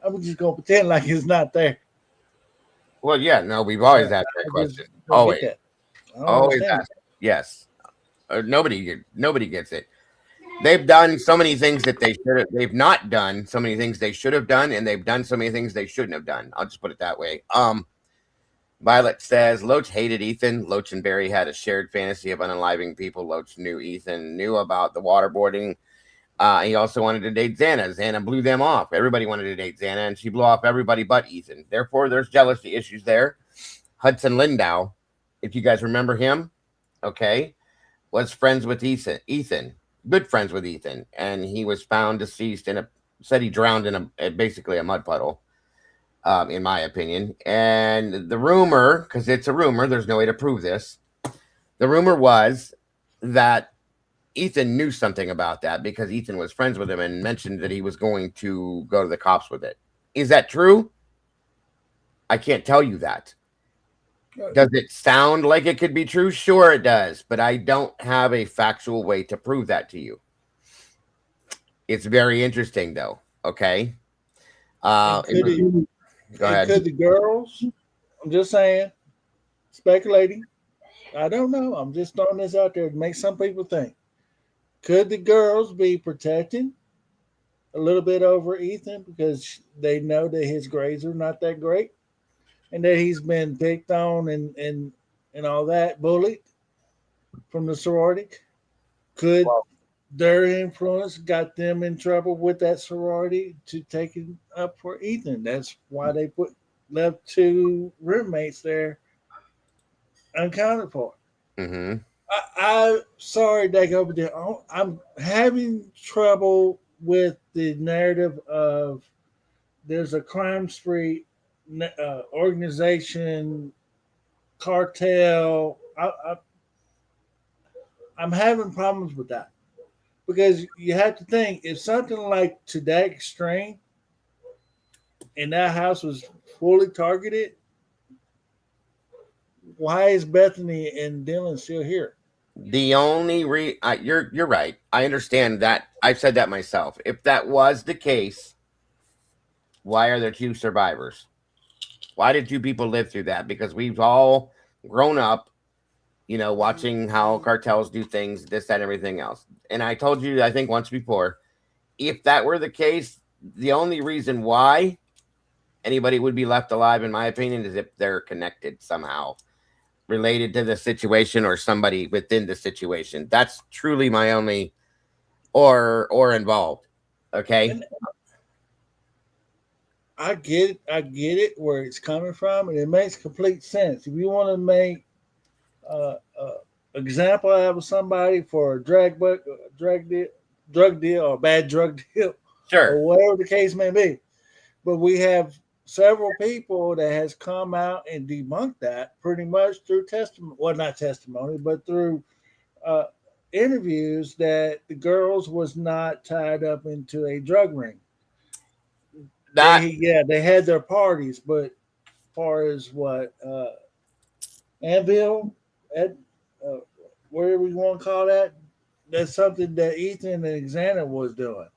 I'm just gonna pretend like it's not there. well, yeah, no, we've always asked that question. Always, That. I don't always understand asked. Yes, nobody gets it. They've done so many things that they've not done so many things they should have done, and they've done so many things they shouldn't have done. I'll just put it that way. Violet says Loach hated Ethan. Loach and Barry had a shared fantasy of unaliving people. Loach knew Ethan knew about the waterboarding. He also wanted to date Xana. Xana blew them off. Everybody wanted to date Xana, and she blew off everybody but Ethan. Therefore, there's jealousy issues there. Hudson Lindau, if you guys remember him, okay, was friends with Ethan, good friends with Ethan, and he was found deceased said he drowned in basically a mud puddle, in my opinion. And the rumor, because it's a rumor, there's no way to prove this. The rumor was that Ethan knew something about that because Ethan was friends with him and mentioned that he was going to go to the cops with it. Is that true? I can't tell you that. Does it sound like it could be true? Sure, it does, but I don't have a factual way to prove that to you. It's very interesting, though. Okay. Go ahead. Could the girls? I'm just saying, speculating. I don't know. I'm just throwing this out there to make some people think. Could the girls be protecting a little bit over Ethan because they know that his grades are not that great and that he's been picked on and all that, bullied from the sorority? Could their influence got them in trouble with that sorority to take it up for Ethan? That's why they left two roommates there unaccounted for. Mm-hmm. I'm sorry, Dago, but I'm having trouble with the narrative of there's a crime spree organization, cartel. I'm having problems with that because you have to think if something like to that extreme and that house was fully targeted, why is Bethany and Dylan still here? The only you're right. I understand that. I've said that myself. If that was the case, why are there two survivors? Why did two people live through that? Because we've all grown up, watching how cartels do things, this, that, and everything else. And I told you, I think once before, if that were the case, the only reason why anybody would be left alive, in my opinion, is if they're connected somehow, related to the situation or somebody within the situation. That's truly my only or involved. Okay. And I get it where it's coming from, and it makes complete sense. If you want to make example out of somebody for a drug deal or bad drug deal, sure, or whatever the case may be, but we have several people that has come out and debunked that pretty much through testimony. Well, not testimony, but through interviews that the girls was not tied up into a drug ring. They had their parties, but as far as what Anvil, whatever you want to call that, that's something that Ethan and Xana was doing.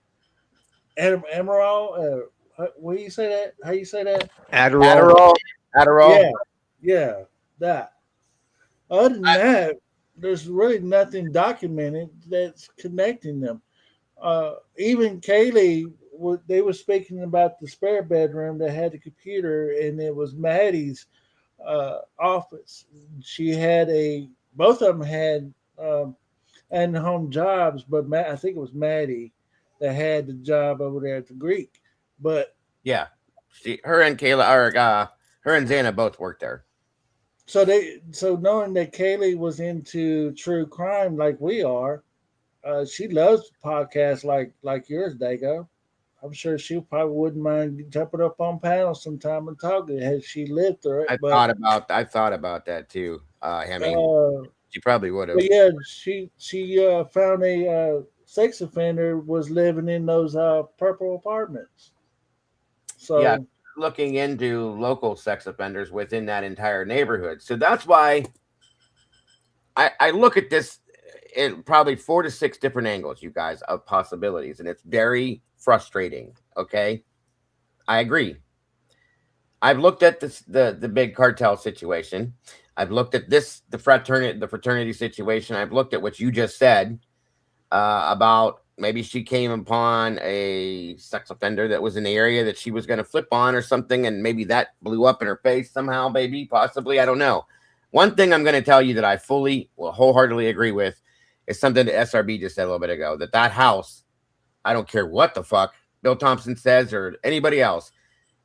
Emerald, what do you say that? How you say that? Adderall. Yeah, that. Other than that, there's really nothing documented that's connecting them. Even Kaylee, they were speaking about the spare bedroom that had the computer, and it was Maddie's office. She had both of them had in-home jobs, but I think it was Maddie that had the job over there at the Greek. But yeah, her and Kayla, or her and Xana both worked there. So knowing that Kaylee was into true crime like we are, she loves podcasts like yours, Dago. I'm sure she probably wouldn't mind jumping up on panels sometime and talking had she lived through it. But I thought about that too. I mean, uh, she probably would have. but yeah, she found a sex offender was living in those purple apartments. So Yeah, looking into local sex offenders within that entire neighborhood. So that's why I look at this in probably 4 to 6 different angles, you guys, of possibilities, and it's very frustrating. Okay, I agree. I've looked at this the big cartel situation. I've looked at the fraternity situation. I've looked at what you just said about maybe she came upon a sex offender that was in the area that she was going to flip on or something, and maybe that blew up in her face somehow, maybe, possibly. I don't know. One thing I'm going to tell you that I wholeheartedly agree with is something that SRB just said a little bit ago, that house, I don't care what the fuck Bill Thompson says or anybody else,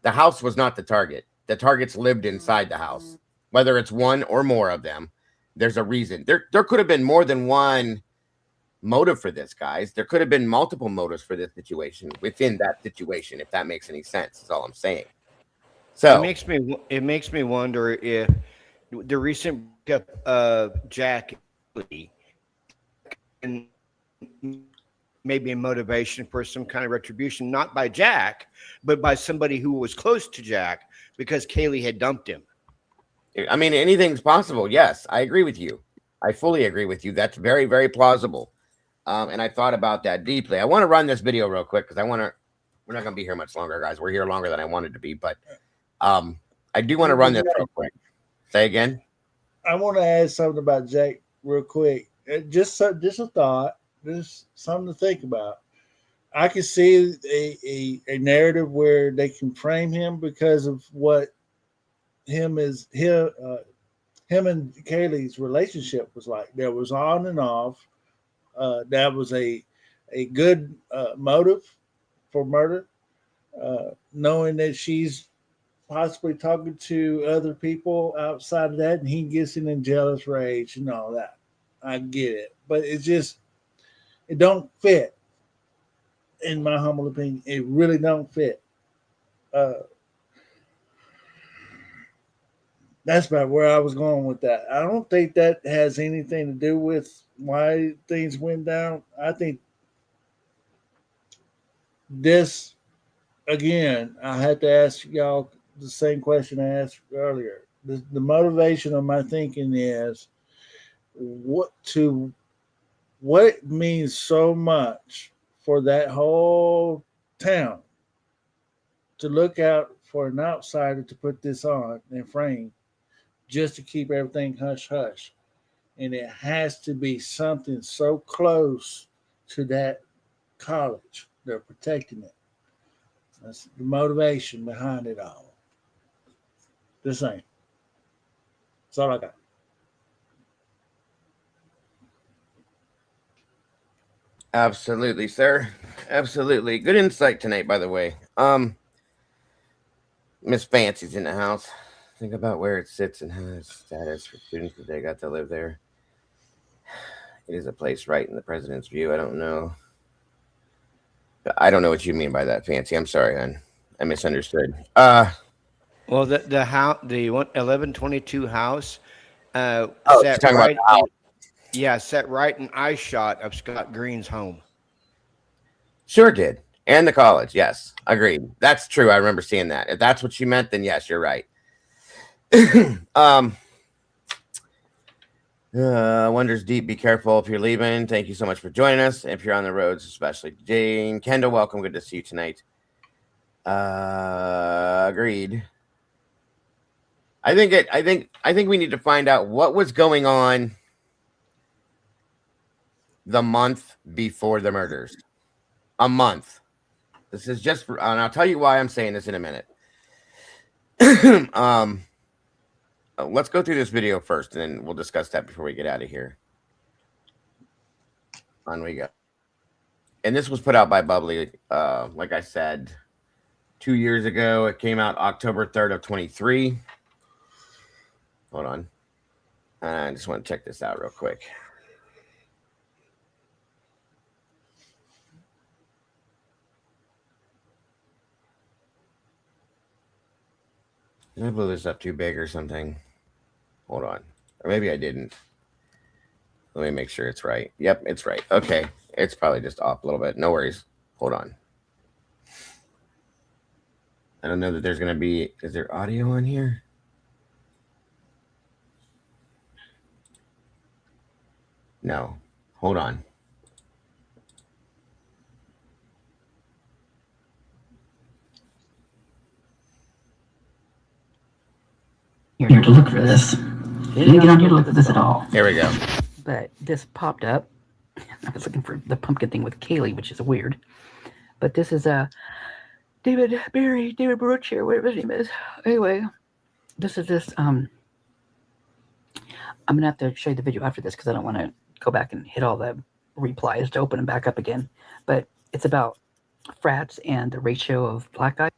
the house was not the target. The targets lived inside the house, whether it's one or more of them. There's a reason. There could have been more than one motive for this, guys. There could have been multiple motives for this situation within that situation, if that makes any sense. Is all I'm saying. So it makes me wonder if the recent breakup of Jack and maybe a motivation for some kind of retribution, not by Jack, but by somebody who was close to Jack because Kaylee had dumped him. I mean, anything's possible. Yes, I agree with you. I fully agree with you. That's very, very plausible. And I thought about that deeply. I want to run this video real quick because we're not going to be here much longer, guys. We're here longer than I wanted to be, but I do want to run this real quick. Say again. I want to add something about Jack real quick. Just a thought. Just something to think about. I can see a narrative where they can frame him because of what him and Kaylee's relationship was like. There was on and off. That was a good motive for murder. Knowing that she's possibly talking to other people outside of that, and he gets in jealous rage and all that. I get it, but it don't fit. In my humble opinion, it really don't fit. That's about where I was going with that. I don't think that has anything to do with why things went down. I think this, again, I had to ask y'all the same question I asked earlier. The motivation of my thinking is what it means so much for that whole town to look out for an outsider to put this on and frame just to keep everything hush hush. And it has to be something so close to that college. They're protecting it. That's the motivation behind it all. The same. That's all I got. Absolutely, sir. Absolutely. Good insight tonight, by the way. Miss Fancy's in the house. Think about where it sits and how its status for students that they got to live there. It is a place right in the president's view. I don't know. I don't know what you mean by that, Fancy. I'm sorry, hon. I misunderstood. Well, the house, the 1122 house, you're set talking right. about the house. Yeah, set right in eye shot of Scott Green's home. Sure did. And the college. Yes. Agreed. That's true. I remember seeing that. If that's what you meant, then yes, you're right. Wonders Deep, be careful if you're leaving. Thank you so much for joining us. If you're on the roads, especially Jane. Kendall, welcome. Good to see you tonight. Agreed. I think we need to find out what was going on the month before the murders. A month. This is just, and I'll tell you why I'm saying this in a minute. Let's go through this video first, and then we'll discuss that before we get out of here. On we go. And this was put out by Bubbly, like I said, 2 years ago. It came out October 3rd of 23. Hold on. I just want to check this out real quick. Did I blow this up too big or something? Hold on. Or maybe I didn't. Let me make sure it's right. Yep, it's right. Okay. It's probably just off a little bit. No worries. Hold on. I don't know that there's going to be... Is there audio on here? No. Hold on. Here to look for this. Didn't get on here to look for this at all. Here we go. But this popped up. I was looking for the pumpkin thing with Kaylee, which is weird. But this is David Baruch here, whatever his name is. Anyway, this is this. I'm gonna have to show you the video after this because I don't want to go back and hit all the replies to open them back up again. But it's about frats and the ratio of black guys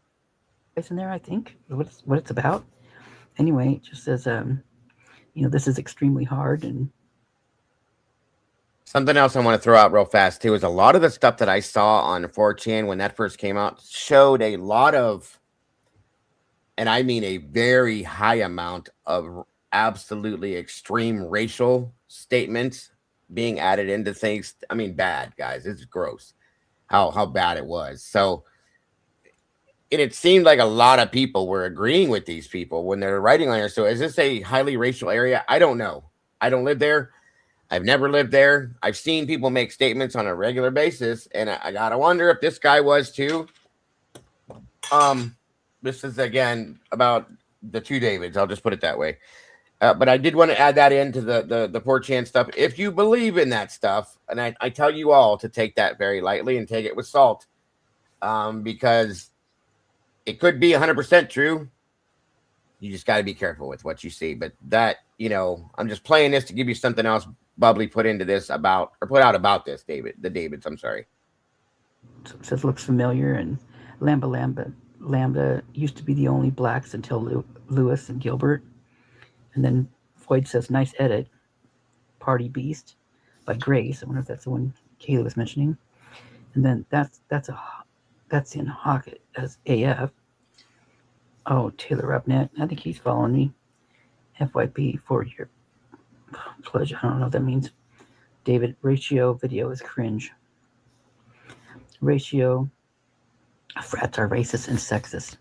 in there. I think what it's about. Anyway, it just says, this is extremely hard. And something else I want to throw out real fast, too, is a lot of the stuff that I saw on 4chan when that first came out showed a lot of, and I mean a very high amount of absolutely extreme racial statements being added into things. I mean, bad, guys. It's gross how bad it was. So it seemed like a lot of people were agreeing with these people when they're writing on here. So is this a highly racial area? I don't know. I don't live there. I've never lived there. I've seen people make statements on a regular basis, and I gotta wonder if this guy was too. This is again about the two Davids. I'll just put it that way. But I did want to add that into the 4chan stuff. If you believe in that stuff, and I tell you all to take that very lightly and take it with salt, because it could be 100% true. You just got to be careful with what you see. But that, I'm just playing this to give you something else Bubbly put into this about this, Davids, I'm sorry. So it says looks familiar, and Lambda used to be the only blacks until Lewis and Gilbert. And then Floyd says, nice edit. Party Beast by Grace. I wonder if that's the one Kayla was mentioning. And then that's in Hockett as AF. Oh, Taylor Rubnett. I think he's following me. FYP for your pledge. I don't know what that means. David, ratio video is cringe. Ratio. Frats are racist and sexist.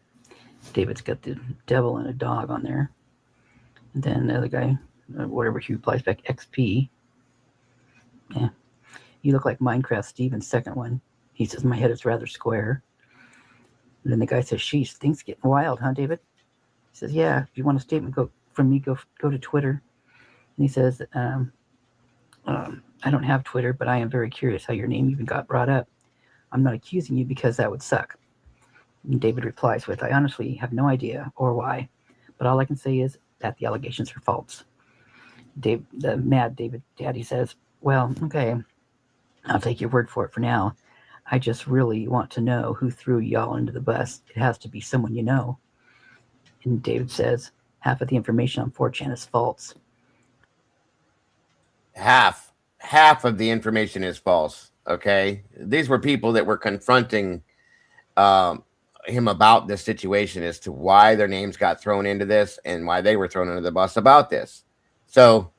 David's got the devil and a dog on there. And then the other guy, whatever he replies back, XP. Yeah. You look like Minecraft Steven's second one. He says, my head is rather square. And then the guy says, sheesh, things getting wild, huh, David? He says, yeah, if you want a statement from me, go to Twitter. And he says, I don't have Twitter, but I am very curious how your name even got brought up. I'm not accusing you because that would suck. And David replies with, I honestly have no idea or why, but all I can say is that the allegations are false. The mad David Daddy says, well, okay, I'll take your word for it for now. I just really want to know who threw y'all into the bus. It has to be someone you know. And David says, half of the information on 4chan is false. Half of the information is false. Okay. These were people that were confronting him about this situation as to why their names got thrown into this and why they were thrown under the bus about this. So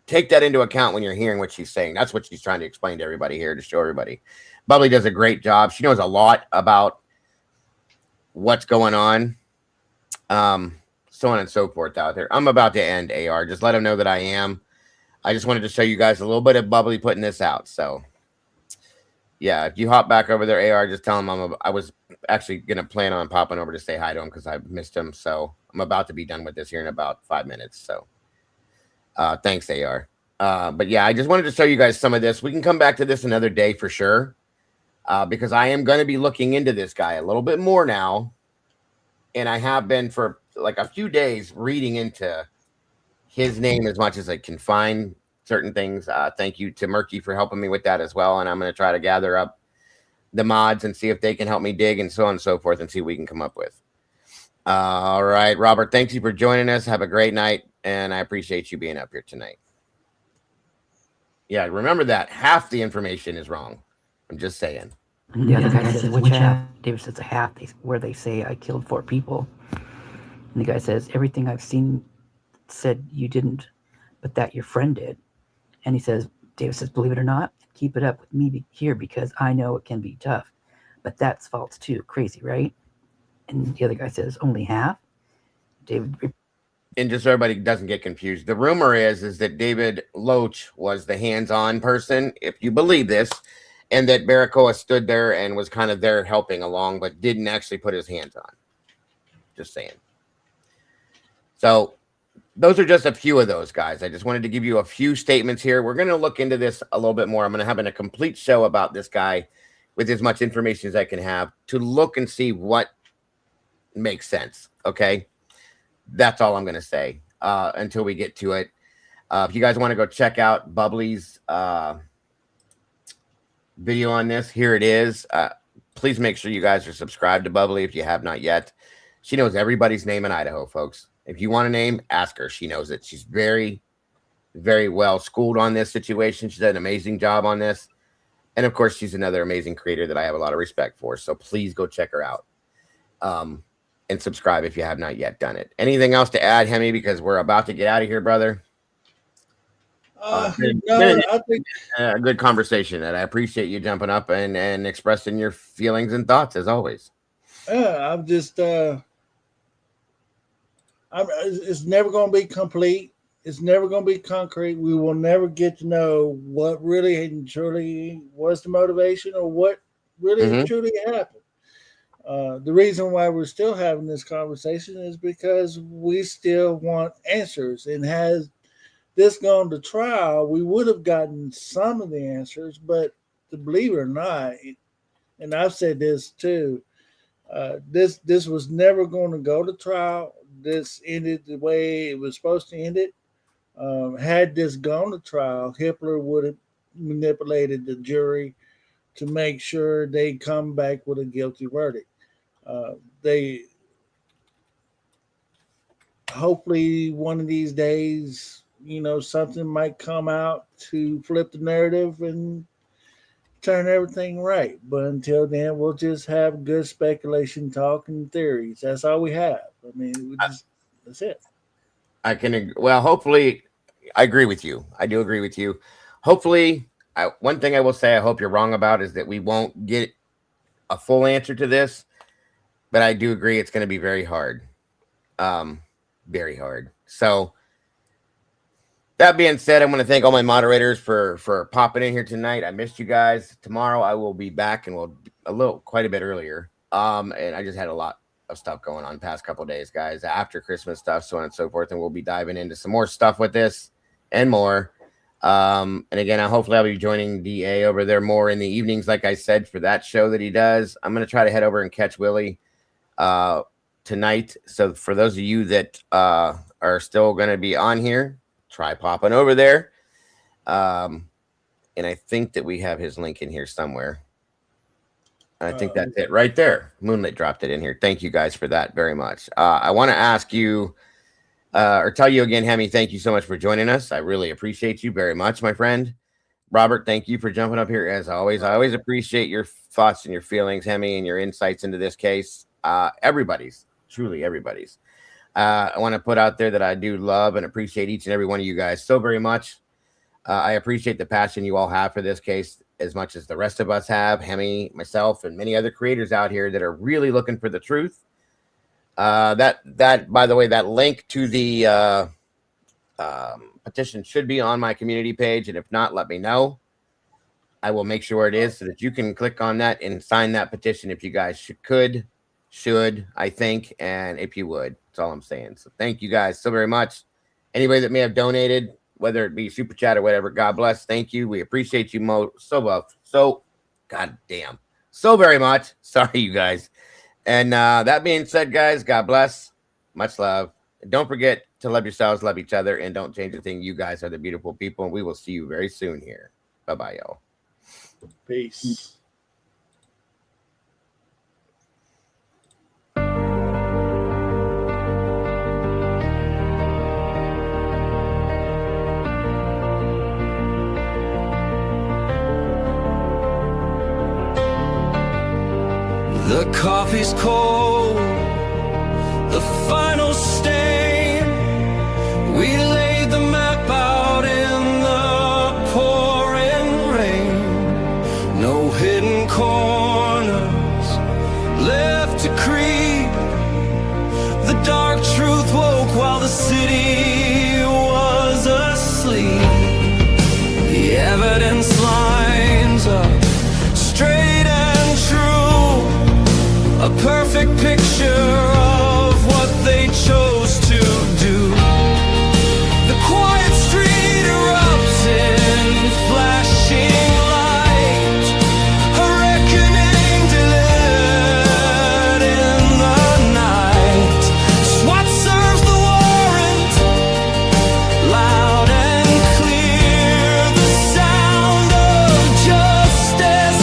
take that into account when you're hearing what she's saying. That's what she's trying to explain to everybody here, to show everybody. Bubbly does a great job. She knows a lot about what's going on, so on and so forth out there. I'm about to end, AR. Just let them know that I am. I just wanted to show you guys a little bit of Bubbly putting this out. So, yeah, if you hop back over there, AR, just tell him I was actually going to plan on popping over to say hi to him because I missed him. So I'm about to be done with this here in about 5 minutes. So thanks, AR. But yeah, I just wanted to show you guys some of this. We can come back to this another day for sure. Because I am going to be looking into this guy a little bit more now. And I have been for like a few days reading into his name as much as I can find certain things. Thank you to Murky for helping me with that as well. And I'm going to try to gather up the mods and see if they can help me dig and so on and so forth and see what we can come up with. All right, Robert, thank you for joining us. Have a great night. and I appreciate you being up here tonight. Yeah, remember that half the information is wrong. I'm just saying. And the other guy says, which half? David says, a half where they say I killed 4 people. And the guy says, everything I've seen said you didn't, but that your friend did. And he says, David says, believe it or not, keep it up with me here because I know it can be tough. But that's false too. Crazy, right? And the other guy says, only half? David. And just so everybody doesn't get confused, the rumor is that David Loach was the hands-on person, if you believe this, and that Baracoa stood there and was kind of there helping along, but didn't actually put his hands on. Just saying. So those are just a few of those guys. I just wanted to give you a few statements here. We're going to look into this a little bit more. I'm going to have a complete show about this guy with as much information as I can have to look and see what makes sense. Okay. That's all I'm going to say until we get to it. If you guys want to go check out Bubbly's video on this, here it is. Please make sure you guys are subscribed to Bubbly if you have not yet. She knows everybody's name in Idaho, folks. If you want a name, ask her. She knows it. She's very, very well schooled on this situation. She's done an amazing job on this. And of course, she's another amazing creator that I have a lot of respect for. So please go check her out. And subscribe if you have not yet done it. Anything else to add, Hemi? Because we're about to get out of here, brother. I think a good conversation, and I appreciate you jumping up and expressing your feelings and thoughts as always. I'm just it's never going to be complete. It's never going to be concrete. We will never get to know what really and truly was the motivation or what really and truly happened. The reason why we're still having this conversation is because we still want answers. And has this gone to trial, we would have gotten some of the answers, but to believe it or not, and I've said this too, this was never going to go to trial. This ended the way it was supposed to end it. Had this gone to trial, Hitler would have manipulated the jury to make sure they come back with a guilty verdict. They hopefully one of these days, something might come out to flip the narrative and turn everything right. But until then, we'll just have good speculation, talk, and theories. That's all we have. I mean, that's it. Hopefully, I agree with you. I do agree with you. Hopefully, one thing I will say I hope you're wrong about is that we won't get a full answer to this. But I do agree it's going to be very hard. Very hard. So that being said, I want to thank all my moderators for popping in here tonight. I missed you guys. Tomorrow I will be back and quite a bit earlier. And I just had a lot of stuff going on the past couple of days, guys, after Christmas stuff, so on and so forth. And we'll be diving into some more stuff with this and more. And again, hopefully I'll be joining DA over there more in the evenings, like I said, for that show that he does. I'm going to try to head over and catch Willie tonight. So for those of you that are still going to be on here, try popping over there. And I think that we have his link in here somewhere. I think that's it right there. Moonlit dropped it in here. Thank you guys for that very much. I want to ask you or tell you again, Hemi, thank you so much for joining us. I really appreciate you very much, my friend. Robert, thank you for jumping up here as always. I always appreciate your thoughts and your feelings, Hemi, and your insights into this case. Everybody's, truly everybody's. I want to put out there that I do love and appreciate each and every one of you guys so very much. I appreciate the passion you all have for this case as much as the rest of us have, Hemi, myself, and many other creators out here that are really looking for the truth. That by the way, that link to the petition should be on my community page, and if not, let me know. I will make sure it is so that you can click on that and sign that petition if you guys should, I think, and if you would. That's all I'm saying. So thank you guys so very much. Anybody that may have donated, whether it be super chat or whatever, God bless. Thank you. We appreciate you so goddamn so very much. Sorry, you guys. And that being said, guys, God bless. Much love. And don't forget to love yourselves, love each other, and don't change a thing. You guys are the beautiful people, and we will see you very soon here. Bye-bye, y'all. Peace. coffee's cold, the final stain. We laid the map out in the pouring rain. No hidden corners left to creep. The dark truth woke while the city was asleep. The evidence lines up straight and true, a perfect picture of what they chose to do. The quiet street erupts in flashing light, a reckoning delivered in the night. SWAT serves the warrant, loud and clear, the sound of justice,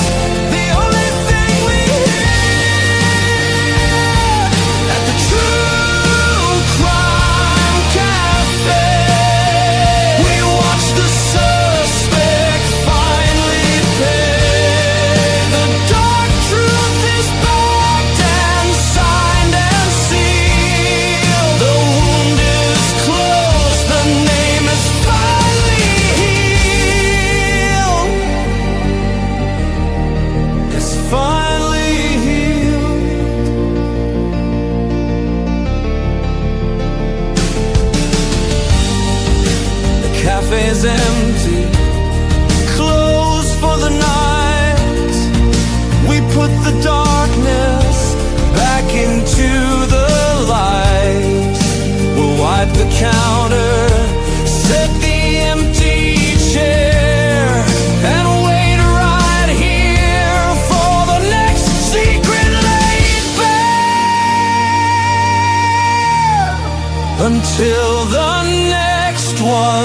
the only thing we hear at the True Crime Cafe. We watch the suspect finally pay. The dark truth is backed and signed and sealed. The wound is closed, the name is finally healed. It's finally healed. The cafe's empty, closed for the night. We put the darkness back into the light. We'll wipe the counter, set the empty chair, and wait right here for the next secret laid bare. Until the next one.